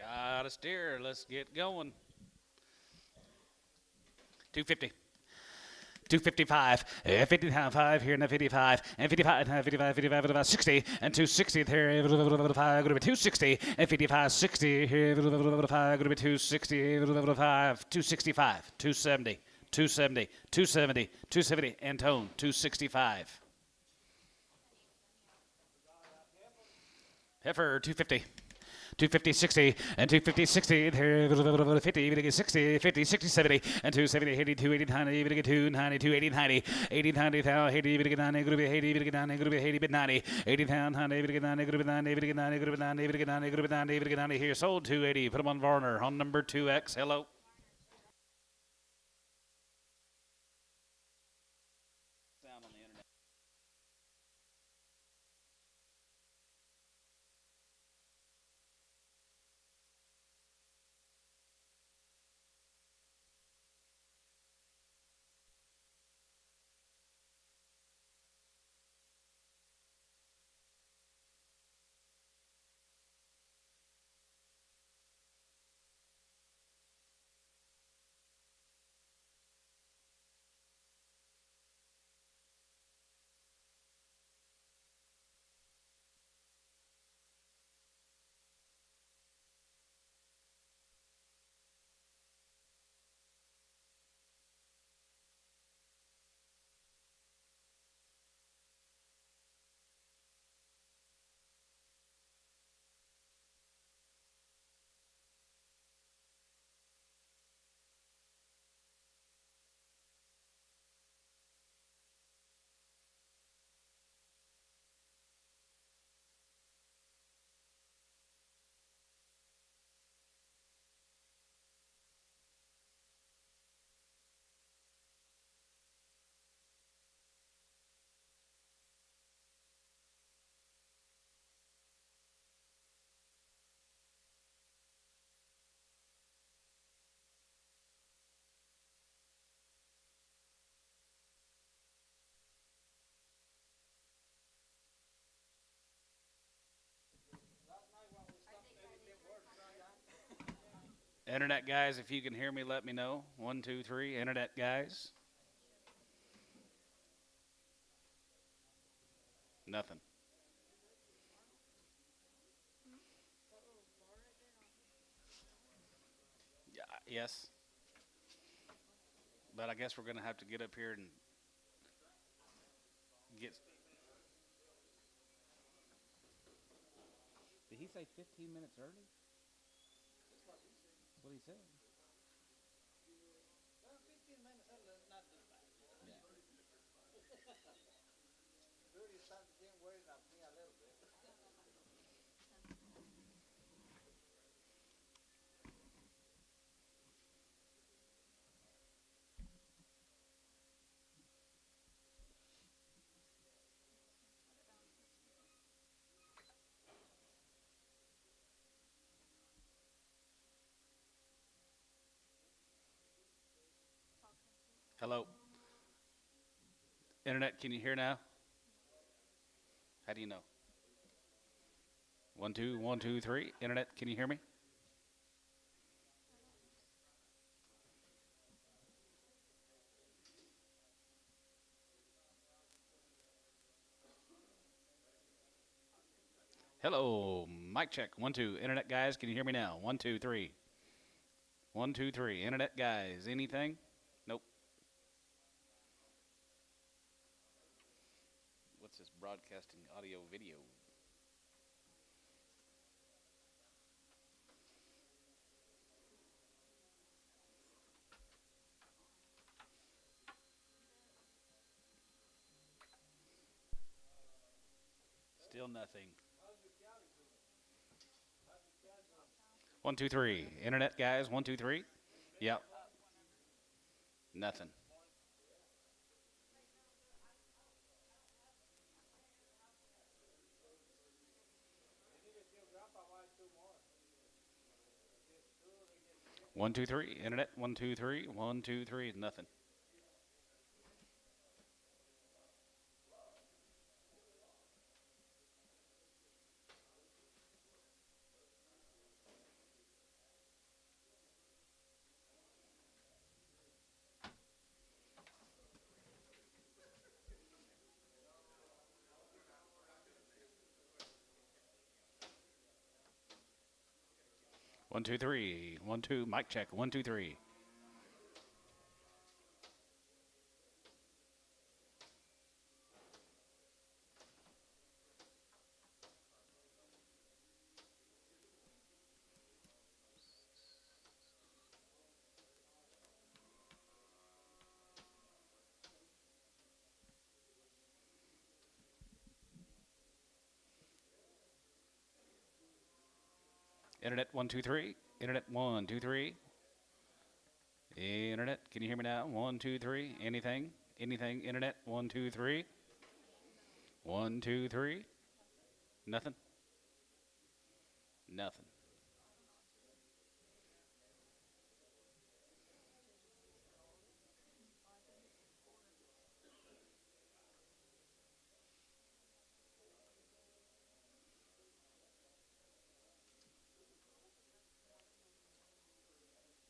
Got a steer. Let's get going. 250. 255, 55 here, and 55, and 55, 55, 55, 55, 60, and 260 there, going to be 260, and 55, 60 here, going to be 260, 265, 270, 270, 270, 270, and tone, 265. Heifer, 250. 250, 60, and 250, 60, 50, 60, 50, 60, 70, and 270, 80, 280, 90, 290, 280, 90, 80, 90, 80, 90, group 80, 90, group 80, 90, 80, 90, 80, 90, group 90, 80, 90, group 90, 80, 90, group 90, 80, 90, here, sold 280, put them on Varner, on number 2X, hello. Sound on the internet. Internet guys, if you can hear me, let me know. 1, 2, 3, internet guys. Nothing. Yeah, yes. But I guess we're going to have to get up here and get. Did he say 15 minutes early? That's what he said. Hello. Internet, can you hear now? How do you know? 1, 2, 1, 2, 3. Internet, can you hear me? Hello. Mic check. 1, 2. Internet guys, can you hear me now? 1, 2, 3. 1, 2, 3. Internet guys, anything? Nope. What's this broadcasting audio video? Still nothing. 1, 2, 3. Internet guys, 1, 2, 3. Yep. Nothing. One, two, three. Internet. 1, 2, 3. 1, 2, 3. Nothing. 1, 2, 3. 1, 2. Mic check. 1, 2, 3. Internet 1, 2, 3. Internet 1, 2, 3. Internet, can you hear me now? 1, 2, 3. Anything? Anything? Internet 1, 2, 3. 1, 2, 3. Nothing? Nothing.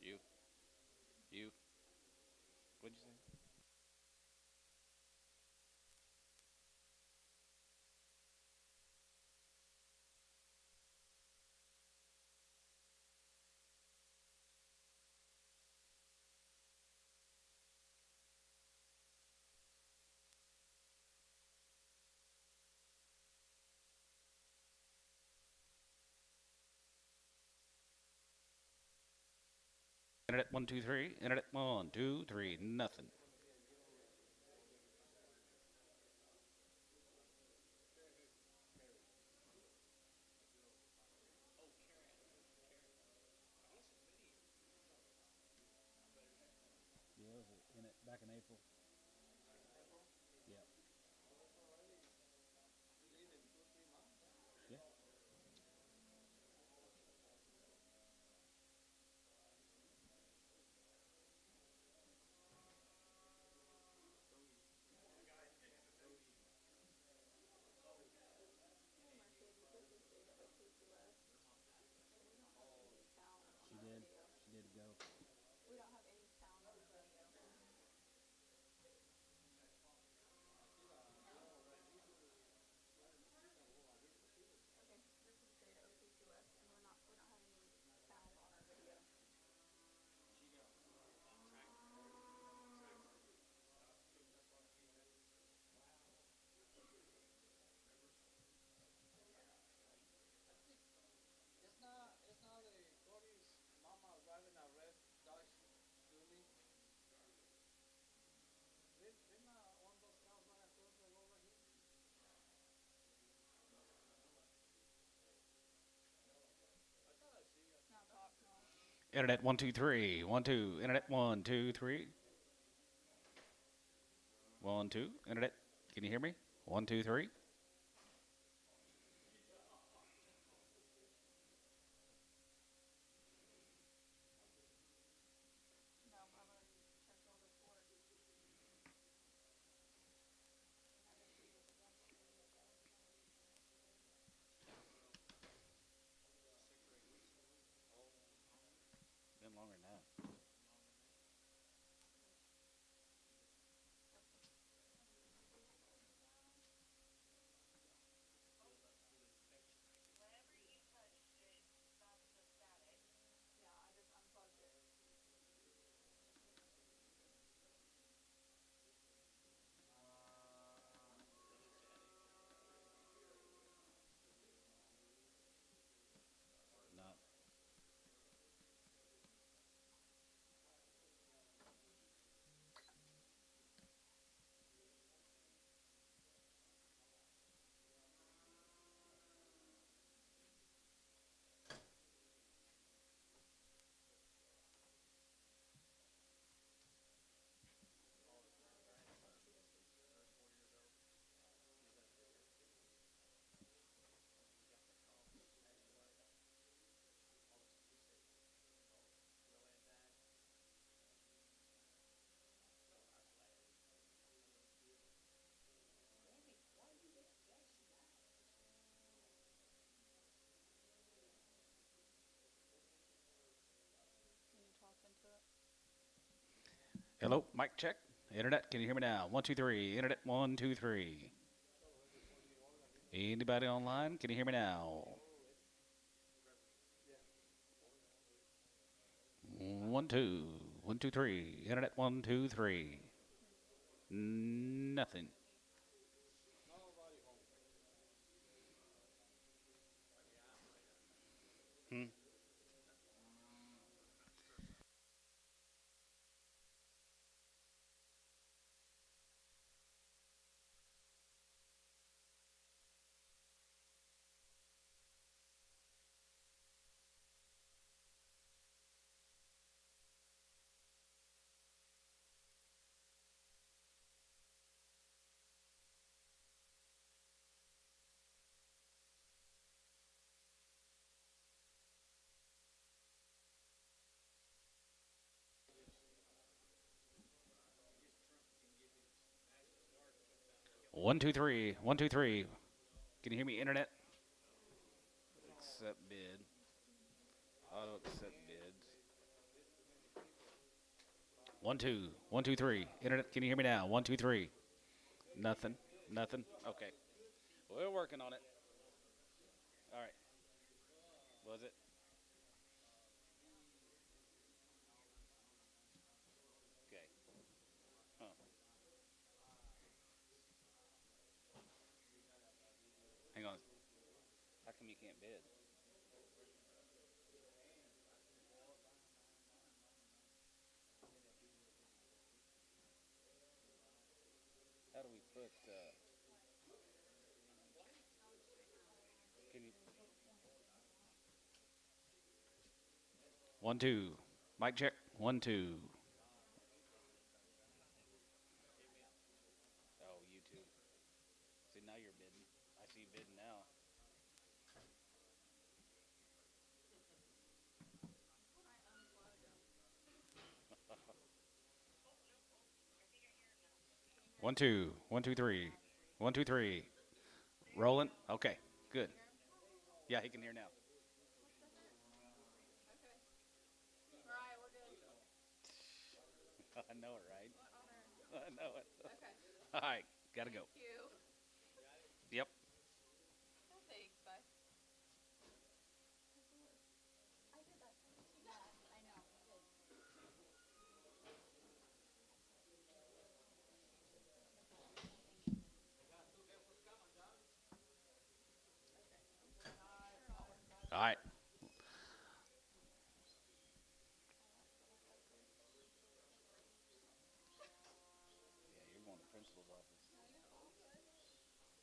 You. You. What'd you say? Internet 1, 2, 3. Internet 1, 2, 3. Nothing. Yeah, was it in it back in April? Yeah. Yeah. She did. She did go. Internet 1, 2, 3. 1, 2. Internet 1, 2, 3. 1, 2. Internet. Can you hear me? 1, 2, 3. Been longer than that. Not. Hello, mic check. Internet, can you hear me now? 1, 2, 3. Internet 1, 2, 3. Anybody online? Can you hear me now? 1, 2. 1, 2, 3. Internet 1, 2, 3. Nothing. Hmm. 1, 2, 3. 1, 2, 3. Can you hear me, internet? Accept bid. Auto accept bids. 1, 2. 1, 2, 3. Internet, can you hear me now? 1, 2, 3. Nothing. Nothing. Okay. We're working on it. All right. Was it? Okay. Huh. Hang on. How come you can't bid? How do we put? Can you? 1, 2. Mic check. 1, 2. Oh, YouTube. See, now you're bidding. I see you bidding now. One, two. 1, 2, 3. 1, 2, 3. Rolling. Okay. Good. Yeah, he can hear now. I know it, right? I know it. Okay. All right. Gotta go. Thank you. Yep. Thanks. Bye. All right. Yeah, you're going to principal's office.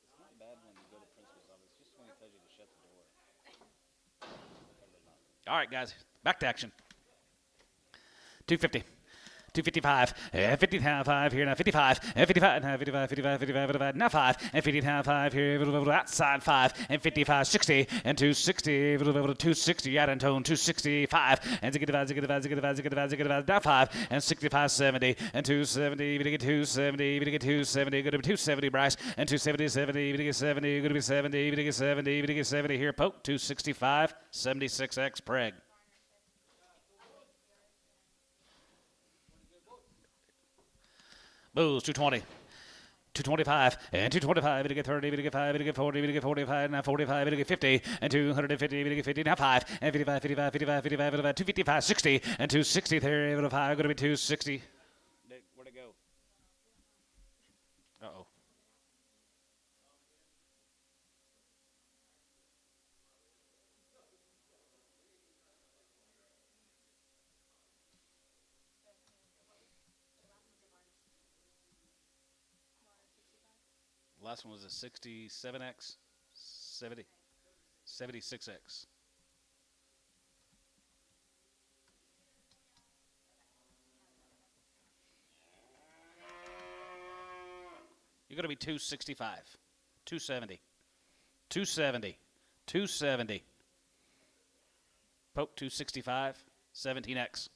It's not bad when you go to principal's office, just when he tells you to shut the door. All right, guys. Back to action. 250. 255, 55 here now, 55, 55, 55, 55, 55, now 5, and 55 here, outside 5, and 55, 60, and 260, 260, out in tone, 265, and 65, now 5, and 65, 70, and 270, even to get 270, even to get 270, going to be 270, Bryce, and 270, 70, even to get 70, going to be 70, even to get 70, even to get 70 here, Poke, 265, 76X, Preg. Bulls, 220. 225 and 225, to get 30, to get 5, to get 40, to get 45, now 45, to get 50, and 250, to get 50, now 5, and 55, 55, 55, 55, 255, 60, and 260, there, 5, going to be 260. Where'd it go? Uh-oh. Last one was a 67X, 70, 76X. You're going to be 265, 270, 270, 270. Poke 265, 17X.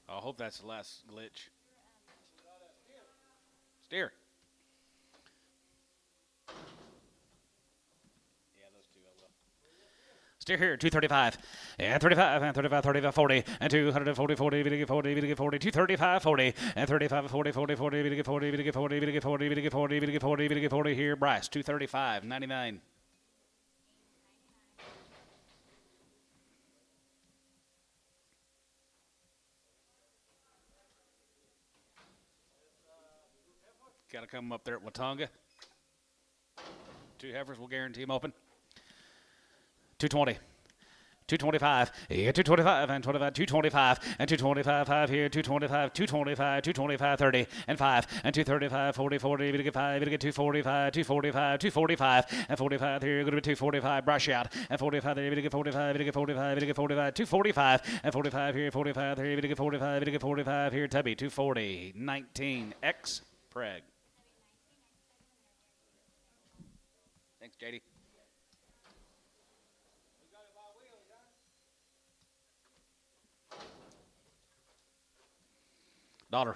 I hope that's the last glitch. Steer. Yeah, those two I will. Steer here, 235, and 35, and 35, 35, 40, and 240, 40, 40, 40, 40, 235, 40, and 35, 40, 40, 40, 40, 40, 40, 40, 40, 40, 40, here, Bryce, 235, 99. Got to come up there at Watonga. 2 heifers will guarantee them open. 220. 225, yeah, 225, and 25, 225, and 225, 5 here, 225, 225, 225, 30, and 5, and 235, 40, 40, we get 5, we get 245, 245, 245, and 45 here, going to be 245, brush out, and 45 there, we get 45, we get 45, we get 45, 245, and 45 here, 45 here, we get 45, we get 45 here, Tubby, 240, 19, X, Preg. Thanks, JD. Dollar.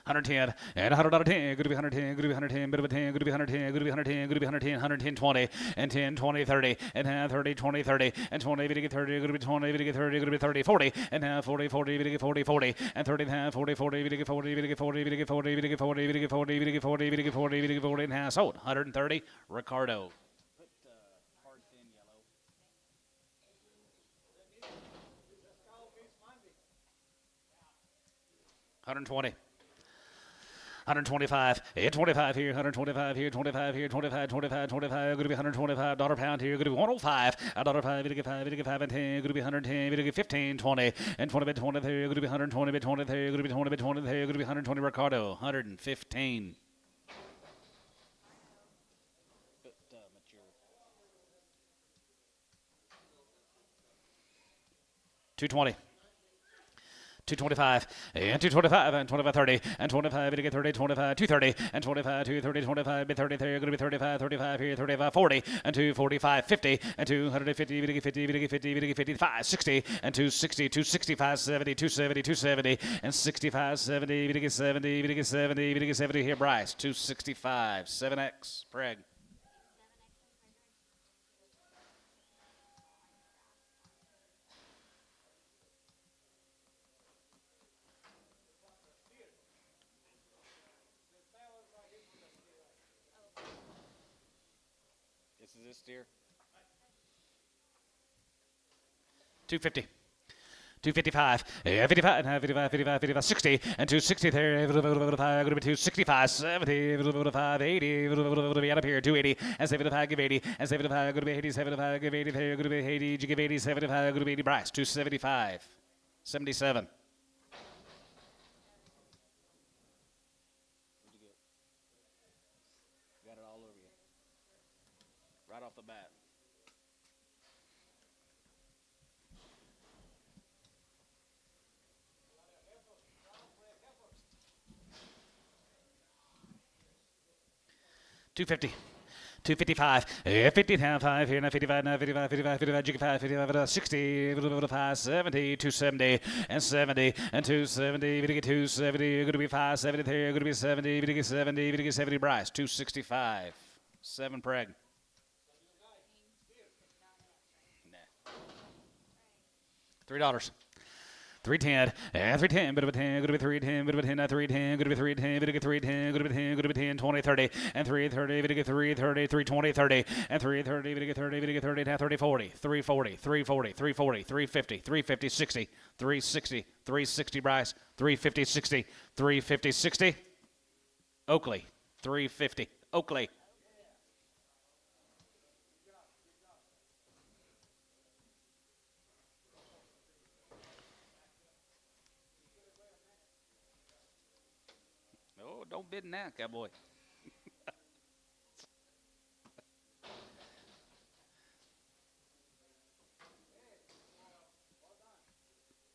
110 and $100 good to be 110 good to be 110 bit of a 10 good to be 110 good to be 110 good to be 110 110 20 and 10 20 30 and 30 20 30 and 20 to get 30 good to be 20 to get 30 good to be 30 40 and 40 40 to get 40 40 and 30 and 40 40 to get 40 to get 40 to get 40 to get 40 to get 40 to get 40 to get 40 to get 40 and half sold 130 Ricardo. 120. 125, 25 here, 125 here, 25 here, 25, 25, 25, going to be $125 pound here, going to be 105, $5, we get 5, we get 5 and 10, going to be 110, we get 15, 20, and 20 bit 20 there, going to be 120 bit 20 there, going to be 20 bit 20 there, going to be 120 Ricardo, 115. 220. 225 and 225 and 25 30 and 25 to get 30 25 230 and 25 230 25 be 30 there going to be 35 35 here 35 40 and 245 50 and 250 to get 50 to get 50 to get 55 60 and 260 265 70 270 270 and 65 70 to get 70 to get 70 to get 70 here Bryce 265 7X Preg. This steer 250 255 55 55 55 55 60 and 260 there going to be 265 70 5 80 out up here 280 and 75 give 80 and 75 going to be 80 75 give 80 there going to be 80 give 80 75 going to be 80 Bryce 275 77. Right off the bat. $250. 255, 55 here, now 55, now 55, 55, 55, 55, 55, 60, 55, 70, 270, and 70, and 270, we get 270, going to be 570 there, going to be 70, we get 70, we get 70 Bryce, 265, 7 Preg. $3. 310 and 310, bit of a 10, good to be 310, bit of a 10, 310, good to be 310, bit of a 310, good to be 10, good to be 10, 20, 30, and 330, bit of 330, 320, 30, and 330, bit of 30, bit of 30, now 30, 40, 340, 340, 340, 350, 350, 60, 360, 360 Bryce, 350, 60, 350, 60, Oakley, 350, Oakley. Don't bid now, cowboy.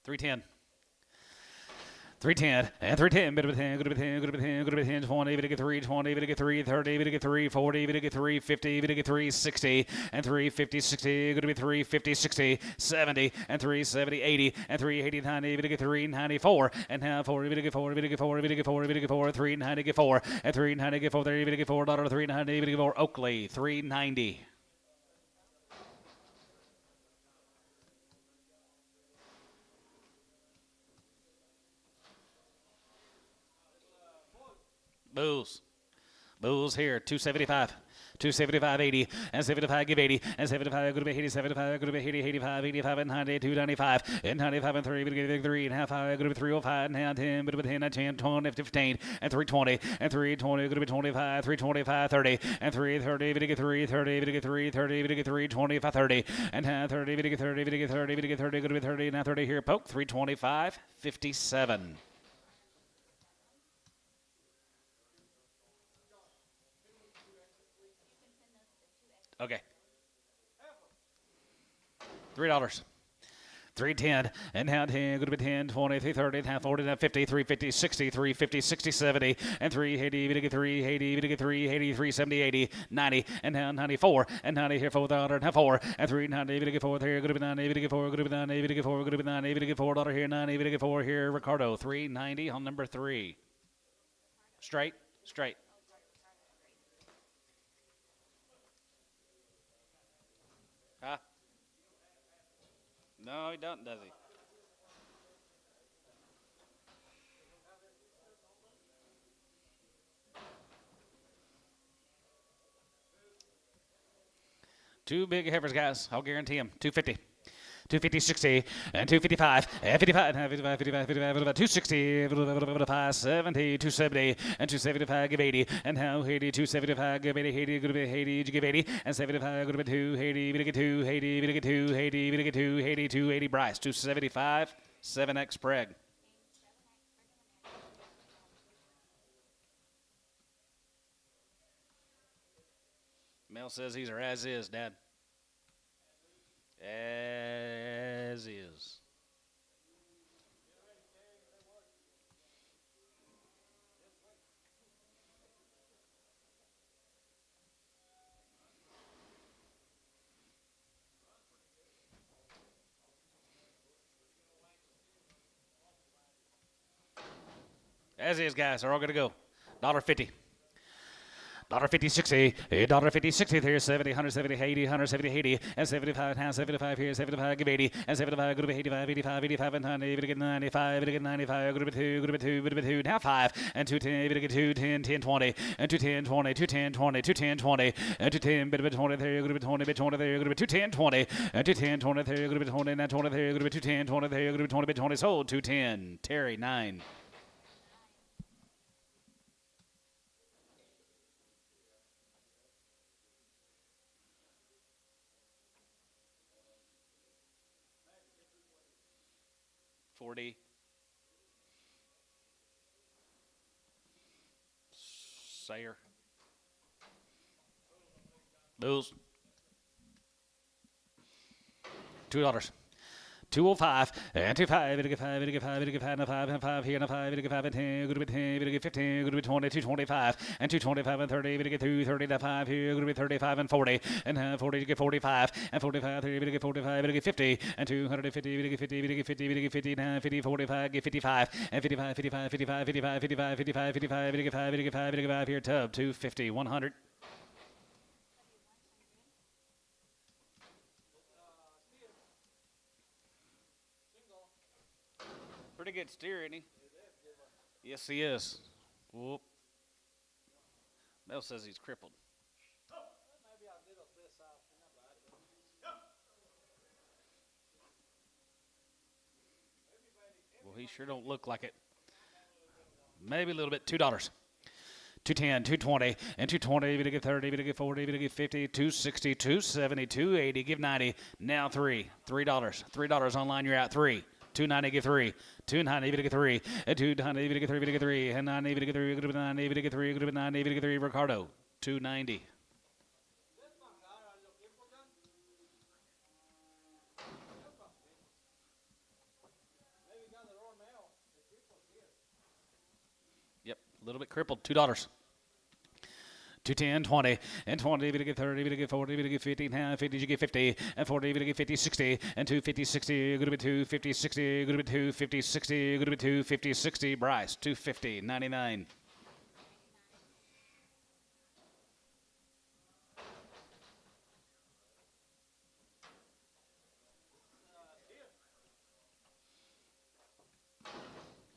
310. 310 and 310, bit of a 10, good to be 10, good to be 10, good to be 10, 20, bit of 320, bit of 330, bit of 340, bit of 350, bit of 360, and 350, 60, good to be 350, 60, 70, and 370, 80, and 380, 90, bit of 394, and now 40, bit of 4, bit of 4, bit of 4, bit of 4, 390, 4, and 390, 4, there, bit of $4, 390, bit of 4, Oakley, 390. Bulls. Bulls here, 275. 275.80 and 75 give 80 and 75 good 80 75 good 80 85 85 and 90 295 and 95 and 3 but give 3 and half 5 good 305 and half 10 but 10 and 10 20 15 and 320 and 320 good 25 325 30 and 330 but get 330 but get 330 but get 325 30 and half 30 but get 30 but get 30 but get 30 good 30 now 30 here poke 325 57. Okay. $3. 310 and now 10 good to be 10 20 330 half 40 now 50 350 60 350 60 70 and 380 to get 380 to get 380 370 80 90 and now 94 and 90 here 4 and half 4 and 390 to get 4 here good to be 90 to get 4 good to be 90 to get 4 good to be 90 to get $4 here 90 to get 4 here Ricardo 390 on number 3. Straight. Huh? No, he doesn't, does he? Two big heifers, guys. I'll guarantee them. 250. 250, 60, and 255, and 55, 55, 55, 55, 260, 55, 70, 270, and 275, give 80, and now 80, 275, give 80, 80, good to be 80, give 80, and 75, good to be 2, 80, we get 2, 80, we get 2, 80, we get 2, 80, 280, Bryce, 275, 7X Preg. Mel says these are as is, Dad. As is. As is, guys. They're all going to go. $1.50. $1.50, 60, $1.50, 60 here, 70, 170, 80, 170, 80, and 75, now 75 here, 75, give 80, and 75, good to be 85, 85, 85, and 90, to get 95, to get 95, good to be 2, good to be 2, good to be 2, now 5, and 210, to get 2, 10, 10, 20, and 210, 20, 210, 20, 210, 20, and 210, bit of 20 there, good to be 20, bit 20 there, good to be 210, 20, and 210, 20 there, good to be 20, now 20 there, good to be 210, 20 there, good to be 20, bit 20, sold, 210, Terry, 9. Sayer. Bulls. $2. 205 and 25, it'll get 5, it'll get 5, it'll get 5, and 5, and 5 here, and 5, it'll get 5, and 10, good to be 10, it'll get 15, good to be 20, 225, and 225 and 30, it'll get 2, 30 to 5 here, good to be 35 and 40, and 40 to get 45, and 45, 30, it'll get 45, it'll get 50, and 250, it'll get 50, it'll get 50, it'll get 50, now 50, 45, get 55, and 55, 55, 55, 55, 55, 55, 55, it'll get 5, it'll get 5, it'll get 5 here, tub, 250, 100. Pretty good steer, isn't he? Yes, he is. Whoop. Mel says he's crippled. Well, he sure don't look like it. Maybe a little bit. $2. 210, 220, and 220, we to get 30, we to get 40, we to get 50, 260, 270, 280, give 90. Now $3. $3 online, you're out 3. 290, get 3. 290, we to get 3. And 290, we to get 3, we to get 3. And 90, we to get 3, we to get 90, we to get 3, we to get 90, we to get 3. Ricardo, 290. Yep, a little bit crippled. $2. 210, 20, and 20, we to get 30, we to get 40, we to get 50, now 50, you get 50, and 40, we to get 50, 60, and 250, 60, good to be 250, 60, good to be 250, 60, good to be 250, 60, Bryce, 250, 99.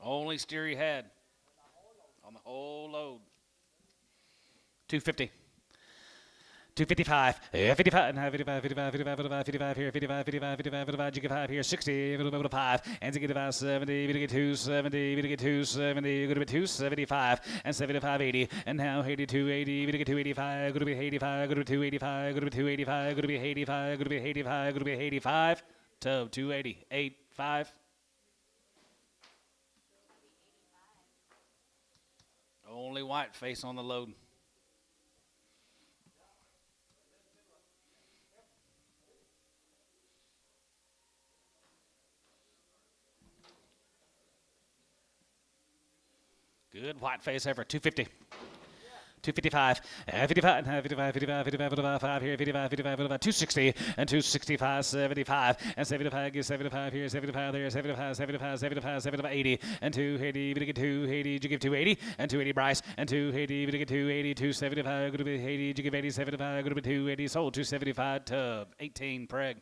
Only steer he had on the whole load. 250. 255, 55, 55, 55, 55, 55 here, 55, 55, 55, 55, you get 5 here, 60, 5, and you get about 70, you get 270, you get 270, you get 275, and 75, 80, and now 82, 80, you get 285, go to be 85, go to be 285, go to be 285, go to be 85, go to be 85, go to be 85, to 280, 85. Only white face on the load. Good white face heifer, 250. 255, 55, 55, 55, 55, 55 here, 55, 55, 55, 260, and 265, 75, and 75, get 75 here, 75 there, 75, 75, 75, 75, 80, and 280, you get 280, you give 280, and 280 Bryce, and 280, you get 280, 275, go to be 80, you give 80, 75, go to be 280, sold 275, tub, 18, preg.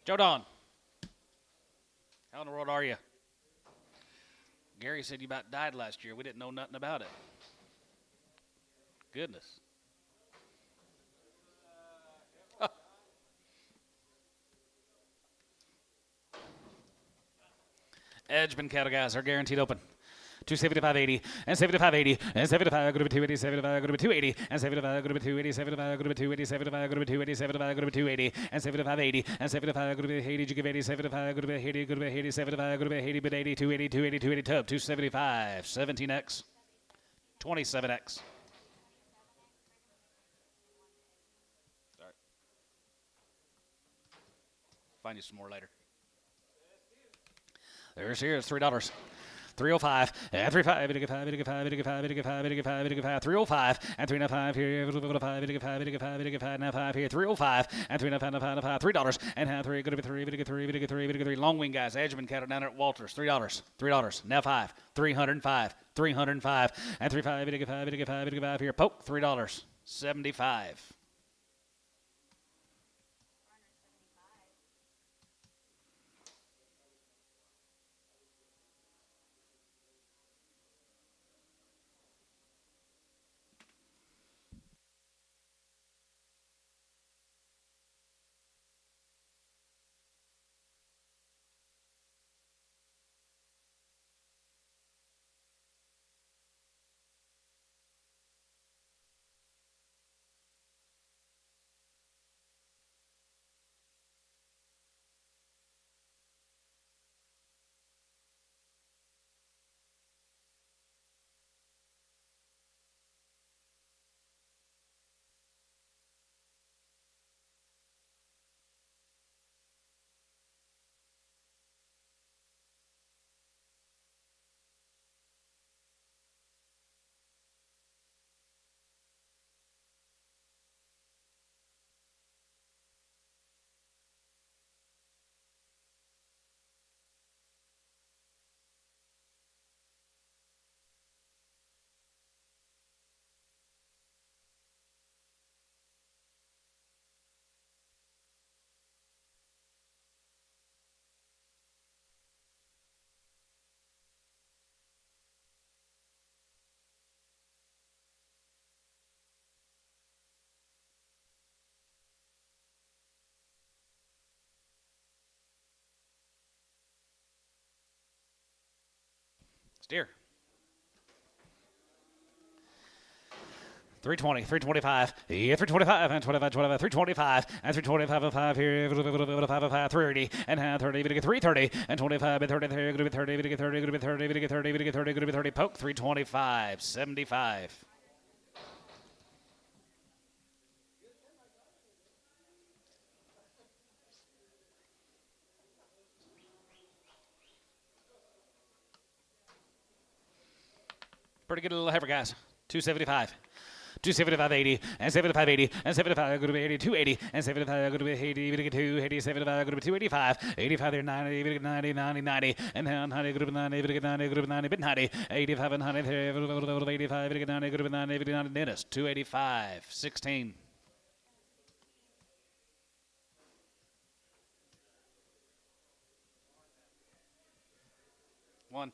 Joe Don, how in the world are you? Gary said you about died last year. We didn't know nothing about it. Goodness. Edgeman cattle guys are guaranteed open. 275.80 and 75.80 and 75 go to 280 75 go to 280 and 75 go to 280 75 go to 280 75 go to 280 75 go to 280 and 75.80 and 75 go to 80 you give 80 75 go to 80 go to 80 75 go to 80 but 80 280 280 280 tub 275 17x 27x. Sorry. Find you some more later. Here's $3. 305 and 35 5 5 5 5 305 and 395 here 5 now 5 here 305 and 395 $3 and now 3 go to be 3 long wing guys Edgeman cattle down there at Walters $3 now 5 305 and 35 here poke $3 75. Steer. 320, 325, yeah, 325, and 25, 25, 325, and 325, 5 here, 5, 330, and 30, 330, and 25, 30, 30, 30, 30, 30, 30, 30, 30, 30, 30, poke, 325, 75. Pretty good little heifer, guys. 275. 275.80 and 75.80 and 75 going to be 80 280 and 75 going to be 80 we get 280 75 going to be 285 85 there 90 we get 90 90 90 and 90 going to be 90 we get 90 going to be 90 bit 90 85 and 100 there 85 we get 90 going to be 90 we get 90 Dennis 285 16 1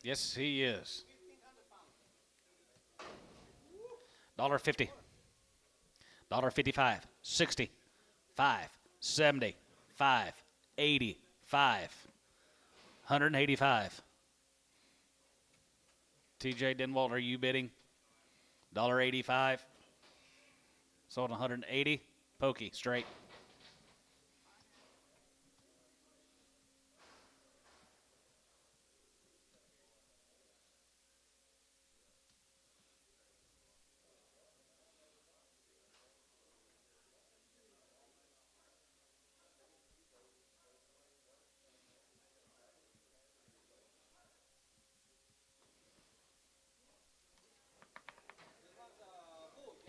Yes, he is. $1.50. $1.55. 60. 5. 70. 5. 80. 5. 185. TJ Denwalt, are you bidding? $1.85. Sold 180. Pokey, straight.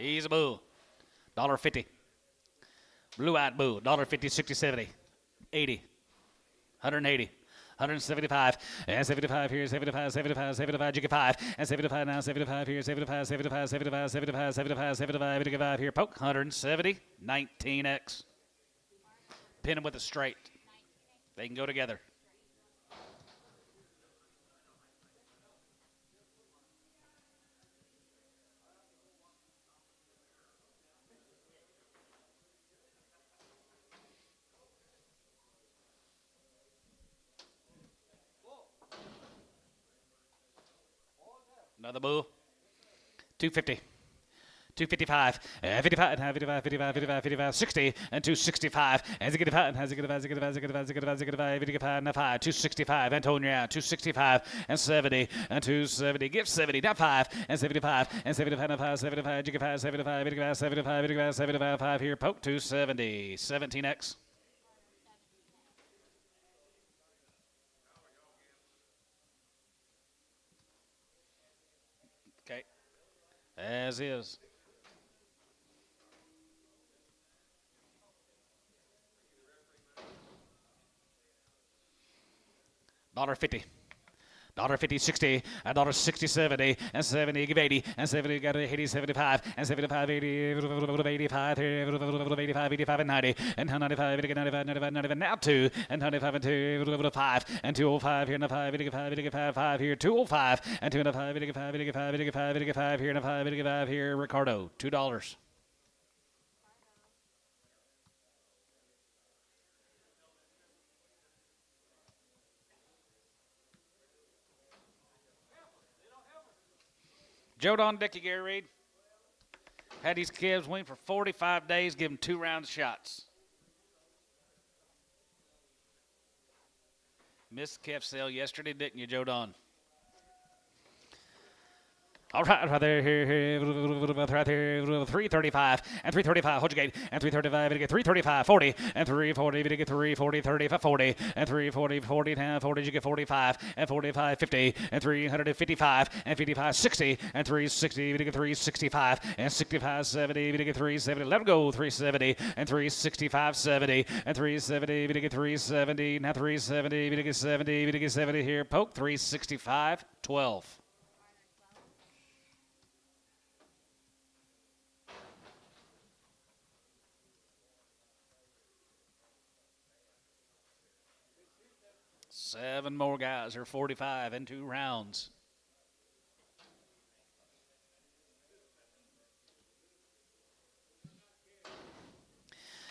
He's a bull. $1.50. Blue-eyed bull. $1.50, 60, 70, 80, 180. 175 and 75 here 75 75 75 you get 5 and 75 now 75 here 75 75 75 75 75 75 you get 5 here poke 170 19x pin him with a straight they can go together. Another bull. 250. 255, 55, 55, 55, 55, 55, 60, and 265, and 55, and 55, 55, 55, 55, 55, 55, and 5, 265, Antonia, 265, and 70, and 270, give 70, not 5, and 75, and 75, and 5, 75, you get 5, 75, 55, 75, 55, 75, 5 here, poke 270, 17x. Okay, as is. $1.50. $1.50, 60, and $1.60, 70, and 70, give 80, and 70, got 80, 75, and 75, 80, 85, 85, 85, and 90, and 95, 95, 95, 95, now 2, and 95, and 2, 5, and 205 here, and 5, 85, 85, 5 here, 205, and 2, and 5, 85, 85, 85, 85 here, and 5, 85 here, Ricardo, $2. Joe Don Dickey, Gary Reed. Had these calves weaned for 45 days, give them 2 round shots. Missed the calf sale yesterday, didn't you, Joe Don? All right there, here, right there, 335, and 335, hold your gate, and 335, and get 335, 40, and 340, and get 340, 35, 40, and 340, 40, now 40, you get 45, and 45, 50, and 355, and 55, 60, and 360, you get 365, and 65, 70, you get 370, let them go, 370, and 365, 70, and 370, you get 370, now 370, you get 70, you get 70 here, poke, 365, 12. Seven more guys are 45 in 2 rounds.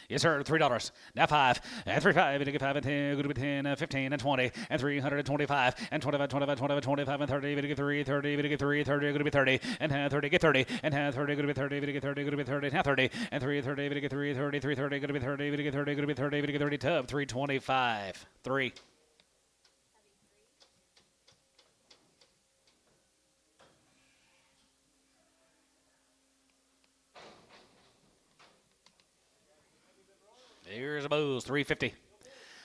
Yes, sir, $3. Now 5, and 3, 5, and 5, and 10, good to be 10, and 15, and 20, and 325, and 25, 25, 25, 25, and 30, and 3, 30, and 3, 30, good to be 30, and 30, get 30, and 30, good to be 30, and 30, good to be 30, now 30, and 3, 30, and 3, 30, 3, 30, good to be 30, and 30, good to be 30, and 30, tub, 325, 3. Here's a booze, 350.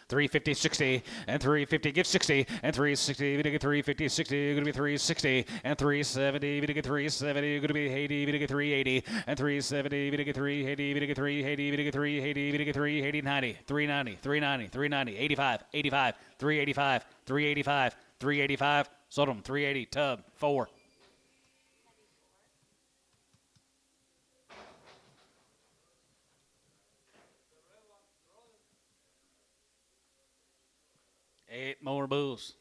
350, 60, and 350, give 60, and 360, we get 350, 60, going to be 360, and 370, we get 370, going to be 80, we get 380, and 370, we get 380, we get 380, we get 380, we get 380, 90, 390, 390, 390, 85, 85, 385, 385, 385, sold them, 380, tub, 4. Eight more bulls.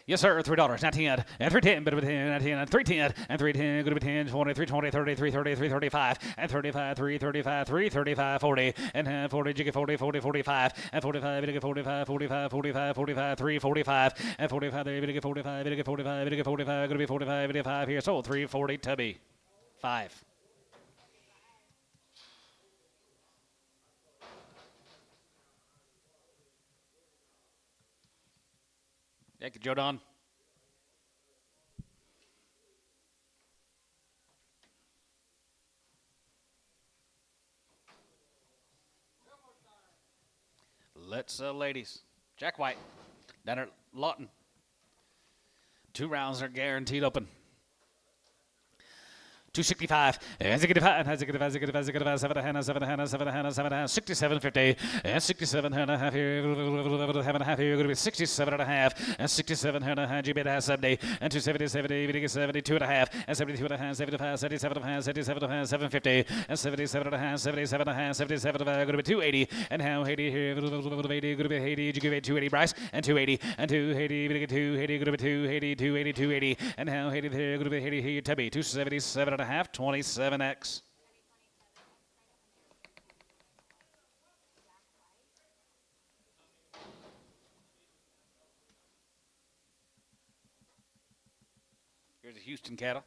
Yes, sir. $3. 19 and 310, but 19 and 310 and 310, good to be 10, 20, 320, 30, 330, 335 and 35, 335, 335, 40 and 40, you get 40, 40, 45 and 45, you get 45, 45, 45, 45, 345 and 45, there you get 45, you get 45, you get 45, going to be 45, 55 here. Sold 340 Tubby 5. Thank you, Joe Don. Let's ladies. Jack White down at Lawton. 2 rounds are guaranteed open. 265, and 67, 50, and 67 and a half here, going to be 67 and a half, and 67 and a half, you bid 70, and 270, 70, 72 and a half, and 72 and a half, 75, 77 and a half, 77 and a half, 750, and 77 and a half, 77 and a half, 77 and a half, going to be 280, and how 80 here, 80, going to be 80, you give it 280 Bryce, and 280, and 280, going to get 280, going to be 280, 280, 280, and how 80 here, going to be 80 here, Tubby, 277 and a half, 27X. Here's a Houston cattle.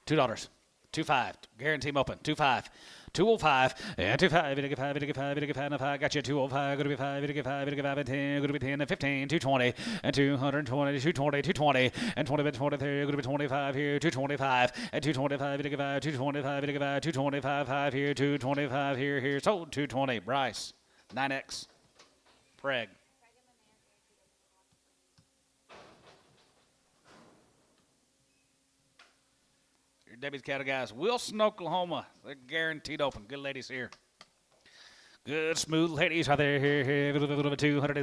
$2. 2.5. Guarantee them open. 2.5. 205 and 25, 5, got you 205, going to be 5, 5, 10, going to be 10 and 15, 220 and 220, 220, 220 and 20, 23, going to be 25 here, 225 and 225, 225, 225, 5 here, 225 here, sold 220. Bryce, 9X, Preg. Debbie's cattle guys. Wilson, Oklahoma. They're guaranteed open. Good ladies here. Good smooth ladies right there. Here, 265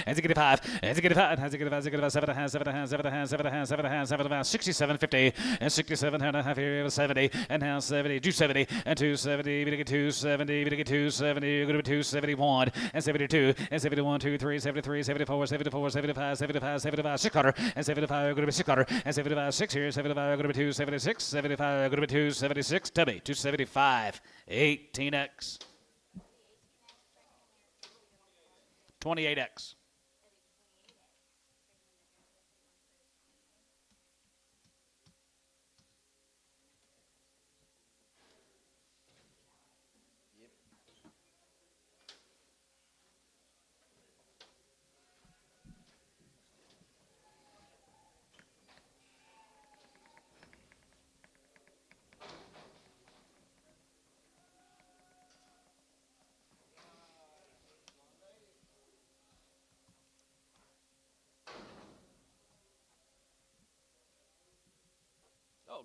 and 65 and 65 and 65, 7 and a half, 7 and a half, 7 and a half, 7 and a half, 7 and a half, 7 and a half, 67, 50 and 67 and a half here, 70 and now 70, 270 and 270, we get 270, we get 270, you're going to be 271 and 72 and 71, 23, 73, 74, 74, 75, 75, 75, 600 and 75, you're going to be 600 and 75, 6 here, 75, you're going to be 276, 75, you're going to be 276, Tubby, 275, 18X. 28X.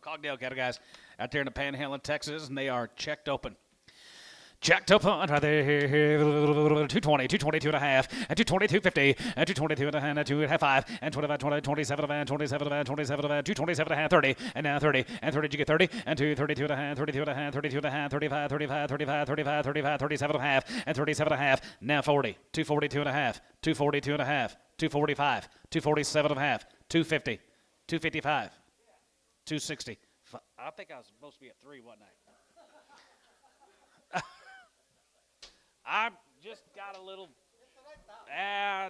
Cogdale cattle guys out there in the Panhandle of Texas, and they are checked open. Checked open right there, 220, 222 and a half, and 220, 250, and 222 and a half, and 2.5, and 25, 20, 27 and 27 and 27 and 227 and a half, 30, and now 30, and 30, you get 30, and 232 and a half, 32 and a half, 32 and a half, 35, 35, 35, 35, 35, 37 and a half, and 37 and a half, now 40, 242 and a half, 242 and a half, 245, 247 and a half, 250, 255. 260. I think I was supposed to be at 3, wasn't I? I just got a little. Yeah.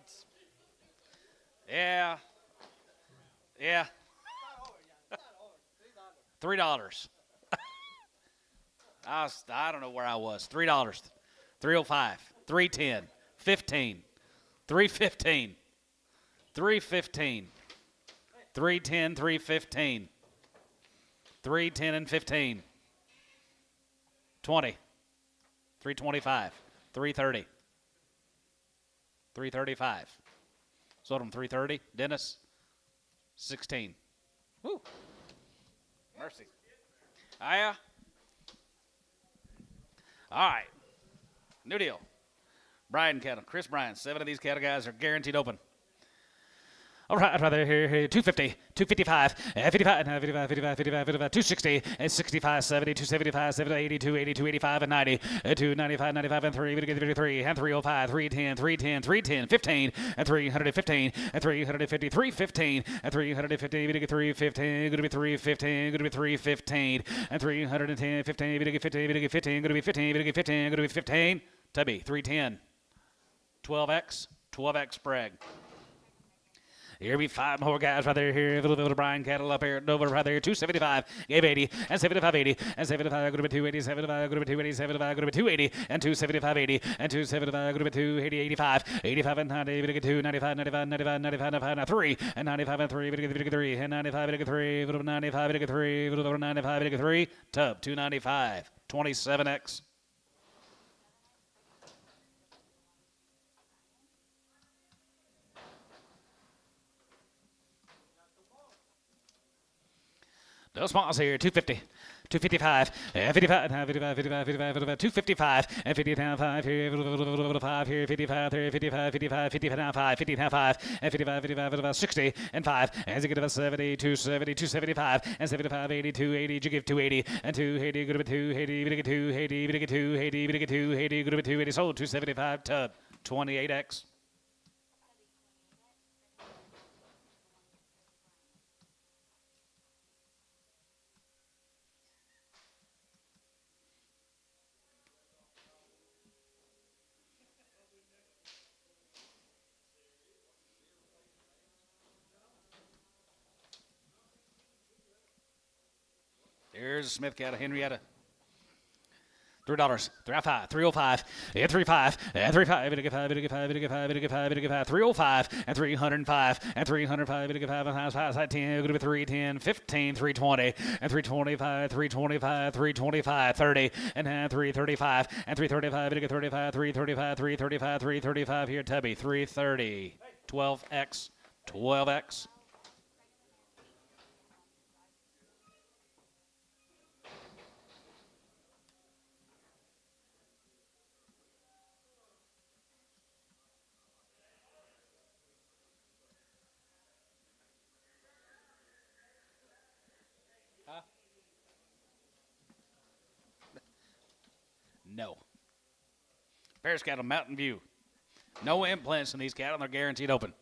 $3. I don't know where I was. $3. 305. 310. 15. 315. 315. 310, 315. 310 and 15. 20. 325. 330. 335. Sold him 330. Dennis, 16. Woo. Mercy. Yeah. All right. New deal. Bryan cattle. Chris Bryan. 7 of these cattle guys are guaranteed open. All right, brother, here, 250, 255, 55, 55, 55, 55, 260, 65, 70, 275, 70, 80, 280, 285, and 90, 295, 95, and 3, 3, and 305, 310, 310, 310, 15, and 315, and 350, 315, and 350, 315, going to be 315, going to be 315, and 310, 15, 15, 15, going to be 15, 15, going to be 15, Tubby, 310, 12X, 12X Sprague. Here be 5 more guys right there. Here, a little bit of Bryan cattle up here. Over right there. 275. Gave 80. And 75, 80. And 75, go to 280. 75, go to 280. 75, go to 280. And 275, 80. And 275, go to 280. 85. 85 and 90. We get 2. 95, 95, 95, 95, 95, 3. And 95 and 3. We get 3. And 95, we get 3. 95, we get 3. 95, we get 3. Tub, 295. 27X. No smalls here, 250, 255, 55, 55, 55, 55, 255, and 55 here, 5 here, 55 here, 55, 55, 55, 5, 55, 5, and 55, 55, 60, and 5, and to get about 70, 270, 275, and 75, 80, 280, you give 280, and 280, go to 280, we get 280, we get 280, we get 280, go to 280, sold 275, tub, 28X. Here's Smith cattle, Henrietta. $3, 305, 305, and 35, and 35, and 5, and 5, and 5, and 5, and 5, 305, and 305, and 305, and 5, and 5, 10, go to 310, 15, 320, and 325, 325, 325, 30, and 335, and 335, and 35, 335, 335, 335 here, Tubby, 330, 12X, 12X. No. Paris cattle, Mountain View. No implants in these cattle, and they're guaranteed open.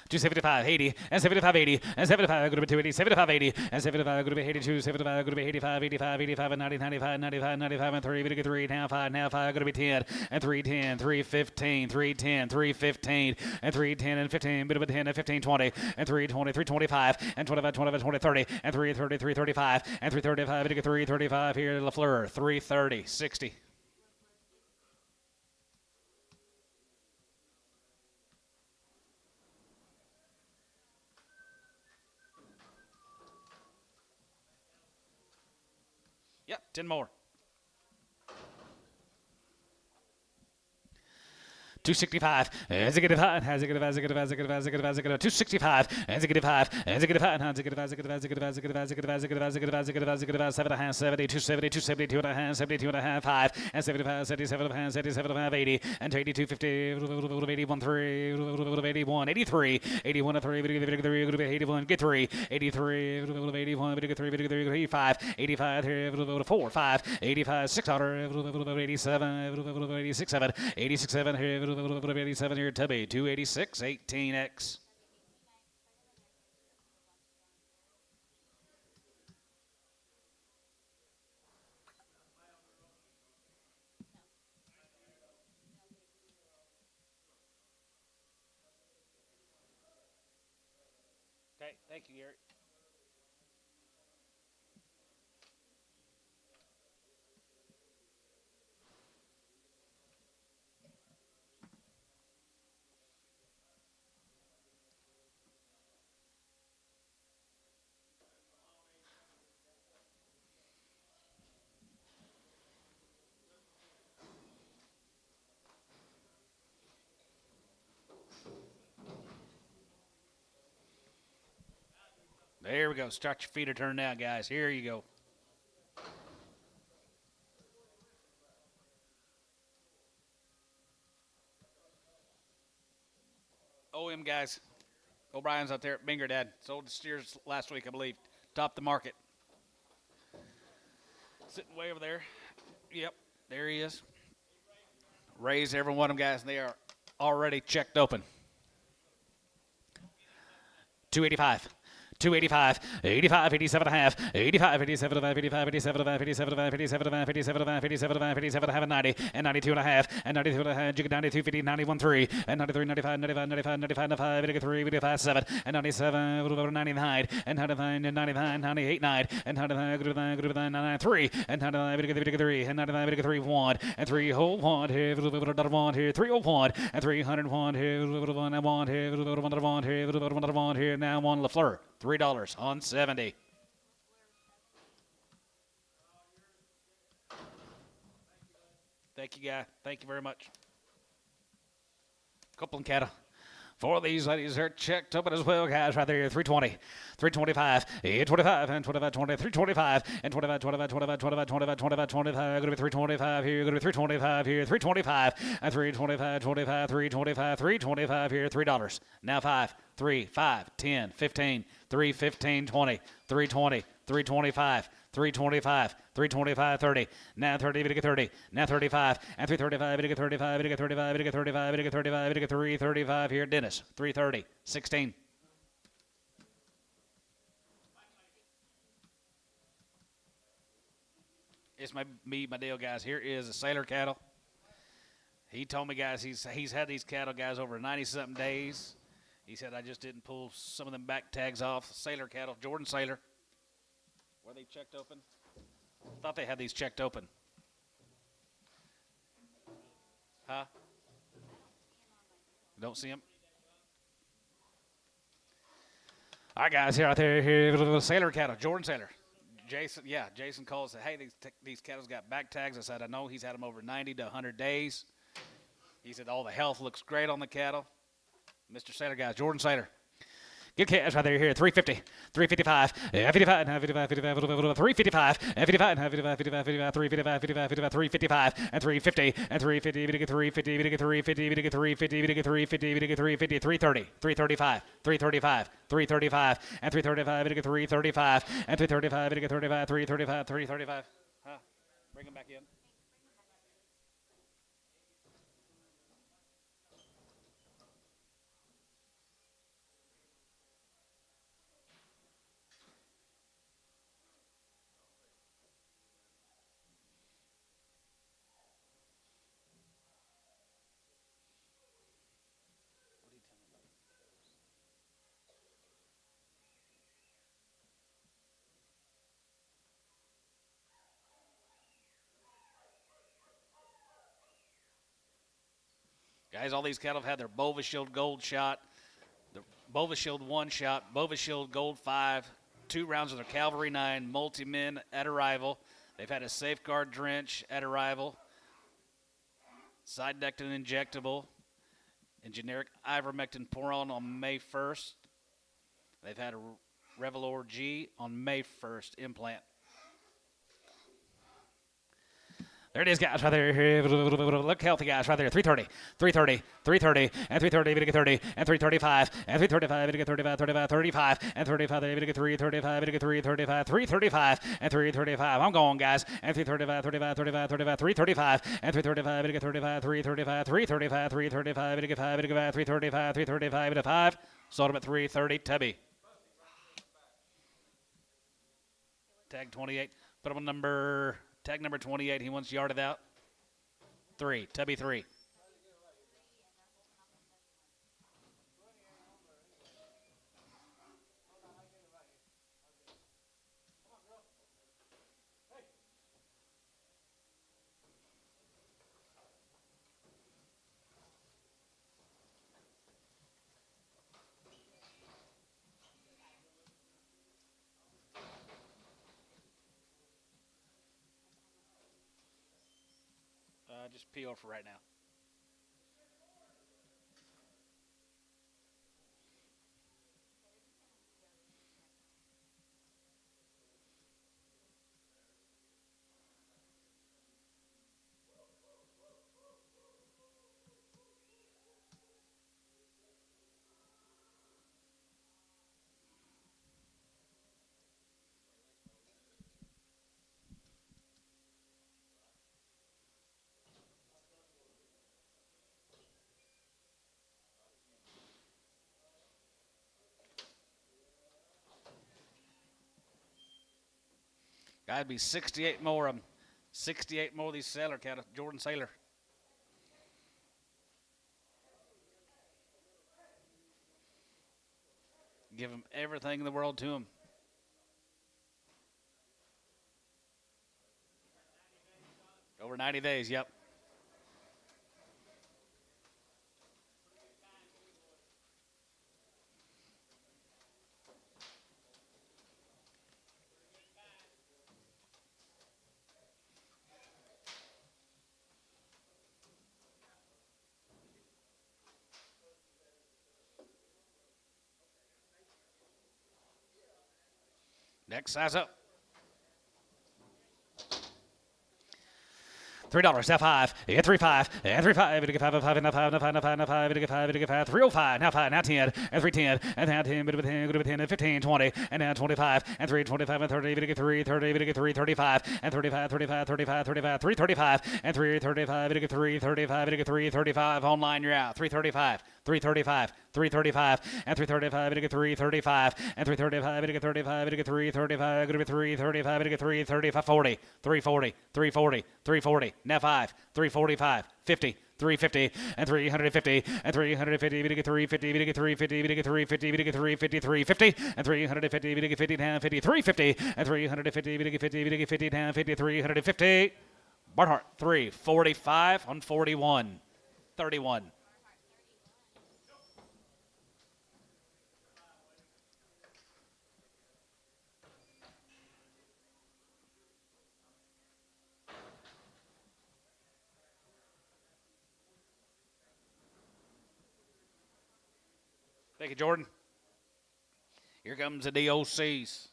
275, 80, and 75, 80, and 75, go to 280, 75, 80, and 75, go to 82, 75, go to 85, 85, 85, and 90, 95, 95, 95, and 3, we get 3, now 5, go to 10, and 310, 315, 310, 315, and 310, and 15, bit of a 10, and 15, 20, and 320, 325, and 25, 25, 20, 30, and 330, 335, and 335, we get 335 here, LaFleur, 330, 60. Yep, 10 more. 265, as a good 5, as a good 5, as a good 5, as a good 5, as a good 5, as a good 265, as a good 5, as a good 5, as a good 5, as a good 5, as a good 5, as a good 5, as a good 5, as a good 5, as a good 5, as a good 5, as a good 5, 7 and a half, 70, 270, 270, 2 and a half, 72 and a half, 5, and 75, 77 and a half, 77 and a half, 80, and 82, 50, 81, 3, 81, 83, 81 and 3, 81, get 3, 83, 81, get 3, 85, 85, 4, 5, 85, 600, 87, 86, 7, 86, 7 here. 87 here, Tubby, 286, 18X. Okay, thank you, Gary. There we go. Start your feet to turn now, guys. Here you go. OM, guys. O'Brien's out there at Binger Dad. Sold the steers last week, I believe. Topped the market. Sitting way over there. Yep, there he is. Raise every one of them, guys, and they are already checked open. 285. 285, 85, 87 and a half, 85, 87 and a half, 85, 87 and a half, 87 and a half, 87 and a half, 87 and a half, 87 and a half, 87 and a half, and 90, and 92 and a half, and 92 and a half, you get 92, 50, 91, 3, and 93, 95, 95, 95, 95, 95, 93, 95, 7, and 97, 99, and 99, 99, 98, 9, and 99, 93, and 99, 3, and 99, 3, 1, and 3, whole 1, here, 1, here, 3, 1, and 301, here, 1, here, 1, here, 1, here, now 1, LaFleur. $3 on 70. Thank you, guy. Thank you very much. Coupling cattle. Four of these ladies are checked open as well, guys, right there. 320, 325, 825, and 25, 20, 325, and 25, 25, 25, 25, 25, 25, 25. Going to be 325 here. Going to be 325 here. 325, and 325, 25, 325, 325 here. $3. Now 5, 3, 5, 10, 15, 3, 15, 20, 320, 325. 325, 325, 30. Now 30, we get 30. Now 35, and 335, we get 35, we get 35, we get 35, we get 35, we get 335 here. Dennis, 330, 16. It's my deal, guys. Here is a Sailor cattle. He told me, guys, he's had these cattle, guys, over 90-something days. He said, I just didn't pull some of them back tags off. Sailor cattle, Jordan Sailor. Were they checked open? Thought they had these checked open. Huh? Don't see them? All right, guys, here out there, here, Sailor cattle, Jordan Sailor. Jason called and said, hey, these cattle's got back tags. I said, I know he's had them over 90 to 100 days. He said, all the health looks great on the cattle. Mr. Sailor, guys, Jordan Sailor. Good cash right there, here, 350, 355, 55, 55, 55, 355, 55, 55, 55, 55, 355, 55, 55, 355, and 350, and 350, we get 350, we get 350, we get 350, we get 350, we get 350, 330, 335, 335, 335, and 335, we get 335, and 335, we get 35, 335, 335. Huh? Bring them back in. Guys, all these cattle have had their Bova Shield Gold shot, the Bova Shield 1 shot, Bova Shield Gold 5, 2 rounds of their Cavalry 9, Multi-Min at arrival. They've had a Safeguard Drench at arrival, Side-Dectin Injectable, and generic Ivermectin Pour-On May 1st. They've had a Revelor G on May 1st implant. There it is, guys, right there. Look healthy, guys, right there. 330, 330, 330, and 330, we get 30, and 335, and 335, we get 35, 35, 35, and 35, we get 335, we get 335, 335, and 335. I'm going, guys. And 335, 35, 35, 35, 335, and 335, we get 35, 335, 335, 335, we get 5, we get 5, 335, 335, we get 5. Sold him at 330, Tubby. Tag 28. Put him on number... Tag number 28, he wants yarded out. 3, Tubby 3. Just PO for right now. Gotta be 68 more of them. 68 more of these Sailor cattle. Jordan Sailor. Give them everything in the world to them. Over 90 days, yep. Next size up. $3. Now 5. And 3 5. And 3 5. And 5 5 and 5 5 5 5 5 and 5 and 5 305. Now 5. Now 10. And 3 10. And now 10. But 10. Good 10 and 15 20. And now 25. And 3 25 and 30. And 3 30. And 3 35. And 35 35 35 35 3 35. And 3 35. And 3 35. And 3 35. Online you're out. 335. 335. 335. And 335. And 335. And 335. And 35. And 335. Good 335. And 335 40. 340. 340. 340. Now 5, 345, 50, 350, and 350, and 350, we get 350, we get 350, we get 350, we get 350, 350, and 350, we get 50 down, 50, 350, and 350, we get 50, we get 50 down, 50, 350. Barnhart, 345 on 41, 31. Thank you, Jordan. Here comes the DOCs.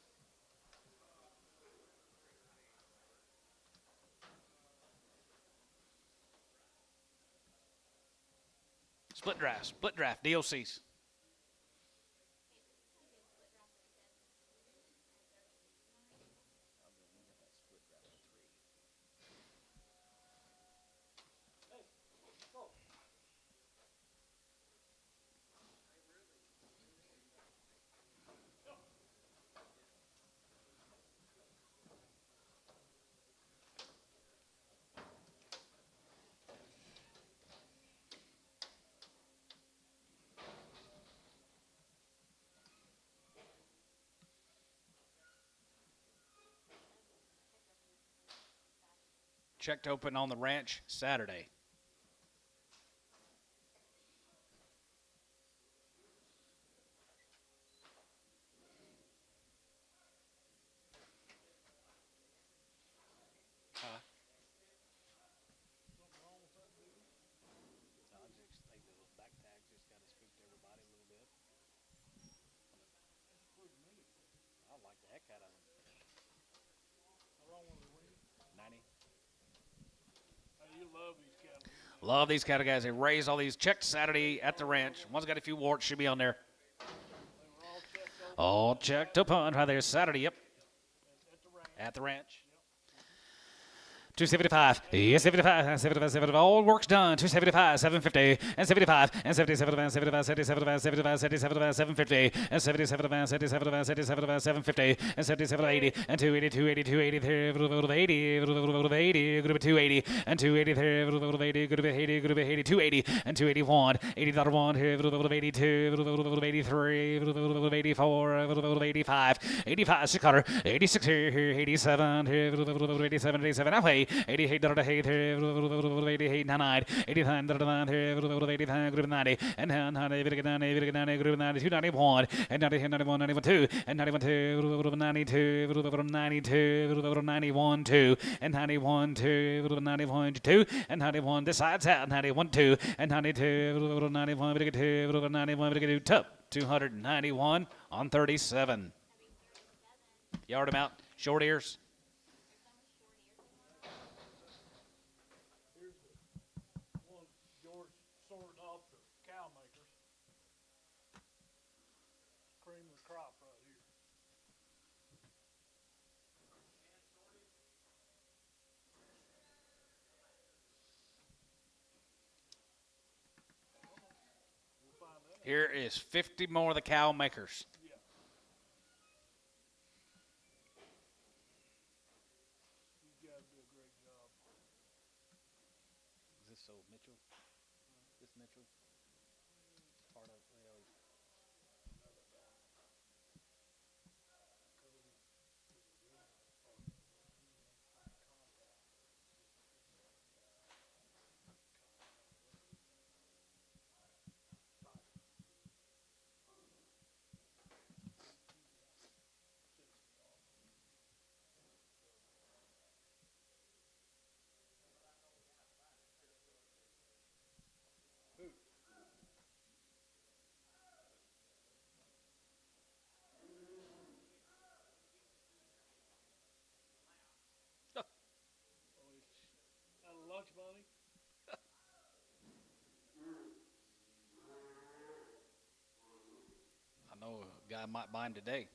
Split draft, DOCs. Checked open on the ranch Saturday. Love these cattle guys. They raised all these. Checked Saturday at the ranch. One's got a few warts. Should be on there. All checked up on right there Saturday. Yep. At the ranch. 275, yes, 75, 75, 75, all work's done. 275, 750, and 75, and 77, and 75, 77, 75, 77, 750, and 77, 77, 77, 750, and 77, 80, and 280, 280, 280, 80, 80, 280, and 280, 80, 80, 280, and 281, $80, 82, 83, 84, 85, 85, 600, 86, 87, 87, 87, I'll pay. 88 88 88 99 89 89 group 90 and 90 90 group 92 91 and 90 91 91 2 and 91 2 92 92 91 2 and 91 2 91 2 and 91 this side's out 91 2 and 92 91 2 91 2 291 on 37 yard amount short ears. Here is 50 more of the cow makers. so Mitchell, this Mitchell, part of Lunch money. I know a guy might buy him today.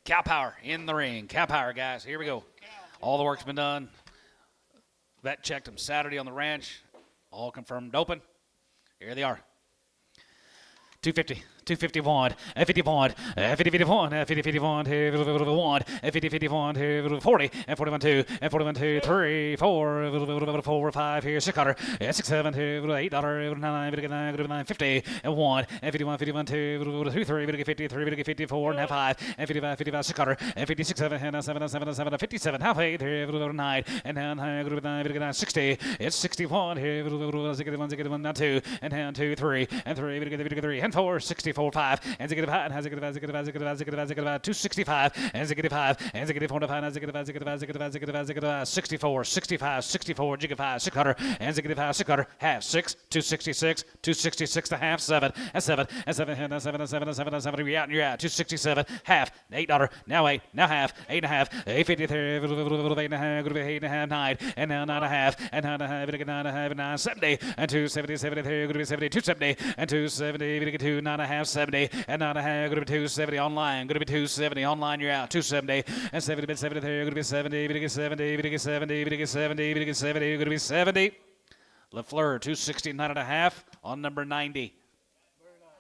Cow Power in the ring. Cow Power, guys. Here we go. All the work's been done. Vet checked them Saturday on the ranch. All confirmed open. Here they are. 250, 251, 51, 51, 51, 51, 51, 40, and 41, 2, and 41, 2, 3, 4, 4, 5, here, 600, 6, 7, 8, 9, 50, and 1, and 51, 51, 2, 3, 53, 54, and 5, and 55, 55, 600, and 56, 7, and 7, 7, 7, 57, half 8, 9, and down, 9, 60, it's 61, here, 1, down 2, and down 2, 3, and 3, and 4, 64, 5, and 5, and 265, and 5, and 45, and 64, 65, 64, jig 5, 600, and 5, 600, half 6, 266, 266 to half 7, and 7, and 7, and 7, and 7, and 7, and 7, you're out, and you're out, 267, half, $8, now 8, now half, 8 and a half, 853, 8 and a half, 8 and a half, 9, and now 9 and a half, and 9 and a half, 9 and a half, 970, and 270, 73, 70, 270, and 270, 2, 9 and a half, 70, and 9 and a half, going to be 270 online, going to be 270 online, you're out, 270, and 70, 73, going to be 70, 70, 70, 70, 70, going to be 70. LaFleur, 269 and a half on number 90. Very nice.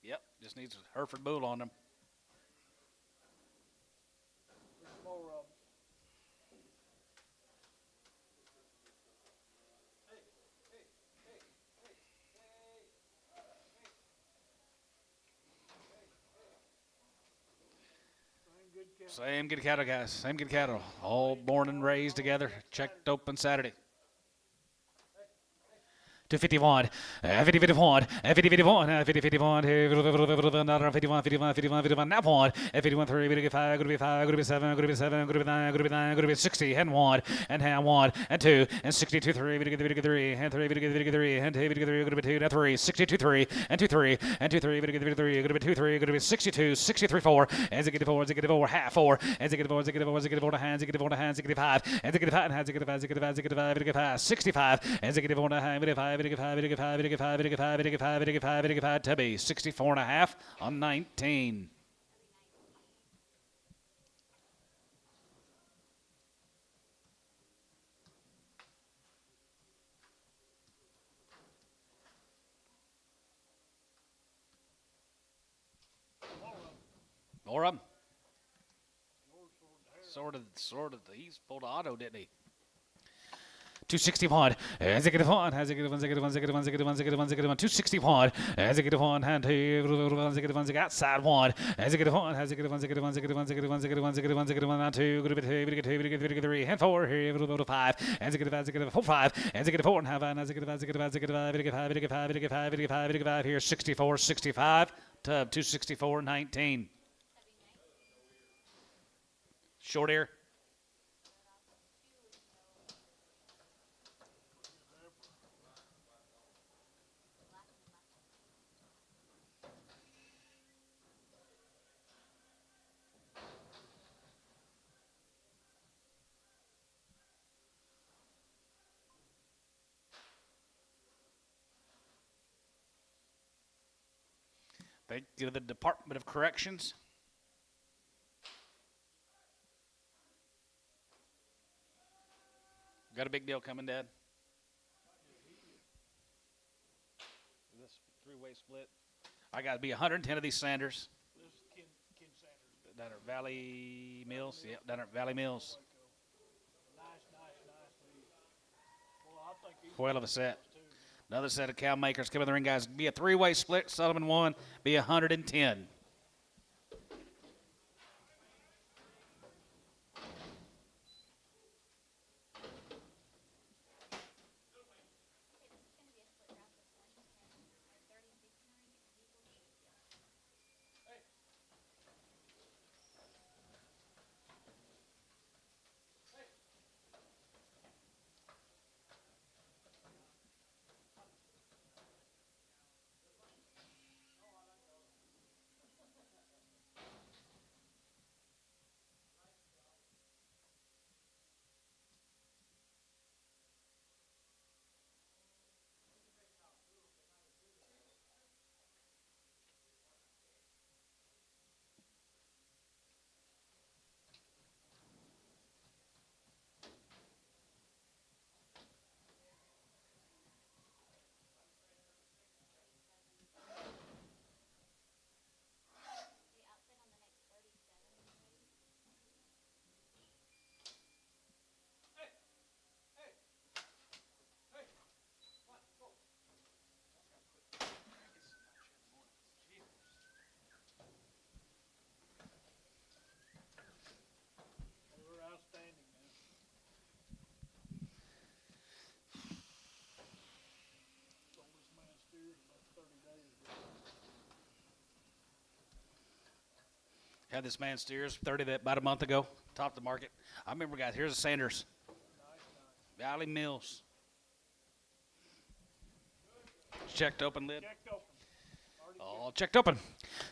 Yep, just needs a Hereford bull on him. There's more of them. Same good cattle, guys. Same good cattle. All born and raised together. Checked open Saturday. 251, 50, 51, 50, 51, 50, 51, 51, 51, 51, now 1, 51, 3, going to be 5, going to be 5, going to be 7, going to be 7, going to be 9, going to be 9, going to be 60, and 1, and hand 1, and 2, and 62, 3, going to be 3, and 3, going to be 3, and 2, going to be 2, and 3, 62, 3, and 2, 3, and 2, 3, going to be 3, going to be 2, 3, going to be 62, 63, 4, and 4, half 4, and 4, 4, to hands, 4 to hands, 5, and 5, hands, 5, 65, and 4 to hand, 5, 5, Tubby, 64 and a half on 19. More of them. Sort of. He's pulled auto, didn't he? 261, as it get one, as it get one, 261, as it get one, and two, outside one, as it get one, as it get one, 2, three, and 4, here, 5, as it get 4, 5, as it get 4, and half, and as it get 5, here, 64, 65, Tub, 264, 19. Short ear. Thank you to the Department of Corrections. Got a big deal coming, Dad? This three-way split. I got to be 110 of these Sanders. This is Ken Sanders. Down at Valley Mills. Yep, down at Valley Mills. Nice lead. Well, I think he's Whale of a set. too. Another set of cow makers coming in the ring, guys. Be a three-way split. Sullivan won. Be 110. We're outstanding, man. Sold this man steers about 30 days ago. Had this man steers 30 that about a month ago. Top of the market. I remember, guys. Here's the Sanders. Nice. Valley Mills. Checked open lid. Checked open. All checked open.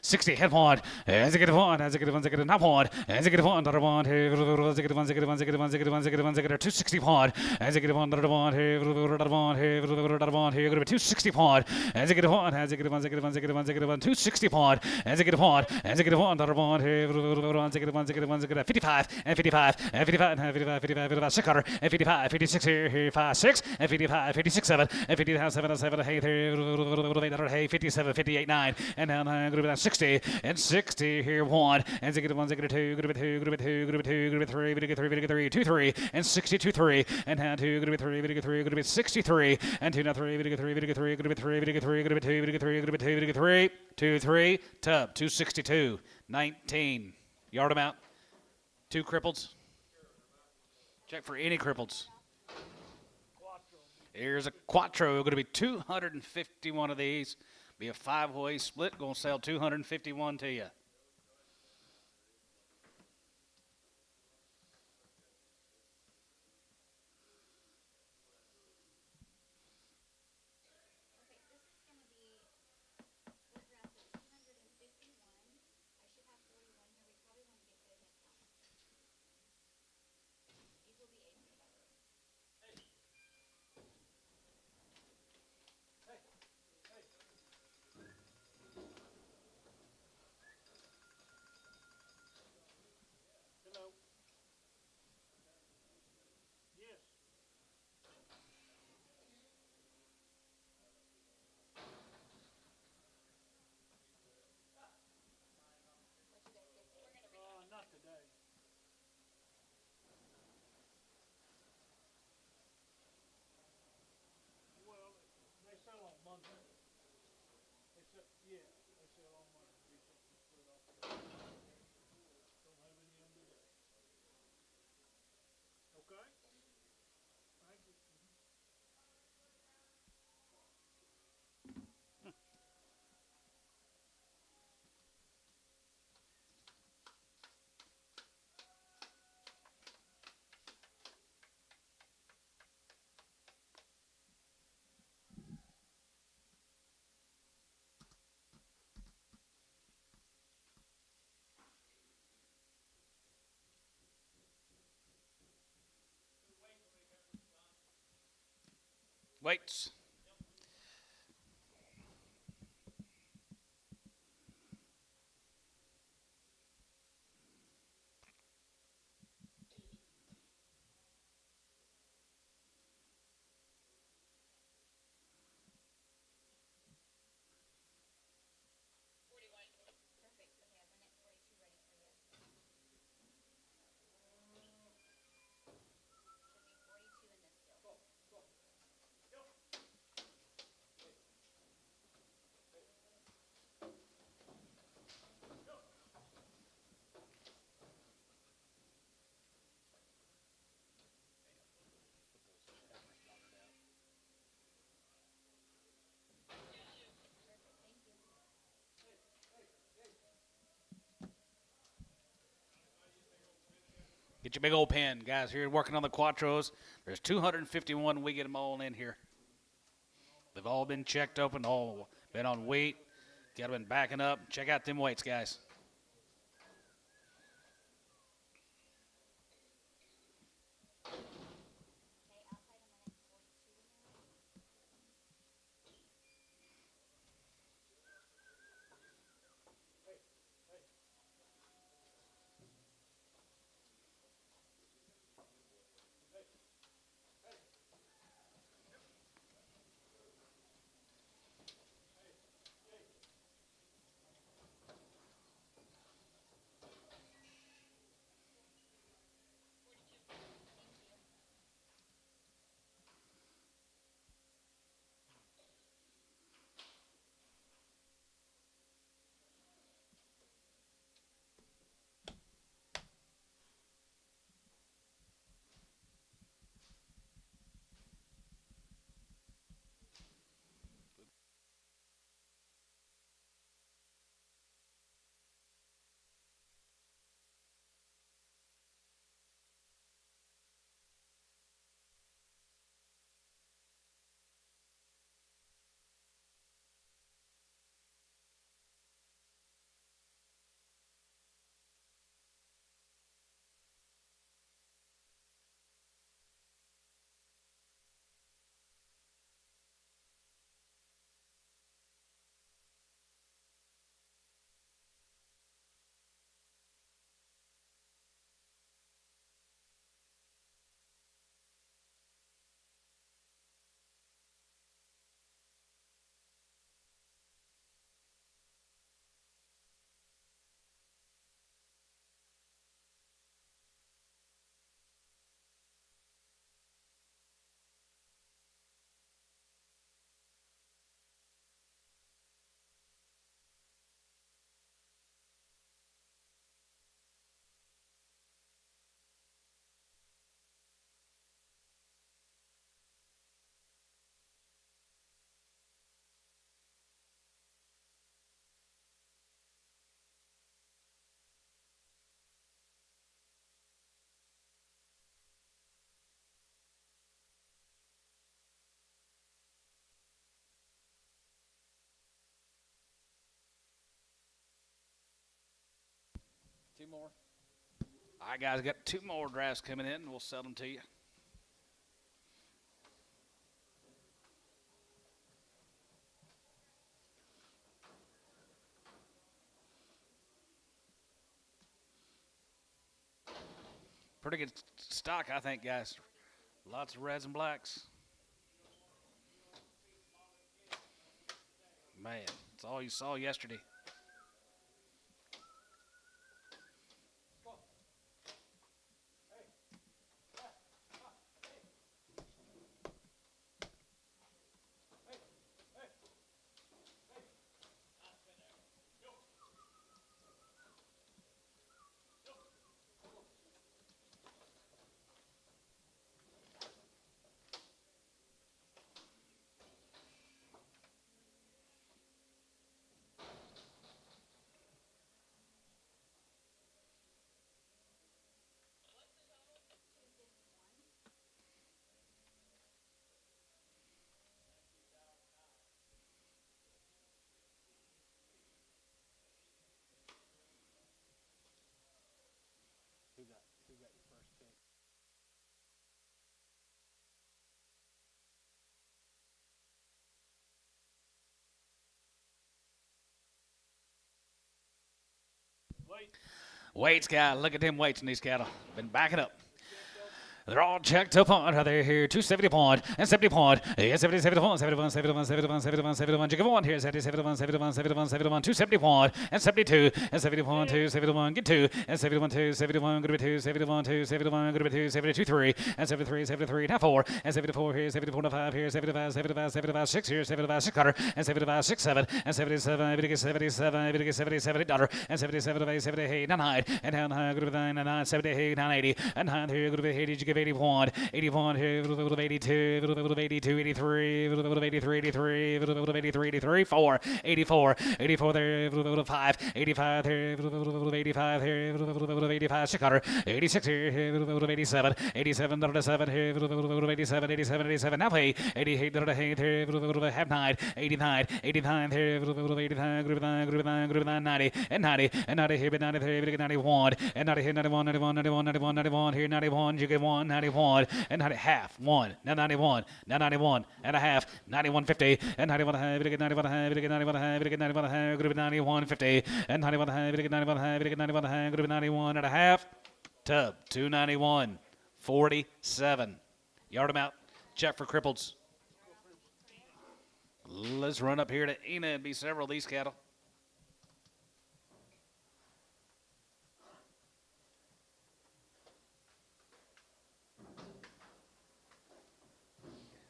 60 head one. As I get one, as I get one, as I get not one, as I get one, daughter one, as I get one, as I get one, as I get one, as I get one, as I get one, as I get 260 pawn, as I get one, daughter one, daughter one, daughter one, here, going to be 260 pawn, as I get one, as I get one, as I get one, as I get one, as I get one, 260 pawn, as I get one, as I get one, daughter one, as I get one, as I get one, as I get 55, and 55, and 55, and 55, 55, 55, 600, and 55, 56 here, 5, 6, and 55, 56, 7, and 55, 7, 7, hey, 57, 58, 9, and now I'm going to be down 60, and 60 here, 1, and zig it 1, zig it 2, good bit 2, good bit 2, good bit 2, good bit 3, good bit 3, good bit 3, 2, 3, and 62, 3, and now 2, good bit 3, good bit 3, good bit 63, and 2, now 3, good bit 3, good bit 3, good bit 3, good bit 3, good bit 2, good bit 3, good bit 2, good bit 3, 2, 3, tub, 262, 19, yard amount, 2 crippleds. Check for any crippleds. Here's a quattro, going to be 251 of these. Be a 5-way split, going to sell 251 to you. Hello. Yes. Not today. Well, they sell on Monday. They sell, yeah, they sell on Monday. Be something to split off. Don't have any on today. Okay. Thank you. Weights. Get your big old pen, guys. Here working on the Quattros. There's 251. We get them all in here. They've all been checked open, all been on weight. Got them backing up. Check out them weights, guys. Two more. All right, guys, got 2 more drafts coming in, and we'll sell them to you. Pretty good stock, I think, guys. Lots of reds and blacks. Man, that's all you saw yesterday. Who got your first pick? Weights, guy. Look at them weights in these cattle. Been backing up. They're all checked up on. They're here 270 point and 70 point. Yeah, 70, 71, 71, 71, 71, 71, 71. Jigga one here. 70, 71, 71, 71, 71. 270 point and 72 and 71, 2, 71. Get 2 and 71, 2, 71. Good to be 2, 71, 2, 71. Good to be 2, 72, 3 and 73, 73. Now 4 and 74 here. 74, 5 here. 75, 75, 75, 6 here. 75, 6 cutter and 75, 6, 7 and 77. Everybody gets 77. Everybody gets 77 $1 and 77, 78, 9 high and down high. Good to be 9, 78, 980 and high here. Good to be 80. You give 81, 81 here, 82, 82, 83, 83, 83, 83, 83, 4, 84, 84 there, 5, 85 here, 85 here, 85, 600, 86 here, 87, 87, 7 here, 87, 87, 87, now pay, 88, here, half 9, 89, 89 here, 89, group 9, group 9, group 9, 90, and 90, and 90 here, but 93, 91, and 90 here, 91, 91, 91, 91, 91 here, 91, you get 1, 91, and 90, half, 1, now 91, now 91, and a half, 91, 50, and 91, half, you get 91, half, you get 91, half, you get 91, half, group 91, 50, and 91, half, you get 91, half, you get 91, half, group 91 and a half, tub, 291, 47, yard them out, check for cripples. Let's run up here to Ena and be several of these cattle.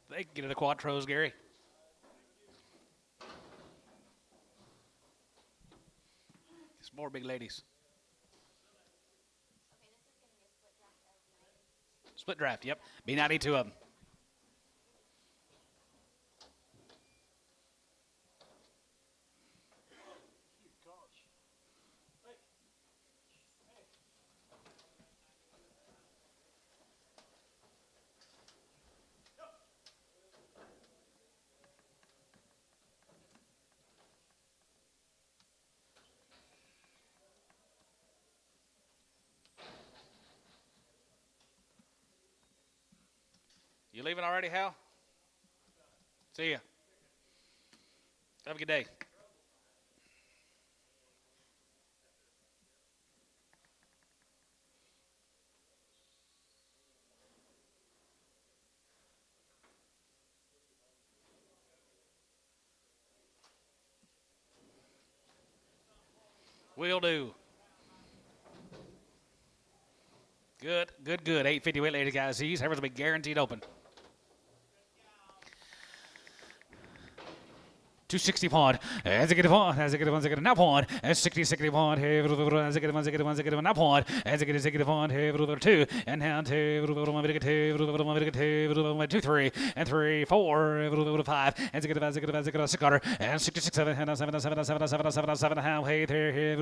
They can get to the Quattros, Gary. Some more big ladies. Split draft, yep. B92 of them. You leaving already, Hal? See ya. Have a good day. Will do. Good, good, good. 850 weight, ladies, guys. These Heifers will be guaranteed open. 260 pond, as I get a pond, as I get a one, as I get a now pond, as 60 pond, here, as I get a one, as I get a one, as I get a now pond, as I get a pond, here, 2, and down to 2, 3, and 3, 4, 5, as I get a 6 quarter, and 66, 7, and 7, 7, 7, 7, 7, 7, how, hey, there, here,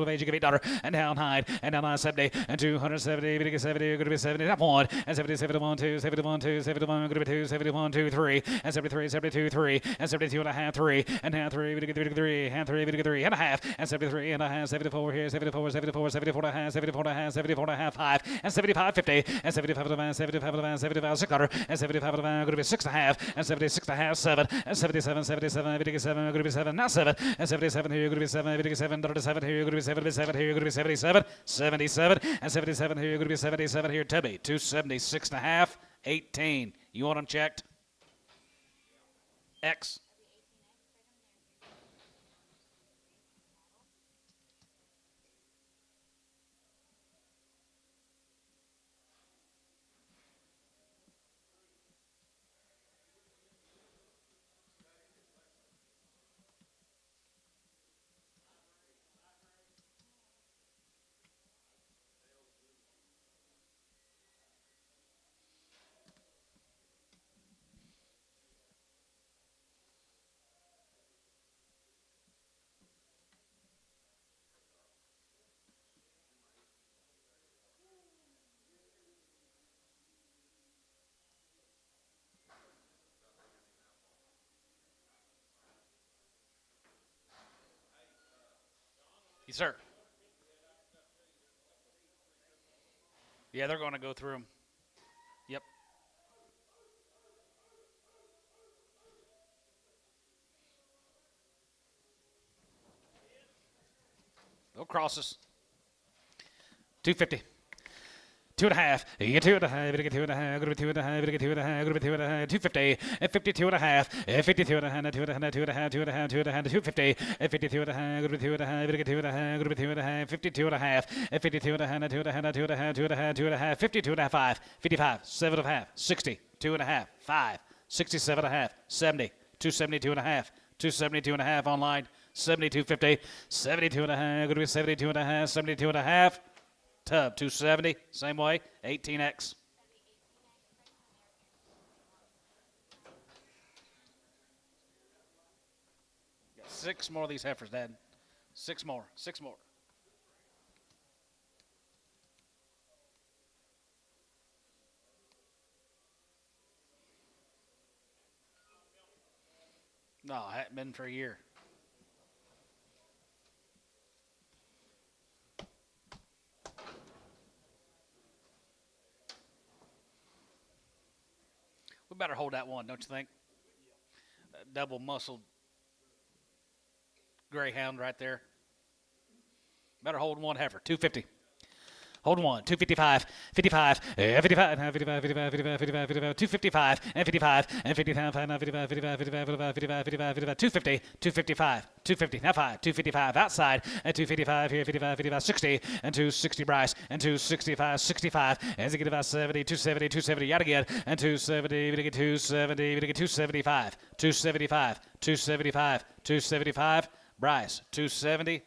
age, you give $8, and down high, and down 70, and 270, 70, going to be 70, now pond, and 70, 71, 2, 71, 2, 71, going to be 2, 71, 2, 3, and 73, 72, 3, and 72 and a half. 3 and half 3 and 3 and 3 and a half and 73 and a half 74 here 74 74 74 and a half 74 and a half 74 and a half 5 and 75 50 and 75 and a half 75 and a half 75 6 and 75 and a half going to be 6 and a half and 76 and a half 7 and 77 77 77 going to be 7 now 7 and 77 here going to be 7 77 37 here going to be 77 here going to be 77 77 and 77 here going to be 77 here Tubby 276 and a half 18 you want them checked X Yes, sir. Yeah, they're going to go through them. Yep. No crosses. 250. 2.5. You get 2.5. You get 2.5. Go to 2.5. You get 2.5. Go to 2.5. 250. 52 and a half. 52 and a half. 2.5. 2.5. 2.5. 2.5. 250. 52 and a half. Go to 2.5. You get 2.5. Go to 2.5. 52 and a half. 52 and a half. 2.5. 2.5. 2.5. 2.5. 52 and a half. 5. 55. 7 and a half. 60. 2 and a half. 5. 67 and a half. 70. 272 and a half. 272 and a half online. 72.50. 72 and a half. Go to 72 and a half. 72 and a half. Tub 270, same way, 18X. 6 more of these heifers, Dad. 6 more. 6 more. No, I hadn't been for a year. We better hold that one, don't you think? That double muscled greyhound right there. Better hold one heifer. 250. Hold one. 255. 55. 55. 55. 55. 55. 55. 55. 255. And 55. And 55. 55. 55. 55. 55. 55. 55. 250. 255. 250. Now 5. 255 outside. And 255 here. 55. 55. 60. And 260 Bryce. And 265. 65. And 70. 270. 270 yet again. And 270. We get 270. We get 275. 275. 275. 275. Bryce. 270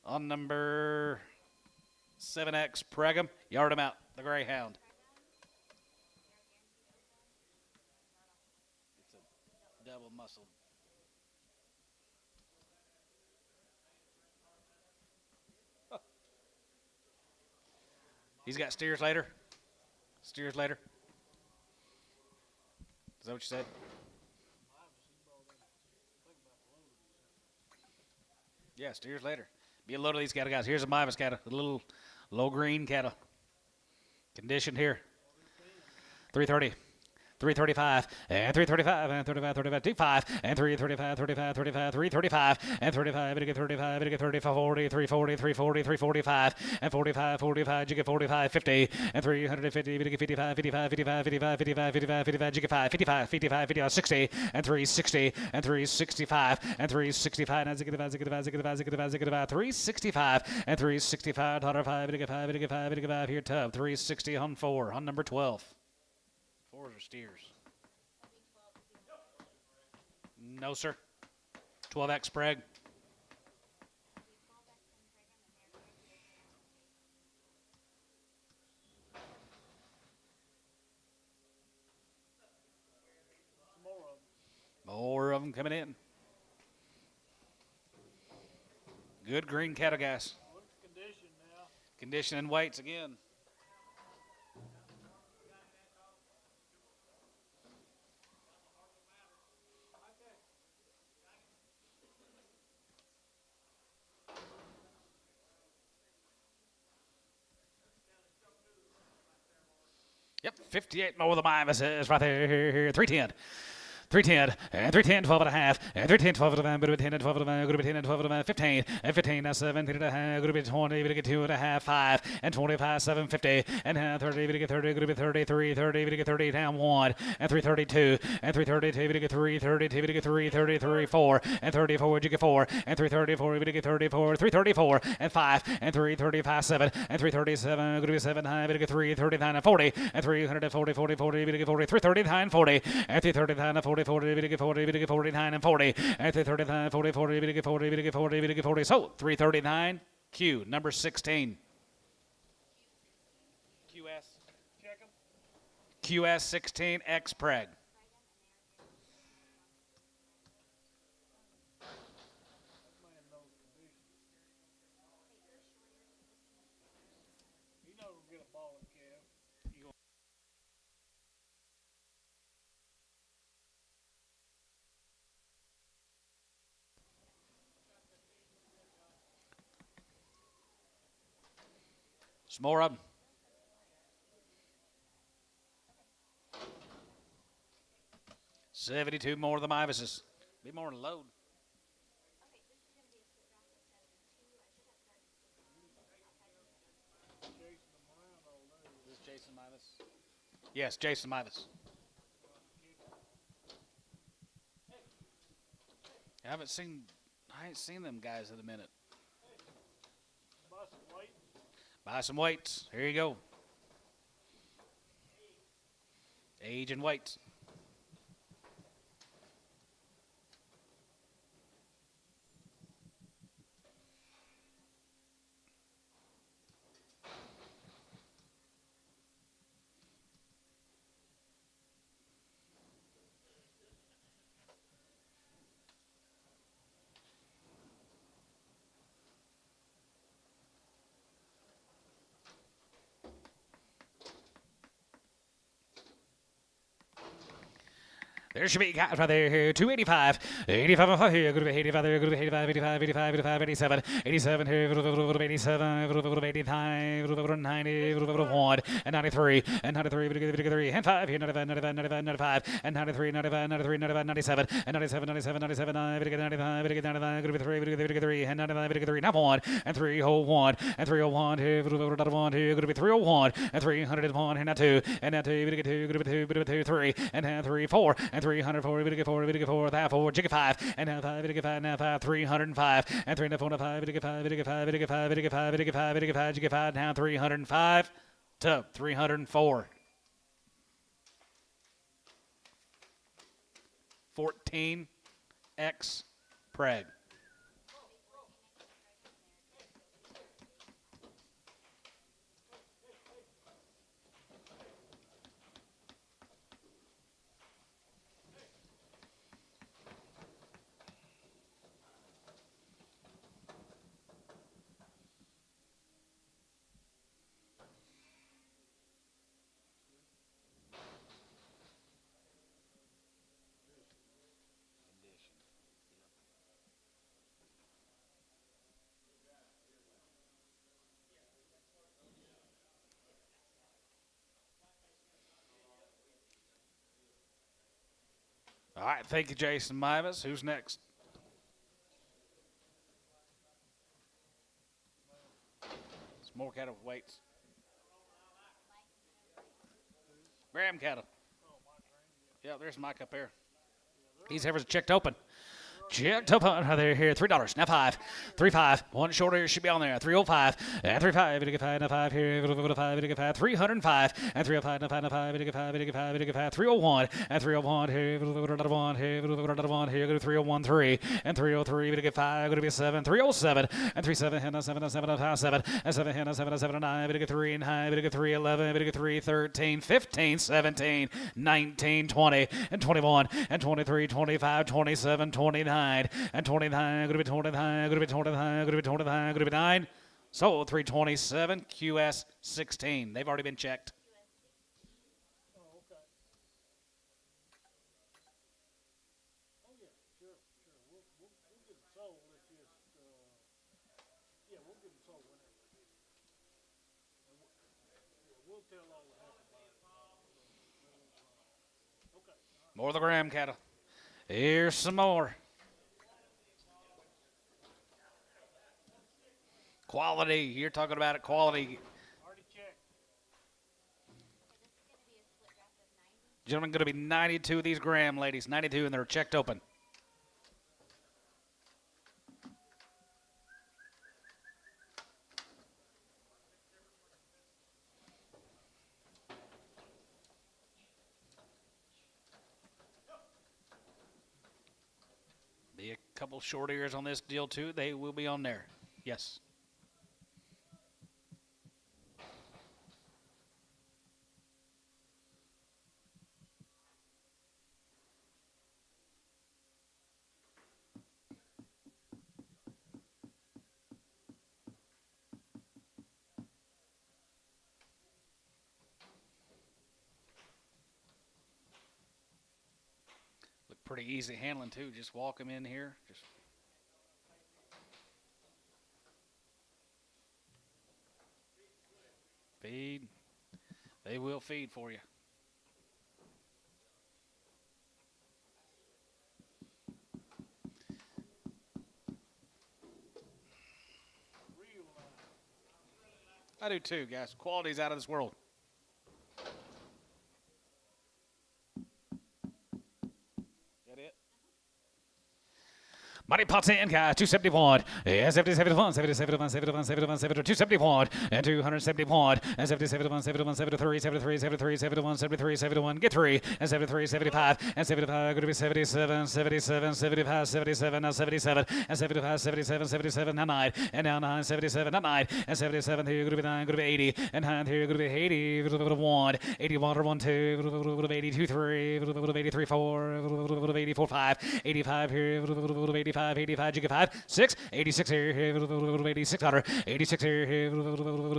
on number 7X Pregum. Yard him out. The greyhound. It's a double muscled. Huh. He's got steers later. Steers later. Is that what you said? Yeah, steers later. Be a load of these cattle, guys. Here's a Mimas cattle, a little low green cattle. Conditioned here. 330. 335 and 335 and 35, 35, 25 and 335, 35, 35, 335 and 35, you get 35, you get 35, 40, 340, 340, 345 and 45, 45, you get 45, 50 and 350, you get 55, 55, 55, 55, 55, 55, 55, you get 5, 55, 55, 55, 60 and 360 and 365 and 365 and 365 and 365, 105, you get 5, you get 5, you get 5 here, tub 360 on 4 on number 12. Fours or steers? No, sir. 12X Preg. More of them coming in. Good green cattle, guys. Condition now. Condition and weights again. Yep, 58 more of the Mimas is right there. 310. 310 and 310, 12 and a half, and 310, 12 and a half, 10 and 12 and a half, 10 and 12 and a half, 15 and 15, now 17 and a half, going to be 20, going to get 2 and a half, 5 and 25, 750 and 30, going to get 30, going to be 33, 30, going to get 30, down 1 and 332 and 332, going to get 332, going to get 333, 4 and 34, you get 4 and 334, going to get 34, 334 and 5 and 335, 7 and 337, going to be 7 high, going to get 339 and 40 and 340, 40, 40, going to get 40, 339, 40 and 339 and 40. 40, we get 40, we get 49 and 40, and 339, 40, 40, we get 40, we get 40, we get 40. So 339, Q, number 16. QS. Check them. QS 16, X Preg. Man knows condition. He knows we'll get a ball and calf. Some more of them. $72 more of the Mivases. Be more than a load. Is this Jason Mivas? Yes, Jason Mivas. I ain't seen them guys in a minute. Buy some weight. Buy some weights. Here you go. Age and weights. There should be guys right there here. 285. 85 here. Good to be 85 there. Good to be 85, 85, 85, 85, 87. 87 here. 87. 89. 90. 1. And 93. And 93. 93. And 5 here. 95, 95, 95, 95. And 93, 95, 93, 95, 97. And 97, 97, 97, 95, 95, good to be 3, 3. And 95, 3. Now 1. And 301. And 301 here. 1 here. Good to be 301. And 301 here. Now 2. And now 2. Good to be 2. 3. And now 3, 4. And 304. Good to get 4. Good to get 4. That 4. Jiggy 5. And now 5. Good to get 5. Now 5. 305. And 3. Now 4. Now 5. Good to get 5. Good to get 5. Good to get 5. Good to get 5. Good to get 5. Good to get 5. Good to get 5. Now 305 to 304. 14x preg. All right, thank you, Jason Mivas. Who's next? It's more cattle weights. Graham cattle. Yeah, there's Mike up there. These heifers are checked open. Checked open. They're here. $3. Now 5. 3.5. One shorter should be on there. 305. And 3.5. Big 5. Now 5 here. 5. Big 5. 305. And 305. Now 5. Now 5. Big 5. Big 5. Big 5. 301. And 301 here. 1 here. 1 here. Go to 301. 3. And 303. Big 5. Go to be 7. 307. And 37. And 7. 7. 5. 7. And 7. And 7. 7. 9. Big 3. And 9. Big 3. 11. Big 3. 13. 15. 17. 19. 20. And 21. And 23. 25. 27. 29. And 29, going to be 29, going to be 29, going to be 29, going to be 9. So 327, QS 16. They've already been checked. Oh, okay. Oh, yeah, sure. We'll get it sold. It's just, yeah, we'll get it sold whenever. We'll tell all the help about it. Okay. More of the Graham cattle. Here's some more. Quality. You're talking about it. Quality. Already checked. Gentlemen, going to be 92 of these Graham ladies. 92, and they're checked open. Be a couple short ears on this deal, too. They will be on there. Yes. Pretty easy handling too. Just walk them in here. Just feed. They will feed for you. I do too, guys. Quality's out of this world. Money pots in, guys. 271. Yeah, 71, 71, 71, 71, 72, 271. And 271. And 71, 71, 73, 73, 73, 71, 73, 71. Get 3. And 73, 75. And 75. Going to be 77, 77, 75, 77. Now 77. And 75, 77, 77. Now 9. And now 9, 77. Now 9. And 77. Here going to be 9. Going to be 80. And 9 here going to be 80. 1. 81 1 2. 82 3. 83 4. 84 5. 85 here. 85. 85, 85, jig 5, 6, 86 here, 86 under, 86 here,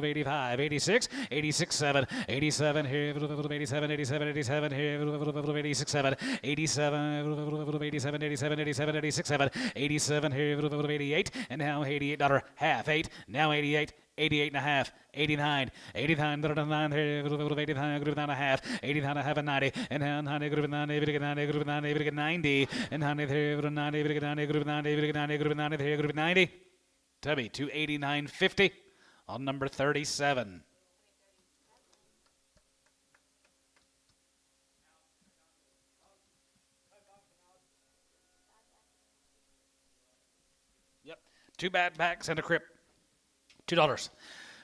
85, 86, 86 7, 87 here, 87, 87, 87 here, 86 7, 87, 87, 87, 87, 86 7, 87 here, 88, and now $88 half 8, now 88. 88 and a half, 89, 89, 89, 89, group and a half, 89 and a half and 90, and now 90, group 90, group 90, group 90, group 90, and 90, group 90, group 90, group 90, group 90, group 90, group 90. Tubby, 289.50 on number 37. Yep, 2 bad backs and a crip. $2.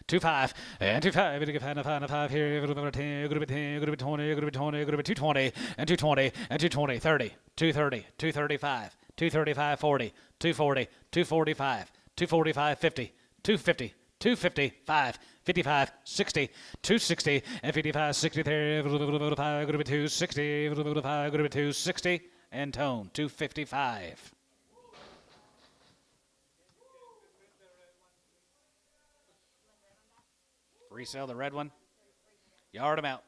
2.5 and 2.5. We get 5 here. Group of 10, group of 10, group of 20, group of 20, group of 220 and 220 and 220, 30, 230, 235, 235, 40, 240, 245, 245, 50, 250. 255, 55, 60, 260, and 55, 60 there, group of 5, group of 260, group of 5, group of 260, and tone, 255. Resell the red one. Yard them out.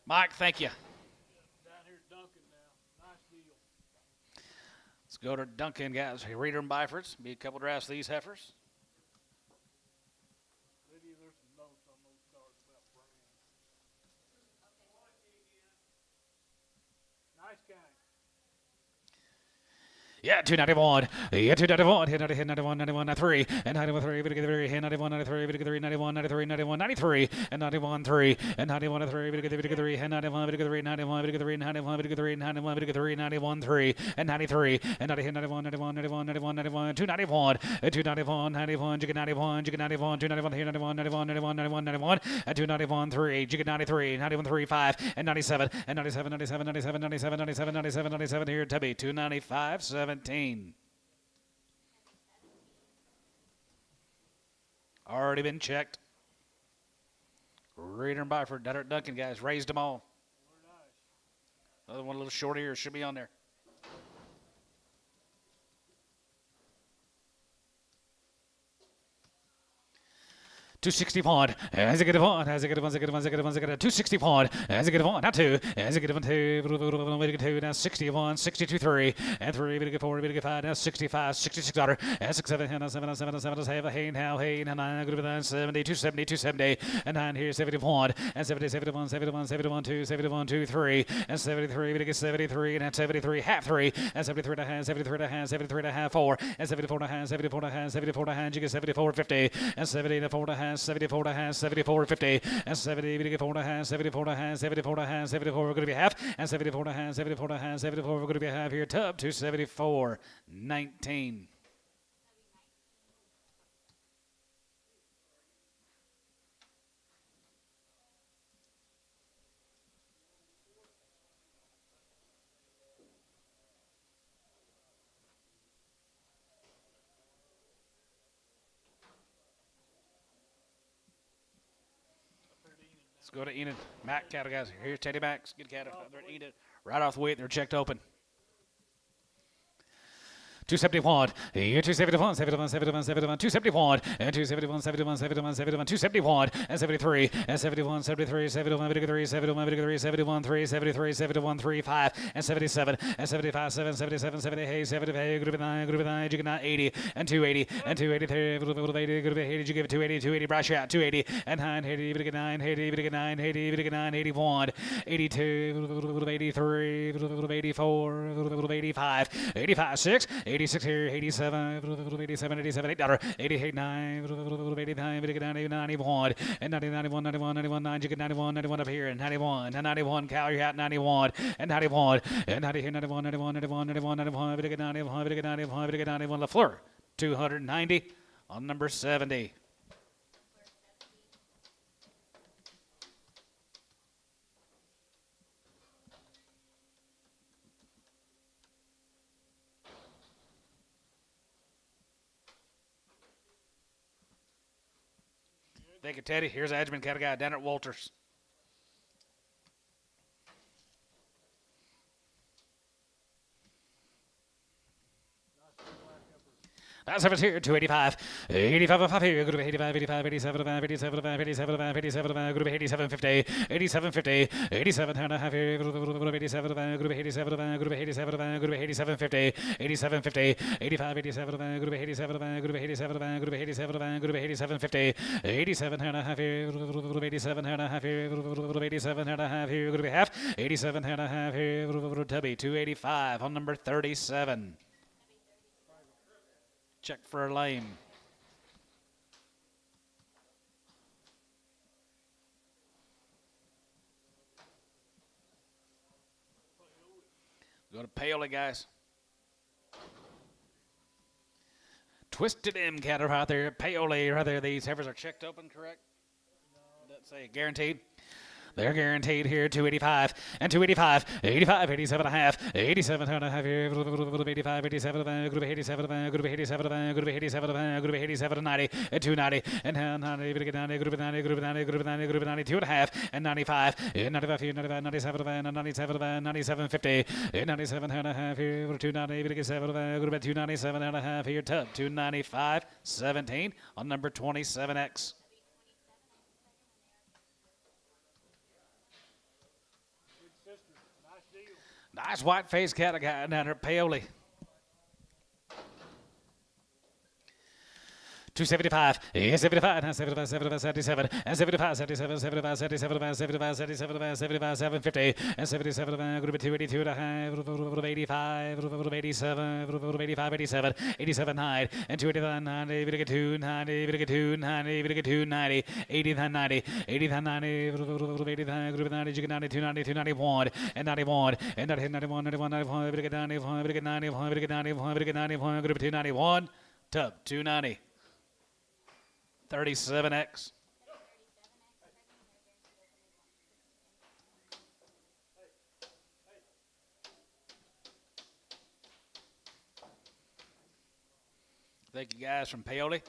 Mike, thank you. Down here at Duncan now. Nice deal. Let's go to Duncan, guys. Reader and Byfords. Be a couple drafts of these heifers. Lydia, there's some notes on those cards about brands. Nice guy. Yeah, 291. Yeah, 291. Hit 91, 91, 93. And 91, 3. We get 3. Hit 91, 93. We get 3, 91, 93, 91, 93. And 91, 3. And 91, 3. We get 3. And 91, we get 3, 91, we get 3, 91, we get 3, 91, we get 3, 91, 3. And 93. And 91, 91, 91, 91, 91, 291. And 291, 91. Jig 91, jig 91, 291, here 91, 91, 91, 91, 91. And 291, 3. Jig 93, 91, 3, 5. And 97. And 97, 97, 97, 97, 97, 97, 97. Here, Tubby. 295, 7. 17. Already been checked. Reader and Byford, Dutter Duncan, guys, raised them all. Very nice. Another one a little short ears should be on there. $260 as a good one, as a good one, as a good one, as a good one, as a good one. $260 as a good one, not 2, as a good one, 2, way to get 2, now 61, 62, 3, and 3, way to get 4, way to get 5, now 65, $66, and 6, 7, now 7, 7, 7, 7, hey, now, hey, now 9, good with 9, 70, 270, 270, and 9 here, 71, and 70, 71, 71, 71, 2, 71, 2, 3, and 73, way to get 73, and 73, half 3, and 73 and a half, 73 and a half, 73 and a half, 4, and 74 and a half, 74 and a half, 74 and a half, you get 74, 50, and 70 and 4 and a half, 74 and a half, 74, 50, and 70, we get 4 and a half, 74 and a half, 74 and a half, 74, we're going to be half, and 74 and a half, 74 and a half, 74, we're going to be half here, Tub, 274, 19. Let's go to Enid. Mac cattle, guys. Here's Teddy Max. Good cattle. They're Enid. Right off the weight. They're checked open. 271, 271, 71, 71, 71, 271, and 271, 71, 71, 71, 271, and 73, and 71, 73, 71, 3, 71, 3, 71, 3, 73, 71, 3, 5, and 77, and 75, 7, 77, 78, 78, group of 9, you get 9, 80, and 280, and 283, group of 80, group of 80, you give it 280, 280, brush out, 280, and 9, 80, you get 9, 80, you get 9, 80, you get 9, 81, 82, 83, 84, 85, 85, 6, 86 here, 87, 87, 87, $8, 88, 9, 89, 91, and 90, 91, 91, 91, 9, you get 91, 91 up here, and 91, and 91, cow, you're out 91, and 91, and 90 here, 91, 91, 91, 91, 91, we get 91, we get 91, we get 91, LaFleur, 290 on number 70. Thank you, Teddy. Here's Edgman cattle guy down at Walters. 7 here, 285. 85 5 here, group 85, 85, 87, 87, 87, 87, group 87 50, 87 50, 87 and a half here, group 87, group 87, group 87, group 87 50, 87 50, 85, 87, group 87, group 87, group 87, group 87 50, 87 and a half here, group 87 and a half here, group 87 and a half here, group half, 87 and a half here, group Tubby 285 on number 37. Check for a lane. Go to Paoli, guys. Twisted M cattle right there. Paoli right there. These heifers are checked open, correct? No. Let's say guaranteed. They're guaranteed here, 285 and 285, 85, 87 and a half, 87 and a half here, 85, 87, group 87, group 87, group 87, group 87 and 90, and 290, and 90, group 90, group 90, group 90, group 90, group 92 and a half, and 95, and 95 here, 95, 97, and 97, 97, 50, and 97 and a half here, 290, group 297 and a half here, tub 295, 17 on number 27X. Nice white-faced cattle guy down there, Paoli. 275, 75, 75, 75, 77, and 75, 77, 75, 77, 75, 77, 75, 750, and 77, group of 282 and a half, group of 85, group of 87, group of 85, 87, 87, 9, and 289, 90, we get 290, we get 290, we get 290, 89, 90, 89, 90, group of 89, group of 90, you get 90, 290, 291, and 91, and 91, 91, 91, we get 91, we get 91, we get 91, we get 91, group of 291, tub 290. 37X. Thank you guys from Paoli.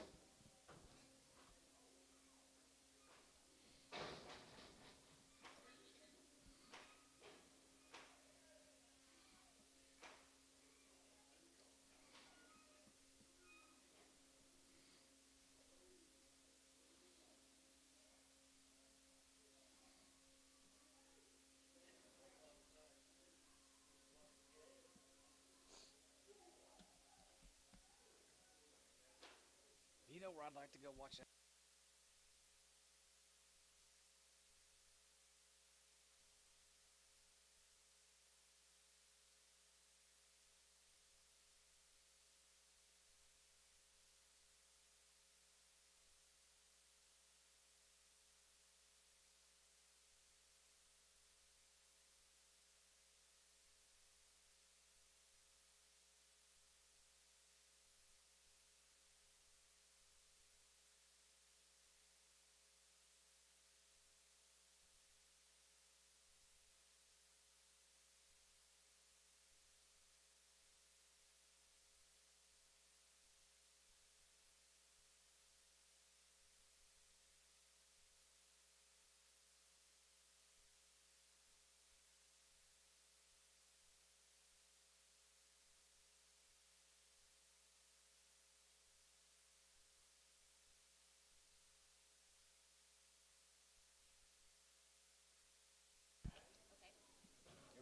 You know where I'd like to go watch that?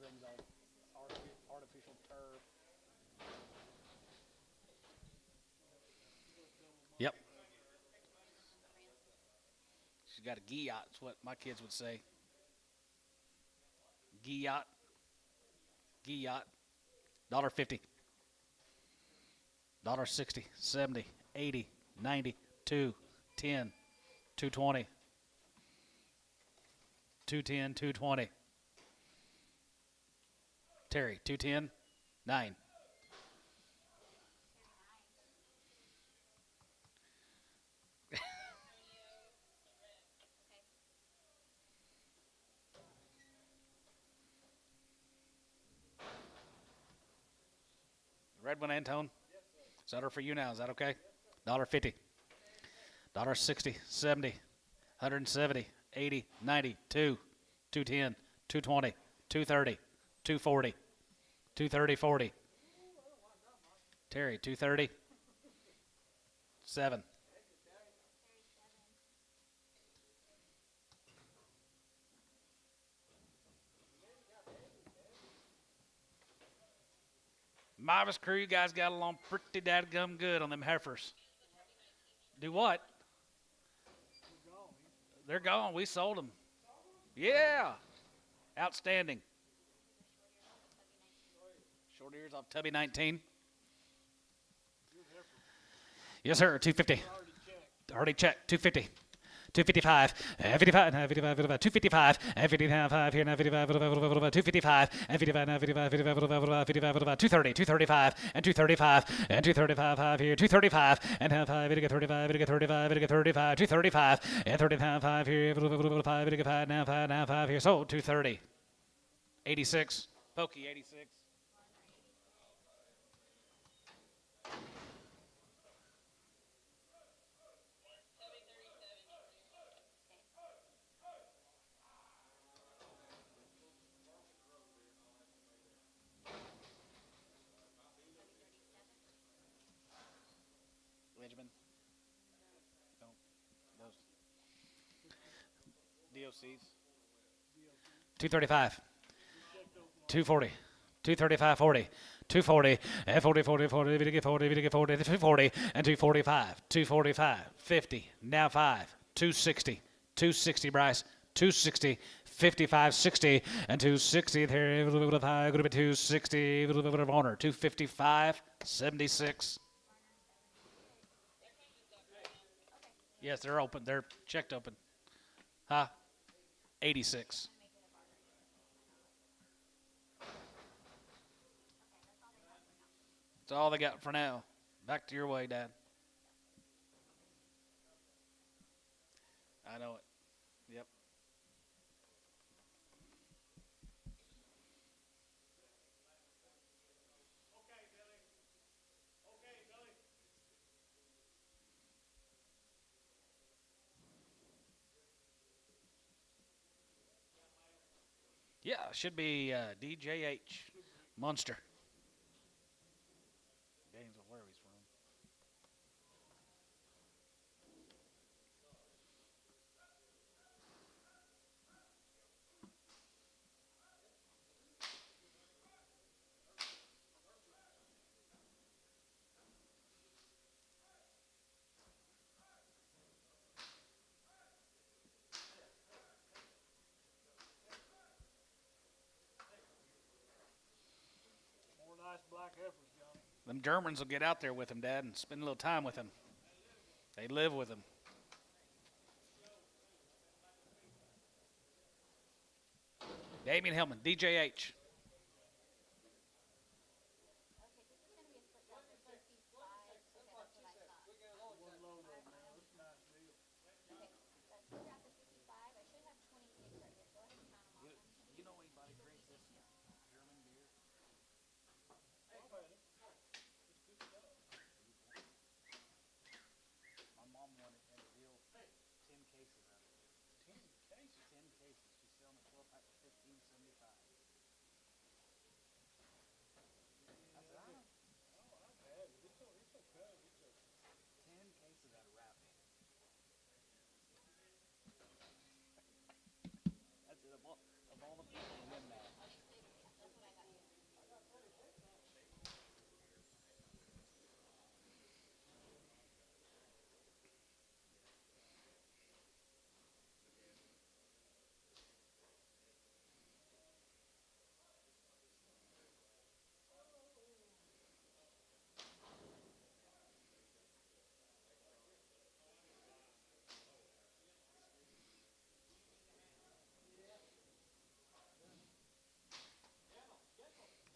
Everything's all artificial turf. Yep. She's got a guillot, is what my kids would say. Guillot. Guillot. $1.50. $1.60. 70. 80. 90. 2. 10. 220. 210. 220. Terry, 210. 9. Red one, Antone? Yes, sir. Is that her for you now? Is that okay? $1.50. $1.60. 70. 170. 80. 90. 2. 210. 220. 230. 240. 230. 40. Terry, 230. 7. Marvis crew, you guys got along pretty dadgum good on them heifers. Do what? They're gone. We sold them. Yeah. Outstanding. Short ears off Tubby 19. Yes, sir. 250. Already checked. 250. 255, 55, 55, 255, 55 here now, 55, 255, and 55, now 55, 55, 230, 235, and 235, and 235 here, 235, and 5, 35, 35, 35, 235, and 35 here, 5, now 5 here, sold 230, 86, Pokey 86. Benjamin. No, those. DOCs. 235. 240. 235, 40. 240, and 40, 40, 40, 40, 40, 40, 240, and 245, 245, 50, now 5, 260, 260, Bryce, 260, 55, 60, and 260, there, a little bit of high, a little bit 260, a little bit of honor, 255, 76. Yes, they're open. They're checked open. Huh? 86. That's all they got for now. Back to your way, Dad. I know it. Yep. Yeah, should be DJH. Munster. Gainesville, where he's from. More nice black heifers, Johnny. Them Germans will get out there with him, Dad, and spend a little time with him. They live with him. Damien Hillman, DJH. You know anybody brings this German beer? My mom wanted a deal, 10 cases of it. 10 cases? 10 cases. She's selling a 12-pack for $15.75. I said, I don't. I've had it. It's okay. 10 cases out of wrapping. That's it. Of all the people to win that.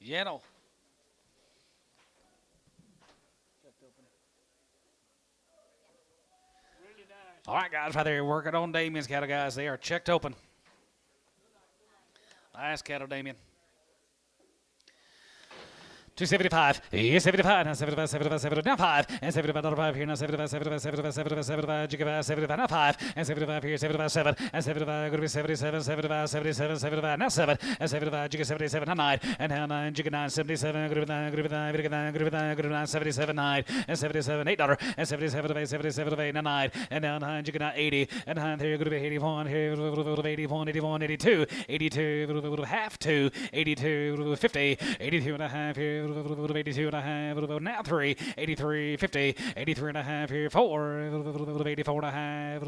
Yennel. Really nice. All right, guys, right there working on Damien's cattle, guys. They are checked open. Nice cattle, Damien. 275. Yes, 75. Now 75, 75, 75. Now 5. And 75, not 5 here. Now 75, 75, 75, 75, 75. Jigga 75. Now 5. And 75 here. 75, 7. And 75, going to be 77, 75, 77, 75. Now 7. And 75, Jigga 77. Now 9. And now 9, Jigga 9, 77. Going to be 9, going to be 9, going to be 9, going to be 9, going to be 9, 77, 9. And 77, $8. And 77, 8, 77, 8. Now 9. And now 9, Jigga 9, 80. And 9 here. Going to be 81. Here. 81, 81, 82. 82, half 2. 82, 50. 82 and a half here. 82 and a half, now 3, 83, 50, 83 and a half here, 4, 84 and a half,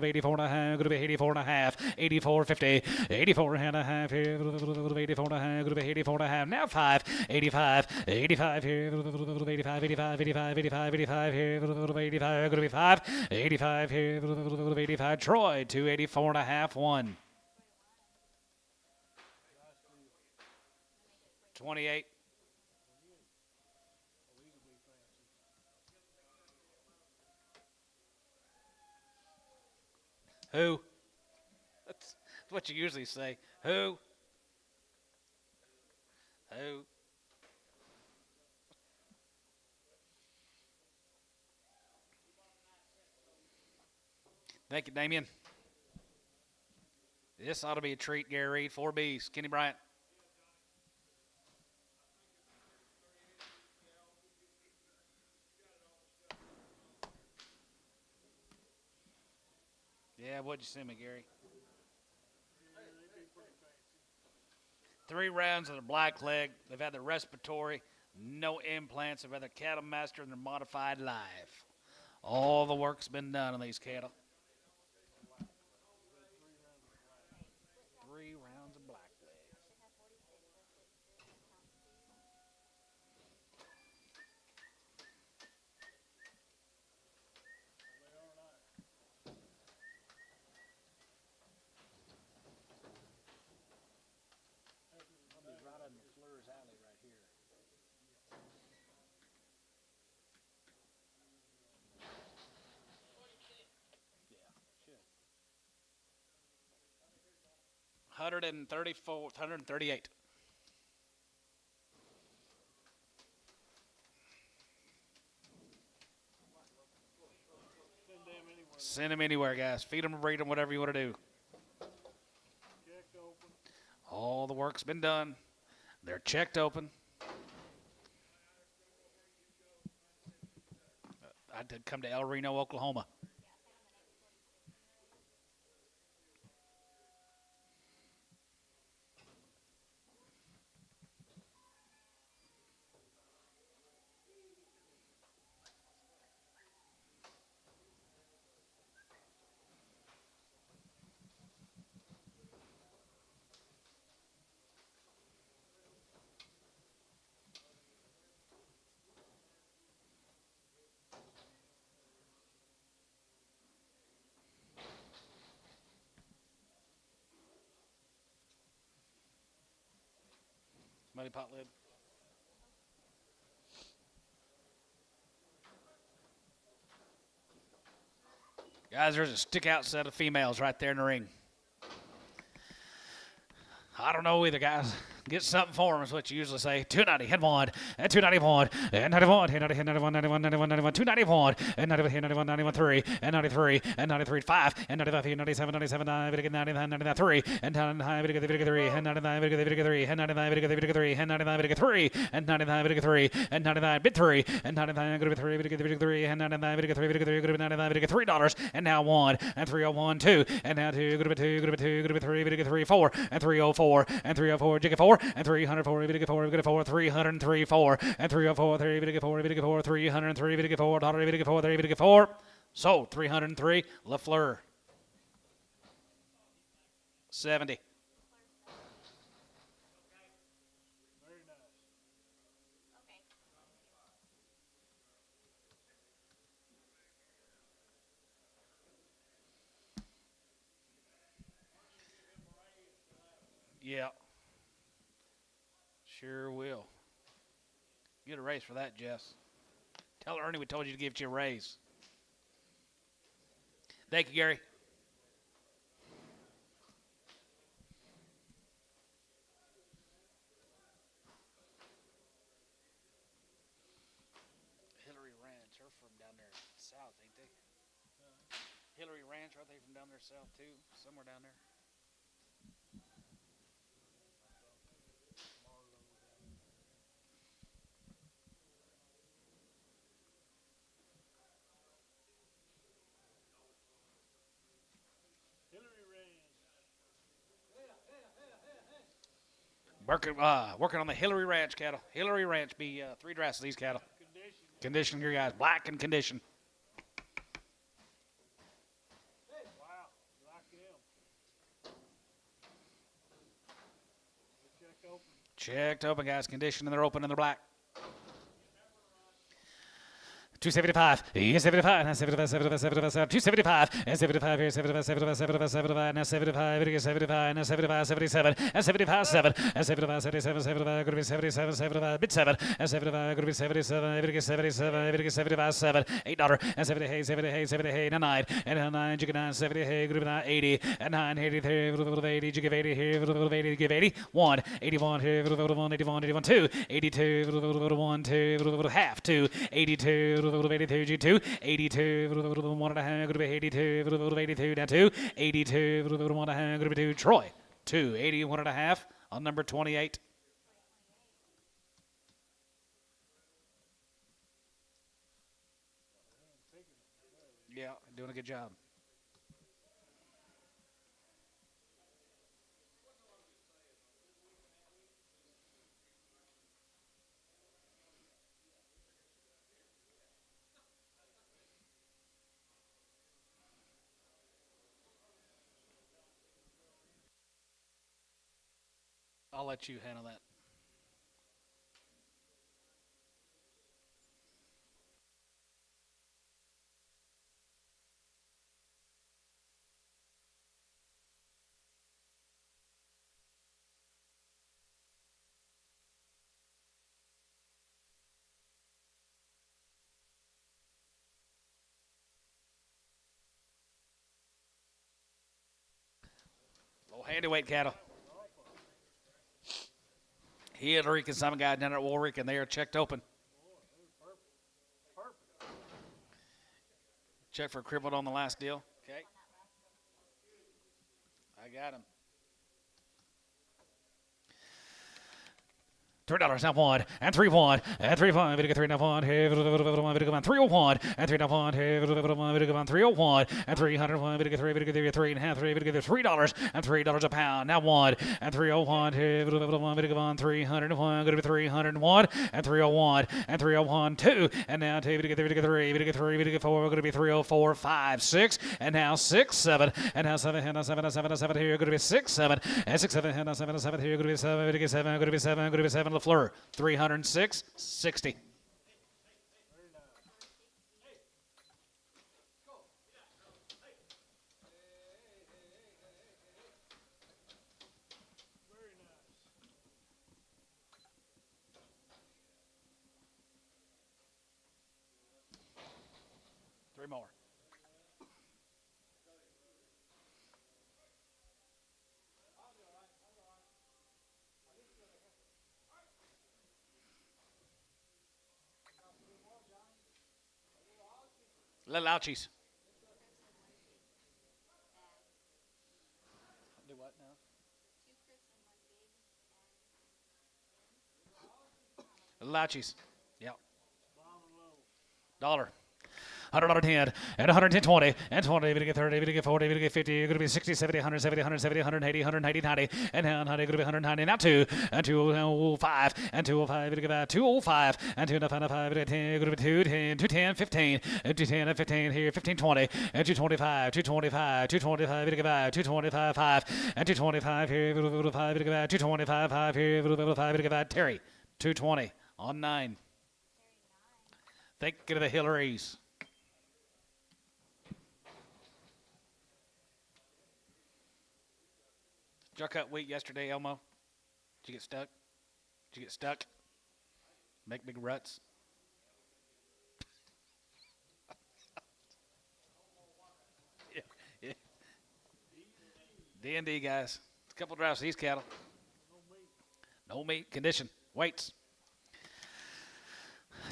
84 and a half, going to be 84 and a half, 84, 50, 84 and a half here, 84 and a half, going to be 84 and a half, now 5, 85, 85 here, 85, 85, 85, 85, 85 here, 85, going to be 5, 85 here, 85, Troy, 284 and a half, 1. 28. Who? That's what you usually say. Who? Who? Thank you, Damien. This ought to be a treat, Gary Reed. 4 Bs. Kenny Bryant. Yeah, what'd you send me, Gary? 3 rounds of their black leg. They've had their respiratory, no implants. They've had their cattle master and their modified live. All the work's been done on these cattle. 3 rounds of black leg. Right on the Fleur's alley right here. Yeah, should. 134, 138. Send them anywhere, guys. Feed them, breed them, whatever you want to do. All the work's been done. They're checked open. I did come to El Reno, Oklahoma. Muddy pot lid. Guys, there's a stick out set of females right there in the ring. I don't know either, guys. Get something for them is what you usually say. 290, head 1, and 291, and 91, and 90, 91, 91, 91, 91, 291, and 91, 91, 91, 3, and 93, and 93, 5, and 95, 97, 97, 9, 99, 99, 3, and 99, 3, and 99, 3, and 99, 3, and 99, 3, and 99, 3, and 99, bid 3, and 99, 3, and 99, 3, 99, $3, and now 1, and 301, 2, and now 2, 2, 3, 3, 4, and 304, and 304, jigga 4, and 304, 4, 303, 4, and 304, 4, 303, 4, 4, so 303, LaFleur. 70. Yeah. Sure will. Get a raise for that, Jess. Tell Ernie we told you to give you a raise. Thank you, Gary. south, ain't they? Hillary Ranch, aren't they from down there south too? Somewhere down there. Hillary Ranch. Working on the Hillary Ranch cattle. Hillary Ranch be 3 drafts of these cattle. Condition here, guys. Black and condition. Wow, like them. Check open. Checked open, guys. Condition, and they're open and they're black. 275, 75, now 75, 75, 75, 275, and 75 here, 75, 75, 75, 75, now 75, it is 75, now 75, 77, and 75, 7, and 75, 77, 75, going to be 77, 75, bid 7, and 75, going to be 77, it is 77, it is 75, 7, $8, and 78, 78, 78, and 9, and 9, you get 9, 70, hey, going to be 9, 80, and 9, 83, 80, you give 80 here, 80, give 80, 1, 81 here, 1, 81, 81, 2, 82, 1, 2, half, 2, 82, 82 G2, 82, 1 and a half, going to be 82, 82 down 2, 82, 1 and a half, going to be 2, Troy, 2, 81 and a half on number 28. Yeah, doing a good job. I'll let you handle that. Low handy weight cattle. Hillary and some guy down at Warwick, and they are checked open. Check for crippled on the last deal. Okay. I got him. $3 now 1 and 3 1 and 3 1. We get 3 now 1 here. We get 301 and 3 now 1 here. We get 301 and 301. We get 3. We get 3 and a half. We get $3 and $3 a pound. Now 1 and 301 here. We get 301. Going to be 301 and 301 and 301 2 and now 2. We get 3. We get 3. We get 3. We get 4. We're going to be 304 5 6 and now 6 7 and now 7 and now 7 and 7 and 7 here. Going to be 6 7 and 6 7 and now 7 and 7 here. Going to be 7. We get 7. Going to be 7. Going to be 7. LaFleur 306 60. Three more. Little ouchies. Do what now? Little ouchies. Yep. $1. $100 and 110 and 20, we get 30, we get 40, we get 50, you're going to be 60, 70, 170, 170, 180, 190, 90, and now 90, going to be 190, now 2, and 205, and 205, we get 205, and 205, we get 10, going to be 210, 210, 15, and 210, and 15 here, 15, 20, and 225, 225, 225, we get 225, 5, and 225 here, 5, we get 225, 5 here, 5, we get Terry, 220 on 9. Think of the Hillarys. Did y'all cut wheat yesterday, Elmo? Did you get stuck? Did you get stuck? Make big ruts? yeah. D&D, guys. A couple drafts of these cattle. No meat. Condition. Weights.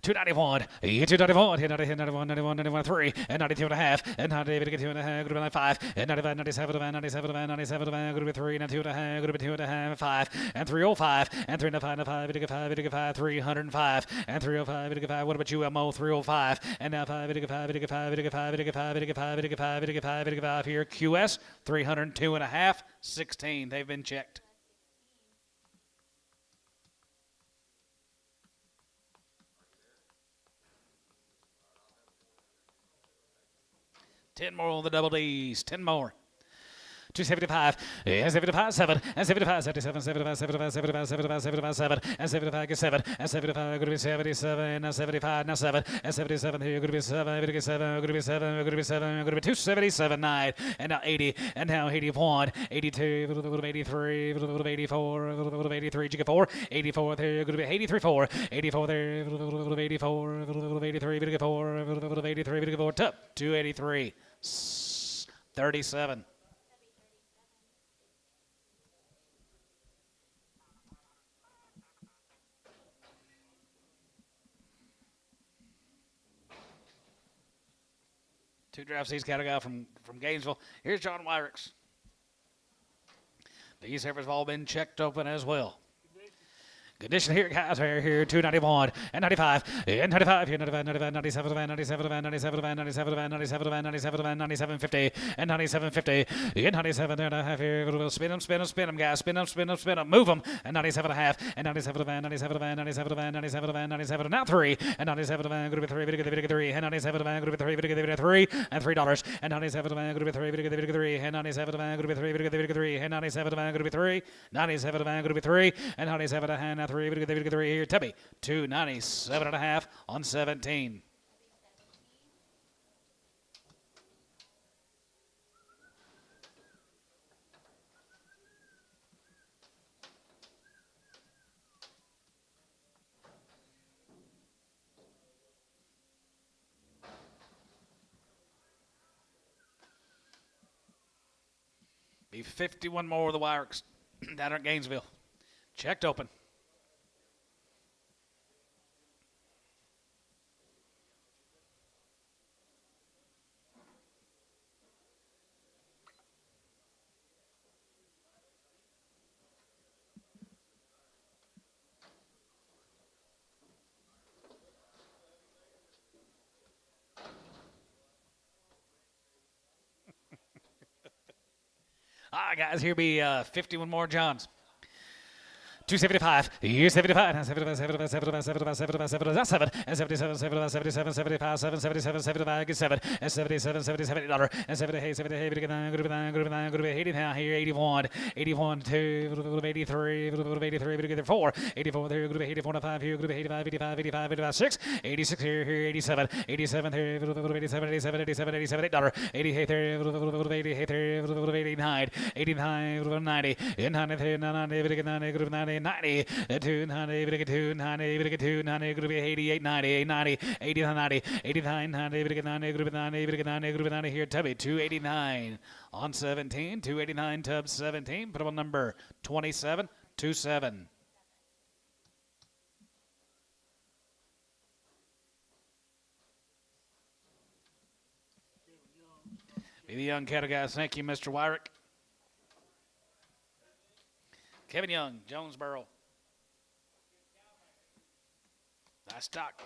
291, 291, 91, 91, 91, 3, and 92 and a half, and 92 and a half, group of 5, and 95, 97, 97, 97, group of 3, and 2 and a half, group of 2 and a half, 5, and 305, and 305, 5, 305, and 305, 5. What about you, Mo? 305, and now 5, 5 here. QS, 302 and a half, 16. They've been checked. Ten more on the double D's. 10 more. 275, 75, 7, and 75, 77, 75, 75, 75, 75, 75, 7, and 75, get 7, and 75, going to be 77, now 75, now 7, and 77, here, going to be 7, going to be 7, going to be 7, going to be 7, going to be 277, 9, and now 80, and now 81, 82, 83, 84, 83, you get 4, 84, there, going to be 83, 4, 84, there, 84, 83, we get 4, 83, we get 4, top, 283, 37. Two drafts, he's got a guy from Gainesville. Here's John Wyrick's. These heifers have all been checked open as well. Condition here, guys, here, 291, and 95, and 95, here, 95, 95, 97, 97, 97, 97, 97, 97, 97, 50, and 97, 50, and 97 and a half here, spin them, guys, spin them, move them, and 97 and a half, and 97, 97, 97, 97, 97, now 3, and 97, group of 3, video 3, and 97, group of 3, video 3, and $3, and 97, group of 3, video 3, and 97, group of 3, video 3, and 97, group of 3, 97, group of 3, and 97 and 3, here, Tubby, 297 and a half on 17. Be 51 more of the Wyrick's down at Gainesville. Checked open. All right, guys, here be 51 more Johns. 275, here's 75, 75, 75, 75, 75, 75, 75, 7, and 77, 75, 77, 75, 7, 77, 75, get 7, and 77, 77, $8, and 78, 78, group of 9, group of 9, group of 9, group of 80 now, here, 81, 81, 2, 83, 83, we get 4, 84, there, group of 84, 5, here, group of 85, 85, 85, 85, 6, 86, here, 87, 87, here, 87, 87, 87, 87, $8, 88, there, 88, there, 89, 89, 90, 90, 90, 90, group of 90, 90, 290, 290, 290, group 88, 90, 90, 80, 90, 89, 90, 90, group 90, 90, group 90 here, Tubby, 289 on 17, 289 Tub 17, put up on number 27, 27. Be the young cattle guys. Thank you, Mr. Wyrick. Kevin Young, Jonesboro. Nice stock.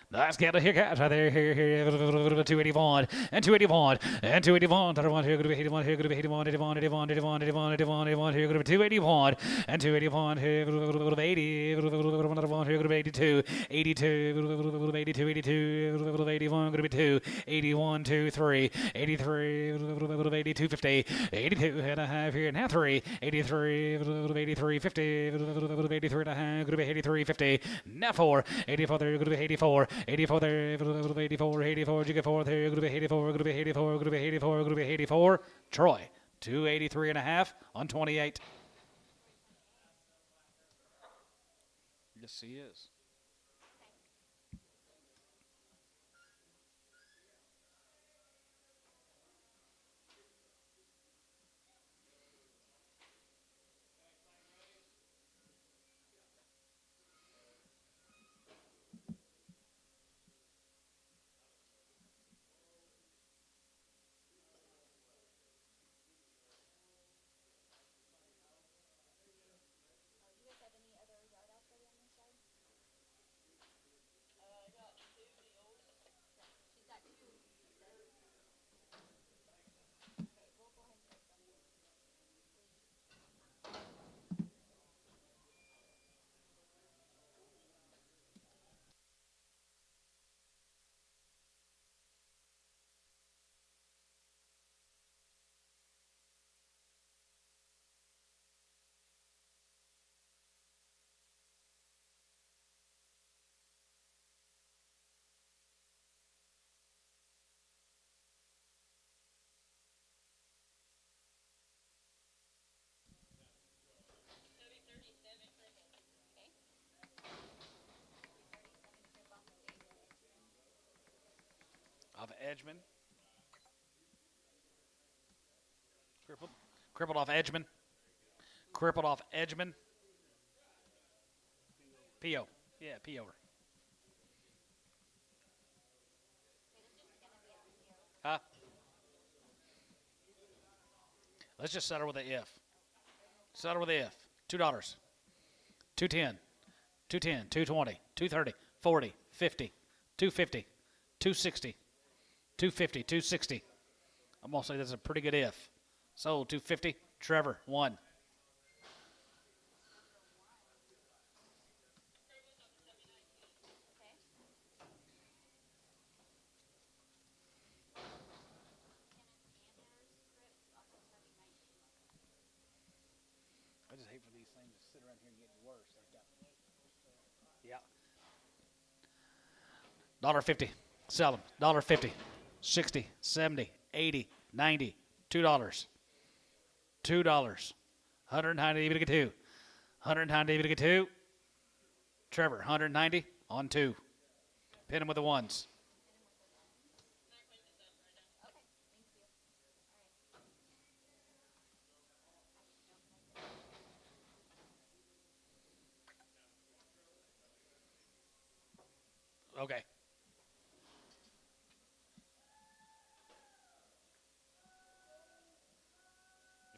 Nice cattle here, guys. Right there, here, 281, and 281, and 281, 31, here, group 81, here, group 81, 81, 81, 81, 81, 81, 81, here, group 281, and 281, here, group 80, here, group 82, 82, 82, 82, 81, group 2, 81, 2, 3, 83, 82, 50, 82 and a half here, now 3, 83, 83, 50, 83 and a half, group 83, 50, now 4, 84, there, group 84, 84 there, 84, 84, you get 4 there, group 84, group 84, group 84, group 84, Troy, 283 and a half on 28. Yes, he is. Edgeman. Crippled off Edgeman. Crippled off Edgeman. P.O. Yeah, P.O. Huh? Let's just settle with a if. Settle with a if. $2. 210. 210. 220. 230. 40. 50. 250. 260. 250. 260. I'm going to say that's a pretty good if. Sold 250. Trevor, 1. I just hate for these things to sit around here and get worse. Yeah. $1.50. Sell them. $1.50. 60, 70, 80, 90, $2. $2. 190, even to get 2. 190, even to get 2. Trevor, 190 on 2. Pin him with the ones. Okay.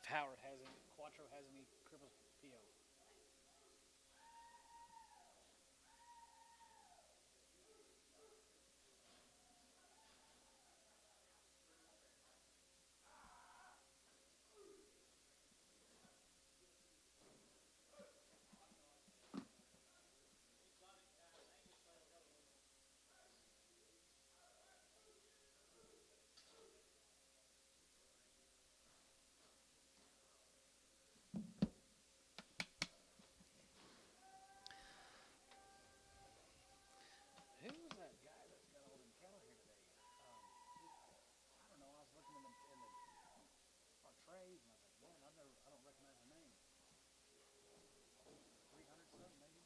If Howard has any, Quattro has any cripples PO. Who was that guy that's got all them cattle here today? I don't know. I was looking in the our trays, and I was like, man, I don't recognize the name. 300 something, maybe.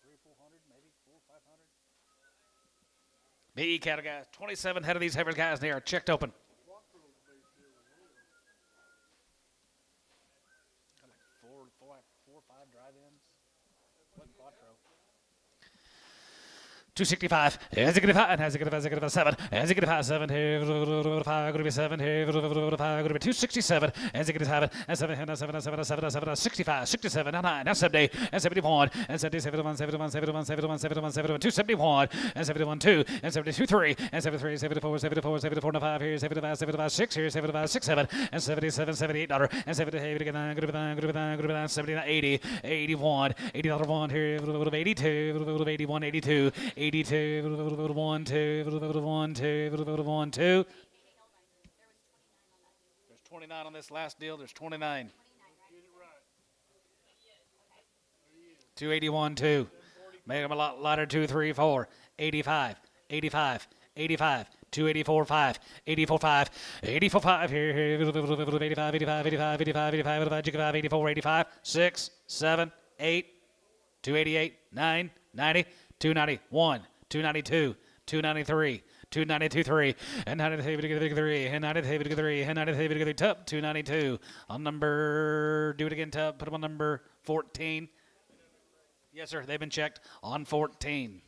300 or 400, maybe 400 or 500. BE cattle guys, 27 head of these Heifer guys, they are checked open. Got like four or five drive-ins. Wasn't Quattro. 265. As it get 5, as it get 7, as it get 7, here, 5, going to be 7, here, 5, going to be 267, as it get 7, and 7, 65, 67, 9, 70, and 71, and 71, 71, 71, 71, 71, 71, 271, and 71, 2, and 72, 3, and 73, 74, 74, 74, 5, here, 75, 75, 6, here, 75, 6, 7, and 77, $78, and 79, going to be 9, 79, 80, 81, $80, here, 82, 81, 82, 82, 1, 2, 1, 2, 1, 2. There's 29 on this last deal. There's 29. 281, 2. Made them a lot lighter. 2, 3, 4. 85, 85, 85. 284, 5, 84, 5, 84, 5, here, 85, 85, 85, 85, 85, 84, 85, 6, 7, 8, 288, 9, 90, 291, 292, 293, 292, 3, and 93, 3, and 93, 3, and 93, Tub, 292. On number, do it again, Tub, put them on number 14. Yes, sir, they've been checked on 14.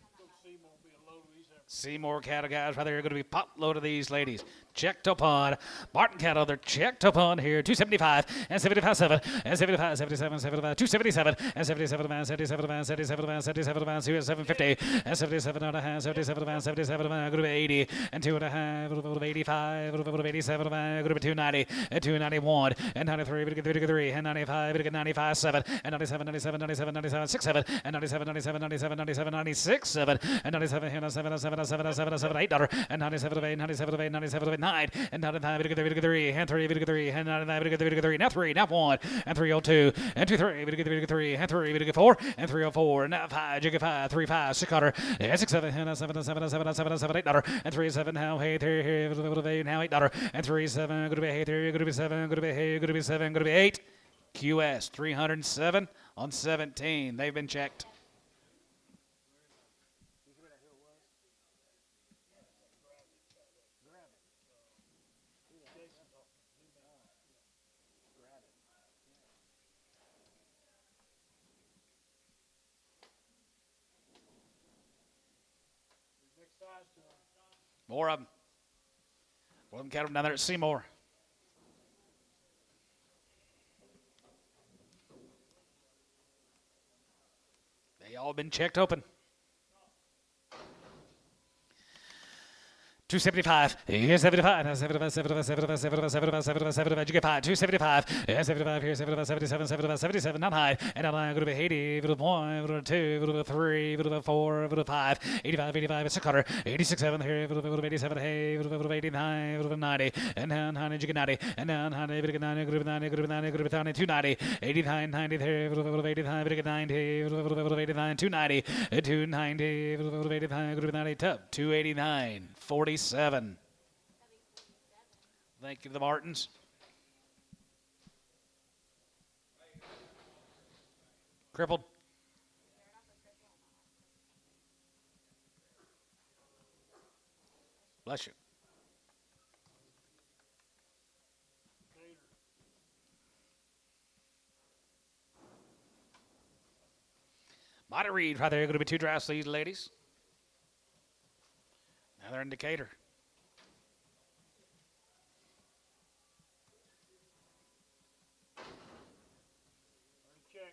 Seymour cattle guys, right there, are going to be pot load of these ladies. Checked upon. Martin cattle, they're checked upon here. 275 and 75, 7 and 75, 77, 75, 277 and 77, 77, 77, 77, 750 and 77 and a half, 77, 77, going to be 80 and 2.5, 85, 87, going to be 290 and 291 and 93, 33 and 95, 95, 7 and 97, 97, 97, 97, 6, 7 and 97, 97, 97, 97, 96, 7 and 97, 7, 7, 7, 7, 7, $8 and 97, 8, 97, 8, 97, 9 and 95, 3 and 3, 3 and 99, 3, now 3, now 1 and 302 and 2, 3, 3 and 3, 4 and 304 and now 5, 5, 3, 5, 600 and 6, 7 and 7, 7, 7, 7, 7, $8 and 3, 7 now 8, 3, now $8 and 3, 7, going to be 8, 3, going to be 7, going to be 8, going to be 7, going to be 8. QS 307 on 17. They've been checked. Next size to them. More of them. More of them cattle down there at Seymour. They all been checked open. 275. Here's 75. 75, 75, 75, 75, 75, 75, 75. You get 5. 275. Here's 75. Here's 75, 77, 75, 77. Not high. And I'm going to be 80. Go to 1. Go to 2. Go to 3. Go to 4. Go to 5. 85, 85. It's a cutter. 86, 7. Here. Go to 87. Hey. Go to 89. Go to 90. And down 90. You get 90. And down 90. Go to 90. Go to 90. Go to 90. Go to 90. 290. 89, 90. Here. Go to 85. Go to 90. Go to 89. 290. 290. Go to 85. Go to 90. Top. 289. 47. Thank you to the Martins. Crippled. Bless you. Mighty Reed right there. Going to be 2 dry sleeves, ladies. Another indicator. Check.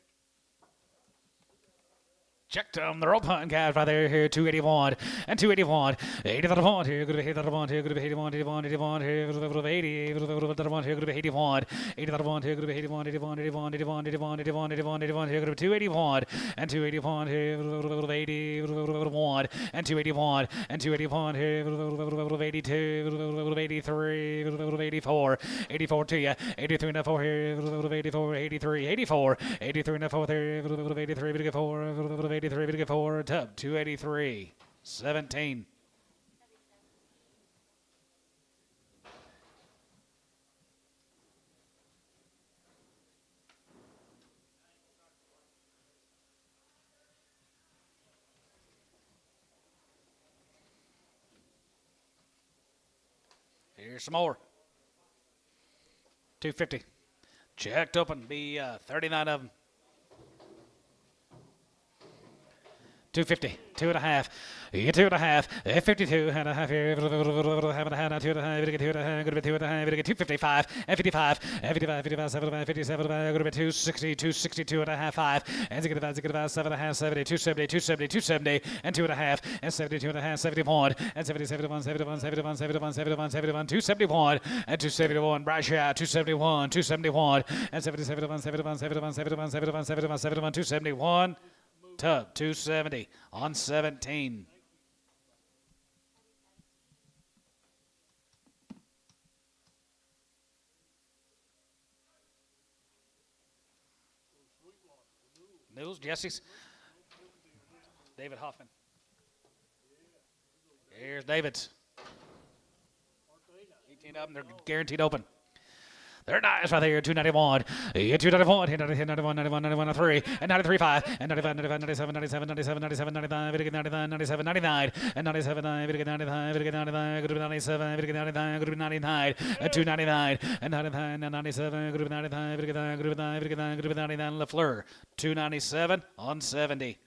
Checked them. They're open, guys, right there. Here, 281 and 281. 80 that I want here. Good to be 80 that I want here. Good to be 81, 81, 81 here. Good to be 80. Good to be that I want here. Good to be 81. 80 that I want here. Good to be 81, 81, 81, 81, 81, 81, 81, 81 here. Good to be 281 and 281 here. Good to be 80. Good to be 1 and 281 and 281 here. Good to be 82. Good to be 83. Good to be 84. 84 to you. 83 and a 4 here. Good to be 84. 83. 84. 83 and a 4 there. Good to be 83. Good to be 4. Good to be 83, we get 4, tub, 283, 17. Here's some more. 250. Checked open, be 39 of them. 250, 2.5, 2.5, 52 and a half here, half and a half, 2.5, 2.5, going to be 2.5, 255, 55, 55, 55, 75, 57, going to be 260, 262 and a half, 5, and 65, 7.5, 70, 270, 270, 270, and 2.5, and 72 and a half, 71, and 70, 71, 71, 71, 71, 71, 71, 271, and 271, Bryce Shot, 271, 271, and 77, 71, 71, 71, 71, 71, 71, 271. Tub 270 on 17. News, Jesse's. David Hoffman. Here's David's. 18 of them, they're guaranteed open. They're nice right there, 291, 291, 91, 91, 91, 3, and 93, 5, and 95, 95, 97, 97, 97, 97, 99, 99, 97, 99, and 97, 99, 99, 99, good to be 97, 99, good to be 99, and 299, and 99, and 97, good to be 99, good to be 99, good to be 99, LaFleur, 297 on 70.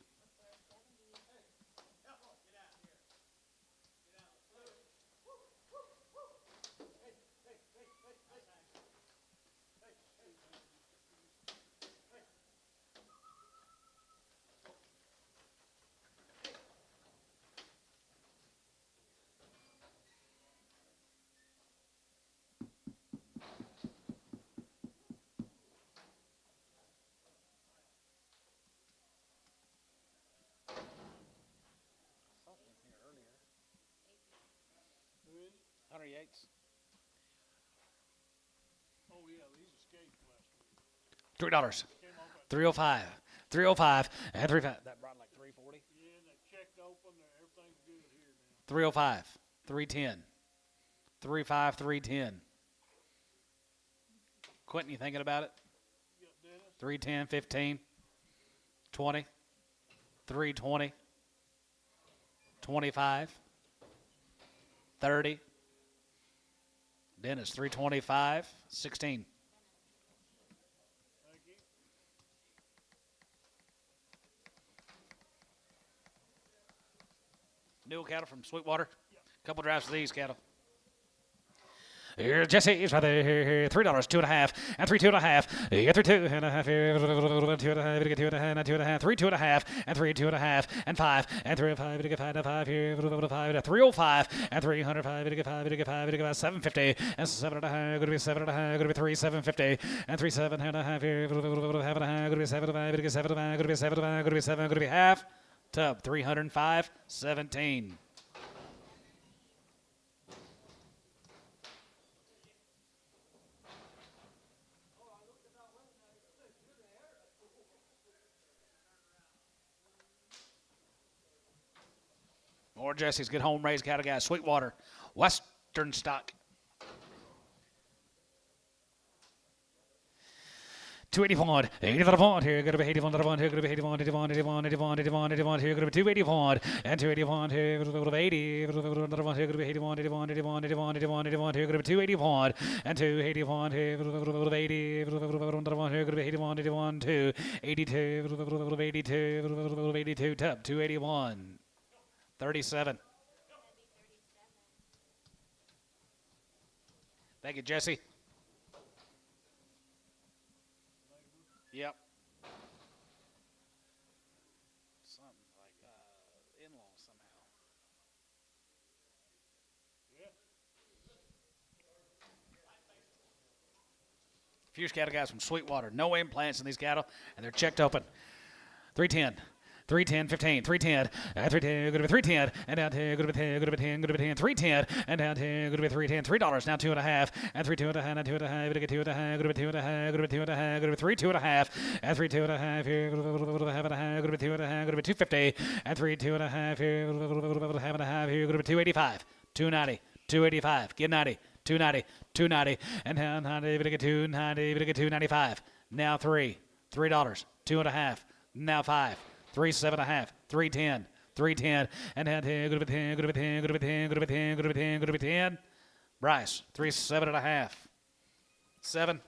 Hunter Yates. Oh, yeah, these escaped last week. $3. 305. 305 and 35. That brought like 340. Yeah, and they checked open. Everything's good here now. 305. 310. 35, 310. Quentin, you thinking about it? You got 310, 15, 20, 320, 25, 30. Dennis, 325, 16. Thank you. New cattle from Sweetwater. Couple drives for these cattle. Here, Jesse's right there. Here, $3, 2.5, and 3, 2.5. Here, 3, 2.5. Here, 2.5, 2.5, 2.5, 3, 2.5, and 3, 2.5, and 5, and 3, 5, 5, 5. Here, 5, 305, and 305, 5, 750, and 7.5. Going to be 7.5. Going to be 3, 750, and 3, 7.5. Here, 7.5. Going to be 7.5. Going to be 7.5. Going to be 7.5. Going to be 7. Going to be half. Tub 305, 17. More Jesse's good home raised cattle guys. Sweetwater, Western stock. 281, 81, here, going to be 81, here, going to be 81, 81, 81, 81, 81, 81, here, going to be 281, and 281, here, going to be 80, another one, here, going to be 81, 81, 81, 81, 81, 81, here, going to be 281, and 281, here, going to be 80, another one, here, going to be 81, 81, 2, 82, 82, 82, tub, 281, 37. Thank you, Jesse. Yep. Something like in-law somehow. Fuse cattle guys from Sweetwater. No implants in these cattle, and they're checked open. 310. 310, 15, 310, 310, going to be 310, and down 10, going to be 10, going to be 10, going to be 10, 310, and down 10, going to be 310, $3, now 2.5, and 3, 2.5, now 2.5, going to get 2.5, going to be 2.5, going to be 2.5, going to be 3, 2.5, and 3, 2.5, here, going to be 2.5, going to be 2.5, going to be 250, and 3, 2.5, here, going to be 2.5, here, going to be 285, 290, 285, get 90, 290, 290, and down 90, going to get 290, going to get 295, now $3, $2.5, now 5. 3, 7.5, 310, 310, and down 10, going to be 10, going to be 10, going to be 10, going to be 10, going to be 10, going to be 10. Bryce, 3, 7.5, 7,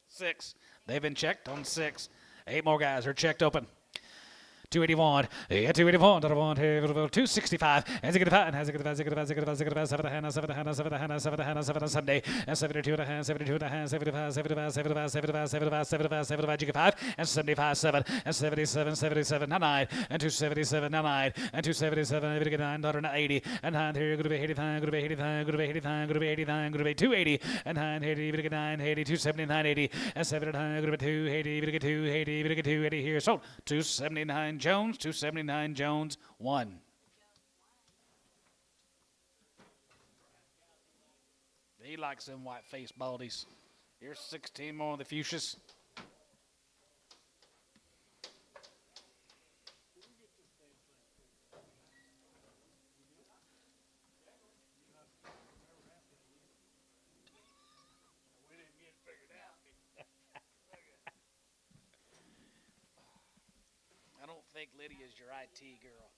6. They've been checked on 6. 8 more guys are checked open. 281, yeah, 281, 265, and 65, and 75, 75, 75, 75, 7, 7, 7, 7, 7, Sunday, and 72, 72, 75, 75, 75, 75, 75, 75, 75, and 75, 7, and 77, 77, 9, and 277, 9, and 277, 9, 80, and 9, here, going to be 85, going to be 85, going to be 85, going to be 89, going to be 280, and 9, 80, 9, 80, 279, 80, and 79, going to be 280, 280, 280 here, sold, 279, Jones, 279 Jones, 1. He likes them white-faced baldies. Here's 16 more of the fuchsias. I don't think Lydia's your IT girl.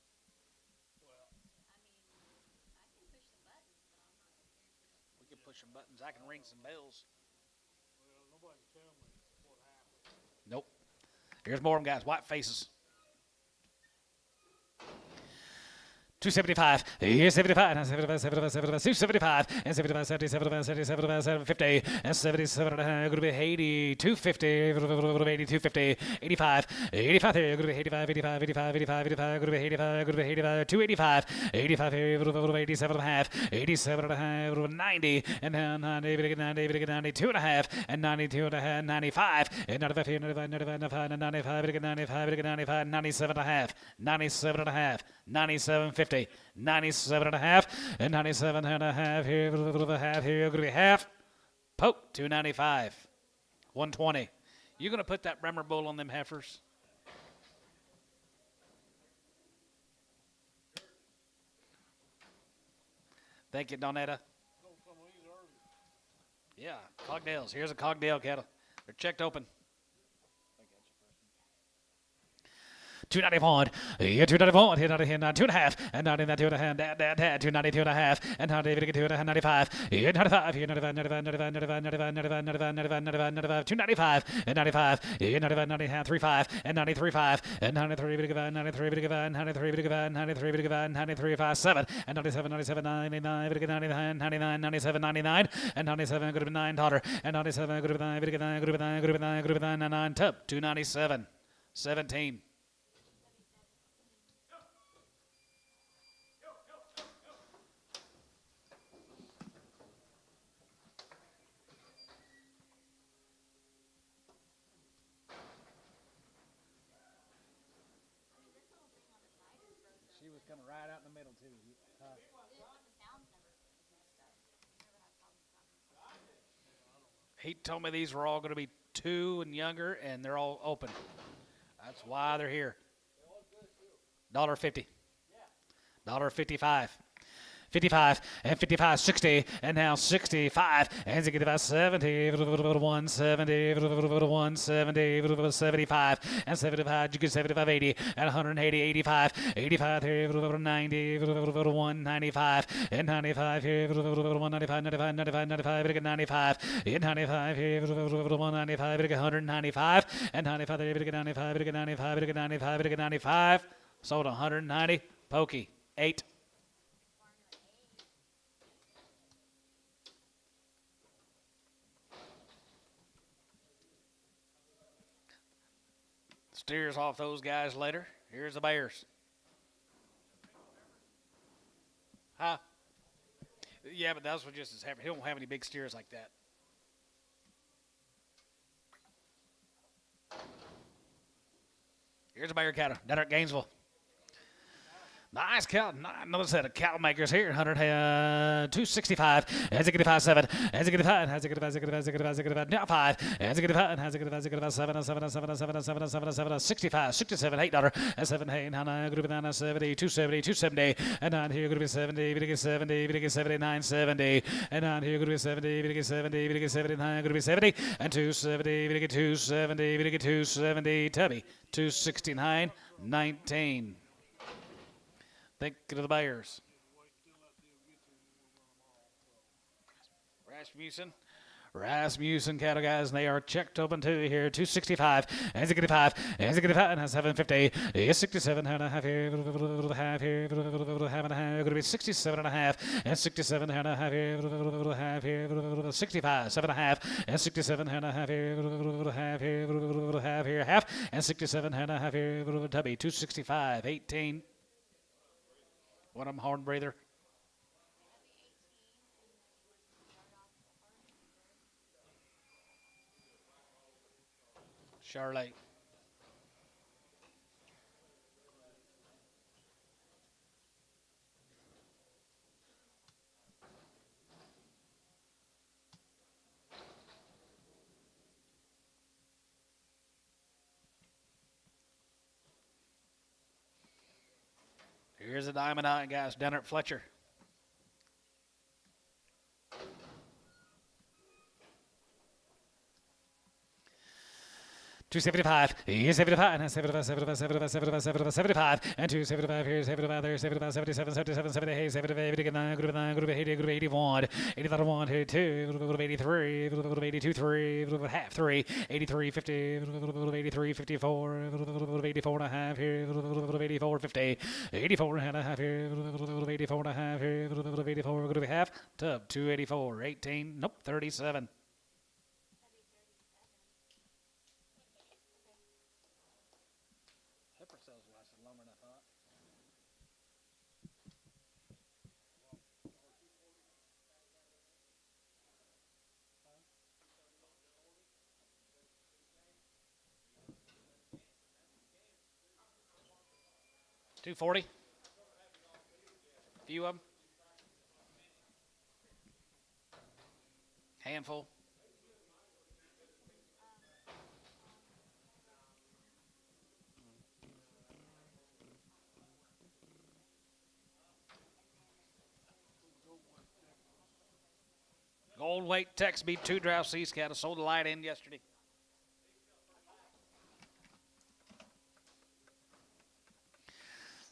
We can push some buttons. I can ring some bells. Well, nobody can tell me what happened. Nope. Here's more of them, guys. White faces. 275, here's 75, and 75, 75, 75, 275, and 75, 70, 75, 70, 75, 750, and 77, going to be 80, 250, 80, 250, 85, 85 here, going to be 85, 85, 85, 85, 85, going to be 85, going to be 85, 285, 85 here, 87 and a half, 87 and a half, 90, and down 90, 90, 92 and a half, and 92 and a half, 95, and 95 here, 95, 95, 95, and 95, 95, 95, 97 and a half, 97 and a half, 97, 50, 97 and a half, and 97 and a half here, a little bit of half here, going to be half. Poke, 295, 120. You going to put that Bremer bull on them heifers? Thank you, Donetta. Yeah, Cogdales. Here's a Cogdale cattle. They're checked open. 291, yeah, 291, here, 2.5, and not in that 2.5, dad, 292 and a half, and how David get 295, here, 95, here, 95, 95, 95, 95, 95, 95, 95, 95, 95, 295, and 95, here, 95, 95, 35, and 93, 5, and 93, 93, 93, 93, 93, 5, 7, and 97, 97, 99, 99, 99, 97, 99, and 97, good to be 9, daughter, and 97, good to be 9, good to be 9, good to be 9, good to be 9, good to be 9, 9, tub, 297, 17. She was coming right out in the middle, too. He told me these were all going to be 2 and younger, and they're all open. That's why they're here. $1.50. $1.55. 55 and 55, 60, and now 65, and 65, 70, 170, 170, 75, and 75, you get 75, 80, and 180, 85, 85, 90, 195, and 95, 195, 95, 95, 95, 95, and 95, 195, 195, and 95, 95, 95, 95, 95, sold 190, pokey, 8. Steers off those guys later. Here's the Bears. Huh? Yeah, but that's what just is happening. He don't have any big steers like that. Here's a Bear cattle down at Gainesville. Nice cow. Another set of cow makers here. 265. Has it get 5 7? Has it get 5? Has it get 5? Has it get 5? Has it get 5? Has it get 5? Now 5. Has it get 5? Has it get 5? Has it get 5? 7 7 7 7 7 7 7 65 67 $8 and 7 8 9 group 9 70 270 270 and 9 here group 70 get 70 get 79 70 and 9 here group 70 get 70 get 79 group 70 and 270 get 270 get 270 Tubby 269 19. Think of the Bears. Rasmussen cattle guys, and they are checked open too here. 265, and 65, and 65, and 750. Yes, 67 and a half here, half here, half and a half. Going to be 67 and a half, and 67 and a half here, half here, 65, 7 and a half, and 67 and a half here, half here, half here, half, and 67 and a half here, Tubby 265, 18. One of them horn breather. Charlotte. Here's a Diamond Eye, guys, down at Fletcher. $275, here's 75, and 75, 75, 75, 75, 75, 75, and 275, here's 75, there's 75, 77, 77, 78, 79, group 80, group 81, 81, 82, group 83, group 82, 3, group half 3, 83, 50, group 83, 54, group 84 and a half here, group 84, 50, 84 and a half here, group 84 and a half here, group 84, group half, Tub 284, 18, nope, 37. $240. Few of them. Handful. Gold weight Tex beat 2 draft Seas cattle. Sold the light in yesterday.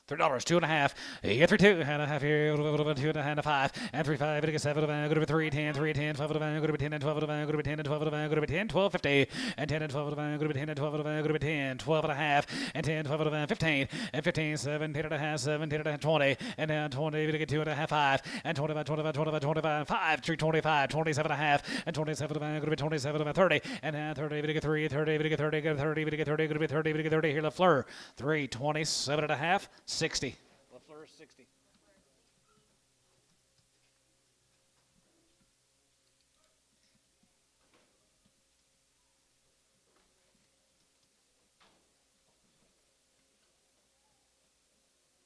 $3, 2.5. Yeah, 3.2 here. 2.5 and 3.5. It gets 7 of a good to 3.10, 3.10, 12 of a good to 10 and 12 of a good to 10 and 12 of a good to 10, 12.50 and 10 and 12 of a good to 10 and 12 of a good to 10, 12.5 and 10, 12 of a 15 and 15, 17 and a half, 17 and a half, 20 and then 20. We get 2.5, 5 and 25, 25, 25, 25, 5, 3.25, 27 and a half and 27 of a good to 27 of a 30 and 30. We get 3, 30. We get 30, get 30. We get 30, good to 30. We get 30. Here, LaFleur 327 and a half. 60. LaFleur 60.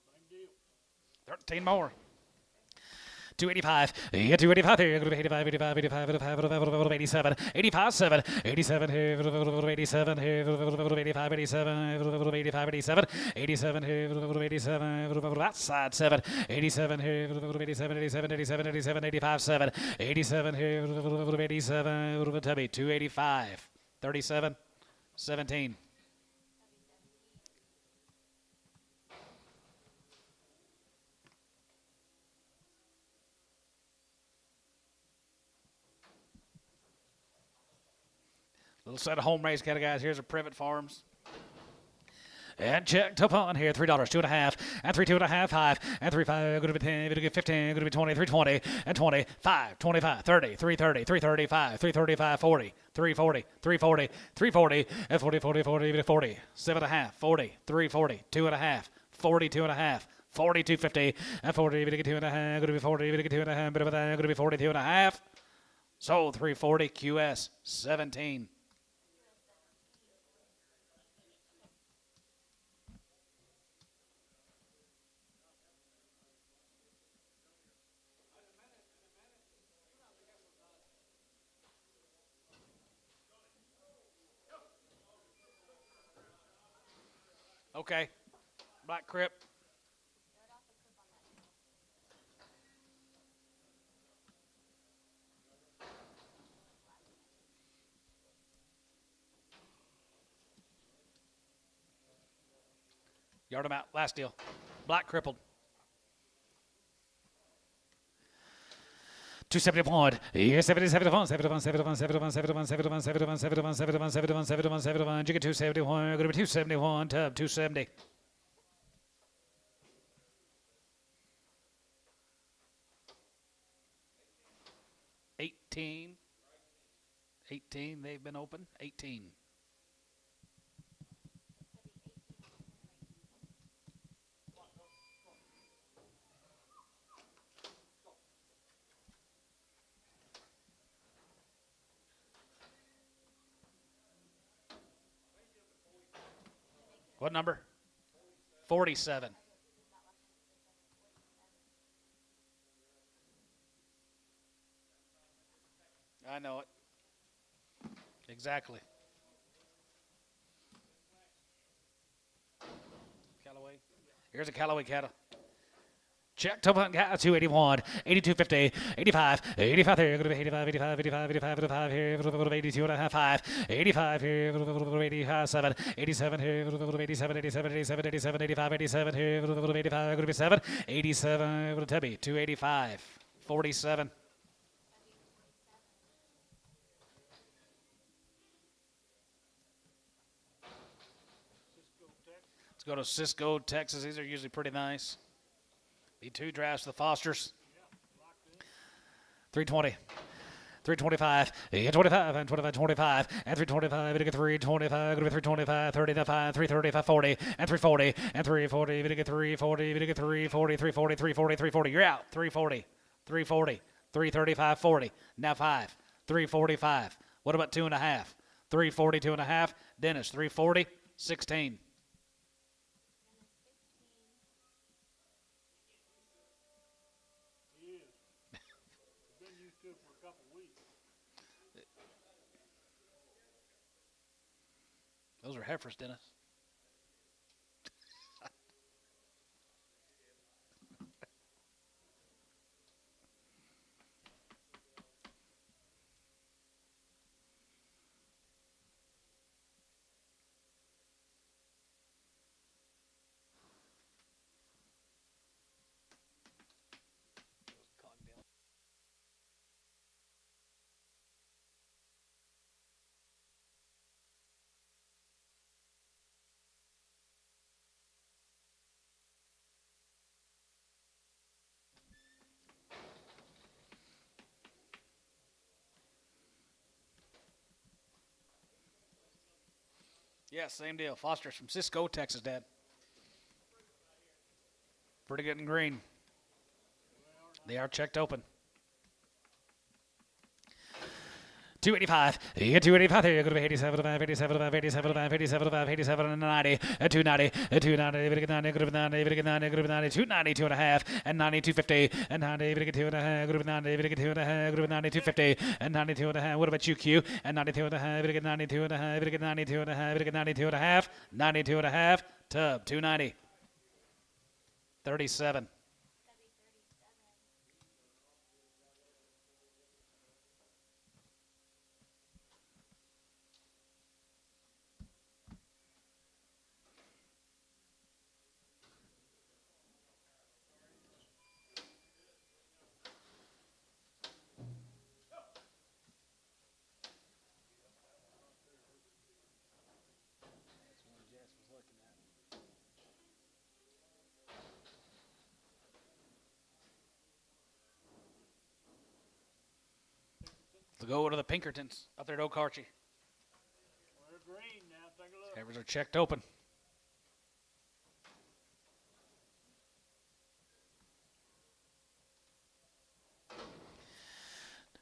Same deal. 13 more. 285. Yeah, 285 here. 85, 85, 85, 85, 87. 85, 7. 87 here. 87 here. 85, 87. 85, 87. 87 here. 87. Outside 7. 87 here. 87, 87, 87, 87, 85, 7. 87 here. 87. Tubby, 285. 37. 17. Little set of home raised cattle, guys. Here's a Privet Farms. And checked upon here, $3, 2.5, and 3, 2.5, 5, and 3, 5, going to be 10, going to be 15, going to be 20, 320, and 25, 25, 30, 330, 335, 335, 40, 340, 340, 340, and 40, 40, 40, 40, 7.5, 40, 340, 2.5, 42 and a half, 42.50, and 40, going to get 2.5, going to be 40, going to get 2.5, bit of that, going to be 42 and a half. Sold 340, QS 17. Okay. Black Crip. Yard him out. Last deal. Black crippled. 271. Yeah, 71, 71, 71, 71, 71, 71, 71, 71, 71, 71, 71, 71. Jigga 271. Going to be 271. Tub 270. 18. 18. They've been open. 18. What number? 47. I know it. Exactly. Callaway. Here's a Callaway cattle. Check top on 281, 82.50, 85, 85 here, going to be 85, 85, 85, 85, 85 here, 82 and a half, 5, 85 here, 85, 7, 87 here, 87, 87, 87, 87, 85, 87 here, 85, going to be 7, 87, Tubby, 285, 47. Let's go to Cisco, Texas. These are usually pretty nice. B2 drafts the Fosters. 320. 325, 25, and 25, 25, and 325, and 325, going to be 325, 35, 335, 40, and 340, and 340, and 340, and 340, 340, 340, 340. You're out. 340, 340, 335, 40. Now 5, 345. What about 2.5? 340, 2.5. Dennis, 340, 16. Those are heifers, Dennis. Yeah, same deal. Foster's from Cisco, Texas, Dad. Pretty good and green. They are checked open. 285. Yeah, 285. There you go to 87, 87, 87, 87, 87, and 90. 290. 290. 90. Group 90. 90. Group 90. 290. 2.5. And 90. 250. And 90. 2.5. Group 90. 2.5. Group 90. 250. And 92 and a half. What about you, Q? And 92 and a half. 92 and a half. 92 and a half. 92 and a half. 92 and a half. Tub. 290. 37. Let's go to the Pinkertons up there at Okarche. We're green now. Take a look. Heifers are checked open.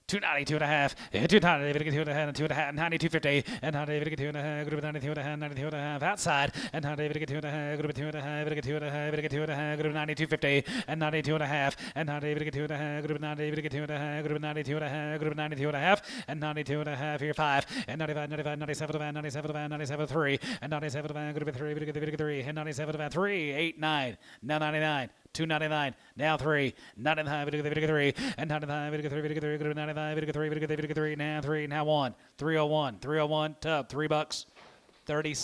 290, 2.5, 290, 2.5, 2.5, 90, 250, and 90, 2.5, group 90, 2.5, 90, 2.5, outside, and 90, 2.5, group 2.5, 2.5, 2.5, group 90, 250, and 90, 2.5, and 90, 2.5, group 90, 2.5, group 90, 2.5, group 90, 2.5, and 92 and a half here 5, and 95, 95, 97, 97, 97, 3, and 97, group 3, and 97, 3, 8, 9, now 99. 299, now 3, 99, 3, and 99, 3, 99, 3, now 3, now 1, 301, 301, tub, $3, 30,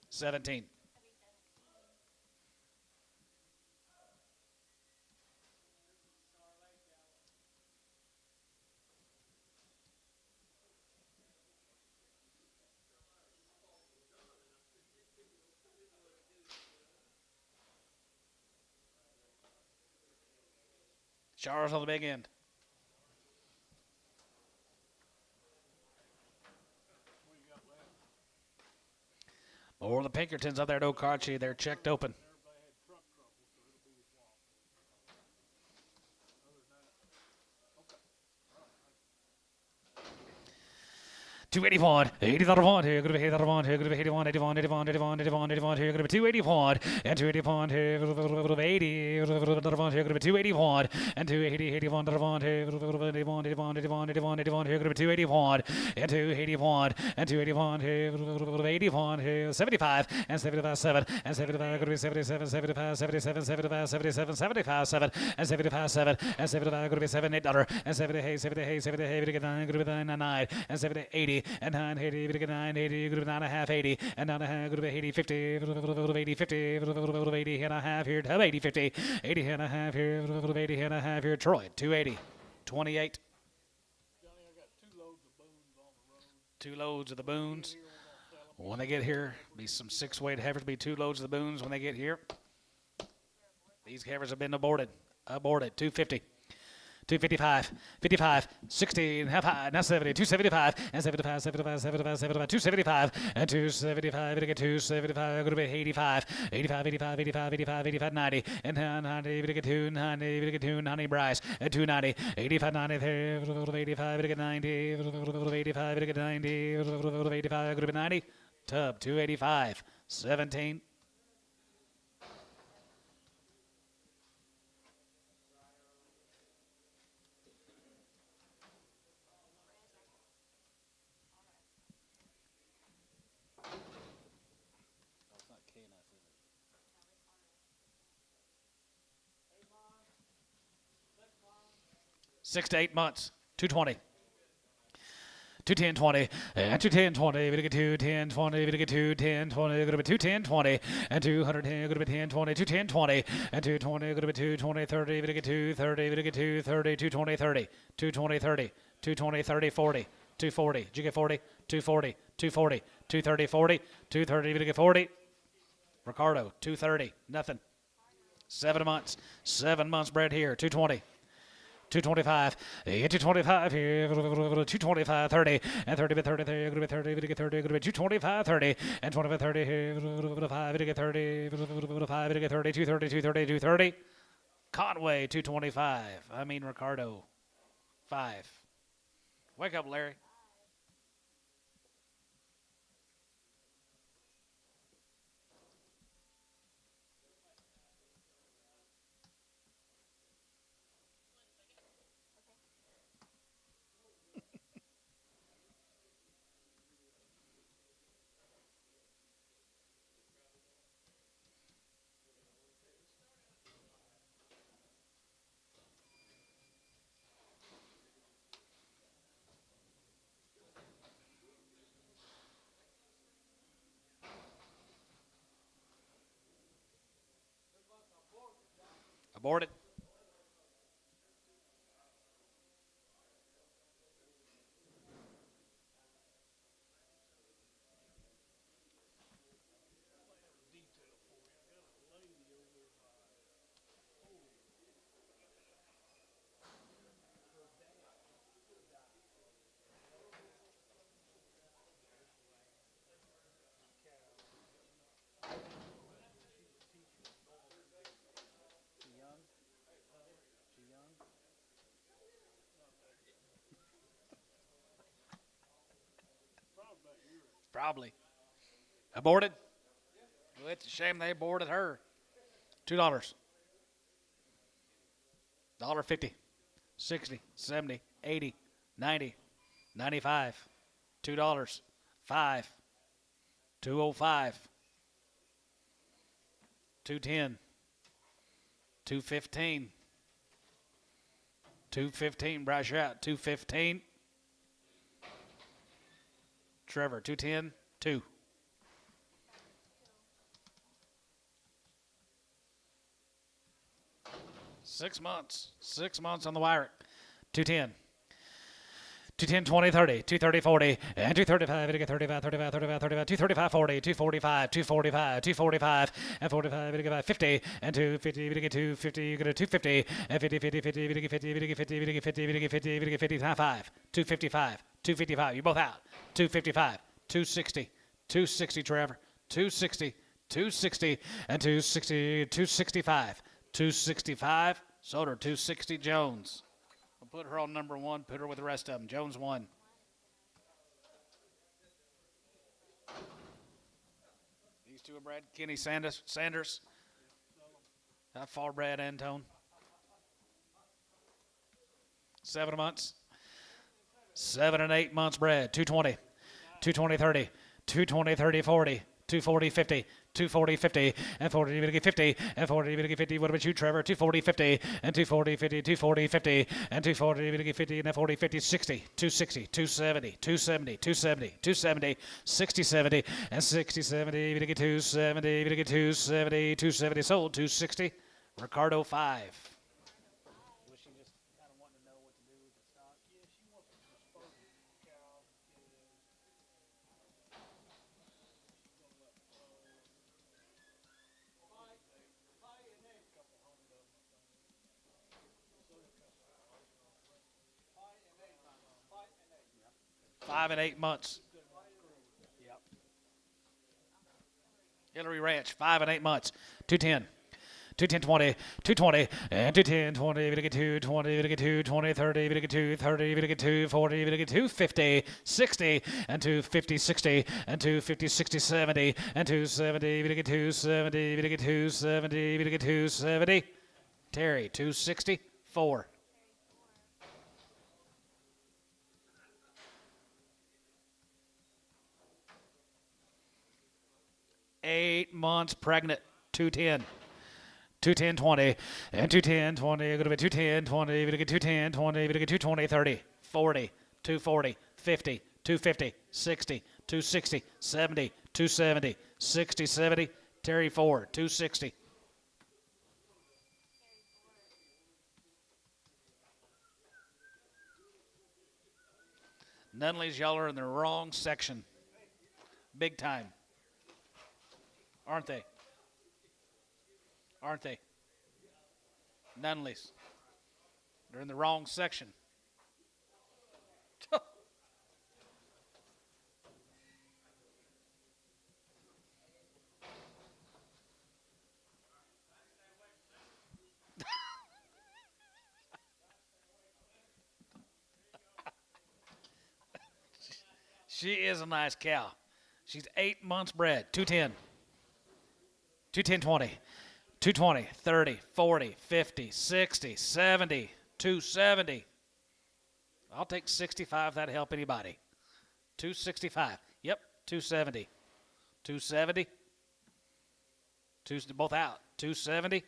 17. Showers on the big end. More of the Pinkertons up there at Okarche. They're checked open. 281, 81, here, good 81, here, good 81, 81, 81, 81, 81, 81, here, good 281, and 281, here, 80, here, good 281, and 280, 81, here, 81, 81, 81, 81, 81, here, good 281, and 281, and 281, here, 81, here, 75, and 75, 7, and 75, good 77, 75, 77, 75, 77, 75, 7, and 75, 7, and 75, good 7, $8, and 78, 78, 78, 9, good 9, and 70, 80, and 9, 80, 9, 80, group 9 and a half, 80, and 9 and a half, group 80, 50, 80, 50, 80 and a half here, 80, 50, 80 and a half here, 80 and a half here, Troy, 280, 28. Johnny, I got 2 loads of boons on the road. 2 loads of the boons. When they get here, be some 6-weight heifers, be 2 loads of the boons when they get here. These heifers have been aborted, 250. 255, 55, 60, and half high, now 70, 275, and 75, 75, 75, 75, 275, and 275, 275, going to be 85, 85, 85, 85, 85, 85, 90, and 90, 2, 90, 2, 90, Bryce, and 290, 85, 90, 85, 90, 85, 90, 85, going to be 90, tub, 285, 17. Six to 8 months, 220. 210, 20, and 210, 20, we get 210, 20, we get 210, 20, go to 210, 20, and 210, go to 10, 20, 210, 20, and 220, go to 220, 30, we get 230, we get 230, 220, 30, 220, 30, 220, 30, 40, 240. Did you get 40? 240, 240, 230, 40, 230, we get 40. Ricardo, 230, nothing. 7 months bred here, 220. 225, 225 here, 225, 30, and 30 bit 30, going to be 30, going to get 30, going to be 225, 30, and 25, 30 here, 5, going to get 30, 5, going to get 30, 230, 230, 230. Conway, 225. I mean Ricardo, 5. Wake up, Larry. Aborted. Probably. Aborted? Well, it's a shame they aborted her. $2. $1.50. 60, 70, 80, 90, 95. $2. 5. 205. 210. 215. 215. Brush out. 215. Trevor, 210, 2. Six months on the wire. 210. 210, 20, 30, 230, 40, and 235, 35, 35, 35, 35, 235, 40, 245, 245, 245, and 45, 50, and 250, 250, you get a 250, and 50, 50, 50, 50, 50, 50, 50, 50, 50, 50, 50, 5, 255, 255, you're both out, 255, 260, 260, Trevor, 260, 260, and 260, 265, 265, Soder, 260, Jones. We'll put her on number 1, put her with the rest of them. Jones 1. These two are bred. Kenny Sanders. How far bred, Antone? 7 months. 7 and 8 months bred. 220. 220, 30. 220, 30, 40. 240, 50. 240, 50, and 40, 50, and 40, 50. What about you, Trevor? 240, 50, and 240, 50, 240, 50, and 240, 50, and 40, 50, 60, 260, 270, 270, 270, 270, 60, 70, and 60, 70, 270, 270, 270, sold, 260. Ricardo, 5. Was she just kind of wanting to know what to do with the stock? Yeah, she wants to dispose of the cow. Five and 8 months. Yep. Hillary Ranch, 5 and 8 months. 210. 210, 20, 220, and 210, 20, 220, 220, 30, 230, 240, 250, 60, and 250, 60, and 250, 60, 70, and 270, 270, 270, 270. Terry, 260, 4. Eight months pregnant, 210. 210, 20, and 210, 20, going to be 210, 20, going to get 210, 20, going to get 220, 30, 40, 240, 50, 250, 60, 260, 70, 270, 60, 70, Terry 4, 260. Nunley's, y'all are in the wrong section. Big time. Aren't they? Aren't they? Nunley's. They're in the wrong section. She is a nice cow. She's 8 months bred. 210. 210.20. 220, 30, 40, 50, 60, 70, 270. I'll take 65 if that'd help anybody. 265. Yep, 270. 270. Both out. 270.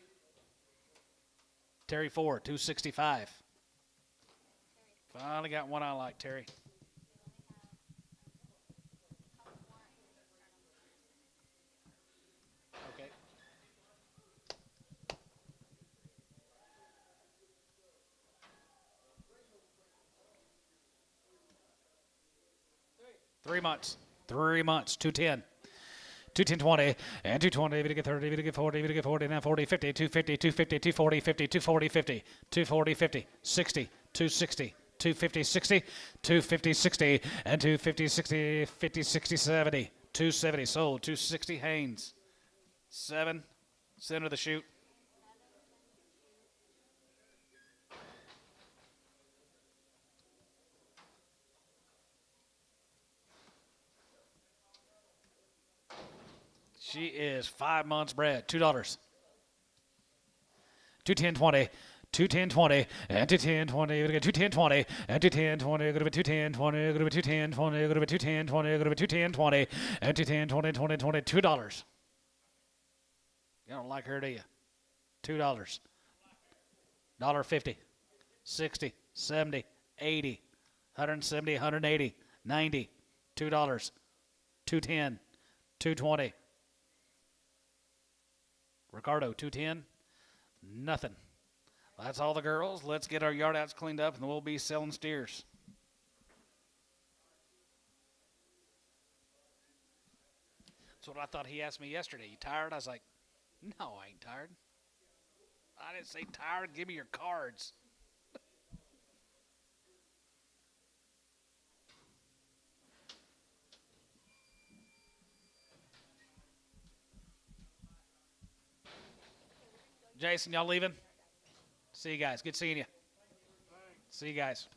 Terry Ford, 265. Finally got one I like, Terry. Okay. Three months. 210. 210.20 and 220, even to get 30, even to get 40, even to get 40, now 40, 50, 250, 250, 240, 50, 240, 50, 240, 50, 60, 260, 250, 60, 250, 60, and 250, 60, 50, 60, 70, 270, sold, 260, Haynes. 7, center of the chute. She is 5 months bred. $2. 210.20. 210.20 and 210.20. We're gonna get 210.20 and 210.20. Gonna be 210.20. Gonna be 210.20. Gonna be 210.20. Gonna be 210.20 and 210.20. 20. $2. You don't like her, do you? $2. $1.50. 60, 70, 80, 170, 180, 90. $2. 210. 220. Ricardo, 210. Nothing. That's all the girls. Let's get our yard outs cleaned up, and we'll be selling steers. That's what I thought he asked me yesterday. You tired? I was like, no, I ain't tired. I didn't say tired. Give me your cards. Jason, y'all leaving? See you guys. Good seeing you. See you guys.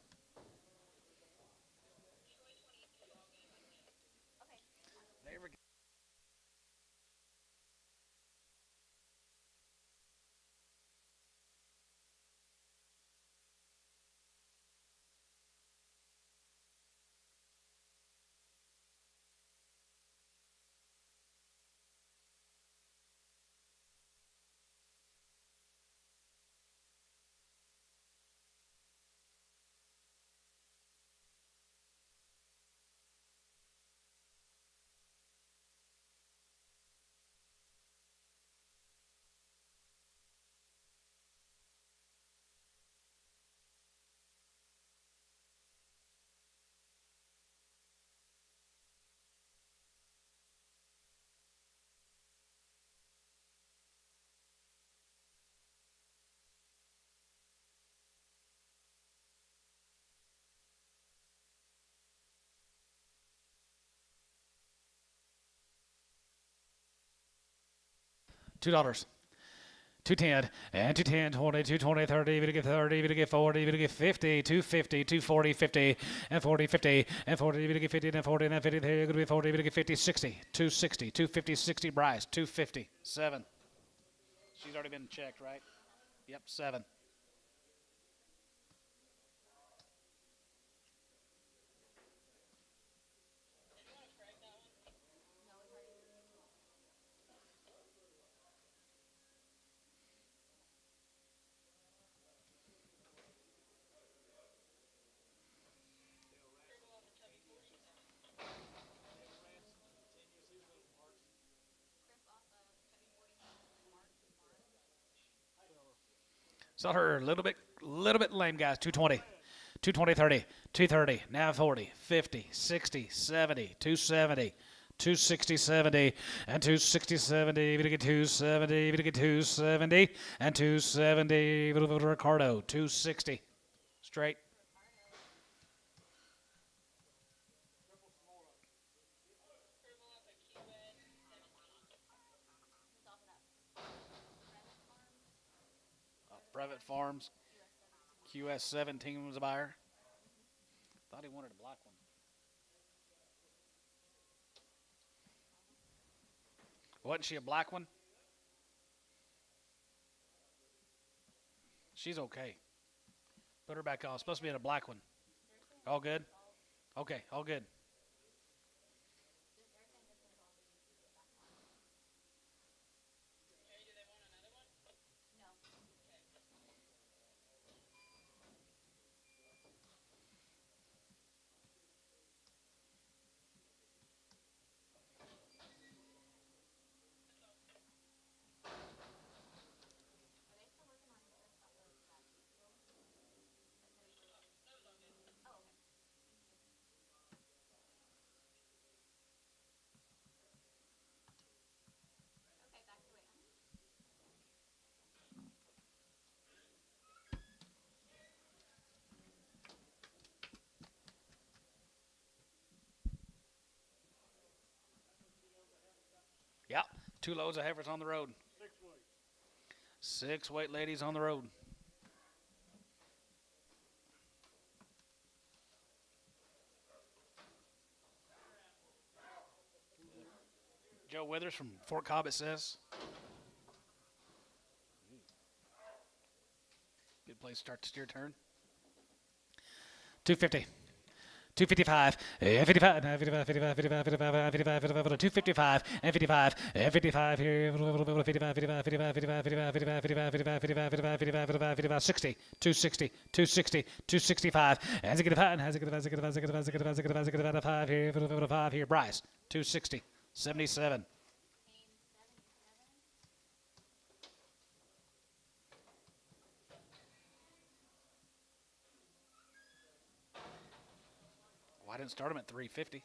There we go. $2. 210 and 210, 20, 220, 30, even to get 30, even to get 40, even to get 50, 250, 240, 50, and 40, 50, and 40, even to get 50, and 40, and 50, they're going to be 40, even to get 50, 60, 260, 250, 60, Bryce, 250, 7. She's already been checked, right? Yep, 7. Saw her a little bit lame, guys. 220, 220, 30, 230, now 40, 50, 60, 70, 270, 260, 70, and 260, 70, even to get 270, even to get 270, and 270, Ricardo, 260. Straight. Brevet Farms. QS 17 was a buyer. Thought he wanted a black one. Wasn't she a black one? She's okay. Put her back on. Supposed to be in a black one. All good? Okay, all good. Yep. 2 loads of heifers on the road. 6 weight. 6 weight ladies on the road. Joe Withers from Fort Cobb, it says. Good place to start the steer turn. 250. 255, 55, 55, 55, 55, 55, 55, 255, and 55, 55 here, 55, 55, 55, 55, 55, 55, 55, 55, 55, 60, 260, 260, 265, and a 5, and a 5 here, 5 here, Bryce, 260, 77. I didn't start him at 350.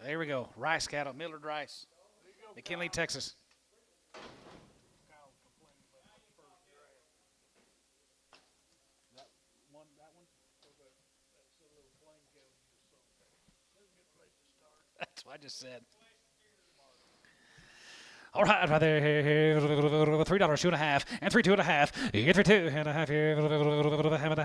There we go. Rice cattle, Millard Rice, McKinley, Texas. That's what I just said. All right, right there, here, $3, 2.5, and 3, 2.5, here, 3, 2.5, here, half and a half, here, half and a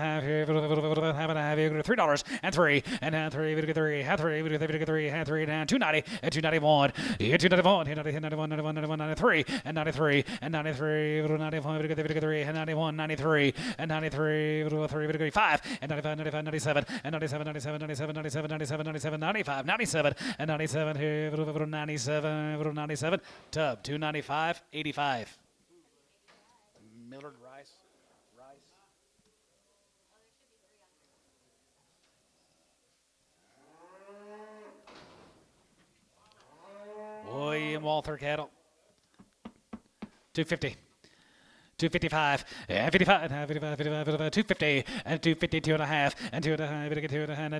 half, here, $3, and 3, and 3, we get 3, half 3, we get 3, half 3, and 290, and 291, here, 291, here, 91, 91, 91, 93, and 93, and 93, 95, we get 3, and 91, 93, and 93, 3, we get 5, and 95, 95, 97, and 97, 97, 97, 97, 97, 97, 95, 97, and 97, here, 97, 97, Tub. 295, 85. Millard Rice. William Walther cattle. 250. 255, and 55, and 55, 55, 250, and 250, 2.5, and 2.5, 2.5, and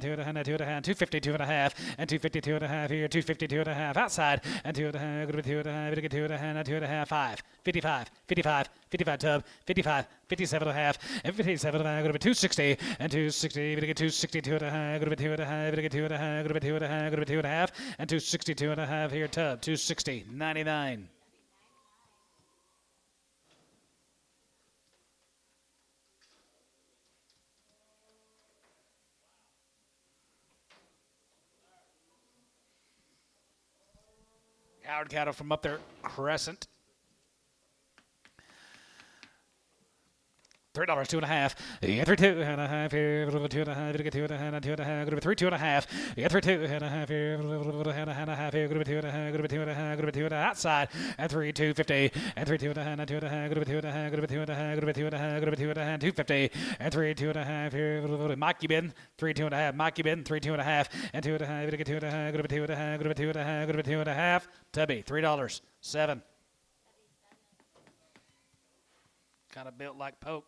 250, 2.5, and 250, 2.5 here, 250, 2.5 outside, and 2.5, 2.5, and 2.5, 5, 55, 55, 55 tub, 55, 57.5, and 57.5, go to 260, and 260, 260, 2.5, go to 2.5, 2.5, go to 2.5, go to 2.5, and 260, 2.5 here tub, 260, 99. Howard cattle from up there, Crescent. $3, 2.5, yeah, 3, 2.5 here, 2.5, 2.5, go to 3, 2.5, yeah, 3, 2.5 here, 2.5 here, go to 2.5, go to 2.5, go to 2.5 outside, and 3, 250, and 3, 2.5, 2.5, go to 2.5, go to 2.5, go to 2.5, go to 2.5, 250, and 3, 2.5 here, Mike bin, 3, 2.5, Mike bin, 3, 2.5, and 2.5, go to 2.5, go to 2.5, go to 2.5, go to 2.5, Tubby, $3, 7. Kind of built like Pope.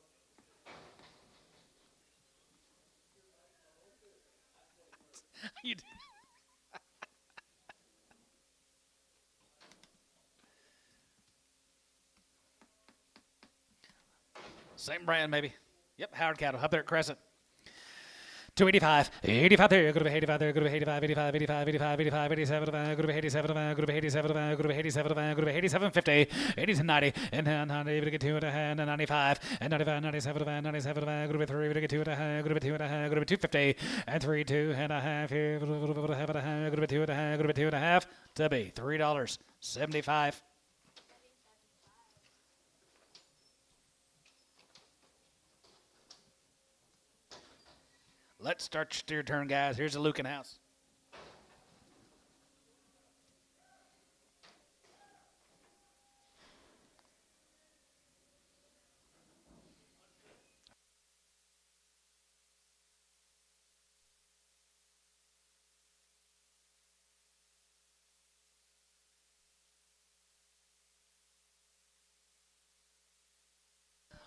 You did. Same brand, maybe. Yep, Howard cattle up there at Crescent. 285, 85 there, go to 85 there, go to 85, 85, 85, 85, 85, 87, go to 87, go to 87, go to 87, go to 87, 50, 80 to 90, and then 90, we get 2 and 95, and 95, 97, 97, go to 3, we get 2 and a half, go to 2 and a half, go to 250, and 3, 2 and a half here, go to 2 and a half, go to 2 and a half, go to 2 and a half, to be $3.75. Let's start your steer turn, guys. Here's the Lucan house.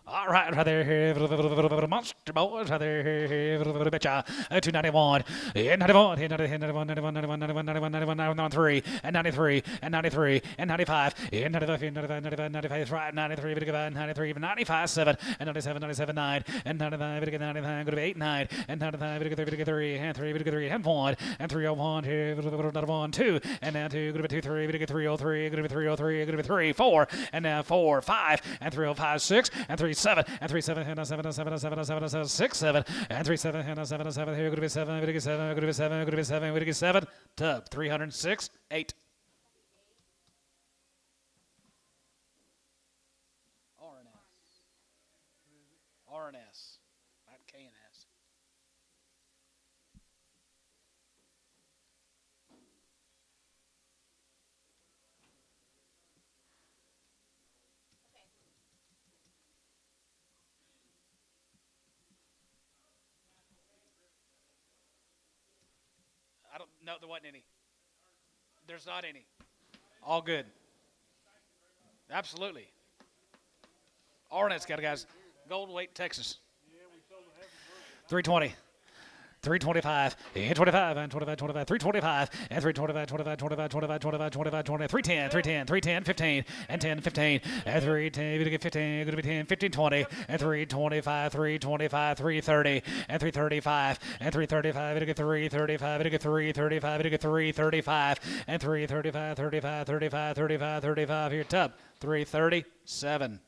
All right, right there, monster boys, right there, betcha, 291, 91, 91, 91, 91, 91, 91, 91, 93, and 93, and 93, and 95, and 95, 95, 95, 95, right, 93, 93, 95, 7, and 97, 97, 9, and 99, 99, go to 8, 9, and 99, 3, and 3, 3, and 1, and 301, 1, 2, and now 2, go to 2, 3, 303, go to 303, go to 3, 4, and now 4, 5, and 305, 6, and 3, 7, and 3, 7, and 7, 7, 7, 7, 7, 6, 7, and 3, 7, and 7, 7, here, go to be 7, go to be 7, go to be 7, go to be 7, go to be 7, tub, 306, 8. RNS, not KNS. I don't know. There wasn't any. There's not any. All good. Absolutely. RNS got it, guys. Gold weight, Texas. 320. 325, and 25, and 25, 25, 325, and 325, 25, 25, 25, 25, 25, 20, 310, 310, 310, 15, and 10, 15, and 310, we get 15, going to be 10, 15, 20, and 325, 325, 330, and 335, and 335, we get 335, we get 335, we get 335, and 335, 35, 35, 35, 35, here, tub, 337.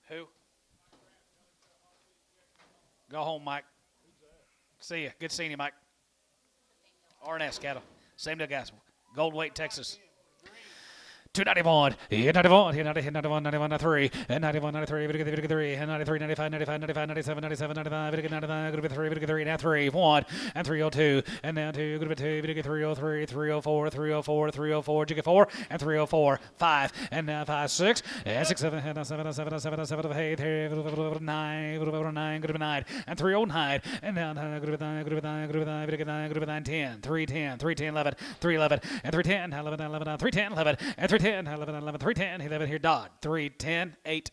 Who? Go home, Mike. See ya. Good seeing you, Mike. RNS cattle. Same deal, guys. Gold weight, Texas. 291, 91, 91, 91, 93, and 91, 93, 3, and 93, 95, 95, 95, 97, 97, 95, 99, go to 3, 3, now 3, 1, and 302, and now 2, go to 2, 303, 304, 304, 304, you get 4, and 304, 5, and now 5, 6, and 6, 7, and 7, 7, 7, 7, 8, 9, go to 9, go to 9, and 309, and now 9, go to 9, go to 9, go to 9, go to 9, go to 9, 10, 310, 310, 11, 311, and 310, 11, 11, 310, 11, and 310, 11, 11, 310, 11 here, Dodd, 310, 8.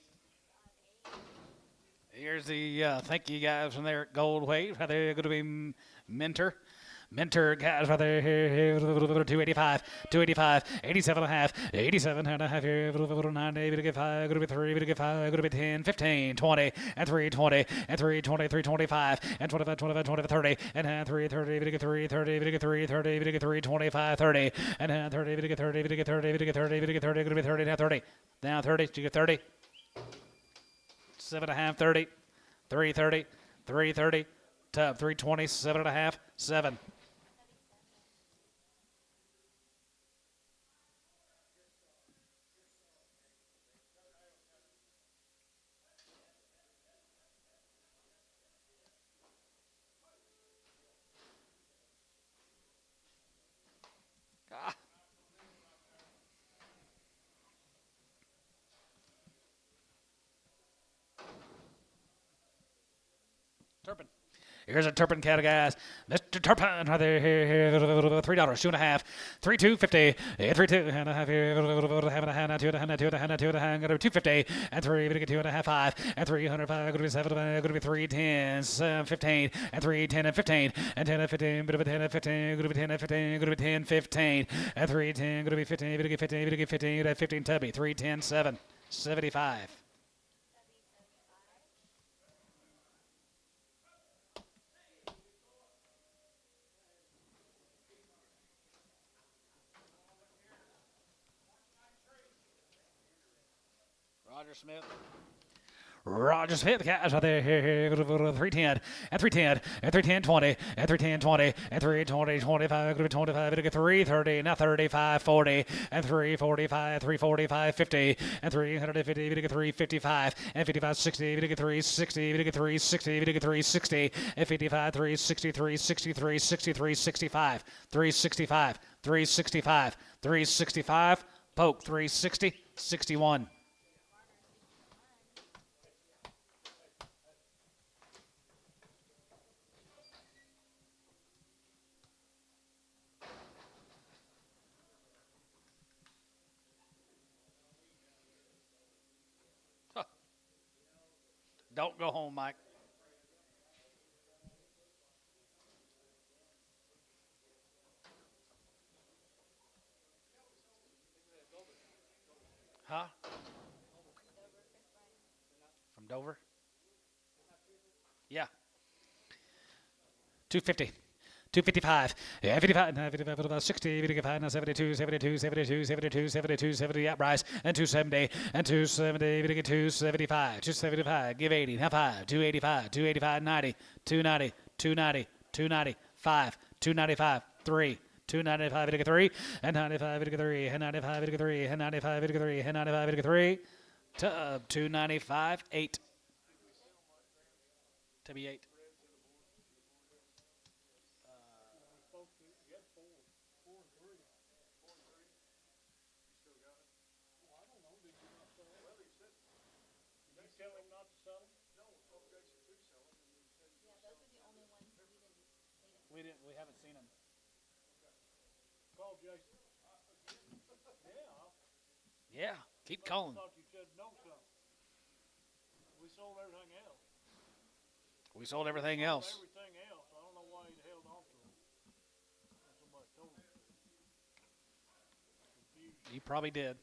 Here's the, thank you guys from there at Gold Weight. They're going to be Mentor. Mentor guys right there, here, 285, 285, 87 and a half, 87 and a half here, 90, we get 5, go to be 3, we get 5, go to be 10, 15, 20, and 320, and 320, 325, and 25, 25, 25, 30, and 330, we get 330, we get 330, we get 325, 30, and 30, we get 30, we get 30, we get 30, we get 30, go to be 30, now 30, now 30, you get 30, 7 and a half, 30, 330, 330, tub, 320, 7 and a half, 7. Turpin. Here's a Turpin cat, guys. Mr. Turpin, right there, here, $3, 2.5, 3.250, 3.2 and a half here, half and a half, 2.50, and 3.2.5, 5, and 305, going to be 7, going to be 3.10, 15, and 3.10 and 15, and 10 and 15, bit of a 10 and 15, going to be 10 and 15, going to be 10, 15, and 3.10, going to be 15, going to be 15, going to be 15, you have 15 tubby, 3.10, 7, 75. Roger Smith. Roger Smith, the cat's right there, here, 310, and 310, and 310, 20, and 310, 20, and 320, 25, 25, 330, now 35, 40, and 345, 345, 50, and 350, 355, and 55, 60, 360, 360, 360, and 55, 360, 363, 63, 65, 365, 365, 365, poke, 360, 61. Don't go home, Mike. Huh? From Dover? Yeah. 250. 255, 55, 55, 60, 55, 72, 72, 72, 72, 72, 70, uprise, and 270, and 270, 275, 275, give 80, half 5, 285, 285, 90, 290, 290, 290, 5, 295, 3, 295, 3, and 95, 3, and 95, 3, and 95, 3, and 95, 3, tub, 295, 8. To be 8. Tell him not to sell them? We haven't seen them. Call Jason. Yeah, keep calling. I thought you said no some. We sold everything else. We sold everything else. Everything else. I don't know why he held on to them. Somebody told him. You probably did.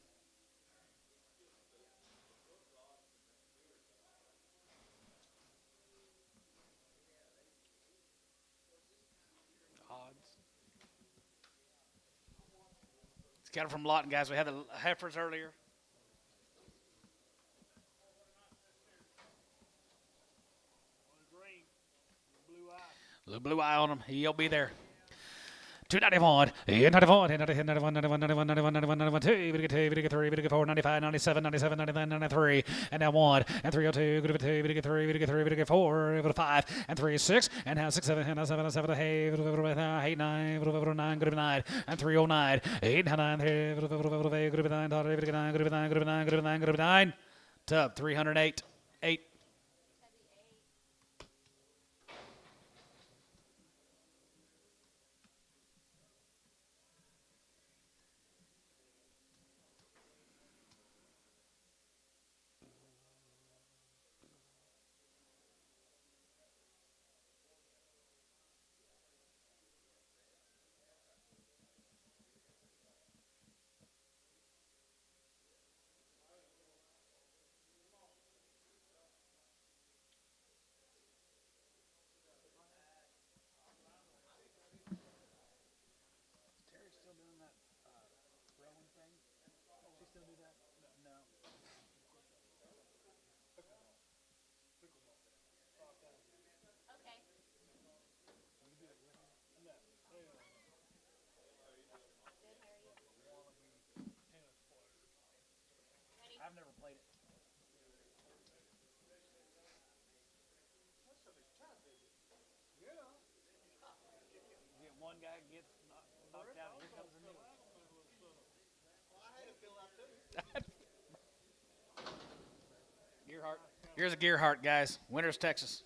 Got it from Lawton, guys. We had the heifers earlier. Green, blue eye. Little blue eye on him. He'll be there. 291, 94, 91, 91, 91, 91, 91, 91, 2, 2, 3, 4, 95, 97, 97, 99, 93, and now 1, and 302, 2, 3, 3, 4, 5, and 3, 6, and now 6, 7, and 7, 7, 8, 8, 9, 9, and 309, 8, 9, 9, tub, 308, 8. I've never played it. One guy gets knocked out, here comes the new one. Gearhart. Here's a Gearhart, guys. Winters, Texas.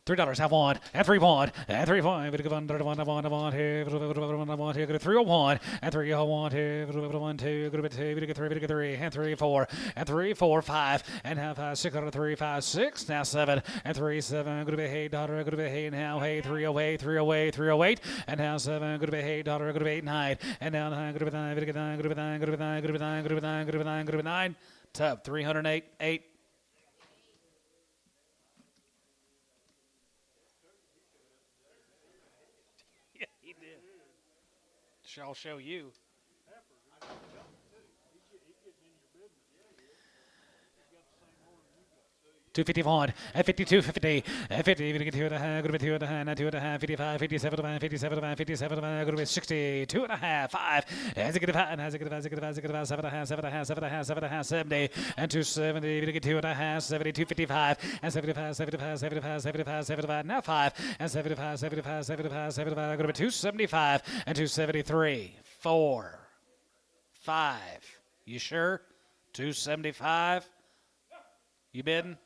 $3. Have one and 3 1 and 3 1. But give one here. 301 and 301 here. 1 2. Good bit 2. Good 3. Good 3 and 3 4 and 3 4 5 and have 6 out of 3 5 6. Now 7 and 3 7. Good bit hey daughter. Good bit hey now hey 308 308 308 and now 7. Good bit hey daughter. Good bit 8 9 and now 9. Good bit 9. Good bit 9. Good bit 9. Good bit 9. Good bit 9. Good bit 9. Good bit 9. Good bit 9. Tub 308 8. Yeah, he did. Shall show you. Heifer, he getting in your business. He got the same order you got. 251 and 52 50 and 50 we get 2 and a half, good bit 2 and a half, 2 and a half, 55 57 57 57 good bit 60 2 and a half 5 as it get 5 and as it get 5 7 and a half 7 and a half 7 and a half 7 and a half 70 and 270 we get 2 and a half 72 55 and 75 75 75 75 75 now 5 and 75 75 75 75 good bit 275 and 273 4 5 you sure 275 you bidding?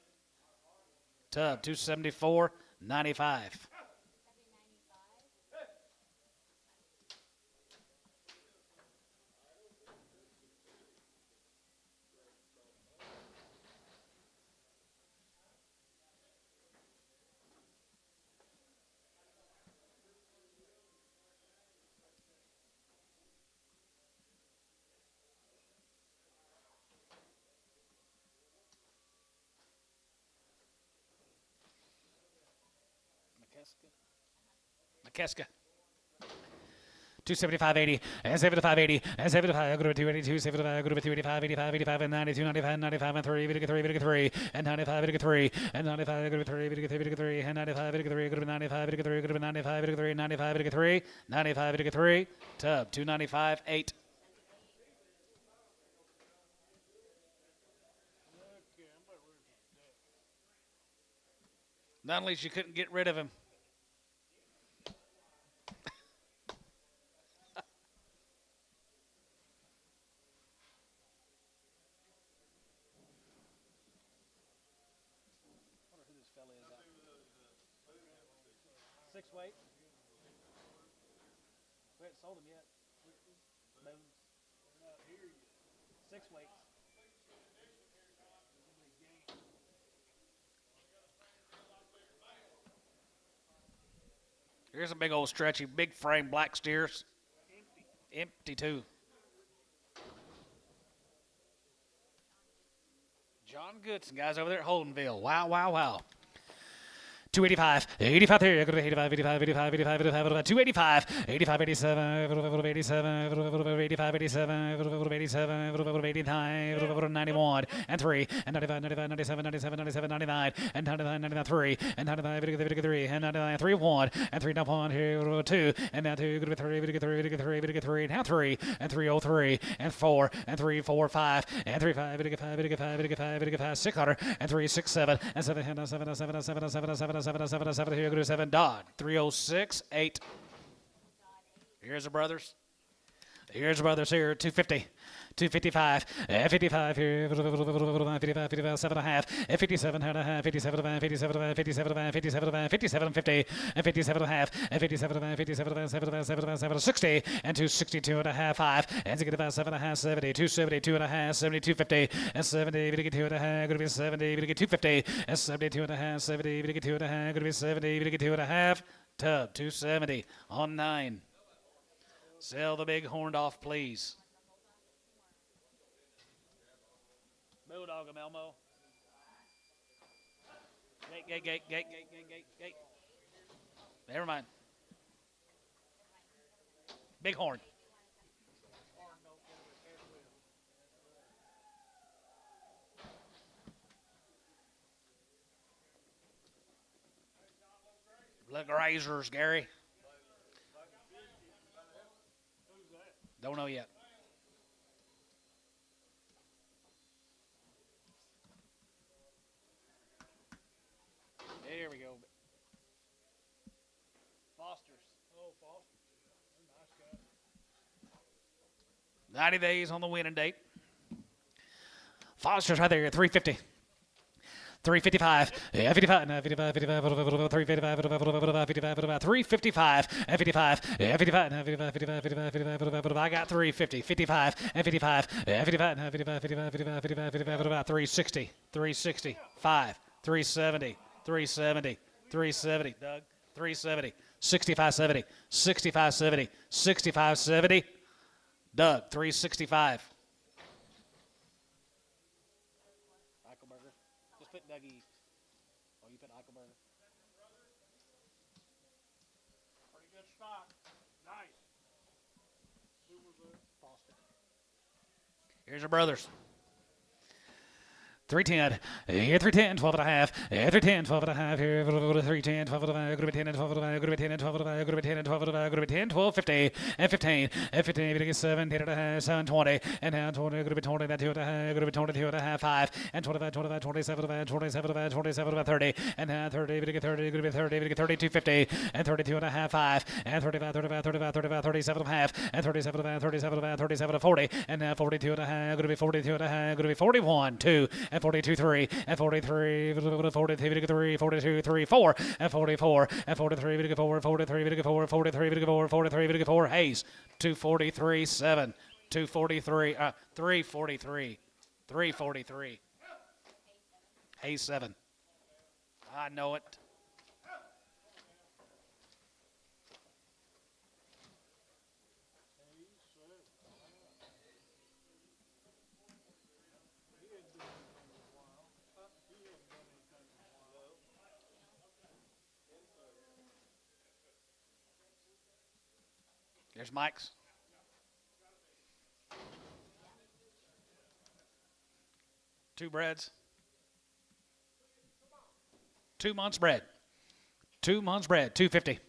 Tub 274 95. McKeska. 275.80 and 75.80 and 75 go to 282 75 go to 285 85 85 and 92 95 95 and 3 3 and 95 3 and 95 go to 3 3 and 95 3 go to 95 3 go to 95 3 95 3 95 3 tub 295 8. Not least you couldn't get rid of him. Six weight. We haven't sold them yet. Bones. Not here yet. 6 weights. Here's a big old stretchy, big frame black steers. Empty too. John Goodson, guys over there at Holdenville. Wow, wow, wow. 285, 85 there, 85, 85, 85, 85, 85, 285, 85, 87, 87, 85, 87, 87, 89, 91, and 3, and 95, 95, 97, 97, 97, 99, and 99, 99, 3, and 95, 3, and 99, 3, 1, and 3, 1, here, 2, and now 2, 3, 3, 3, now 3, and 303, and 4, and 3, 4, 5, and 3, 5, 5, 5, 600, and 3, 6, 7, and 7, 7, 7, 7, 7, 7, 7 here, go to 7 Dodd 306 8. Here's the brothers. Here's the brothers here 250. 255, 55 here, 55, 55, 7 and a half, 57 and a half, 57, 57, 57, 57, 57, 50, and 57 and a half, and 57, 57, 7, 60, and 262 and a half, 5, and 7 and a half, 70, 272 and a half, 72, 50, and 70, 2 and a half, going to be 70, 250, and 72 and a half, 70, 2 and a half, going to be 70, 2 and a half, tub 270 on 9. Sell the big horned off, please. Bulldog him, Elmo. Gate. Never mind. Big horn. Look, razors, Gary. Don't know yet. There we go. Foster's. Oh, Foster's. They're nice guys. 90 days on the winning date. Foster's right there at 350. 355, 55, 55, 55, 355, 55, 355, 55, 55, 55, 55, 55, I got 350, 55, 55, 55, 55, 55, 55, 55, 360, 360, 5, 370, 370, 370, Doug, 370, 6570, 6570, 6570, Doug, 365. Eichelberger. Just put Dougie. Oh, you put Eichelberger. Pretty good stock. Nice. Super good. Boston. Here's your brothers. 310, here 310, 12 and a half, here 310, 12 and a half, here 310, 12 and a half, go to 10 and 12 and a half, go to 10 and 12 and a half, go to 10 and 12 and a half, go to 10, 12, 50, and 15, and 15, we get 7, 10 and a half, 7, 20, and now 20, go to 20, then 2 and a half, go to 22 and a half, 5, and 25, 25, 27, 27, 27, 30, and now 30, we get 30, go to 30, we get 32, 50, and 32 and a half, 5, and 35, 35, 35, 35, 37 and a half, and 37 and a half, 37 and a half, 37 and 40, and now 42 and a half, go to 42 and a half, go to 41, 2, and 42, 3, and 43, 43, 42, 3, 4, and 44, and 43, 4, 43, 4, 43, 4, 43, 4, Hayes, 243, 7, 243, 343, 343, Hayes 7. I know it. There's Mike's. Two breads. 2 months bread. 2 months bread. 250.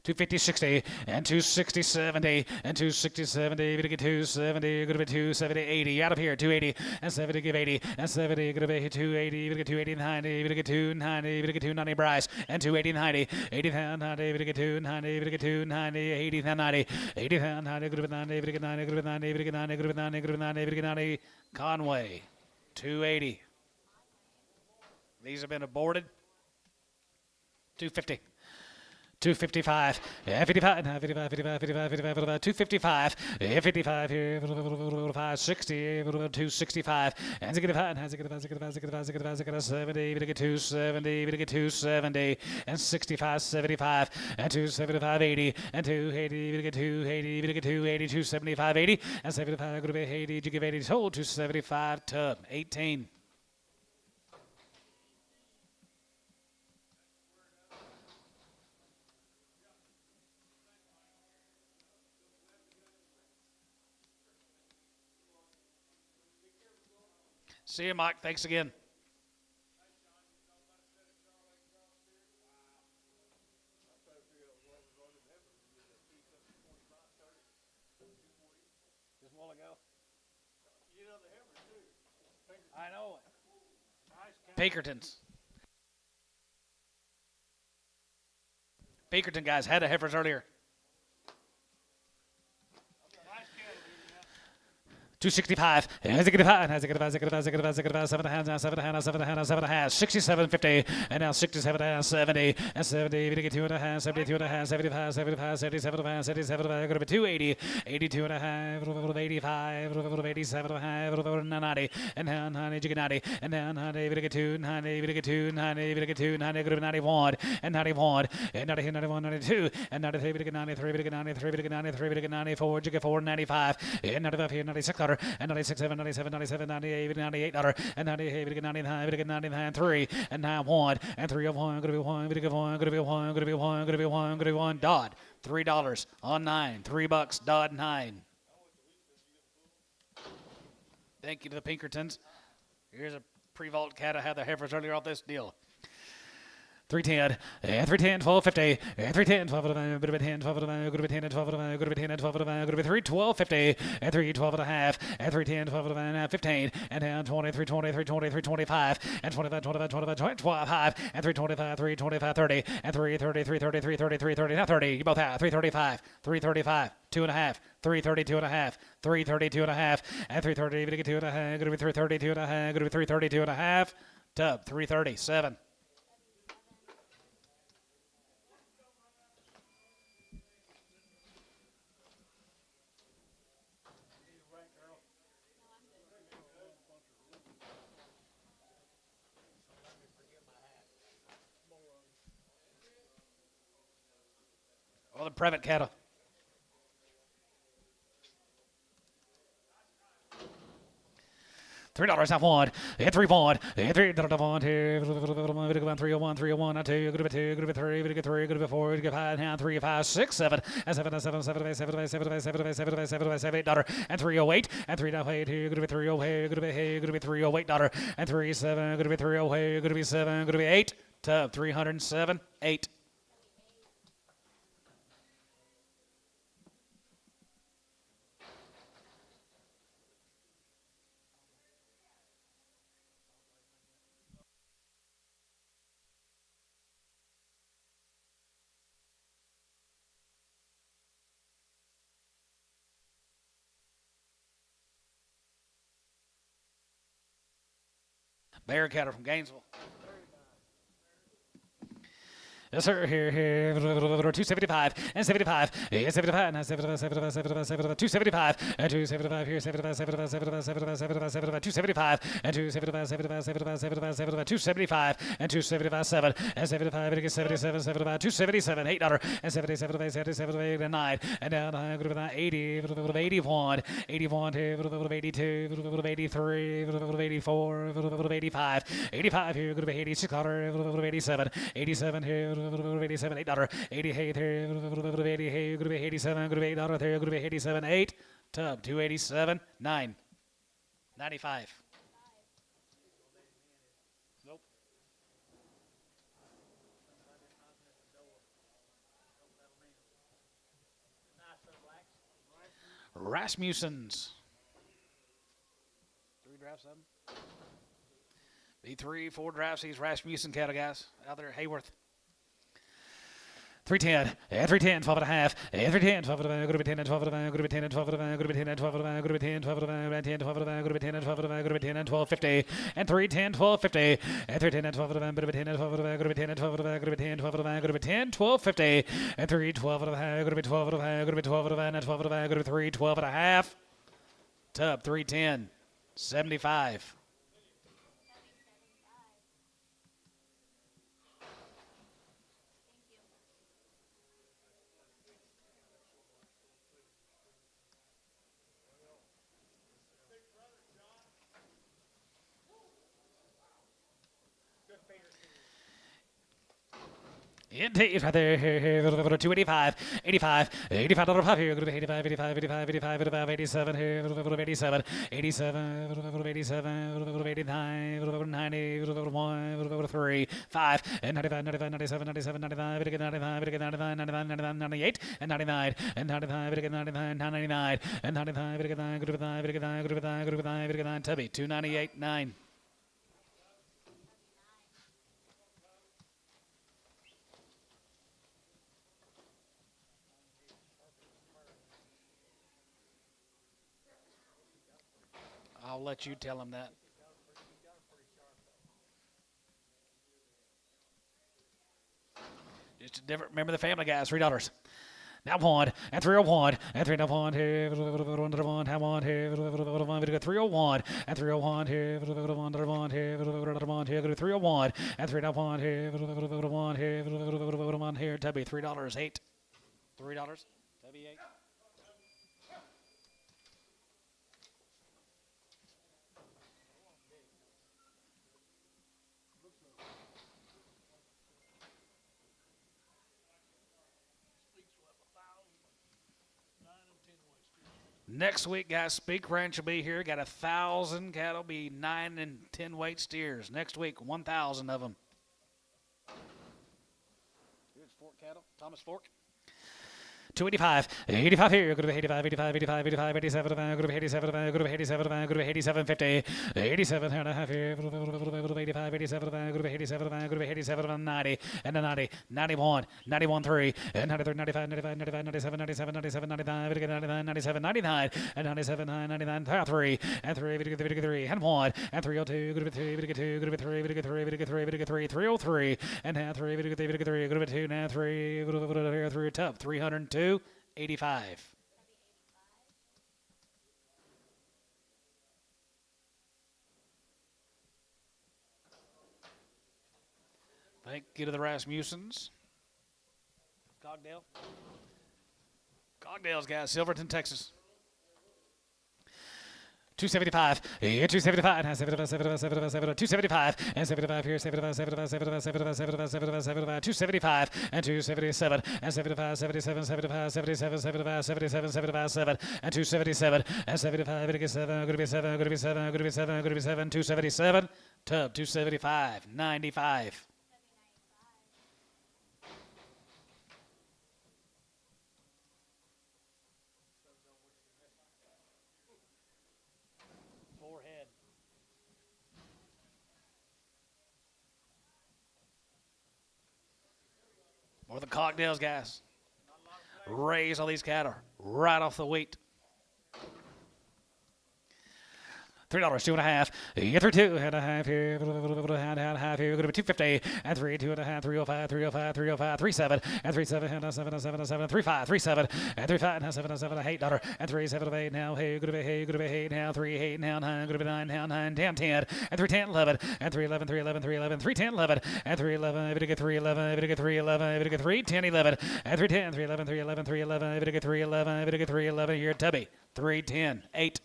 250, 60, and 260, 70, and 260, 70, we get 270, going to be 270, 80, out of here, 280, and 70, give 80, and 70, going to be 280, we get 280, 90, we get 290, we get 290, Bryce, and 280, 90, 80, 90, we get 290, we get 290, 80, 90, 80, 90, going to be 90, we get 90, going to be 90, we get 90, going to be 90, going to be 90, we get 90, Conway, 280. These have been aborted. 250. 255, 55, 55, 55, 55, 55, 255, 55 here, 560, 265, and 70, we get 270, we get 270, and 65, 75, and 275, 80, and 280, we get 280, we get 280, 275, 80, and 75, go to be 80, you give 80, sold 275, tub, 18. See you, Mike. Thanks again. Just a while ago. You know the Heifer too. I know it. Nice cow. Pinkertons. Pinkerton guys had a heifers earlier. Nice cattle here now. 265, 67, 50, and now 67, 70, and 70, we get 2.5, 72 and a half, 75, 75, 77 and a half, 77 and a half, go to be 280, 82 and a half, 85, 87 and a half, 90, and now 90, you get 90, and now 90, we get 290, we get 290, we get 290, go to be 91, and 91, and 90, 91, 92, and 93, we get 93, we get 93, we get 93, we get 94, you get 495, and 95 here, 96. And 96, 7, 97, 97, 98, 98, and 98, we get 99, we get 99, 3, and 9, 1, and 3 of 1, going to be 1, we get 1, going to be 1, going to be 1, going to be 1, going to be 1, Dodd, $3 on 9, $3, Dodd 9. Thank you to the Pinkertons. Here's a pre-vault cat. I had the heifers earlier off this deal. 310, and 310, 1250, and 310, 12 and 10, 12 and go to 10 and 12 and go to 10 and 12 and go to 3, 1250, and 3, 12 and a half, and 310, 12 and 15, and down 20, 320, 320, 325, and 25, 25, 25, 25, and 325, 325, 30, and 330, 330, 330, 330, now 30. You both have 335, 335, 2.5, 332 and a half, 332 and a half, and 330, we get 2 and a half, go to be 332 and a half, go to be 332 and a half. Tub 337. All the private cattle. $3 I want. Hit 3 want. Hit 3 want. Here. 301, 301, 2, good bit 2, good bit 3, good bit 3, good bit 4, good bit 5, now 3, 5, 6, 7, and 7, 7, 7, 7, 7, 7, 7, 7, 7, 7, 7, $8, and 308, and 308, here, good bit 308, good bit hey, good bit $308, and 3, 7, good bit 308, good bit 7, good bit 8, tub 307, 8. Bear cattle from Gainesville. Yes, sir. Here, 275 and 75. Yeah, 75 and 75, 75, 75, 75, 275 and 275 here, 75, 75, 75, 75, 75, 75, 275 and 275, 75, 75, 75, 75, 275 and 275, 7 and 75, it gets 77, 75, 277, $8 and 77, 77, 8 and 9 and down 80, 81, 81 here, 82, 83, 84, 85, 85 here, $86, 87, 87 here. 87, $8, 88 here, 80 here, 87, $8 there, 87, 8, tub 287, 9, 95. Nope. Rasmussen's. 3 drafts of them. B3, 4 drafts. These Rasmussen cattle guys out there at Hayworth. 310, and 310, 12 and a half, and 310, 12 and a half, good to be 10 and 12 and a half, good to be 10 and 12 and a half, good to be 10 and 12 and a half, good to be 10, 12 and a half, 10, 12 and a half, good to be 10 and 12 and a half, good to be 10 and 12, 50, and 310, 12, 50, and 310 and 12 and a half, good to be 10 and 12 and a half, good to be 10 and 12 and a half, good to be 10, 12 and a half, good to be 10, 12, 50, and 3, 12 and a half, good to be 12 and a half, good to be 12 and a half, and 12 and a half, good to be 3, 12 and a half, tub 310, 75. Indeed, right there, 285, 85, $85 here, 85, 85, 85, 85, 85, 87 here, 87, 87, 87, 89, 90, 1, 3, 5, and 95, 95, 97, 97, 95, 95, 99, 99, 99, 98, and 99, and 95, 99, 99, and 95, 99, 99, Tubby, 298, 9. I'll let you tell him that. Just a different, remember the family guys, $3. Now 1, and 301, and 301 here, 101, how 1 here, 301, and 301 here, 101 here, 101 here, 301, and 301 here, 101 here, 101 here, Tubby, $3, 8. $3, Tubby, 8. Next week, guys, Speak Ranch will be here. Got 1,000 cattle, be 9 and 10 weight steers. Next week, 1,000 of them. Here's Fork cattle, Thomas Fork. 285, 85 here, go to 85, 85, 85, 85, 87, go to 87, go to 87, go to 87, 50, 87 and a half here, go to 85, 87, go to 87, go to 87, 90, and a 90, 91, 91, 3, and 93, 95, 95, 95, 97, 97, 97, 99, 99, 97, 99, and 97, 99, 3, and 3, 3, and 1, and 302, go to 2, go to 2, go to 3, go to 3, go to 3, go to 3, 303, and now 3, go to 3, go to 2, now 3, go to 3, top 302, 85. Thank you to the Rasmussens. Cogdale. Cogdale's got Silverton, Texas. 275, 275, and 275, and 75 here, 75, 75, 75, 75, 75, 75, 75, 275, and 277, and 75, 77, 75, 77, 75, 77, 75, 7, and 277, and 75, going to be 7, going to be 7, going to be 7, going to be 7, going to be 7, 277, tub 275, 95. More than Cogdale's guys. Raise all these cattle right off the wheat. $3, 2.5. Yeah, 3, 2.5 here. And half here. We're going to be 250 and 3, 2.5, 305, 305, 305, 37 and 37 and 7, 7, 7, 35, 37 and 35 and 7, 7, $8 and 3, 7, 8 now. Hey, going to be hey, going to be 8 now. 3, 8 now. 9, going to be 9 now. 9, 10, 10 and 3, 10, 11 and 3, 11, 3, 11, 3, 11, 3, 10, 11 and 3, 11. If it get 3, 11, if it get 3, 11, if it get 3, 10, 11 and 3, 10, 3, 11, 3, 11, 3, 11, if it get 3, 11, if it get 3, 11. Here, Tubby. 3, 10, 8.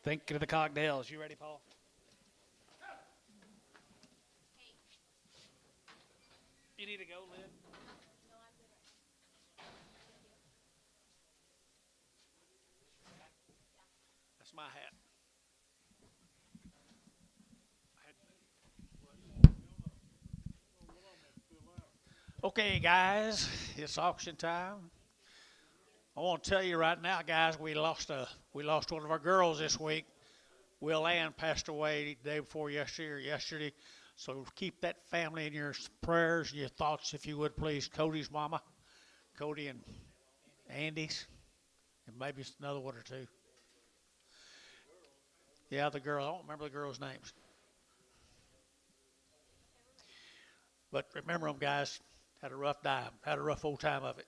Think of the Cogdales. You ready, Paul? You need to go, Lynn? No, I'm good. That's my hat. Okay, guys, it's auction time. I want to tell you right now, guys, we lost one of our girls this week. Will Ann passed away the day before yesterday. So keep that family in your prayers and your thoughts, if you would, please. Cody's mama, Cody and Andy's, and maybe another one or two. Yeah, the girl. I don't remember the girls' names. But remember them, guys. Had a rough time. Had a rough old time of it.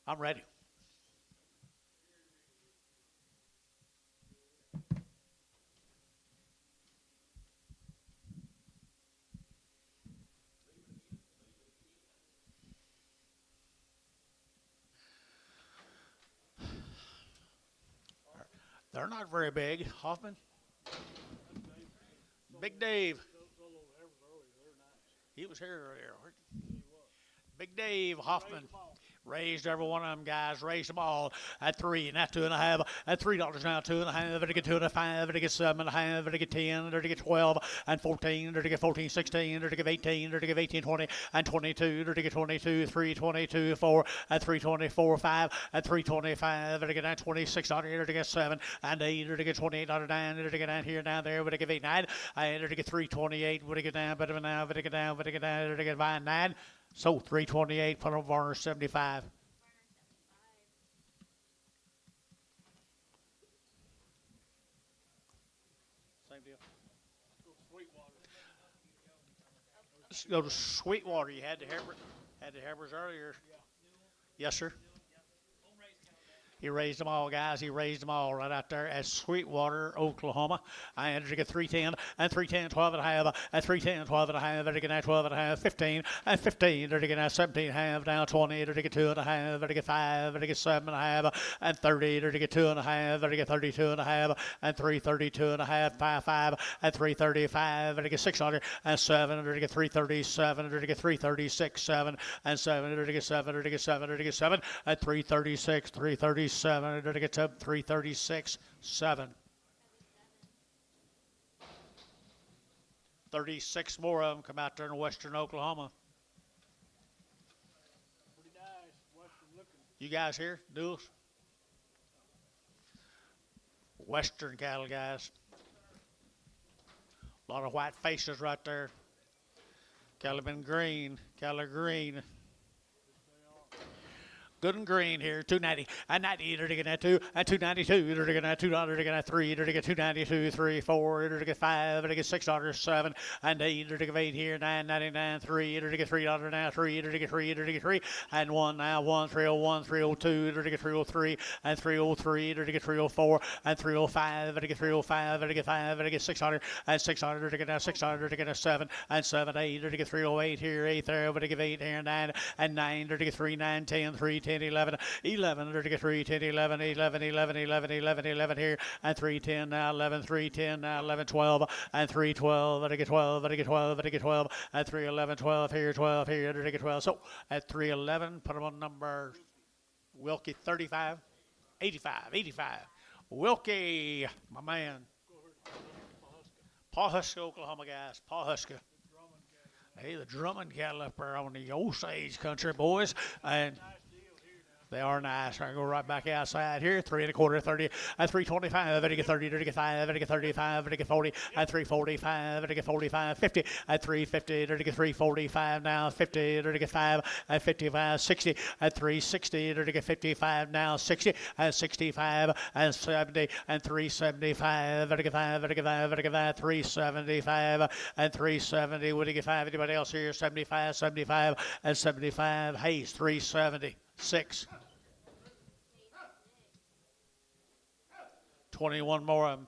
I'm ready. They're not very big. Hoffman? Big Dave. He was here earlier. Big Dave Hoffman. Raised every one of them guys, raised them all at 3, and at 2.5, at $3 now, 2.5, to get 2.5, to get 7.5, to get 10, to get 12, and 14, to get 14, 16, to get 18, to get 18, 20, and 22, to get 22, 3, 22, 4, at 324, 5, at 325, to get 26, to get 7, and 8, to get 28, 9, to get down here, down there, to get 8, 9, and to get 328, to get down, but now, to get down, to get 9. So 328, put on Varner 75. Same deal. Let's go to Sweetwater. You had the Herbers earlier. Yes, sir. He raised them all, guys. He raised them all right out there at Sweetwater, Oklahoma. I entered to get 310 and 310, 12 and a half, and 310, 12 and a half, to get 12 and a half, 15 and 15, to get 17 and a half, down 20, to get 2 and a half, to get 5, to get 7 and a half, and 30, to get 2 and a half, to get 32 and a half, and 332 and a half, 5, and 335, to get 600, and 7, to get 337, to get 336, 7, and 7, to get 7, to get 7, to get 7, and 336, 337, to get 336, 7. 36 more of them come out there in western Oklahoma. You guys here, duels? Western cattle, guys. A lot of white faces right there. Cattle been green. Cattle are green. Good and green here, 290, and 90, you're to get that 2, and 292, you're to get that $2, you're to get that 3, you're to get 292, 3, 4, you're to get 5, you're to get $6, 7, and 8, you're to get 8 here, 999, 3, you're to get $3 now, 3, you're to get 3, you're to get 3, and 1 now, 1, 301, 302, you're to get 303, and 303, you're to get 304, and 305, you're to get 305, you're to get 5, you're to get 600, and 600, you're to get now 600, you're to get a 7, and 7, 8, you're to get 308 here, 8 there, you're to get 8 here, 9, and 9, you're to get 3, 9, 10, 3, 10, 11, 11, to get 3, 10, 11, 11, 11, 11, 11, 11 here, and 3, 10 now, 11, 3, 10 now, 11, 12, and 3, 12, to get 12, to get 12, to get 12, and 3, 11, 12 here, to get 12. So at 3, 11, put them on number Wilkie 35, 85, 85. Wilkie, my man. Pawhuska, Oklahoma, guys. Pawhuska. Hey, the Drummond cattle up there on the Osage country, boys. And they are nice. I go right back outside here. 3 1/4, 30, and 325, and get 30, and get 5, and get 35, and get 40, and 345, and get 45, 50, and 350, and get 345 now, 50, and get 5, and 55, 60, and 360, and get 55 now, 60, and 65, and 70, and 375, and get 5, and get 5, and get 5, 375, and 370. Would you get 5? Anybody else here? 75, 75, and 75. Hayes, 376. 21 more of them.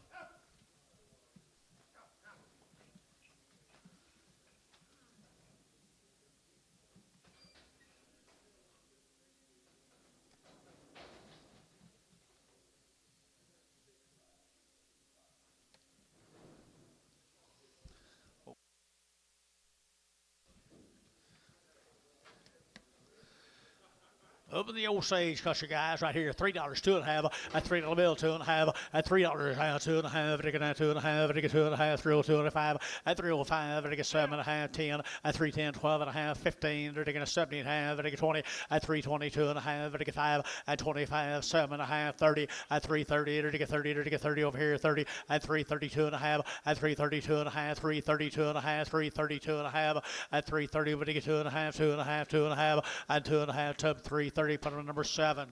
Up in the Osage country, guys, right here, $3, 2.5, a $3 bill, 2.5, a $3 now, 2.5, to get now 2.5, to get 2.5, 302.5, a 305, to get 7.5, 10, a 310, 12.5, 15, to get a 17.5, to get 20, a 322.5, to get 5, a 25, 7.5, 30, a 330, to get 30, to get 30 over here, 30, a 332.5, a 332.5, 332.5, 332.5, a 330, to get 2.5, 2.5, 2.5, and 2.5 tub 330. Put on number 7.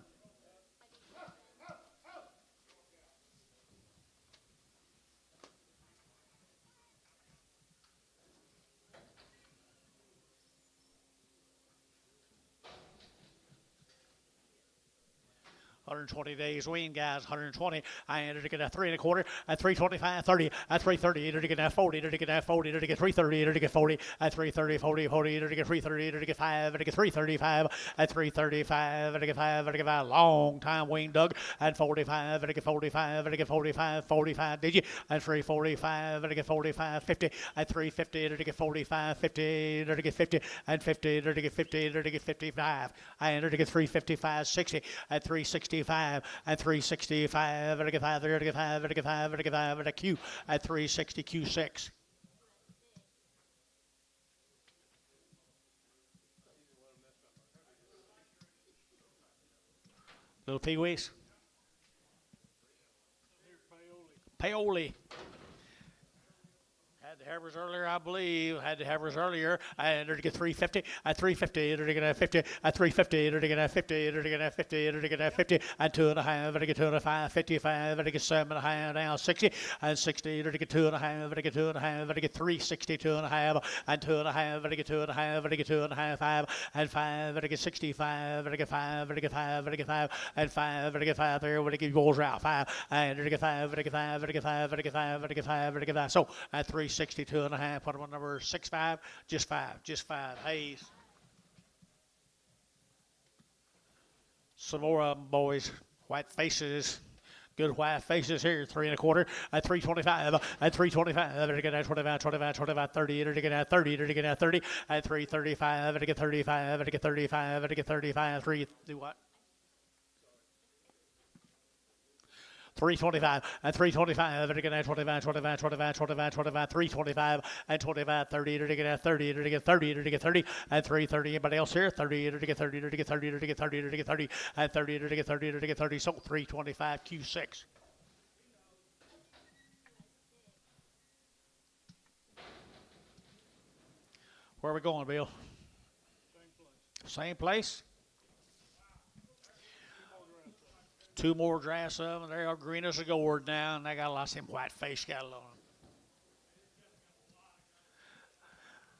$120 days wean, guys. 120. I entered to get a 3 1/4, a 325, 30, a 330, to get a 40, to get a 40, to get 330, to get 40, a 330, 40, 40, to get 330, to get 5, to get 335, a 335, to get 5, to get 5. Long time wean, Doug, and 45, to get 45, to get 45, 45, did you? And 345, to get 45, 50, and 350, to get 45, 50, to get 50, and 50, to get 50, to get 55. I entered to get 355, 60, at 365, and 365, and 5, and 5, and 5, and 5, and a Q at 360, Q6. Little peewees. Paoli. Had the Heifers earlier, I believe. Had the Heifers earlier. And to get 350, at 350, to get a 50, at 350, to get a 50, to get a 50, to get a 50, and 2.5, to get 2.5, 55, to get 7.5, now 60, and 60, to get 2.5, to get 2.5, to get 360, 2.5, and 2.5, to get 2.5, to get 2.5, 5, and 5, to get 65, to get 5, to get 5, to get 5, and 5, to get 5 there, to get goals out 5, and to get 5, to get 5, to get 5, to get 5, to get 5, to get 5. So at 362.5, put them on number 65, just 5. Hayes. Some more of them, boys. White faces. Good white faces here. 3 1/4 at 325, at 325, to get at 25, 25, 25, 30, to get at 30, to get at 30, at 335, to get 35, to get 35, to get 35, 3, do what? 325 and 325 and again 25 25 25 25 25 325 and 25 30 to get 30 to get 30 to get 30 and 330. Anybody else here? 30 to get 30 to get 30 to get 30 to get 30 and 30 to get 30 to get 30. So 325 Q6. Where are we going, Bill? Same place. Two more drafts of them. They're all green as a gourd now, and they got a lot of them white face cattle on them.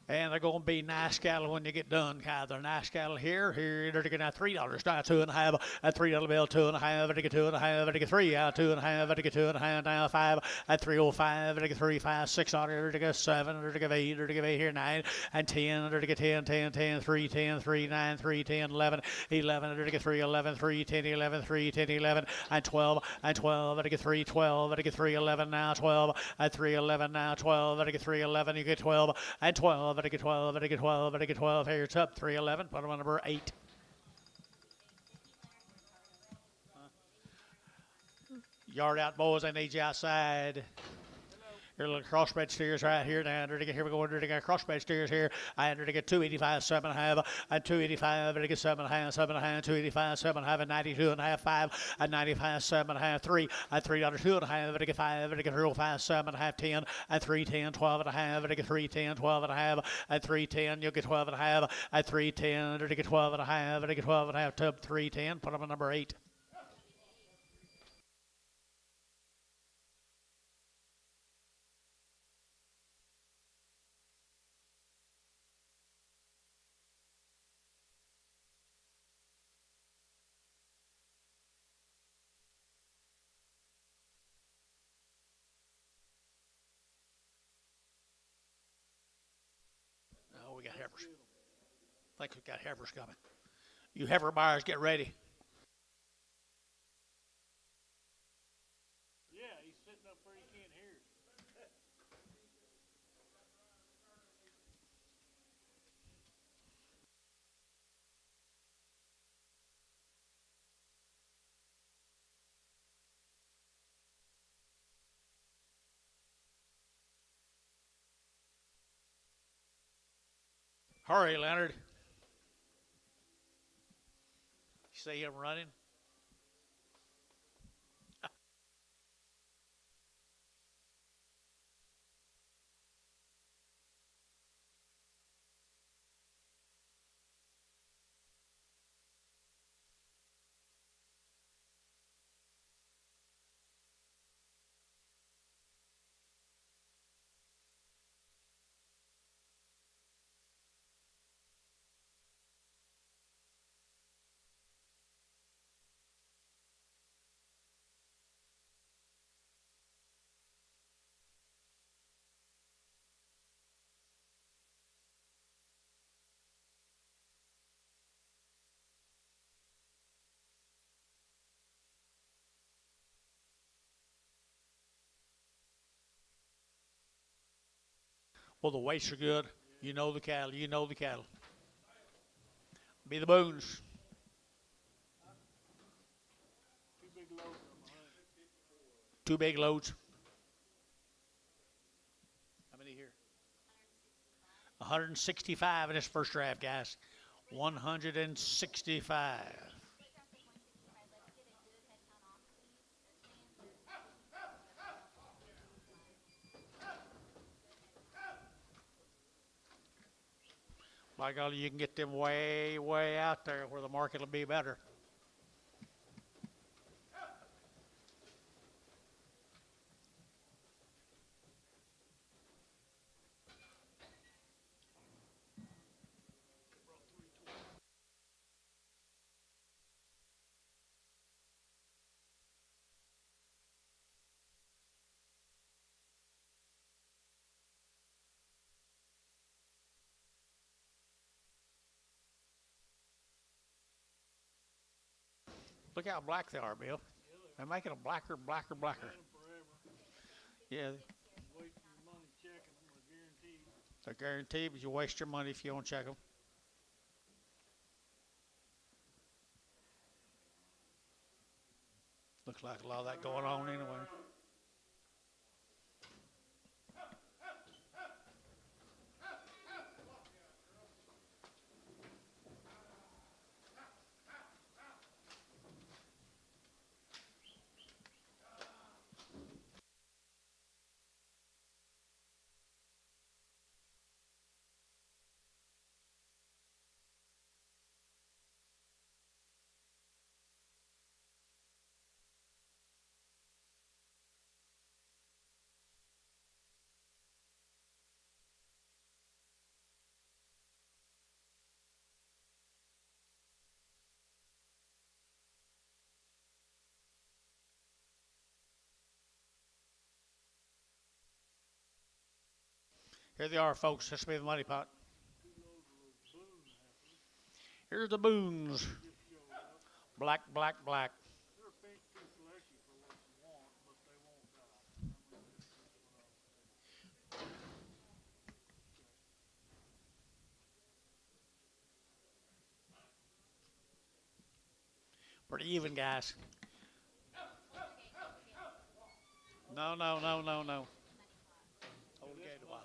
And they're going to be nice cattle when you get done. They're nice cattle here. Here, they're going to have $3. Now, 2.5, a $3 bill, 2.5, to get 2.5, to get 3, 2.5, to get 2.5, now 5, at 305, to get 3, 5, 6 on it, to get 7, to get 8, to get 8 here, 9, and 10, to get 10, 10, 10, 3, 10, 3, 9, 3, 10, 11, 11, to get 3, 11, 3, 10, 11, 3, 10, 11, and 12, to get 3, 12, to get 3, 11, now 12, at 3, 11, now 12, to get 3, 11, you get 12, and 12, to get 12, to get 12, to get 12, here it's up, 311, put them on number 8. Yard out, boys, I need you outside. Your little crossbred steers right here now. Here we go. Under to get crossbred steers here. I under to get 285, 7.5, and 285, to get 7.5, 7.5, 285, 7.5, and 92.5, 5, and 95, 7.5, 3, and $3, 2.5, to get 5, to get 5, 7.5, 10, and 310, 12.5, to get 310, 12.5, and 310, you'll get 12.5, and 310, to get 12.5, to get 12.5, tub 310, put them on number 8. Oh, we got heifers. I think we got heifers coming. You heifer buyers, get ready. Yeah, he's sitting up where he can't hear it. Hurry, Leonard. You see him running? Well, the weights are good. You know the cattle. You know the cattle. Be the boons. Two big loads on the hunt. 2 big loads. How many here? 165 in this first draft, guys. 165. By golly, you can get them way, way out there where the market will be better. Look how black they are, Bill. They're making them blacker, blacker, blacker. Yeah, Wasting your money checking them, are guaranteed. they're guaranteed, but you waste your money if you don't check them. Looks like a lot of that going on anyway. Here they are, folks. This will be the money pot. Here's the boons. Black, black, black. They're a bit too fleshy for what you want, but they won't die. Pretty even, guys. No, no, no, no, no. Hold the gate a while.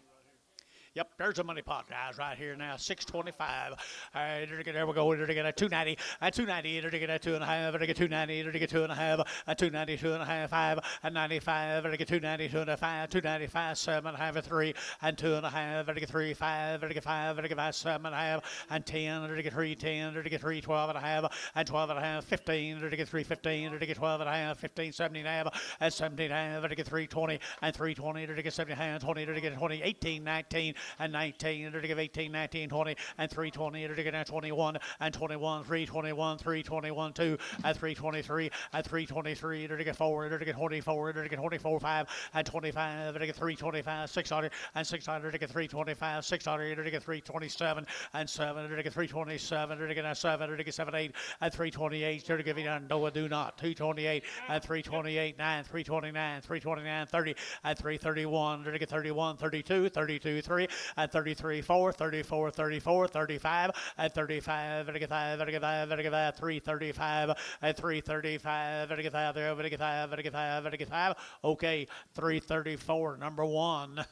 Yep, there's a money pot, guys, right here now. 625. All right, there we go. There to get a 290, a 290. There to get a 2.5. There to get 290. There to get 2.5. A 290, 2.5, 5, a 95. There to get 290, 2.5, 295, 7.5, a 3, and 2.5. There to get 3, 5. There to get 5. There to get 5, 7.5, and 10. There to get 3, 10. There to get 3, 12.5, and 12.5, 15. There to get 3, 15. There to get 12.5, 15, 17.5, and 17.5. There to get 3, 20, and 320. There to get 70.5, 20. There to get 20, 18, 19. And 19, to give 18, 19, 20, and 320, to get 21, and 21, 321, 321, 2, and 323, and 323, to get 4, to get 24, to get 24, 5, and 25, to get 325, 600, and 600, to get 325, 600, to get 327, and 7, to get 327, to get 7, to get 78, and 328, to give no, I do not, 228, and 328, 9, 329, 329, 30, and 331, to get 31, 32, 32, 3, and 33, 4, 34, 34, 35, and 35, 35, 35, 35, 335, and 335, 35, 35, 35, 35. Okay, 334, number 1.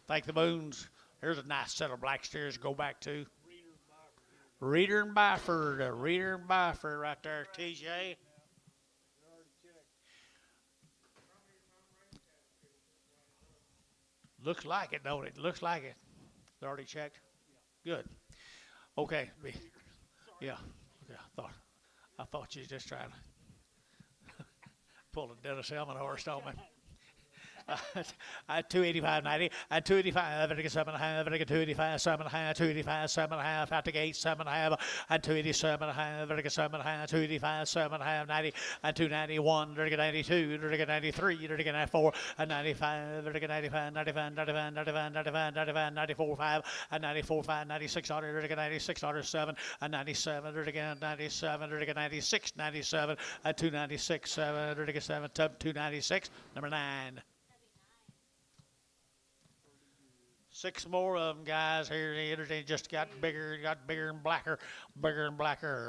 Thank the boons. Here's a nice set of black steers to go back to. Reader and Byford, Reader and Byford right there, TJ. Looks like it, don't it? Looks like it. They already checked? Good. Okay. Yeah. Okay. I thought you was just trying to pull a Dennis Elman horse on me. At 285.90, at 285, I get 7.5, I get 285, 7.5, 285, 7.5, out to gate 7.5, and 287.5, I get 7.5, 285, 7.5, 90, and 291, I get 92, I get 93, I get 94, and 95, I get 95, 95, 95, 95, 95, 95, 94, 5, and 94, 5, 96, I get 96, 7, and 97, I get 97, I get 96, 97, and 296, 7, I get 7, 296, number 9. 6 more of them, guys. Here, they just got bigger and blacker.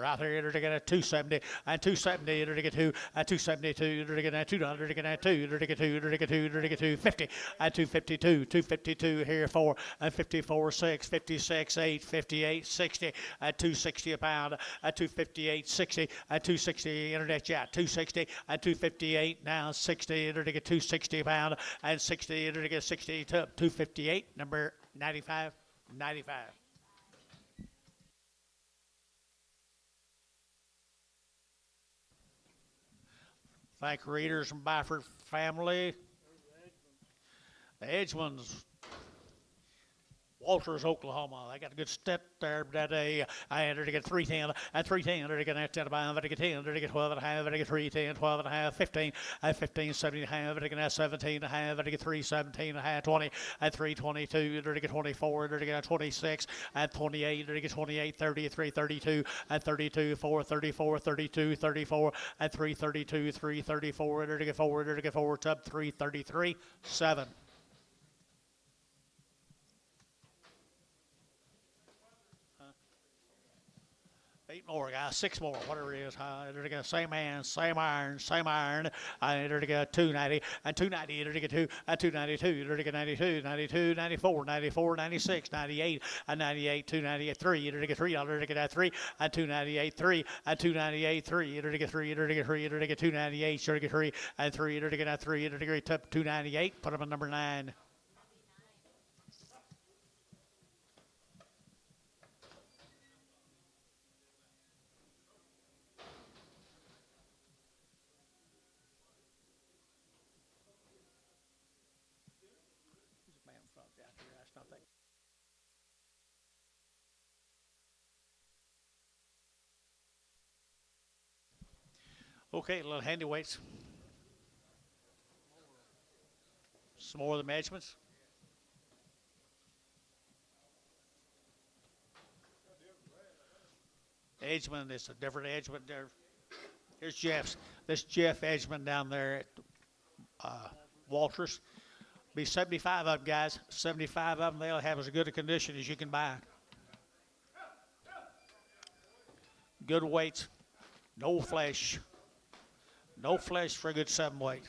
Out there, to get a 270, and 270, to get 2, and 272, to get a 200, to get a 2, to get 2, to get 2, to get 250, and 252, 252 here, 4, and 54, 6, 56, 8, 58, 60, at 260 a pound, at 258, 60, at 260, internet chat, 260, at 258, now 60, to get 260 a pound, and 60, to get 60 to 258, number 95. Thank readers and Byford family. The Edgeones. Walters, Oklahoma. They got a good step there that day. I entered to get 310, and 310, to get 10 pound, to get 10, to get 12 and a half, to get 310, 12 and a half, 15, and 15, 70 and a half, to get 17 and a half, to get 317 and a half, 20, and 322, to get 24, to get 26, and 28, to get 28, 30, 332, and 32, 4, 34, 32, 34, and 332, 334, to get 4, to get 4, tub 333, 7. 8 more, guys. 6 more, whatever it is. Enter to get same hand, same iron, same iron. I enter to get 290 and 290. Enter to get 2 and 292. Enter to get 92, 92, 94, 94, 96, 98 and 98, 298, 3. Enter to get $3. Enter to get 3 and 298, 3 and 298, 3. Enter to get 3. Enter to get 3. Enter to get 298. Enter to get 3 and 3. Enter to get 3. Enter to get 298. Put them on number 9. Okay, little handy weights. Some more of the measurements. Edgeman is a different Edgeman there. Here's Jeff's. This Jeff Edgeman down there at Walters. Be 75 of them, guys. 75 of them. They'll have as good a condition as you can buy. Good weights. No flesh. No flesh for a good 7 weight.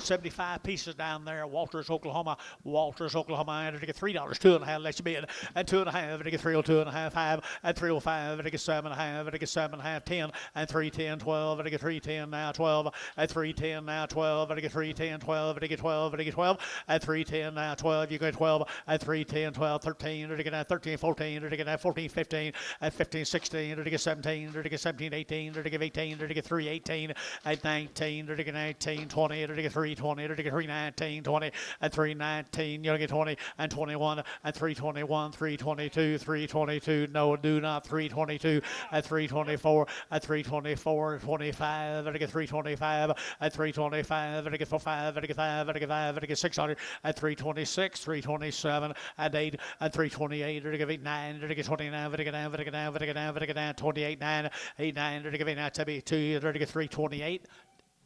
$75 pieces down there, Walters, Oklahoma. Walters, Oklahoma. Enter to get $3, 2.5. Let you bid, and 2.5. Enter to get 302 2.5, 5 and 305. Enter to get 7.5. Enter to get 7.5, 10 and 310, 12. Enter to get 310 now, 12 and 310 now, 12. Enter to get 310, 12. Enter to get 12. Enter to get 12 and 310 now, 12. You get 12 and 310, 12, 13. Enter to get 13, 14. Enter to get 14, 15 and 15, 16. Enter to get 17. Enter to get 17, 18. Enter to get 18. Enter to get 3, 18 and 19. Enter to get 19, 20. Enter to get 3, 20, enter to get 319, 20 and 319, you'll get 20 and 21 and 321, 322, 322, no, do not, 322 and 324 and 324, 25, enter to get 325 and 325, enter to get 45, enter to get 5, enter to get 5, enter to get 600 and 326, 327 and 8 and 328, enter to get 9, enter to get 29, enter to get 9, enter to get 9, enter to get 9, enter to get 9, 28, 9, 8, 9, enter to get 9, 72, enter to get 328,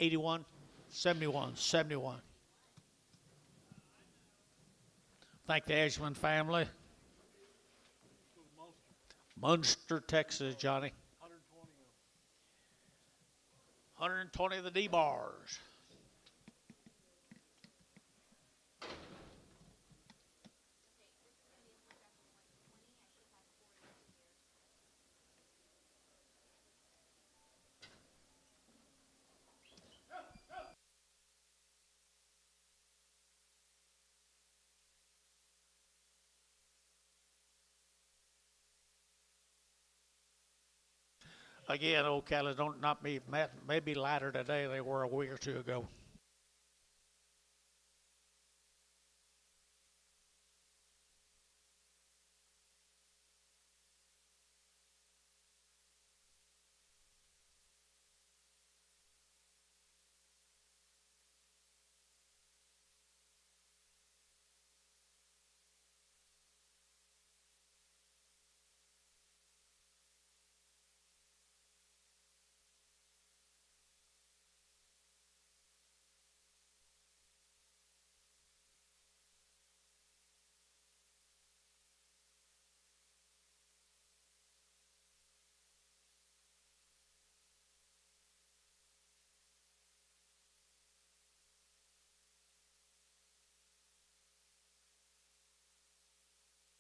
81. 71, 71. Thank the Edgeman family. Munster, Texas, Johnny. 120 of the D-bars. Again, old Kelly, don't not be maybe lighter today than they were a week or two ago.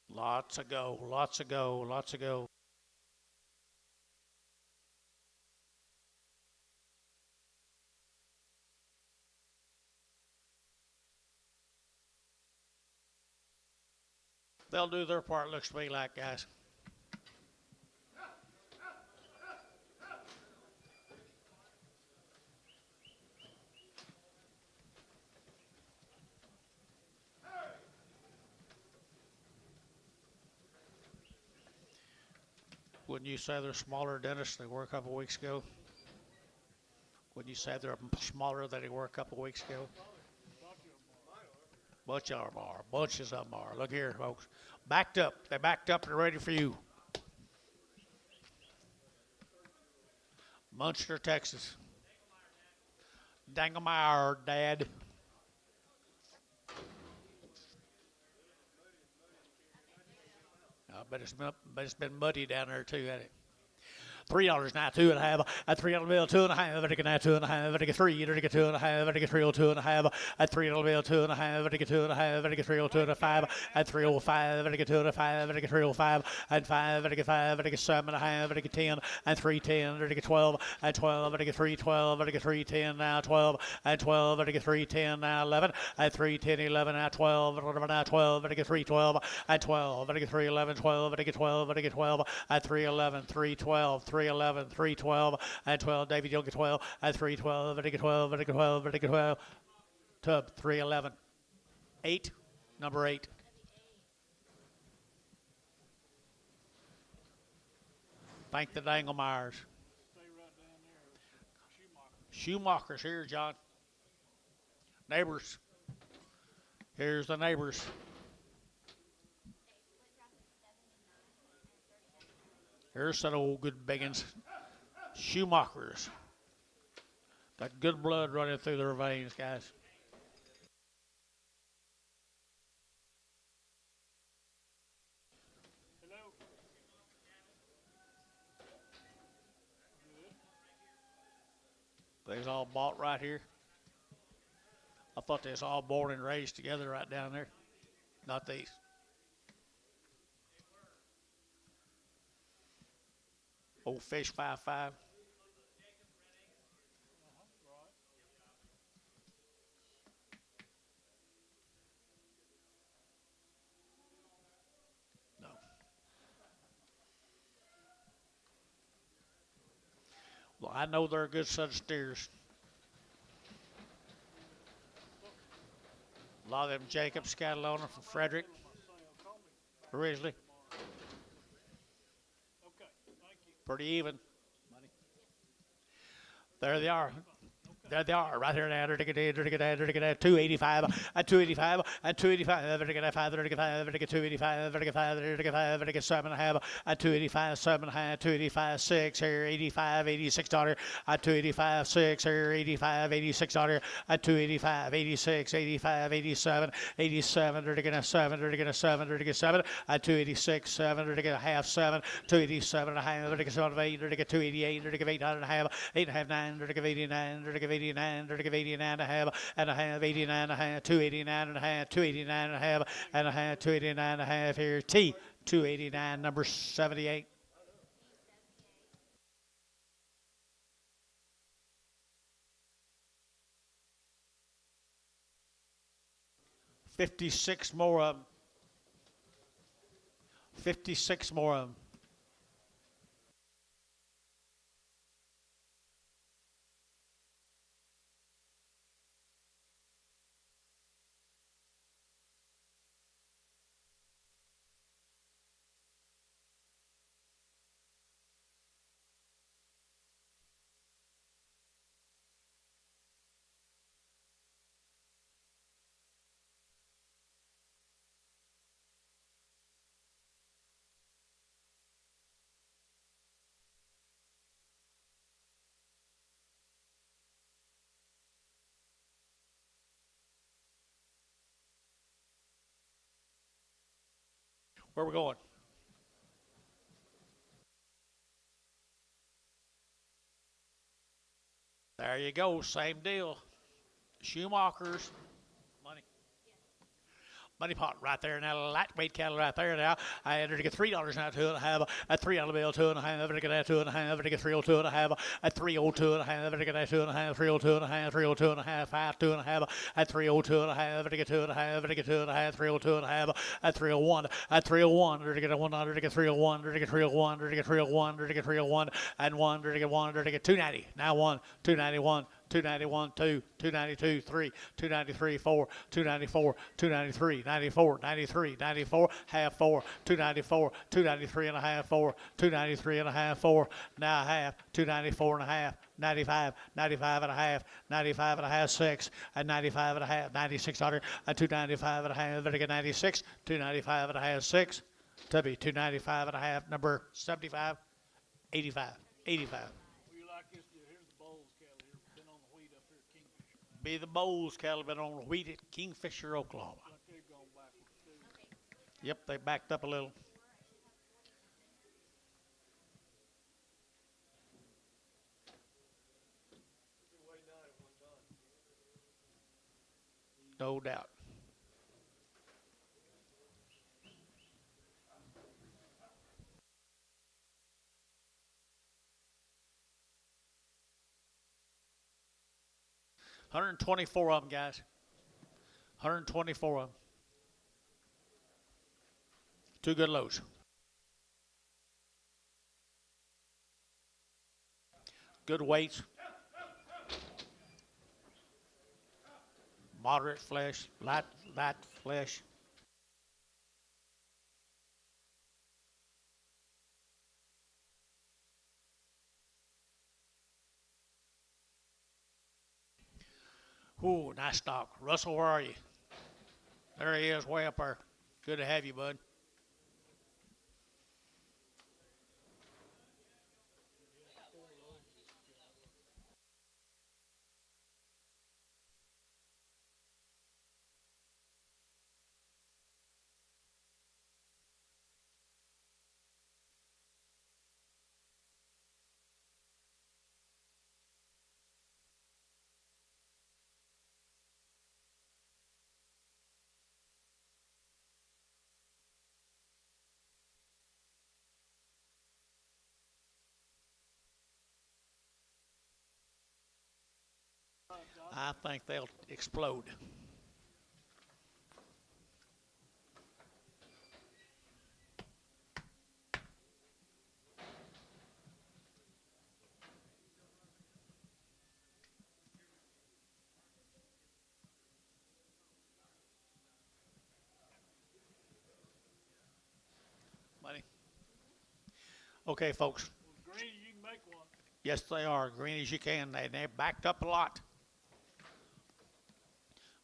Lots of go, lots of go, lots of go. They'll do their part, looks to me like, guys. Wouldn't you say they're smaller dentists than they were a couple weeks ago? Wouldn't you say they're smaller than they were a couple weeks ago? Bunch of them are. Bunches of them are. Look here, folks. Backed up. They backed up and ready for you. Munster, Texas. Danglemeyer, Dad. I bet it's been muddy down there too, hasn't it? $3 now, 2.5. At $3 bill, 2.5. Vertical now, 2.5. Vertical 3. Vertical 2.5. Vertical 3, 2.5. At $3 bill, 2.5. Vertical 2.5. Vertical 3, 2.5. At 3.05. Vertical 2.5. Vertical 3.05. At 5. Vertical 5. Vertical 7.5. Vertical 10. At 3.10. Vertical 12. At 12. Vertical 3.12. Vertical 3.10 now, 12. At 12. Vertical 3.10 now, 11. At 3.10, 11. At 12. Now 12. Vertical 3.12. At 12. Vertical 3.11. 12. Vertical 12. Vertical 12. At 3.11. 3.12. 3.11, 3.12, at 12, David, you'll get 12, at 3.12, vertical 12, vertical 12, vertical 12, tub, 3.11, 8, number 8. Thank the Danglemeyers. Stay right down there. Schumacher's here, John. Neighbors. Here's the neighbors. Here's that old good biggins. Schumachers. Got good blood running through their veins, guys. Hello. They's all bought right here. I thought they was all born and raised together right down there. Not these. Old Fish 5.5. No. Well, I know they're a good set of steers. A lot of them Jacobs cattle on them from Frederick originally. Okay, thank you. Pretty even. There they are. There they are, right here now. 285, at 285, at 285, vertical 5, vertical 5, vertical 285, vertical 5, vertical 5, vertical 7.5, at 285, 7.5, 285, 6 here, 85, $86, at 285, 6 here, 85, $86, at 285, 86, 85, 87, 87, vertical 7, vertical 7, vertical 7, at 286, 7, vertical half 7, 287 and a half, vertical 7, 8, vertical 288, vertical 8 and a half, 8.5, 9, vertical 89, vertical 89, vertical 89 and a half, 89 and a half, 289 and a half, 289 and a half, 289 and a half here, T, 289, number 78. $56 more of them. 56 more of them. Where we going? There you go, same deal. Schumacher's money. Money pot right there now, lightweight cattle right there now. I entered to get $3 now, 2.5, at $3 bill, 2.5, vertical at 2.5, vertical 302.5, at 302.5, vertical at 2.5, 302.5, 302.5, 5, 2.5, at 302.5, vertical 2.5, vertical 2.5, 302.5, at 301, at 301, vertical 1, vertical 301, vertical 301, vertical 301, vertical 301, and 1, vertical 1, vertical 290, now 1, 291, 291, 2, 292, 3, 293, 4, 294, 293, 94, 93, 94, half 4, 294, 293 and a half, 4, 293 and a half, 4, now half, 294 and a half, 95, 95 and a half, 95 and a half, 6, and 95 and a half, 9600, and 295 and a half, vertical 96, 295 and a half, 6, Tubby, 295 and a half, number 75, 85, 85. Well, you like this, here's the Bulls cattle here, been on the wheat up here at Kingfisher. Be the Bulls cattle been on the wheat at Kingfisher, Oklahoma. Like they've gone backwards too. Yep, they backed up a little. No doubt. $124 of them, guys. 124 of them. Two good loads. Good weights. Moderate flesh, light flesh. Ooh, nice stock. Russell, where are you? There he is, way up there. Good to have you, bud. I think they'll explode. Money. Okay, folks. Well, Green, you can make one. Yes, they are. Green as you can. They backed up a lot.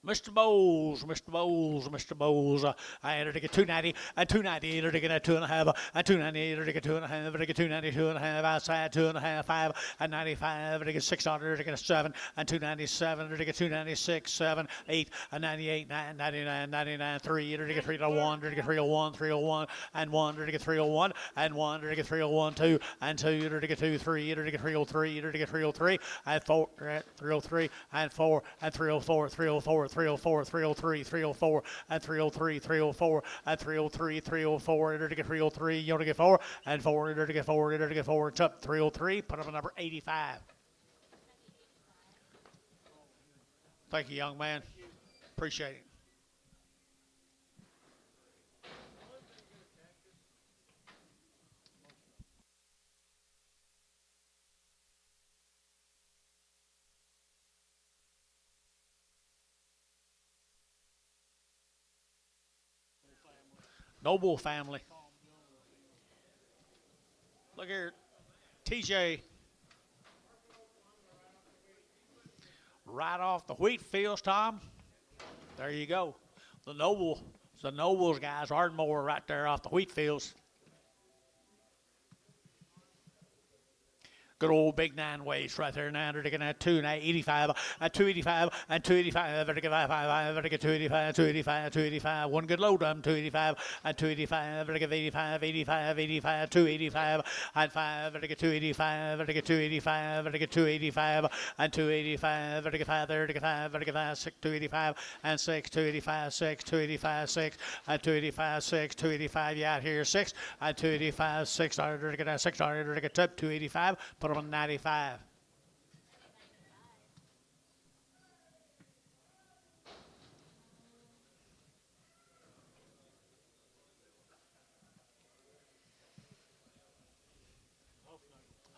Mr. Bowles, Mr. Bowles, Mr. Bowles. I entered to get 290, and 290, entered to get a 2.5, and 290, entered to get 2.5, entered to get 292.5, outside 2.5, 5, and 95, entered to get 600, entered to get a 7, and 297, entered to get 296, 7, 8, and 98, 9, 99, 99, 3, entered to get 301, entered to get 301, 301, and 1, entered to get 301, and 1, entered to get 301, 2, and 2, entered to get 2, 3, entered to get 303, entered to get 303, and 4, 303, and 4, and 304, 304, 304, 303, 304, and 303, 304, and 303, 304, enter to get 303, you want to get 4, and 4, enter to get 4, enter to get 4, it's up 303, put up a number 85. Thank you, young man. Appreciate it. Noble family. Look here, TJ. Right off the wheat fields, Tom. There you go. The Nobles guys, Ardmore right there off the wheat fields. Good old big 9 weights right there. 900 again at 2 and 85, at 285, and 285, vertical 5, vertical 285, 285, 285. One good load on 285, and 285, vertical 85, 85, 85, 285, and 5, vertical 285, vertical 285, vertical 285, and 285, vertical 5, vertical 5, vertical 5, 6, 285, and 6, 285, 6, 285, 6, and 285, 6, 285, yeah, out here 6, and 285, 600, vertical 600, vertical 285, put on 95.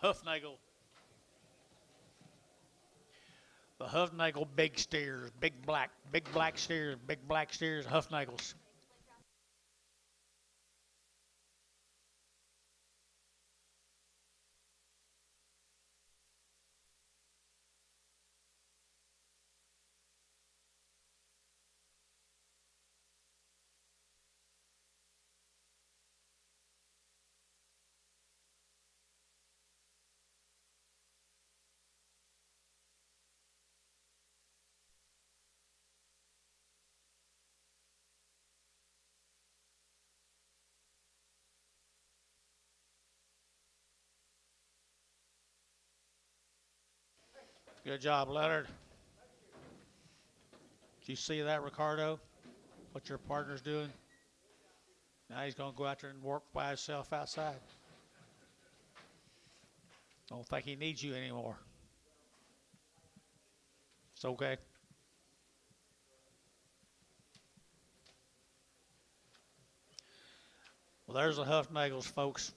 Hoofnagel. The Huffnagel big steers, big black steers, Huffnagels. Good job, Leonard. Did you see that, Ricardo? What your partner's doing? Now he's going to go out there and work by himself outside. Don't think he needs you anymore. It's okay. Well, there's the Huffnagels, folks.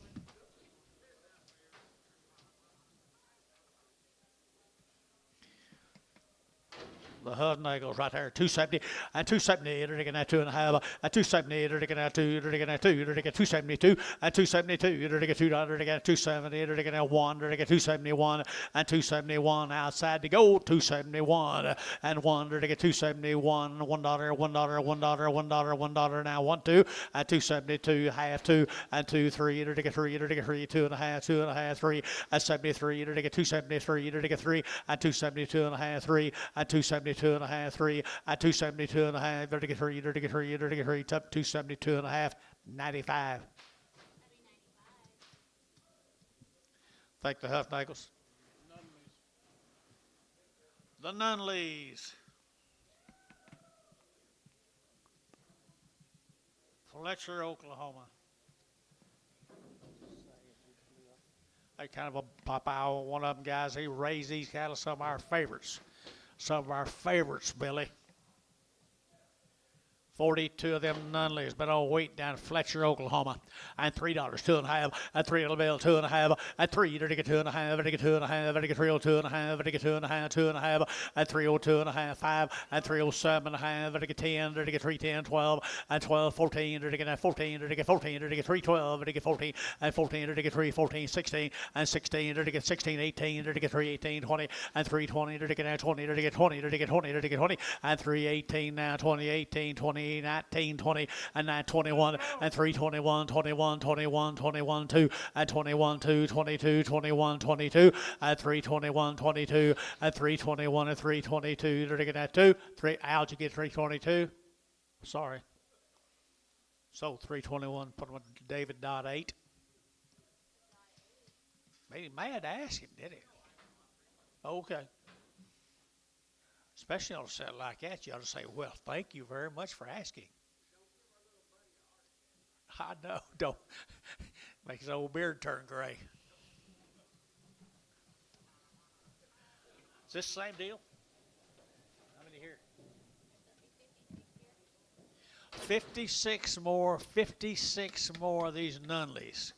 The Huffnagels right there, 270 and 270. They're taking that 2.5 and 270. They're taking that 2. They're taking that 2. They're taking 272 and 272. They're taking $2. They're taking 270. They're taking that 1. They're taking 271 and 271 outside to go. 271 and 1. They're taking 271. $1. $1. Now 1 2 and 272. Half 2 and 2 3. They're taking 3. They're taking 3. 2.5 3 and 73. They're taking 273. They're taking 3 and 272.5 3 and 272.5 3 at 272.5. They're to get 3. They're to get 3. They're to get 3. Up 272.5. 95. Thank the Huffnagels. The Nunleys. Fletcher, Oklahoma. They kind of a pop out. One of them guys, he raised these cattle, some of our favorites. Some of our favorites, Billy. 42 of them Nunleys been on wheat down in Fletcher, Oklahoma. And $3, 2.5, and 3 on the bill, 2.5, and 3, they're to get 2.5, they're to get 2.5, they're to get 302.5, they're to get 2.5, 2.5, and 302.5, 5, and 307.5, they're to get 10, they're to get 310, 12, and 12, 14, they're to get 14, they're to get 14, they're to get 312, they're to get 14, and 14, they're to get 3, 14, 16, and 16, they're to get 16, 18, they're to get 3, 18, 20, and 320, they're to get 20, they're to get 20, they're to get 20, they're to get 20, and 318 now, 20, 18, 20, 19, 20, and 9, 21, and 321, 21, 21, 21, 2, and 21, 2, 22, 21, 22, and 321, 22, and 321, and 322. They're taking that 2. 3. How'd you get 322? Sorry. So 321, put them on David dot 8. Made him mad to ask him, did he? Okay. Especially on a set like that, you ought to say, well, thank you very much for asking. I know, don't make his old beard turn gray. Is this the same deal? How many here? 56 more of these Nunleys.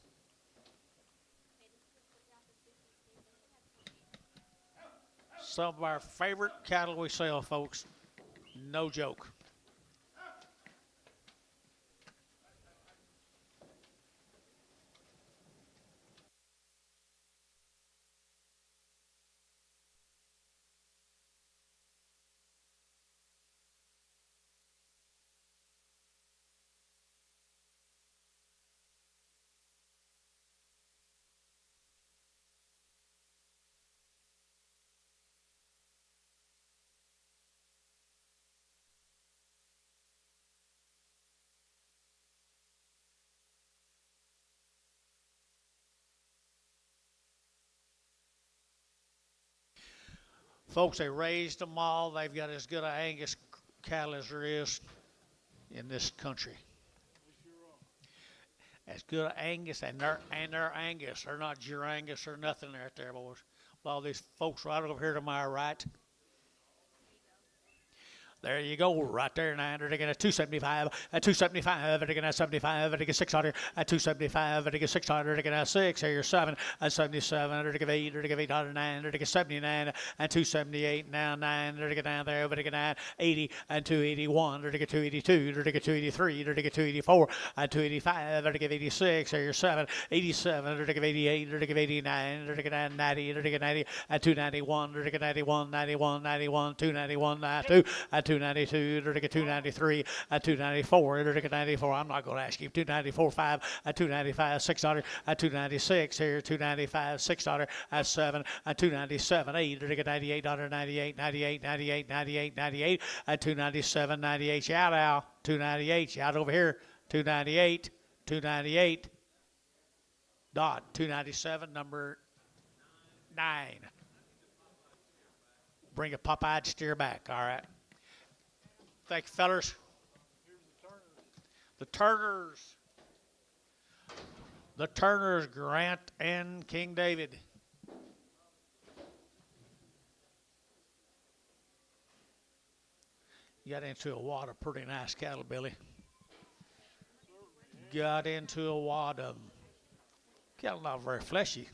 Some of our favorite cattle we sell, folks. No joke. Folks, they raised them all. They've got as good an Angus cattle as there is in this country. As good an Angus, and they're Angus. They're not your Angus or nothing right there, boys. All these folks right over here to my right. There you go, right there. 900 again at 275, at 275, and again at 75, and again 600, at 275, and again 600, again at 6, here 7, at 77, and again 8, and again 800, 9, and again 79, and 278, now 9, and again down there, but again at 80, and 281, and again 282, and again 283, and again 284, and 285, and again 86, here 7, 87, and again 88, and again 89, and again 90, and again 90, and 291, and again 91, 91, 91, 291, 92, at 292, 293, at 294, 94. I'm not going to ask you. 294, 5, at 295, 600, at 296, here 295, 600, at 7, at 297, 8, 98, 98, 98, 98, 98, 98, at 297, 98. Shout out, 298. Shout over here, 298, 298. Dot 297, number 9. Bring a pop-eyed steer back. All right. Thank you, fellas. The Turners. The Turners, Grant and King David. You got into a wad of pretty nice cattle, Billy. Got into a wad of them. Cattle not very fleshy.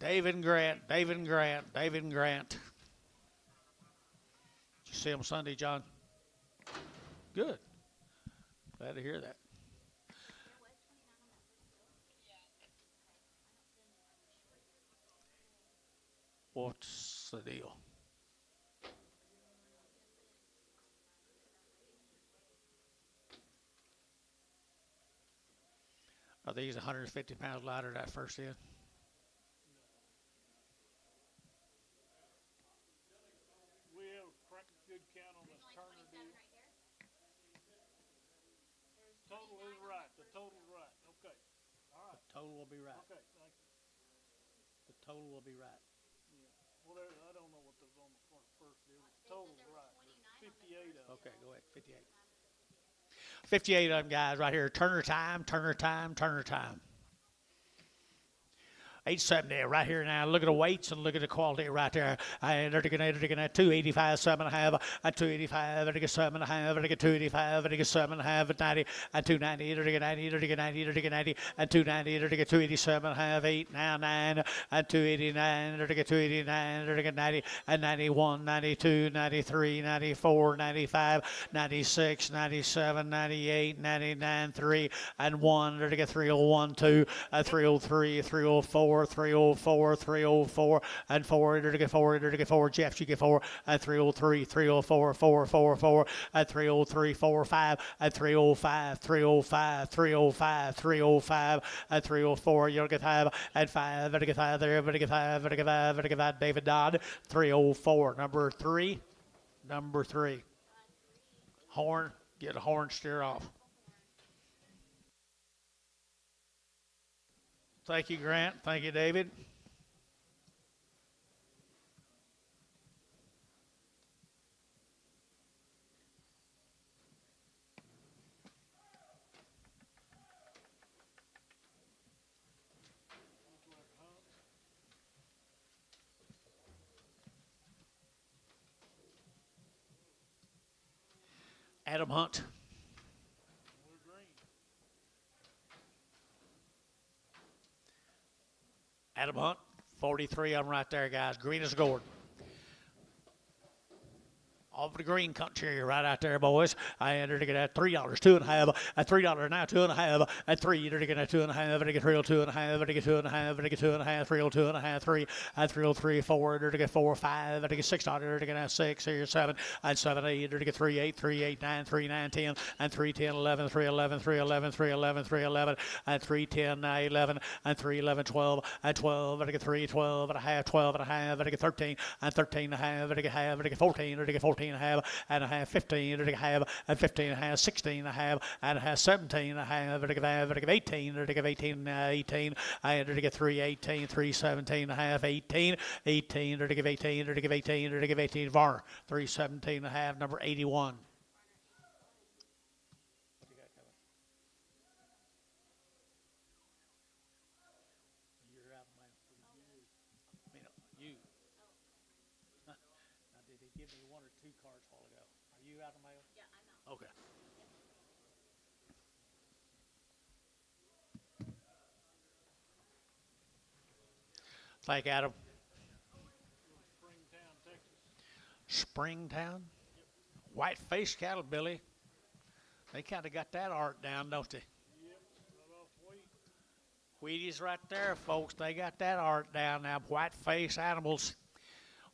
David and Grant, David and Grant, David and Grant. Did you see them Sunday, John? Good. Glad to hear that. What's the deal? Are these 150 pounds lighter that first in? We have a good count on this Turner deal. Total is right. The total's right. Okay. All right. The total will be right. Okay. Thank you. The total will be right. Yeah. Well, I don't know what was on the first deal. The total's right. There's 58 of them. Okay, go ahead. 58. 58 of them guys right here. Turner time, Turner time, Turner time. 870 right here now. Look at the weights and look at the quality right there. And they're going to 285, 7.5, at 285, and 7.5, and 285, and 7.5, at 90, at 290, and 90, and 90, and 90, at 290, and 287, half 8, now 9, at 289, and 289, and 90, at 91, 92, 93, 94, 95, 96, 97, 98, 99, 3, and 1, and 301, 2, at 303, 304, 304, 304, and 4, to get 4, to get 4, Jeff, you get 4, at 303, 304, 444, at 303, 45, at 305, 305, 305, 305, at 304, you'll get 5, at 5, and get 5 there, and get 5, and get 5, and get 5, David Dodd, 304, number 3, horn, get a horn steer off. Thank you, Grant. Thank you, David. Adam Hunt. Adam Hunt, 43 of them right there, guys. Green as gold. Off the green country right out there, boys. I entered to get at $3, 2.5, at $3 now, 2.5, at 3, to get at 2.5, to get real 2.5, to get 2.5, to get 2.5, real 2.5, 3, at 3, 3, 4, to get 4, 5, to get $6, to get at 6, here 7, at 7, 8, to get 3, 8, 3, 8, 9, 3, 9, 10, and 3, 10, 11, 3, 11, 3, 11, 3, 11, 3, 11, and 3, 10, 11, and 3, 11, 12, and 12, to get 3, 12 and a half, 12 and a half, to get 13, and 13 and a half, to get half, to get 14, to get 14 and a half, 15, to get half, and 15 and a half, 16 and a half, and a half, 17 and a half, to get 18, to get 18, 18, and to get 3, 18, 3, 17 and a half, 18, 18, to get 18, to get 18, to get 18, Varner, 3, 17 and a half, number 81. You. Now, did he give me 1 or 2 cards a while ago? Are you out of mail? Yeah, I know. Okay. Thank you, Adam. Springtown, Texas. Springtown? White-faced cattle, Billy. They kind of got that art down, don't they? Yep, right off wheat. Wheaties right there, folks. They got that art down now. White-faced animals.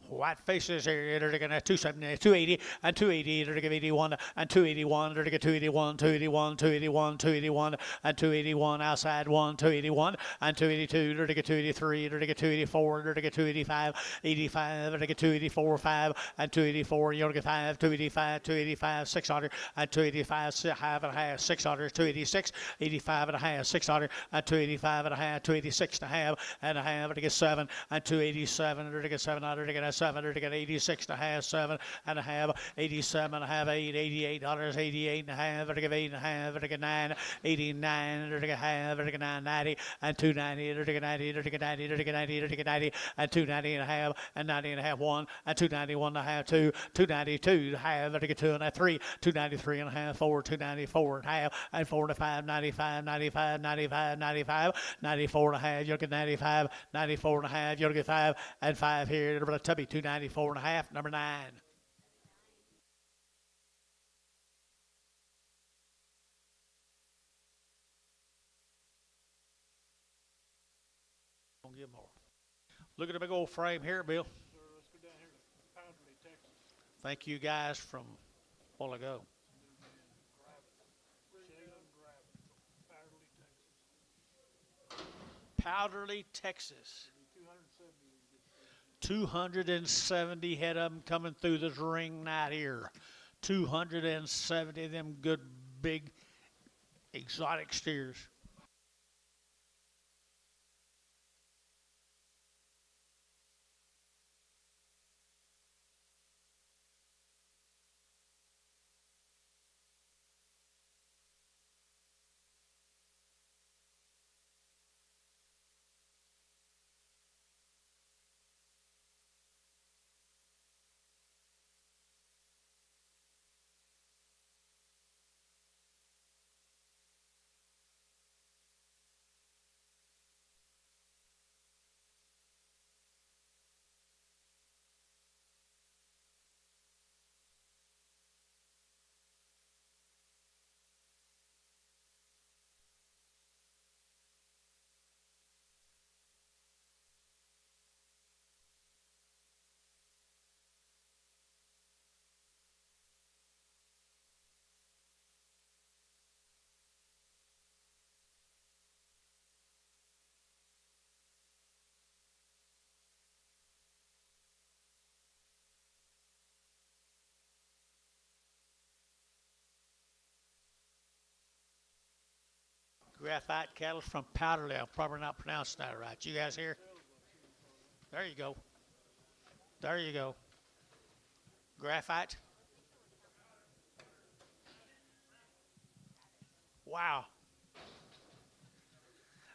White faces here, they're going to 270, 280, and 280, they're going to 81, and 281, they're going to 281, 281, 281, 281, and 281, outside 1, 281, and 282, they're going to 283, they're going to 284, they're going to 285, 85, they're going to 284, 5, and 284, you're going to 5, 285, 285, 600, and 285, half and a half, 600, 286, 85 and a half, 600, and 285 and a half, 286 and a half, and a half, to get 7, and 287, to get 700, to get 700, to get 86 and a half, 7 and a half, 87 and a half, 8, $88, 88 and a half, to get 8 and a half, to get 9, 89, to get half, to get 990, and 290, to get 90, to get 90, to get 90, to get 90, and 290 and a half, and 90 and a half, 1, and 291 and a half, 2, 292 and a half, to get 2 and a half, 3, 293 and a half, 4, 294 and a half, and 4 and a 5, 95, 95, 95, 95, 94 and a half, you'll get 95, 94 and a half, you'll get 5, and 5 here, Tubby 294 and a half, number 9. Don't give more. Look at the big old frame here, Bill. Sir, let's go down here to Powderly, Texas. Thank you guys from a while ago. Powderly, Texas. Powderly, Texas. 270. 270 head of them coming through this ring night here. 270 of them good, big, exotic steers. Graphite cattle from Powderly. I'm probably not pronouncing that right. You guys here? There you go. There you go. Graphite. Wow.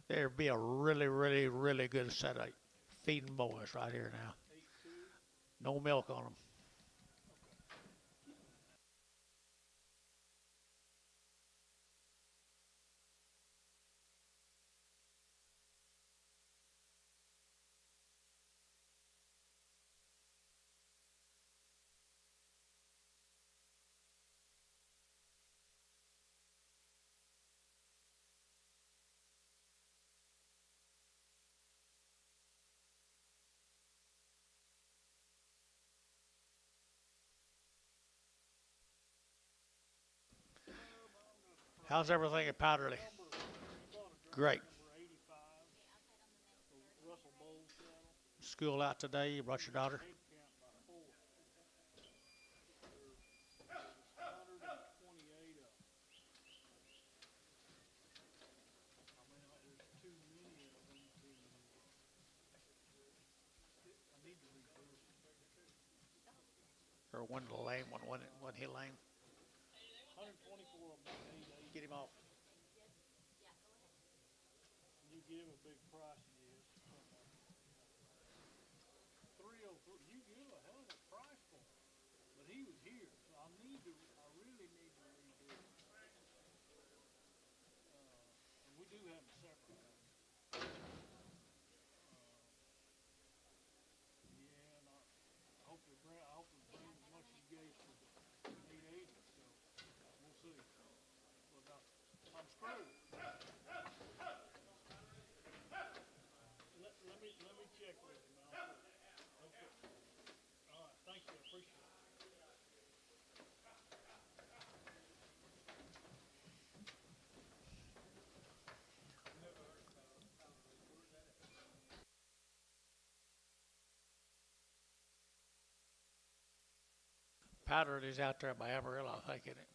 There'd be a really, really, really good set of feeding boys right here now. No milk on them. How's everything at Powderly? Great. Number 85, the Russell Bowles cattle. School out today. You brought your daughter. Head count by 4. There's 128 of them. I mean, there's too many of them to. I need to redo it. Or one the lame one. Wasn't he lame? 124 of them. 880. Get him off. You give a big price, he is. 303. You give a hell of a price for him, but he was here, so I really need to redo it. And we do have them separate. Yeah, and I hope they bring as much as you gave for the 880. So we'll see. But I'm screwed. Let me check with him. Okay. All right. Thank you. I appreciate it. Powderly's out there by Amarillo, I think, isn't it?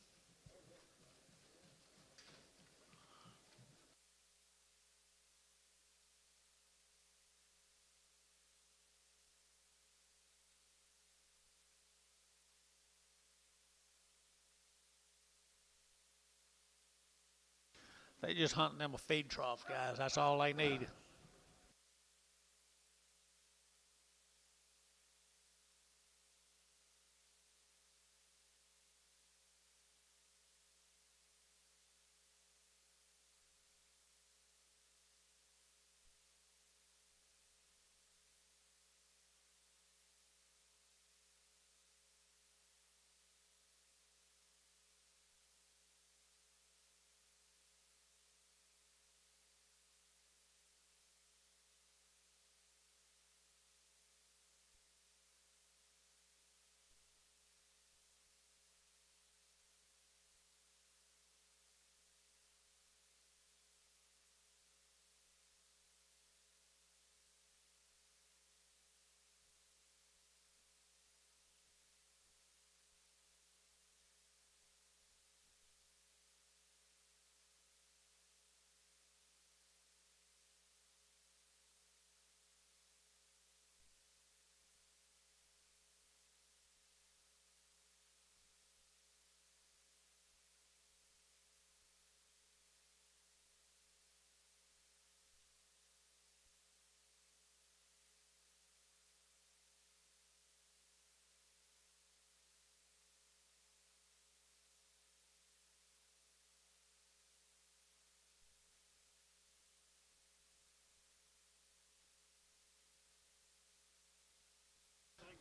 They just hunting them a feed trough, guys. That's all they need.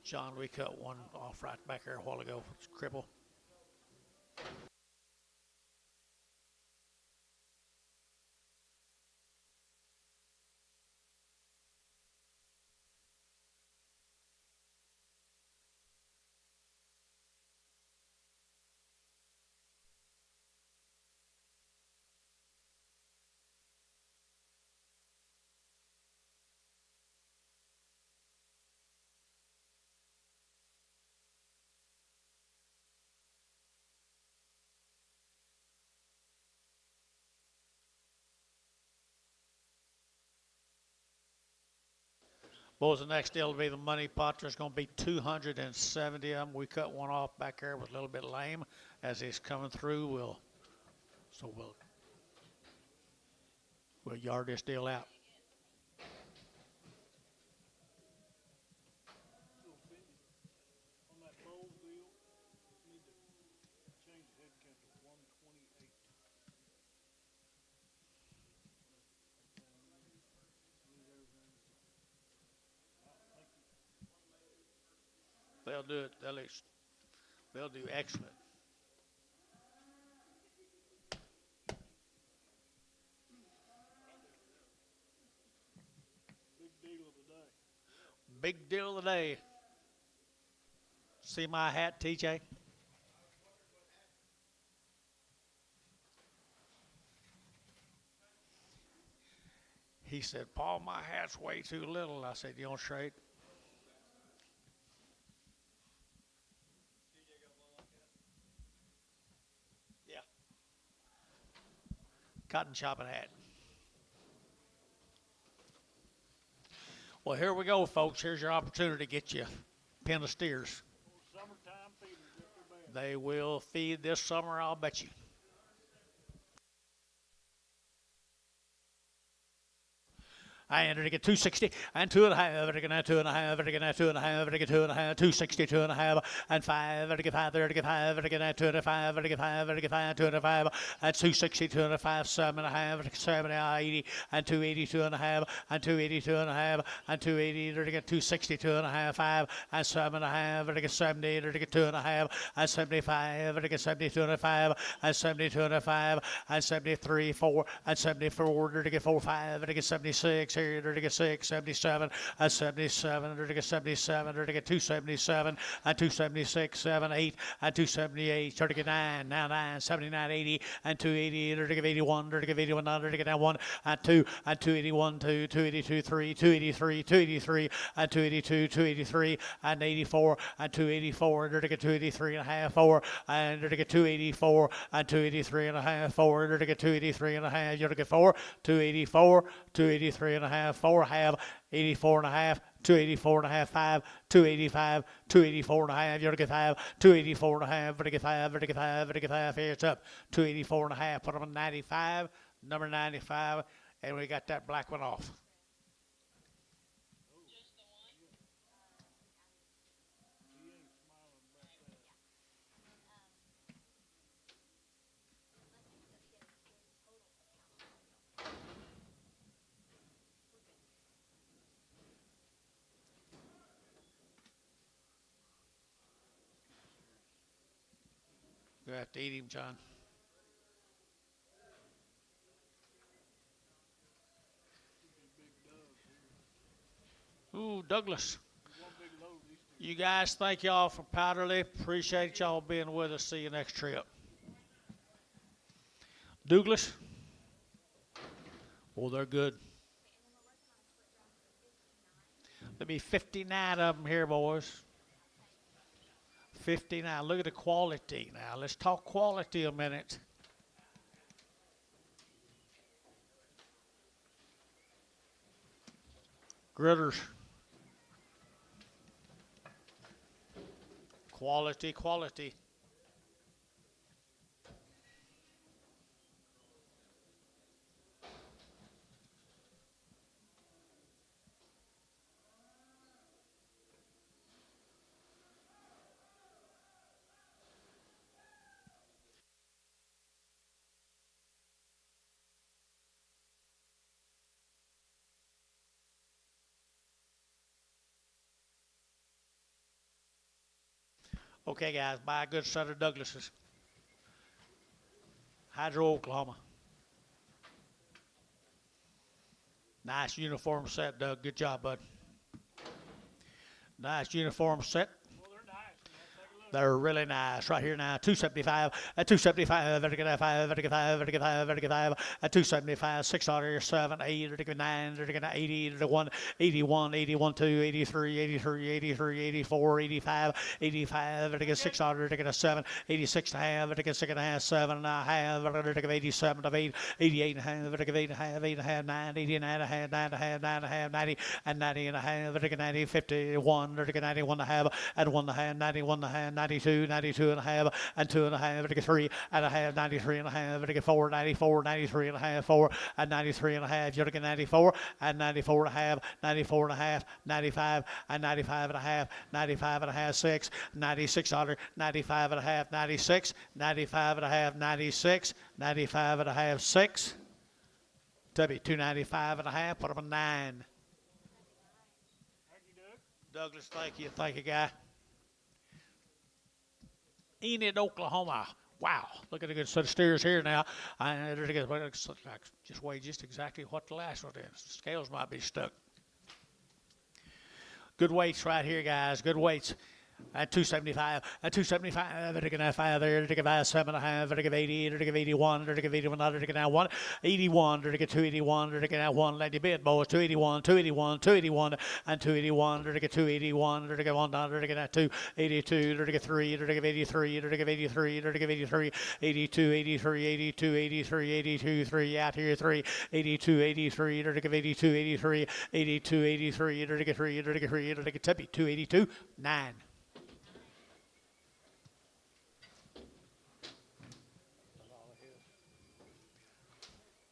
John, we cut one off right back there a while ago. It's a cripple. Boys, the next deal will be the money pot. There's going to be 270 of them. We cut one off back there with a little bit lame. As he's coming through, we'll yard this deal out. On that Bowles deal, need to change the head count to 128. They'll do it. They'll do excellent. Big deal of the day. Big deal of the day. See my hat, TJ? He said, Paul, my hat's way too little. I said, you want straight? Yeah. Cotton chopping hat. Well, here we go, folks. Here's your opportunity to get you a pen of steers. Summertime feeders, if they're bad. They will feed this summer, I'll bet you. And to get 260 and 2.5, to get 2.5, to get 2.5, to get 2.5, 260, 2.5, and 5, to get 5, to get 5, to get 2.5, to get 5, to get 5, 2.5, and 260, 2.5, 7.5, to get 7, 80, and 280, 2.5, and 280, 2.5, and 280, to get 260, 2.5, 5, and 7.5, to get 70, to get 2.5, and 75, to get 72.5, and 72.5, and 73, 4, and 74, to get 4, 5, to get 76. Here to get 6, 77, and 77, to get 77, to get 277, and 276, 7, 8, and 278, to get 9, now 9, 79, 80, and 280, to get 81, to get 81, to get 1, and 2, and 281, 2, 282, 3, 283, 283, and 282, 283, and 84, and 284, to get 283 and a half, 4, and to get 284, and 283 and a half, 4, to get 283 and a half, you to get 4, 284, 283 and a half, 4 half, 84 and a half, 284 and a half, 5, 285, 284 and a half, you're to get 5, 284 and a half, to get 5, to get 5, to get 5, here it's up, 284 and a half, put them on 95, number 95, and we got that black one off. You have to eat him, John. Ooh, Douglas. You guys, thank y'all for Powderly. Appreciate y'all being with us. See you next trip. Douglas. Oh, they're good. There'll be 59 of them here, boys. 59. Look at the quality now. Let's talk quality a minute. Gritters. Quality, quality. Okay, guys, buy a good set of Douglases. Hydro, Oklahoma. Nice uniform set, Doug. Good job, bud. Nice uniform set. They're really nice right here now. 275, at 275, vertical 5, vertical 5, vertical 5, vertical 5, at 275, 6 order 7, 8, vertical 9, vertical 80, vertical 1, 81, 81, 2, 83, 83, 83, 84, 85, 85, vertical 6 order, vertical 7, 86 and a half, vertical 6 and a half, 7 and a half, vertical 87 of 8, 88 and a half, vertical 8 and a half, 8 and a half, 9, 89 and a half, 9 and a half, 9 and a half, 90, and 90 and a half, vertical 90, 51, vertical 91 and a half, and 1 and a half, 91 and a half, 92, 92 and a half, and 2 and a half, vertical 3 and a half, 93 and a half, vertical 4, 94, 93 and a half, 4, and 93 and a half, vertical 94, and 94 and a half, 94 and a half, 95, and 95 and a half, 95 and a half, 6, 96 order, 95 and a half, 96, 95 and a half, 96, 95 and a half, 6, W, 295 and a half, put them on 9. Thank you, Doug. Douglas, thank you, guy. Enid, Oklahoma. Wow, look at a good set of steers here now. Just weigh just exactly what the last one is. The scales might be stuck. Good weights right here, guys. Good weights. At 275, at 275, at a 5 there, at a 7 and a half, at a 80, at a 81, at a 81, at a now 181, at a 281, at a now 1. Let you bid, boys. 281, 281, 281, and 281, at a 281, at a 1, at a 282, at a 3, at a 83, at a 83, at a 83, 82, 83, 82, 83, 82, 3 out here, 3, 82, 83, at a 82, 83, 82, 83, at a 3, at a 3, at a 282, 9.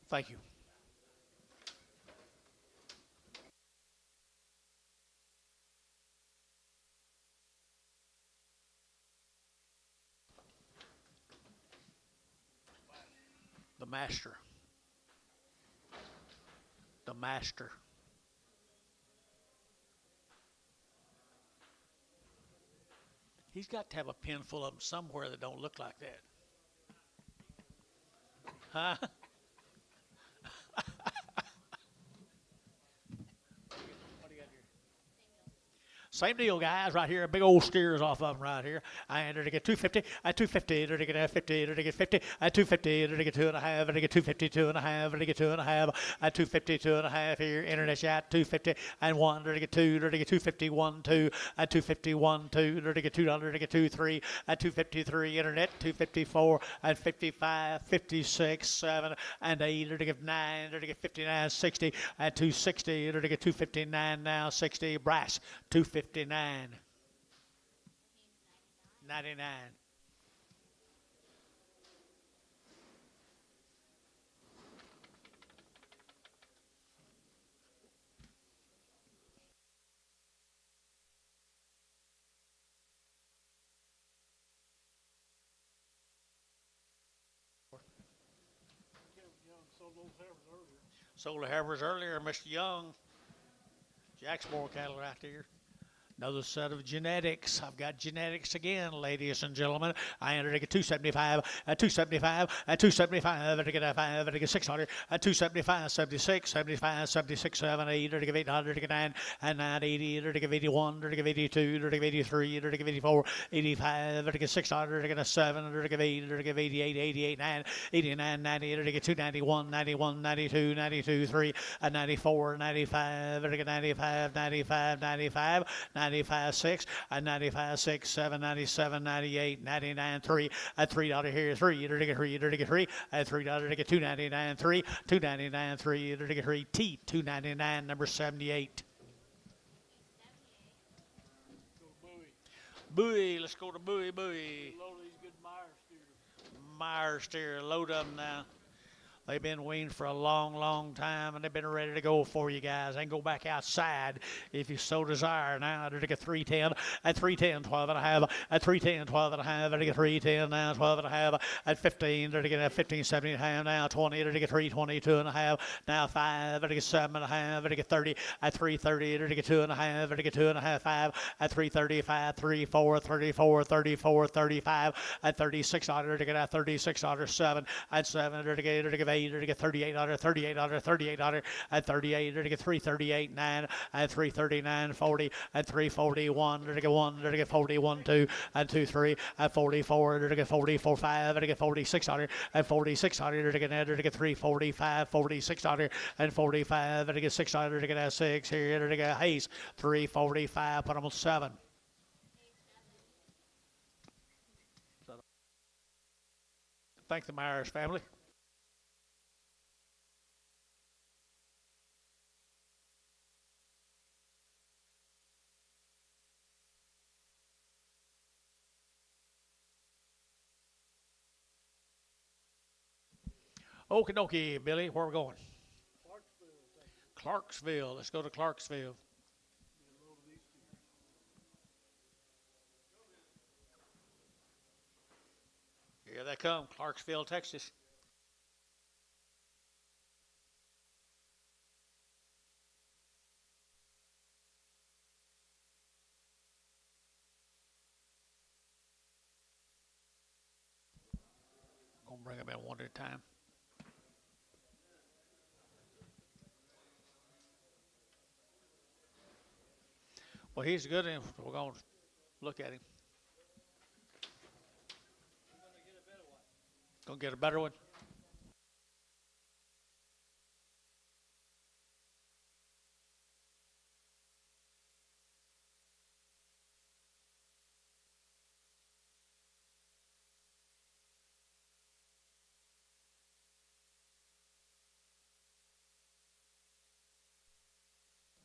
Thank you. The master. The master. He's got to have a pen full of them somewhere that don't look like that. Huh? What do you got here? Same deal, guys, right here. Big old steers off of them right here. I enter to get 250, at 250, to get 50, to get 50, at 250, to get 2.5, to get 252 and a half, to get 2.5, at 252 and a half here. Internet shot 250 and 1, to get 2, to get 251, 2, at 251, 2, to get 200, to get 2, 3, at 253. Internet 254 and 55, 56, 7 and 8, to get 9, to get 59, 60, at 260, to get 259 now, 60. Brass 259. 99. Young sold those heifers earlier. Sold the Heifers earlier, Mr. Young. Jacksboro cattle right there. Another set of genetics. I've got genetics again, ladies and gentlemen. I entered at 275, at 275, at 275, at a 5, at a 600, at 275, 76, 75, 76, 7, 8, at a 800, at 9, and 980, at a 81, at a 82, at a 83, at a 84, 85, at a 600, at a 7, at a 8, at a 88, 88, 9, 89, 90, at a 291, 91, 92, 92, 3, at 94, 95, at a 95, 95, 95, 95, 6, at 95, 6, 7, 97, 98, 99, 3, at $3 here, 3, at 3, at 3, at $3, at 299, 3, 299, 3, at 3, T, 299, number 78. Go to Bowie. Bowie, let's go to Bowie. Load these good Meyer steers. Meyer steer, load them now. They've been weaned for a long, long time, and they've been ready to go for you guys. They can go back outside if you so desire. Now, to get 310, at 310, 12 and a half, at 310, 12 and a half, at 310, now 12 and a half, at 15, to get 15, 17 and a half, now 20, to get 322 and a half, now 5, to get 7 and a half, to get 30, at 330, to get 2 and a half, to get 2 and a half, 5, at 335, 34, 34, 34, 35, at 36, to get 36, 7, at 7, to get 8, to get 38, 38, 38, at 38, to get 338, 9, at 339, 40, at 341, to get 1, to get 41, 2, at 23, at 44, to get 44, 5, to get 46, at 46, to get 345, 46, and 45, to get 600, to get 6 here, to get Hayes, 345, put them on 7. Thank the Myers family. Okie dokie, Billy, where are we going? Clarksville. Let's go to Clarksville. Here they come, Clarksville, Texas. Gonna bring them in one at a time. Well, he's good. We're going to Look at him. Gonna get a better one.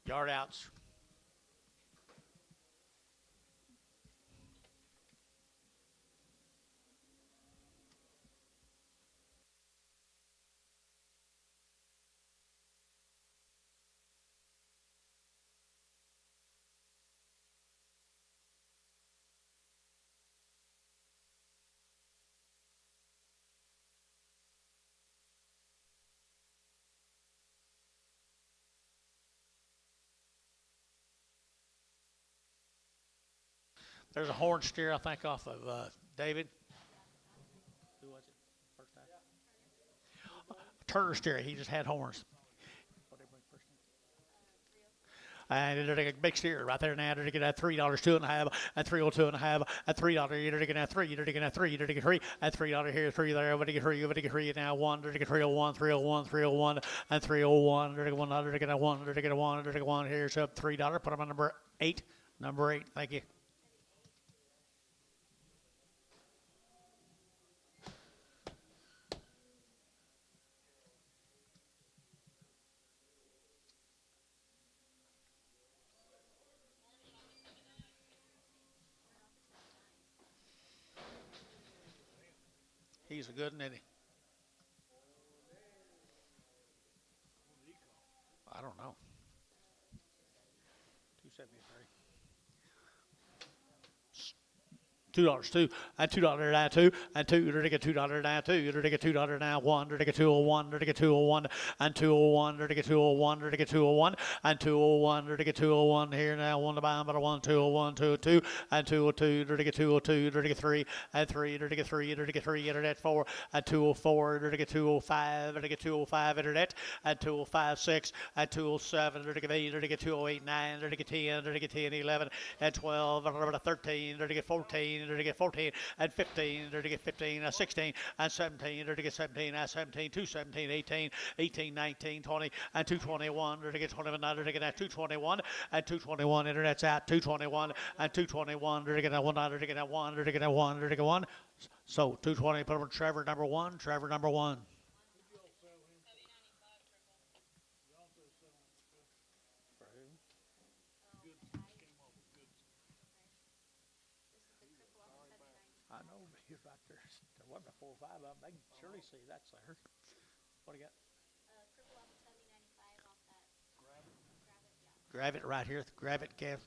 Yard outs. There's a horn steer, I think, off of David. Who was it? First time. Turner steer. He just had horns. And they're a big steer right there now. They're getting at $3, 2.5, and $3.02.5, and $3. You're getting at 3. You're getting at 3. You're getting 3, and $3 here, 3 there. But you get 3. You get 3 now. 1. They're getting 301, 301, 301, and 301. They're getting 1. They're getting 1. They're getting 1. They're getting 1. Here's up $3. Put them on number 8. Number 8. Thank you. He's a good one, isn't he? I don't know. 273. $2 2 and $2 now 2 and 2 you're to get $2 now 2 you're to get $2 now 1 you're to get 201 you're to get 201 and 201 you're to get 201 you're to get 201 and 201 you're to get 201 here now 1 to buy but a 1 201 202 and 202 you're to get 202 you're to get 3 and 3 you're to get 3 you're to get 3 internet 4 and 204 you're to get 205 you're to get 205 internet and 205 6 and 207 you're to get 8 you're to get 208 9 you're to get 10 you're to get 10 11 and 12 and 13 you're to get 14 to get 14 and 15 to get 15 and 16 and 17 to get 17 and 17 217 18 18 19 20 and 221 to get 21 to get 221 and 221 internet's out 221 and 221 to get 1 to get 1 to get 1 to get 1 so 220 put on Trevor number 1 I know, you're right there. There wasn't a 4 or 5 of them. They can surely see that's there. What do you got? Triple off of 7095 off that. Grab it right here. Grab it, Kev.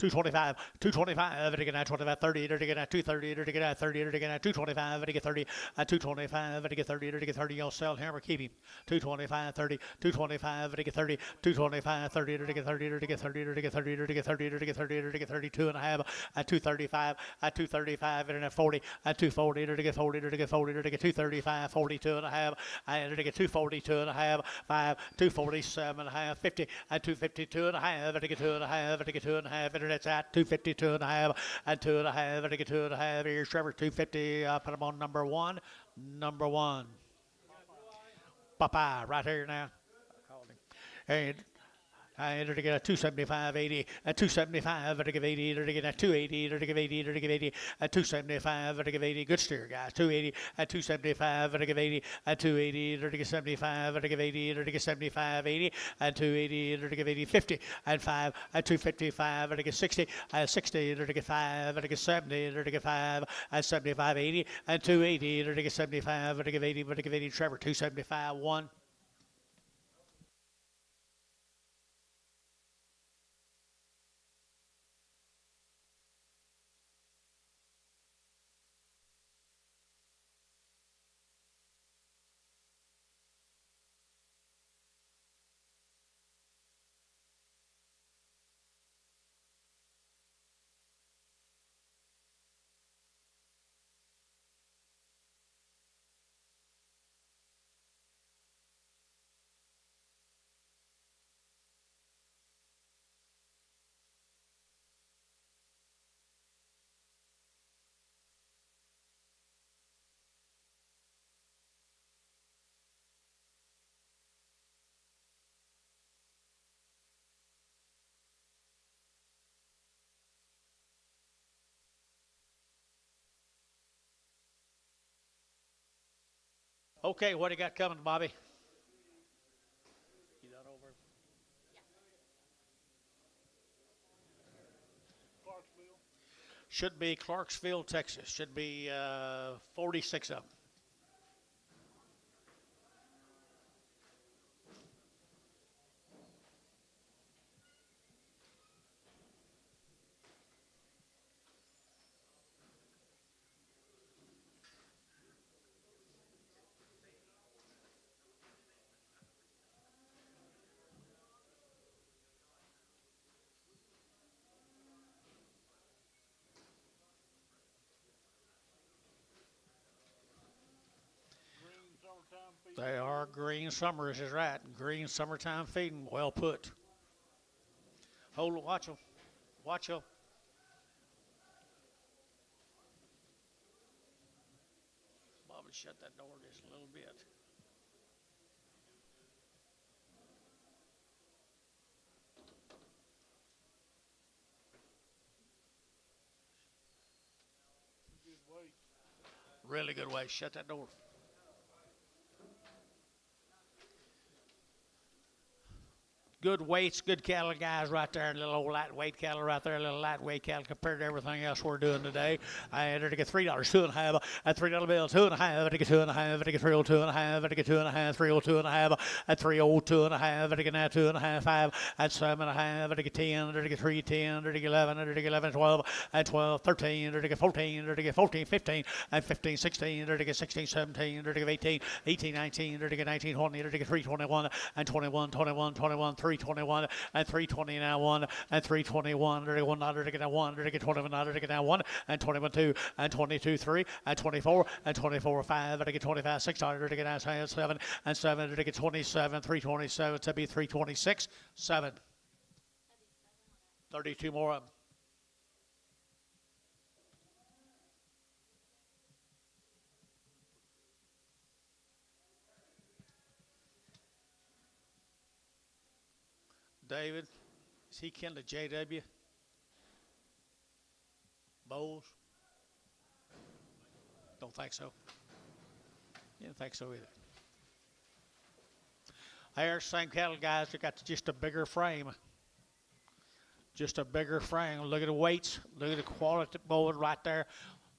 225, 225, to get at 25, 30, to get at 230, to get at 30, to get at 225, to get 30, at 225, to get 30, to get 30, you'll sell him or keep him. 225, 30, 225, to get 30, 225, 30, to get 30, to get 30, to get 30, to get 30, to get 30, to get 32 and a half, at 235, at 235, and at 40, at 240, to get 40, to get 40, to get 235, 42 and a half, and to get 242 and a half, 5, 247 and a half, 50, at 252 and a half, to get 2 and a half, to get 2 and a half, that's at 252 and a half and 2 and a half and I get 2 and a half. Here's Trevor 250. Put him on number 1. Number 1. Popeye right here now. I called him. And I entered to get a 275, 80, a 275, to give 80, to get a 280, to give 80, to give 80, a 275, to give 80. Good steer, guys. 280, a 275, to give 80, a 280, to get 75, to give 80, to get 75, 80, and 280, to give 80, 50, and 5, a 255, to get 60, and 60, to get 5, to get 70, to get 5, and 75, 80, and 280, to get 75, to give 80, to give 80. Trevor 275, 1. Okay, what do you got coming, Bobby? You done over? Clarksville. Should be Clarksville, Texas. Should be 46 of them. Green summertime feed. They are green summers, is right. Green summertime feeding, well put. Hold on, watch them. Watch them. Bobby, shut that door just a little bit. Good weight. Really good way. Shut that door. Good weights, good cattle guys right there, and little old lightweight cattle right there, little lightweight cattle compared to everything else we're doing today. I entered to get $3, 2.5, at $3 bill, 2.5, I get 2.5, I get 302.5, I get 2.5, 302.5, at 302.5, I get now 2.5, 5, at 7.5, I get 10, I get 310, I get 11, I get 11, 12, at 12, 13, I get 14, I get 14, 15, at 15, 16, I get 16, 17, I get 18, 18, 19, I get 19, 20, I get 321, and 21, 21, 21, 321, and 320 now 1, and 321, I get 1, I get 1, I get 21, I get now 1, and 21, 2, and 22, 3, and 24, and 24, 5, I get 25, 6, I get now 7, and 7, I get 27, 327, to be 326, 7. 32 more of them. David, is he kin to JW? Bowles? Don't think so. Didn't think so either. There's same cattle guys that got just a bigger frame. Just a bigger frame. Look at the weights. Look at the quality mold right there.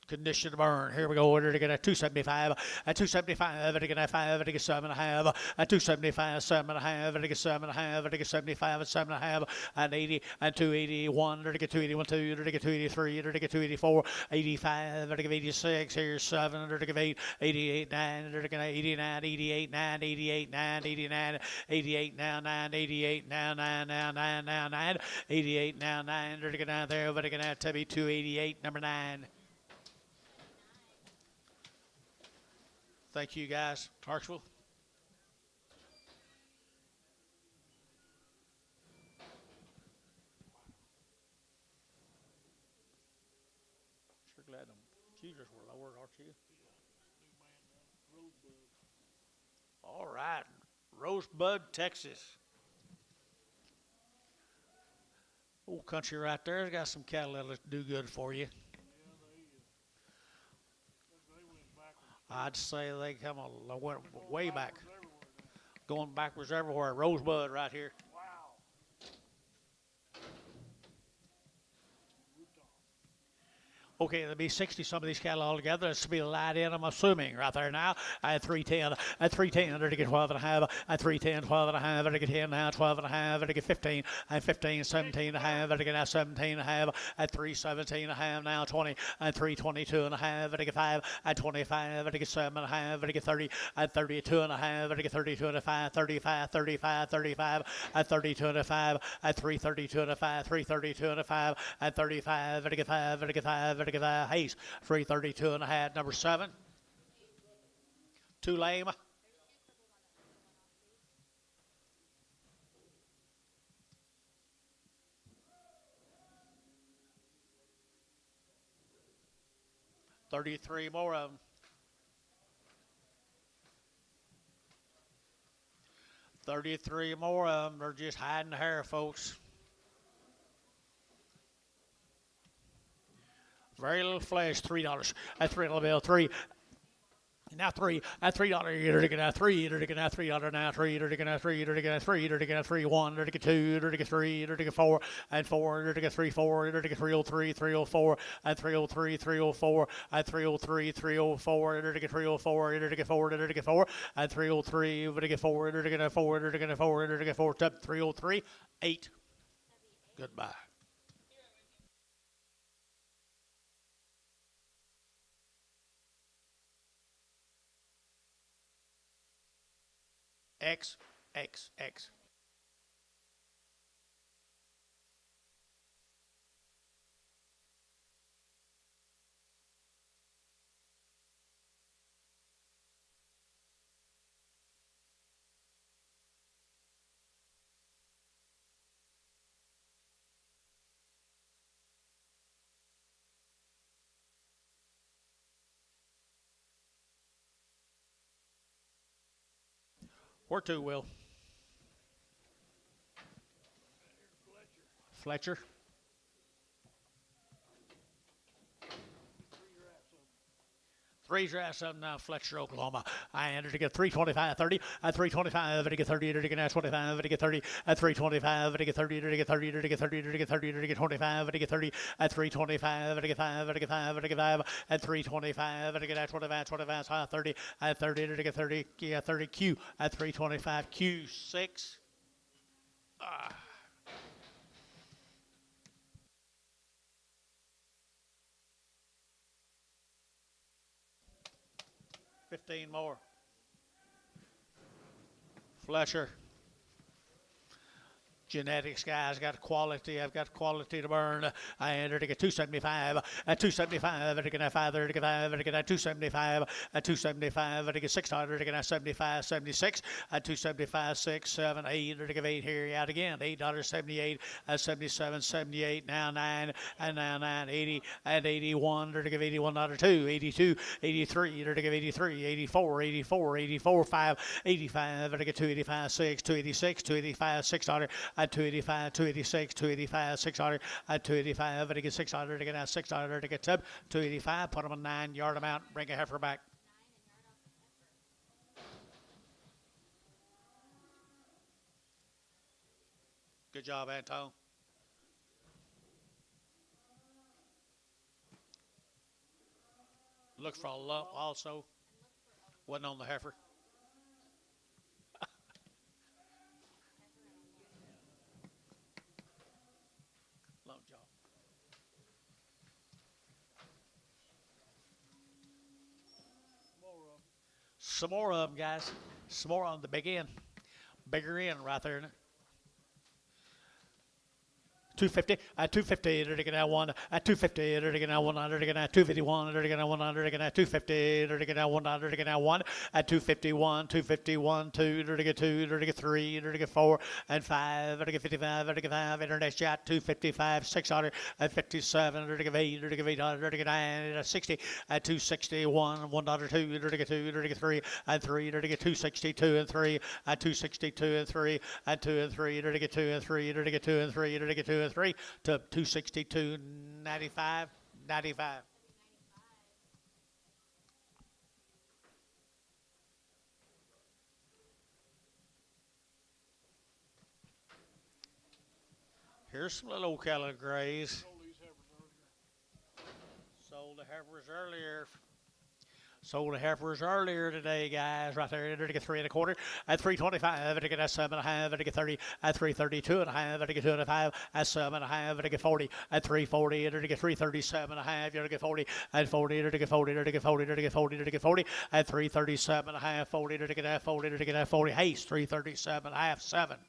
Condition to burn. Here we go. Order to get a 275, a 275, to get a 5, to get 7.5, a 275, 7.5, to get 7.5, to get 75, and 7.5, and 80, and 281, to get 281, 2, to get 283, to get 284, 85, to get 86, here's 7, to get 8, 88, 9, to get 89, 88, 9, 88, 9, 89, 88, now 9, 88, now 9, now 9, now 9, 88, now 9, to get down there, but to get out to be 288, number 9. Thank you, guys. Clarksville. Sure glad the cheaters were lowered, aren't you? All right. Rosebud, Texas. Old country right there. It's got some cattle that'll do good for you. I'd say they come a went way back. Going backwards everywhere. Rosebud right here. Wow. Okay, there'll be 60 some of these cattle altogether. This will be a light in, I'm assuming, right there now. At 310, at 310, to get 12.5, at 310, 12.5, to get 10 now, 12.5, to get 15, at 15, 17.5, to get now 17.5, at 317.5 now, 20, at 322.5, to get 5, at 25, to get 7.5, to get 30, at 32.5, to get 32.5, 35, 35, 35, at 32.5, at 332.5, 332.5, at 35, to get 5, to get 5, to get Hayes, 332.5, number 7. Too lame. $33 more of them. $33 more of them. They're just hiding the hair, folks. Very little flesh, $3. At $3 bill, 3. Now three at $3. You're to get a three. You're to get a $3 now. Three. You're to get a three. You're to get a three. You're to get a three. One. You're to get two. You're to get three. You're to get four. And four. You're to get 3 4. You're to get 303. 304. And 303. 304. And 303. 304. You're to get 304. You're to get four. You're to get four. And 303. You're to get four. You're to get a four. You're to get a four. You're to get four. 303. 8. Goodbye. X, X, X. Where to, Will? Fletcher. Three drafts up now, Fletcher, Oklahoma. I entered to get 325, 30, at 325, to get 30, to get 25, to get 30, at 325, to get 30, to get 30, to get 30, to get 30, to get 25, to get 30, at 325, to get 5, to get 5, to get 5, at 325, to get 25, 25, 30, at 30, to get 30, yeah, 30 Q, at 325, Q6. 15 more. Fletcher. Genetics guys got quality. I've got quality to burn. I entered to get 275. At 275, to get 5, to get 5, to get 275. At 275, to get 600, to get 75, 76. At 275, 6, 7, 8, to get 8 here. Out again. $8.78. At 77, 78. Now 9. And now 9, 80. At 81, to give $81.02. 82, 83, to give 83. 84, 84, 84, 5. 85, to get 285, 6. 286, 285, $6. At 285, 286, 285, 600. At 285, to get 600, to get out 600, to get tip. 285, put them on 9-yard amount, bring a heifer back. Good job, Anton. Look for a lump also. Wasn't on the heifer. Long job. Some more of them, guys. Some more on the big end. Bigger end right there, isn't it? 250, at 250, to get out 1, at 250, to get out 100, to get out 251, to get out 100, to get out 250, to get out 100, to get out 1, at 251, 251, 2, to get 2, to get 3, to get 4, and 5, to get 55, to get 5, internet shot 255, 600, at 57, to get 8, to get 800, to get 9, at 60, at 261, 1, 2, to get 2, to get 3, and 3, to get 262 and 3, at 262 and 3, at 2 and 3, to get 2 and 3, to get 2 and 3, to get 2 and 3 to 262, 95, 95. Here's some little Ocala grays. Sold the heifers earlier. Sold the heifers earlier today, guys. Right there, to get 3 1/4. At 325, to get a 7 1/2, to get 30. At 332 1/2, to get 2 1/5. At 7 1/2, to get 40. At 340, to get 337 1/2, to get 40. At 40, to get 40, to get 40, to get 40, to get 40. At 337 1/2, 40, to get 40, to get 40. Haste 337 1/2, 7.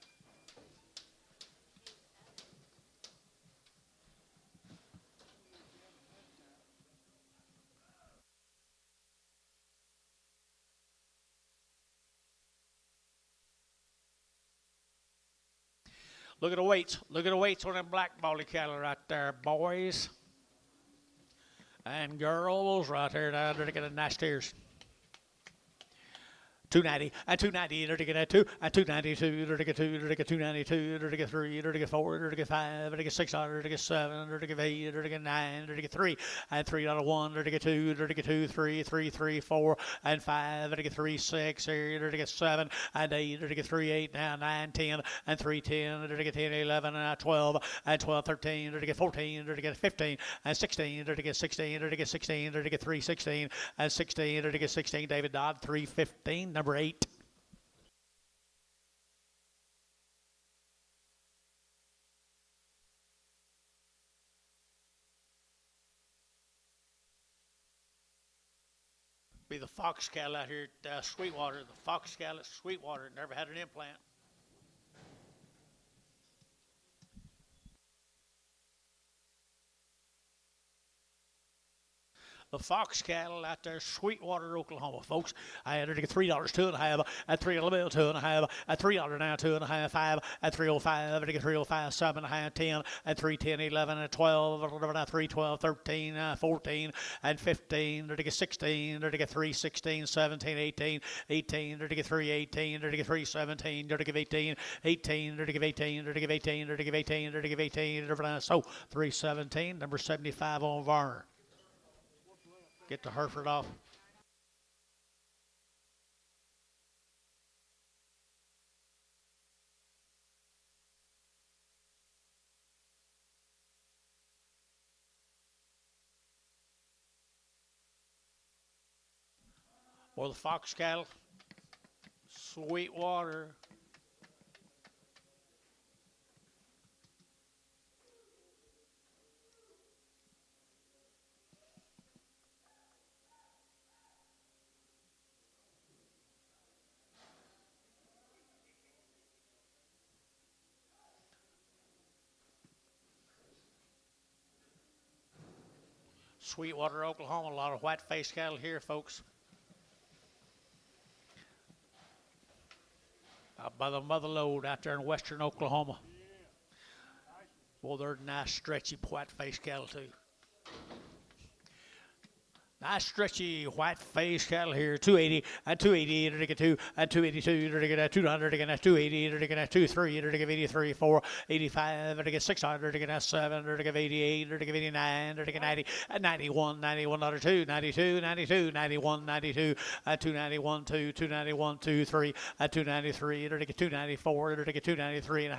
Look at the weights. Look at the weights on them black bally cattle right there, boys and girls right there. Now they're getting nice steers. 290 and 290 to get 2 and 292 to get 2 to get 292 to get 3 to get 4 to get 5 to get 600 to get 7 to get 8 to get 9 to get 3 and 3 out of 1 to get 2 to get 2 3 3 3 4 and 5 to get 3 6 to get 7 and 8 to get 3 8 now 9 10 and 3 10 to get 10 11 and 12 and 12 13 to get 14 to get 15 and 16 to get 16 to get 16 to get 3 16 and 16 to get 16. David Dodd 315 number 8. Be the fox cattle out here at Sweetwater. The fox cattle at Sweetwater never had an implant. The fox cattle out there, Sweetwater, Oklahoma, folks. I had her to get $3, 2.5, at $3 bill, 2.5, at $3 now, 2.5, 5, at 305, to get 305, 7.5, 10, at 310, 11, at 12, at 312, 13, 14, and 15, to get 16, to get 316, 17, 18, 18, to get 318, to get 317, to give 18, 18, to give 18, to give 18, to give 18, to give 18, so 317, number 75 on Varner. Get the Hereford off. Or the fox cattle, Sweetwater. Sweetwater, Oklahoma, a lot of white-faced cattle here, folks. Out by the Mother Lode out there in western Oklahoma. Well, they're nice, stretchy, white-faced cattle, too. Nice, stretchy, white-faced cattle here. 280 and 280 to get 2 and 282 to get 200 to get 280 to get 23 to get 83 4 85 to get 600 to get 7 to get 88 to get 89 to get 90 and 91 91 2 92 92 91 92 291 2 291 2 3 293 to get 294 to get 293 and a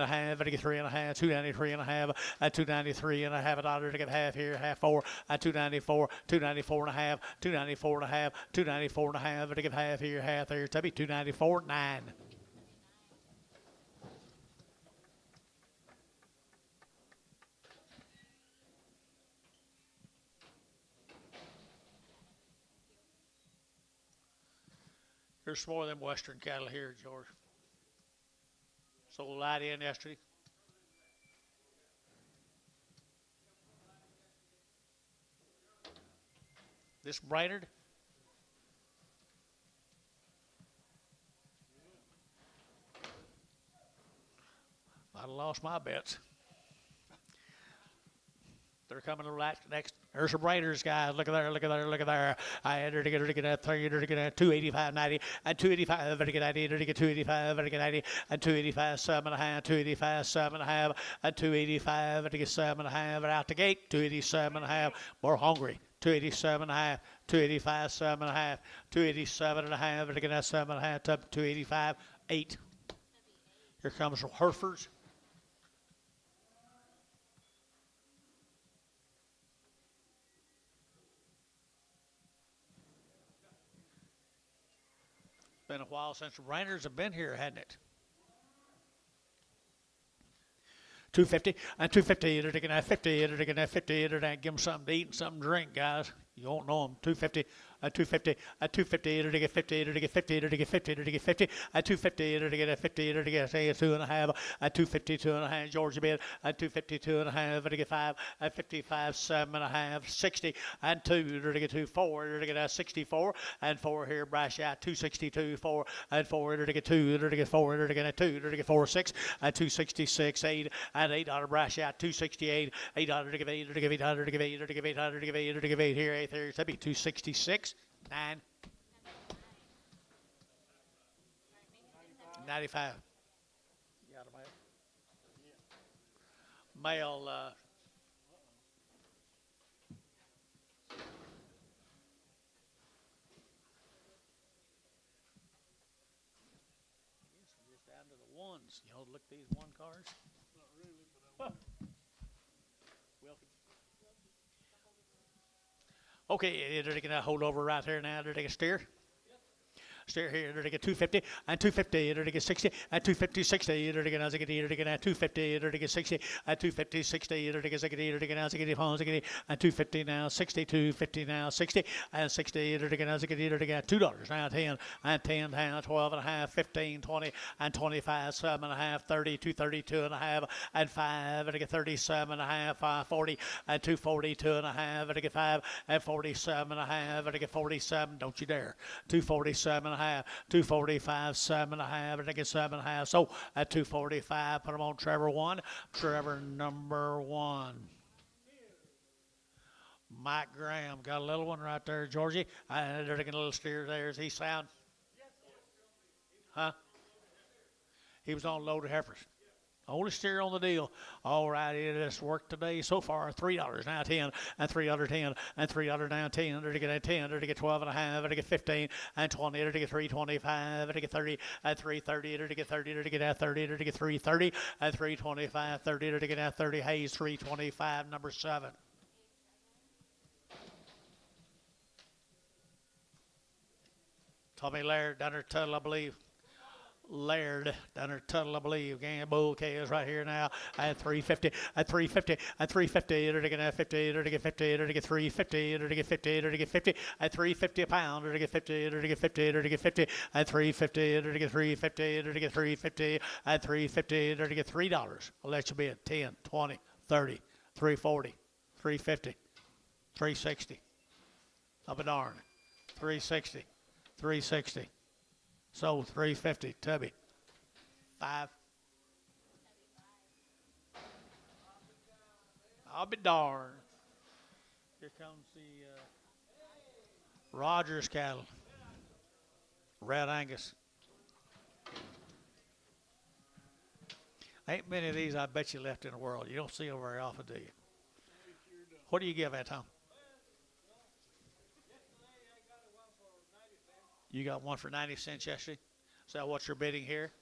half to get 3 and a half 293 and a half 293 and a half $1 to get half here half 4 294 294 and a half 294 and a half 294 and a half to give half here half there to be 294 9. Here's some more of them western cattle here, George. Sold light in yesterday. This Brainerd. I lost my bets. They're coming to next. There's some Raiders, guys. Look at there, look at there, look at there. I had her to get that 3, to get that 285, 90, and 285, to get 90, to get 285, to get 90, and 285, 7.5, 285, 7.5, and 285, to get 7.5, out the gate, 287.5. More hungry. 287.5, 285, 7.5, 287.5, to get that 7.5, to 285, 8. Here comes some Herefords. Been a while since the Rainers have been here, hasn't it? 250 and 250 to get 50 to get 50 to give them something to eat and something to drink, guys. You won't know them. 250 at 250 at 250 to get 50 to get 50 to get 50 to get 50 at 250 to get 50 to get say 2.5 at 250 2.5 Georgia bid at 250 2.5 to get 5 at 55 7.5 60 and 2 to get 2 4 to get 64 and 4 here Brash out 262 4 and 4 to get 2 to get 4 to get 2 to get 4 6 at 266 8 and $8 Brash out 268 $8 to give 8 to give 800 to give 8 to give 800 to give 8 to give 8 here 8 there that'd be 266 9. $258.95. You got a male? Male, just down to the ones. You know, look at these one cars. Not really, but Wilkie. Okay, they're going to hold over right here now. They're going to steer. Steer here, they're going to get 250 and 250, they're going to get 60 and 250, 60, they're going to get 250, they're going to get 60 and 250, 60, they're going to get 80, they're going to get and 250 now, 60, 250 now, 60 and 60, they're going to get $2 now, 10 and 10 now, 12 and a half, 15, 20 and 25, 7 and a half, 30, 232 and a half, and 5, and I get 37 and a half, 540 and 242 and a half, and I get 5 and 47 and a half, and I get 47, don't you dare, 247 and a half, 245, 7 and a half, and I get 7 and a half. So at 245, put them on Trevor 1. Trevor number 1. Mike Graham got a little one right there, Georgie. They're taking a little steer there. Is he sound? Huh? He was on load of heifers. Only steer on the deal. All right, it has worked today so far. $3 now 10 and $3.10 and $3 now 10. They're to get 10. They're to get 12 and a half. They're to get 15 and 20. They're to get 325. They're to get 30 and 330. They're to get 30. They're to get at 30. They're to get 330 and 325. 30. They're to get at 30. Hayes 325. Number 7. Tommy Laird down there, Tuttle, I believe. Laird down there, Tuttle, I believe. Gang Bull K is right here now at 350, at 350, at 350. They're to get 50, they're to get 50, they're to get 350, they're to get 50, they're to get 50, at 350 a pound, they're to get 50, they're to get 50, they're to get 50, at 350, they're to get 350, they're to get 350, at 350, they're to get $3. I'll let you be at 10, 20, 30, 340, 350, 360. Up a darn. 360, 360. So 350, Tubby. 5. I'll be darned. Here comes the Rogers cattle. Red Angus. Ain't many of these, I bet you, left in the world. You don't see them very often, do you? What do you give that, Tom? You got one for 90 cents yesterday? So what's your bidding here?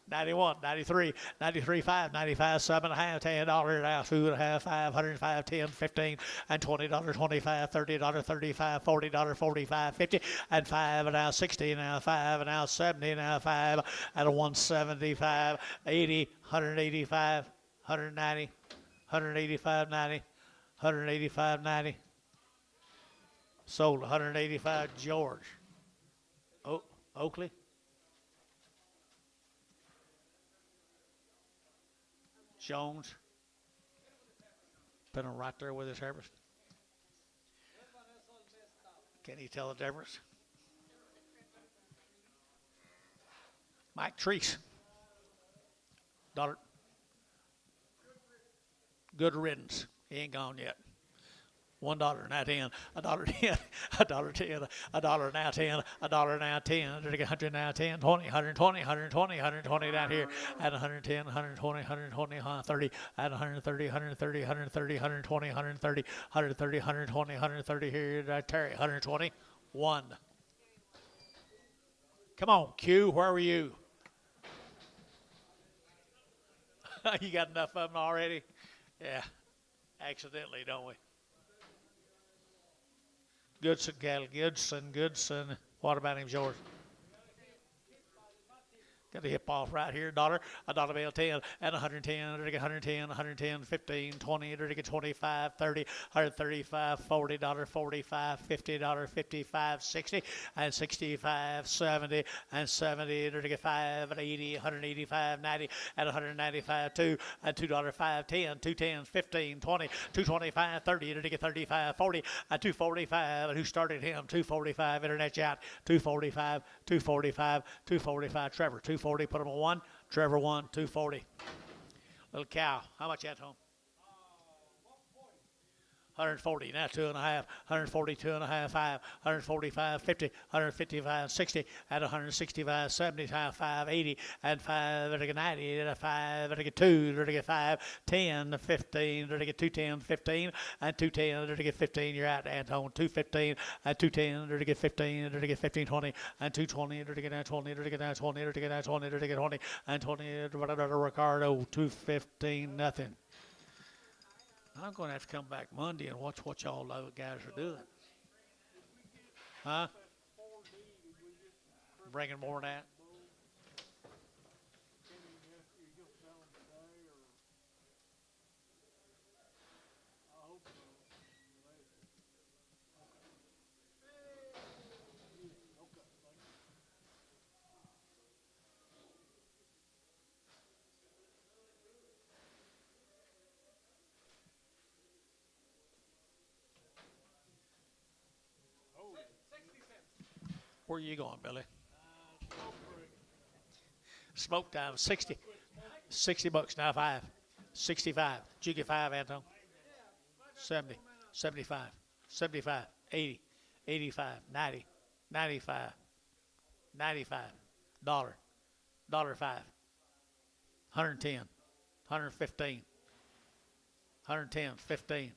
91, 93, 93, 5, 95, 7 and a half, $10 now, 2 and a half, 5, 105, 10, 15, and $20, 25, $30, 35, $40, 45, 50, and 5, and now 60, now 5, and now 70, now 5, and a 175, 80, 185, 190, 185, 90, 185, 90. Sold 185, George. Oakley. Jones. Put him right there with his harvest. Can he tell the difference? Mike Treese. Dollar. Good riddance. He ain't gone yet. $1 now 10, $1.10, $1.10, $1 now 10, $1 now 10, $100 now 10, 20, 120, 120, 120 down here at 110, 120, 120, 130, at 130, 130, 130, 120, 130, 130, 120, 130 here at Terry, 120, 1. Come on, Q, where were you? You got enough of them already? Yeah, accidentally, don't we? Goodson cattle, Goodson. What about him, George? Got the hip off right here, $1 bill 10, and 110, 110, 110, 15, 20, 25, 30, 135, $40, 45, $50, 55, 60, and 65, 70, and 70, 5, and 80, 185, 90, and 195, 2, and $2, 5, 10, 210, 15, 20, 225, 30, 35, 40, and 245, and who started him? 245, internet chat, 245, 245, 245, Trevor, 240, put him on 1. Trevor 1, 240. Little cow. How much at home? 140, now 2.5, 142 and a half, 5, 145, 50, 155, 60, at 165, 75, 80, and 5, and 90, and 5, and 2, and 5, 10, 15, and 210, 15, and 210, and 15, you're out, Anton, 215, and 210, and 15, and 15, 20, and 220, and 20, and 20, and 20, and 20, and 20, and 20, Ricardo, 215, nothing. I'm going to have to come back Monday and watch what y'all guys are doing. Huh? Bringing more than that? Where are you going, Billy? Smoke time, 60. 60 bucks now, 5. 65. Did you get 5, Anton? 70. 75. 75. 80. 85. 90. 95. 95. Dollar. $5. 110. 115. 110. 15.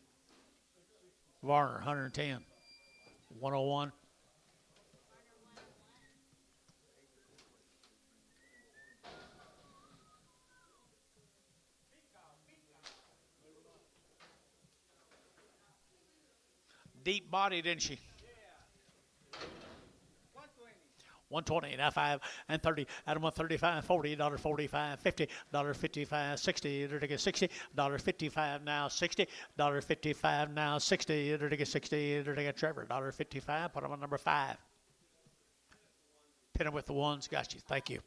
Varner, 110. 101. Deep body, didn't she? 120, now 5 and 30, out of 135, $40, $45, $50, $55, 60, $60, $55 now, $60, $55 now, $60, $60, Trevor, $55, put him on number 5. Pin him with the ones, got you, thank you.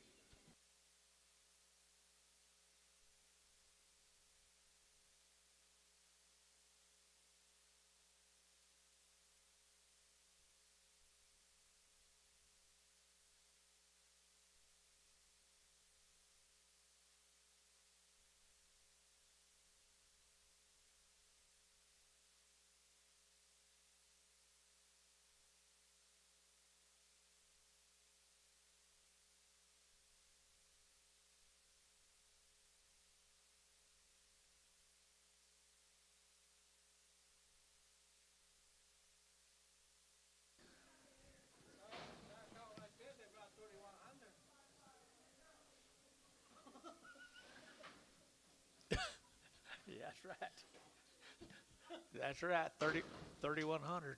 That's right. That's right. 3,100.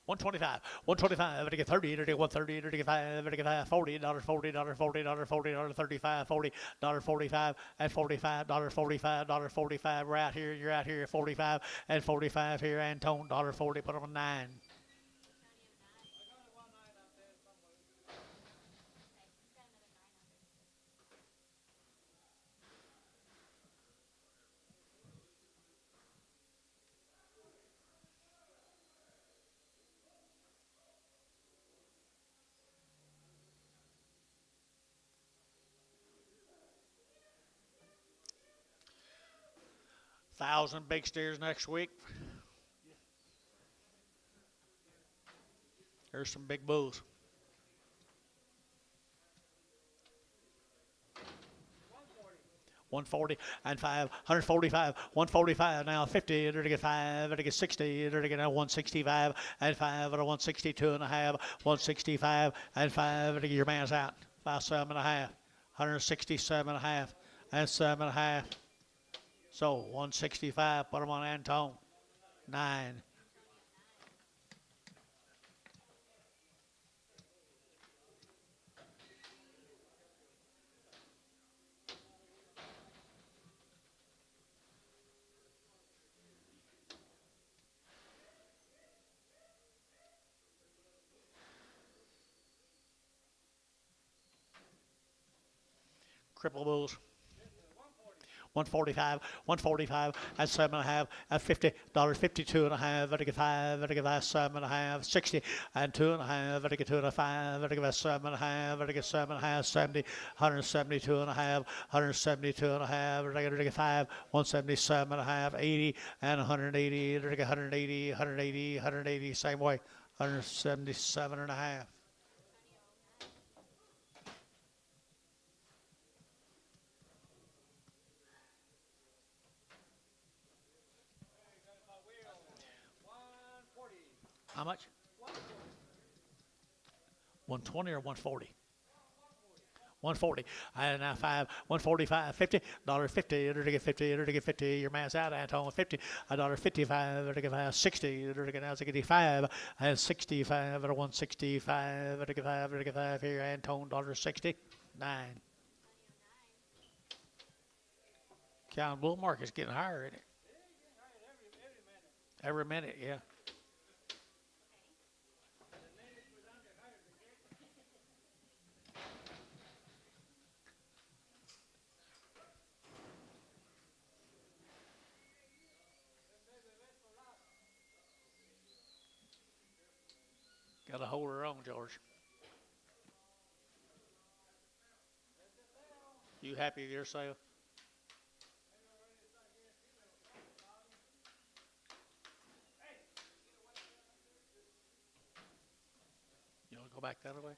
125, 125, to get 30, to get 130, to get 5, to get 5, $40, $40, $40, $40, $35, $40, $45, and $45, $45, $45. We're out here, you're out here, 45, and 45 here, Antone, $40, put them on 9. Thousand big steers next week. There's some big bulls. 140 and 5, 145, 145 now, 50, to get 5, to get 60, to get 165 and 5, to 162 and a half, 165 and 5, to get your man's out, 57 and a half, 167 and a half, and 7 and a half. So 165, put them on Antone, 9. Cripple bulls. 145, 145, at 7.5, at $50, 52.5, vertical 5, vertical 7.5, 60, and 2.5, vertical 2.5, vertical 7.5, vertical 7.5, 70, 172.5, 172.5, vertical 5, 177.5, 80, and 180, vertical 180, 180, 180, same way, 177.5. How much? 120 or 140? 140. And now 145, $50, $50, 50, 50. Your man's out, Anton. 50, $55, 60, now 65, and 65, 165, 5 here, Anton, $69. County bull market's getting higher, isn't it? Every minute, yeah. Got to hold her own, George. You happy with yourself? You want to go back the other way?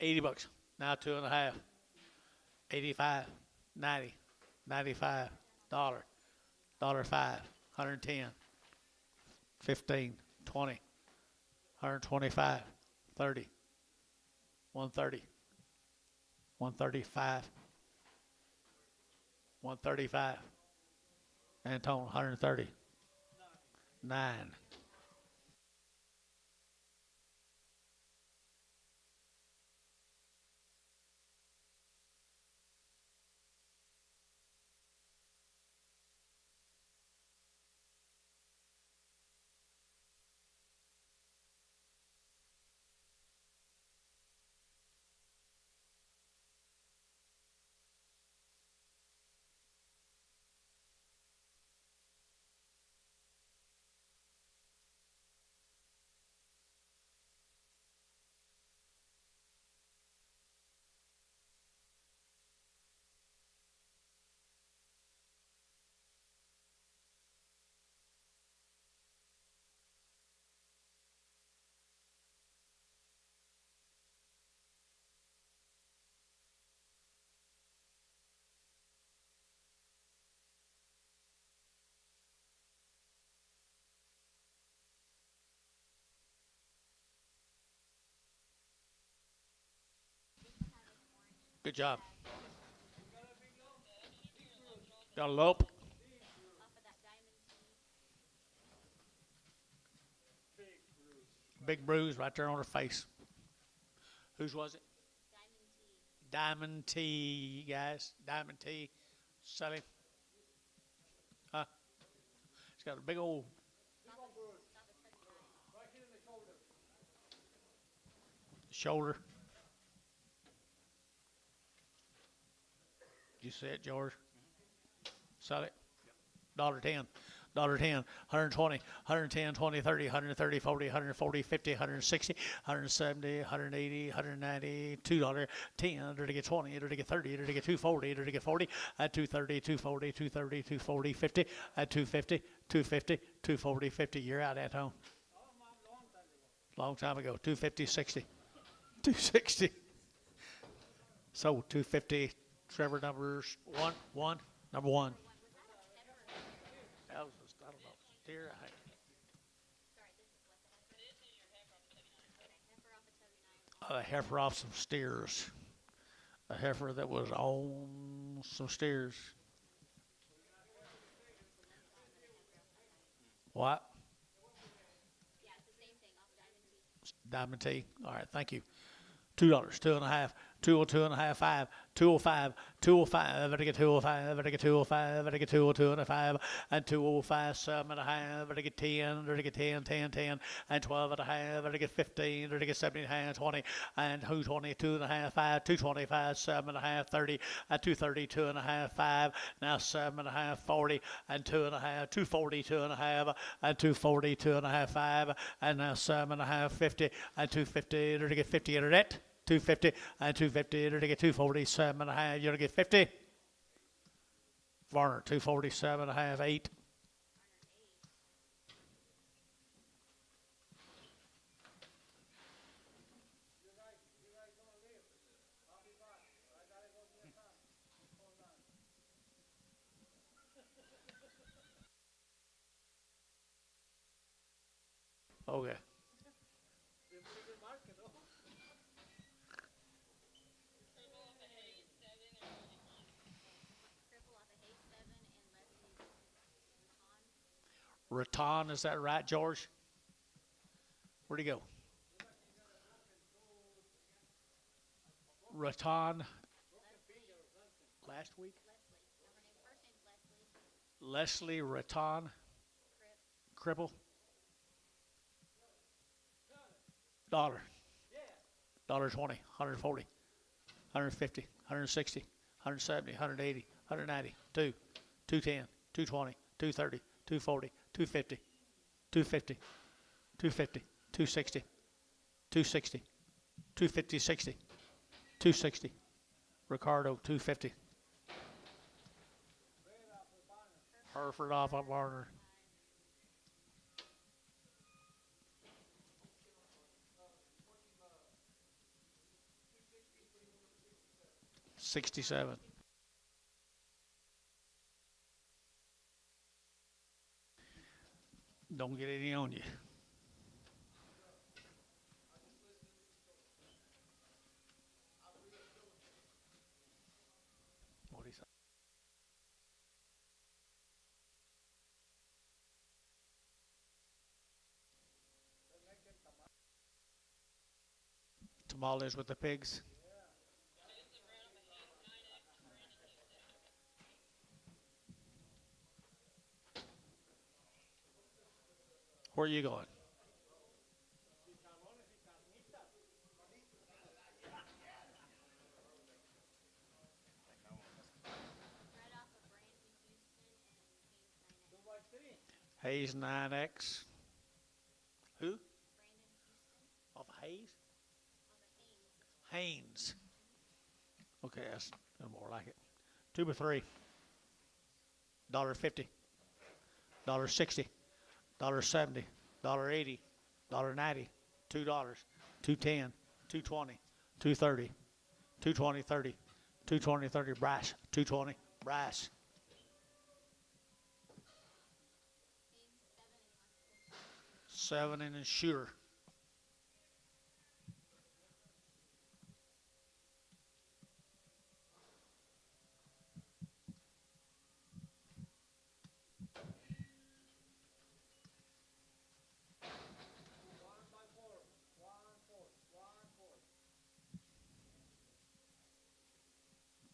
$80. Now 2.5. 85, 90, 95, $1, $5, 110, 15, 20, 125, 30, 130, 135, 135, Anton, 130, 9. Good job. Got a lope. Off of that diamond T. Big bruise right there on her face. Whose was it? Diamond T. Diamond T, guys. Diamond T. Sally. Huh? It's got a big old shoulder. Did you see it, George? Sell it. $1.10. $1.10, 120, 110, 20, 30, 130, 40, 140, 50, 160, 170, 180, 190, $2, 10, to get 20, to get 30, to get 240, to get 40, at 230, 240, 230, 240, 50, at 250, 250, 240, 50. You're out at home. Long time ago. 250, 60. 260. So 250, Trevor, numbers number one. That was, I don't know, steer. Sorry, this is what the heifer. Okay, heifer off of 79. A heifer off some steers. A heifer that was on some steers. What? Yeah, it's the same thing off Diamond T. Diamond T. All right, thank you. $2, 2.5, 202 and a half, 5, 205, 205, I get 205, I get 205, I get 202 and a 5, and 205, 7 and a half, I get 10, I get 10, 10, 10, and 12 and a half, I get 15, I get 17 and a half, 20, and 222 and a half, 5, 225, 7 and a half, 30, and 232 and a half, 5, now 7 and a half, 40, and 2 and a half, 242 and a half, and 242 and a half, 5, and now 7 and a half, 50, and 250, to get 50 internet, 250, and 250, to get 247 and a half, you're to get 50. Varner, 247 and a half, 8. Okay. Cripple off of hay 7 and Leslie Raton, is that right, George? Where'd he go? Raton. Last week? First name's Leslie. Leslie Raton. Cripple. $1. $1.20, 140, 150, 160, 170, 180, 190, 2, 210, 220, 230, 240, 250, 250, 250, 260, 260, 250, 60, 260. Ricardo, 250. Hereford off of Warner. $67. Don't get any on you. What do you say? Tamales with the pigs. Where are you going? Right off of Brandon, Houston, and Hayes 9X. Hayes 9X. Who? Brandon, Houston, Off of Hayes? off of Haynes. Haynes. Okay, that's no more like it. 2 by 3. $1.50. $1.60. $1.70. $1.80. $1.90. $2. $2.10. $2.20. $2.30. $2.20. $30. $2.20. $30. Brass. $2.20. Brass. Haynes 7 and $7 and shooter.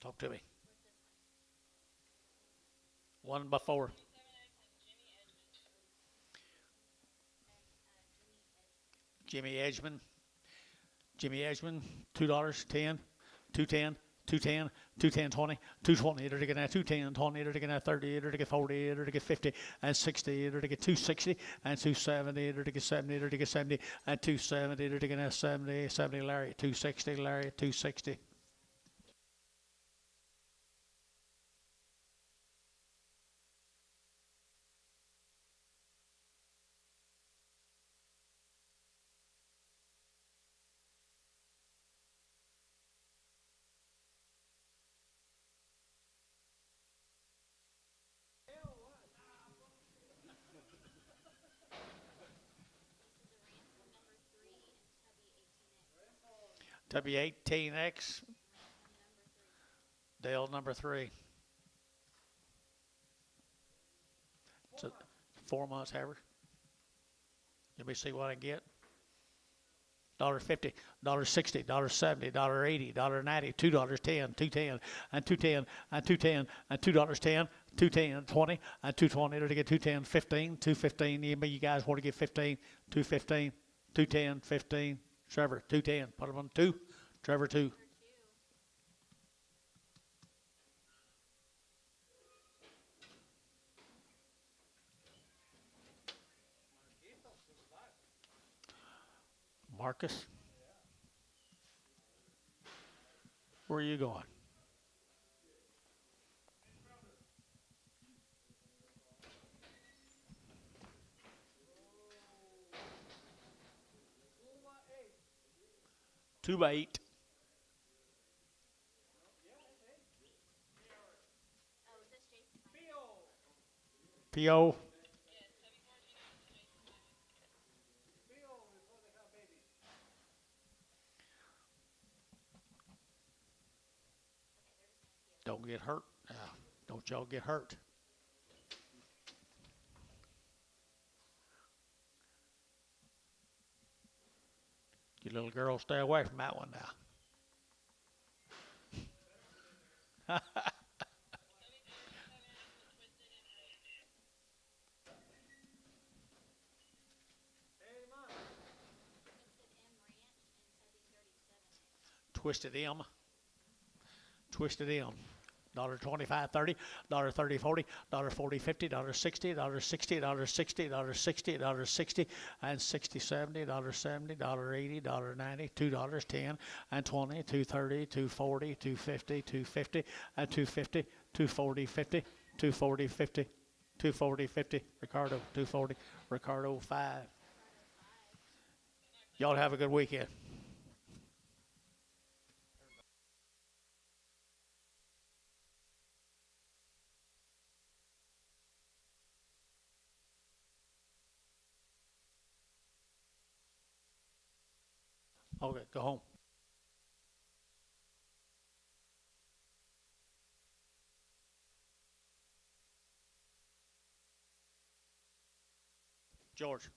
Talk to me. 1 by 4. Jimmy Edgman. Jimmy Edgman, $2, 10, 210, 210, 210, 20, 220, to get 210, 20, to get 30, to get 40, to get 50, and 60, to get 260, and 270, to get 70, to get 70, and 270, to get 70, 70 Larry, 260 Larry, 260. W18X. Dale number 3. So 4 months, Heifer. Let me see what I get. $1.50, $1.60, $1.70, $1.80, $1.90, $2.10, $2.10, and $2.10, and $2.10, and $2.10, $2.10, 20, and $2.20 to get $2.10, 15, $2.15. You guys want to get 15, $2.15, $2.10, 15. Trevor, $2.10. Put them on 2. Trevor, 2. Marcus, where are you going? Two by 8. PO. Don't get hurt. Don't y'all get hurt. You little girl, stay away from that one now. Twisted M. Twisted M. $1.25, 30, $30, 40, $40, 50, $60, $60, $60, $60, $60, and 60, 70, $70, $80, $90, $2.10, and 20, 230, 240, 250, 250, and 250, 240, 50, 240, 50, 240, 50. Ricardo, 240, Ricardo, 5. Y'all have a good weekend. Okay, go home. George.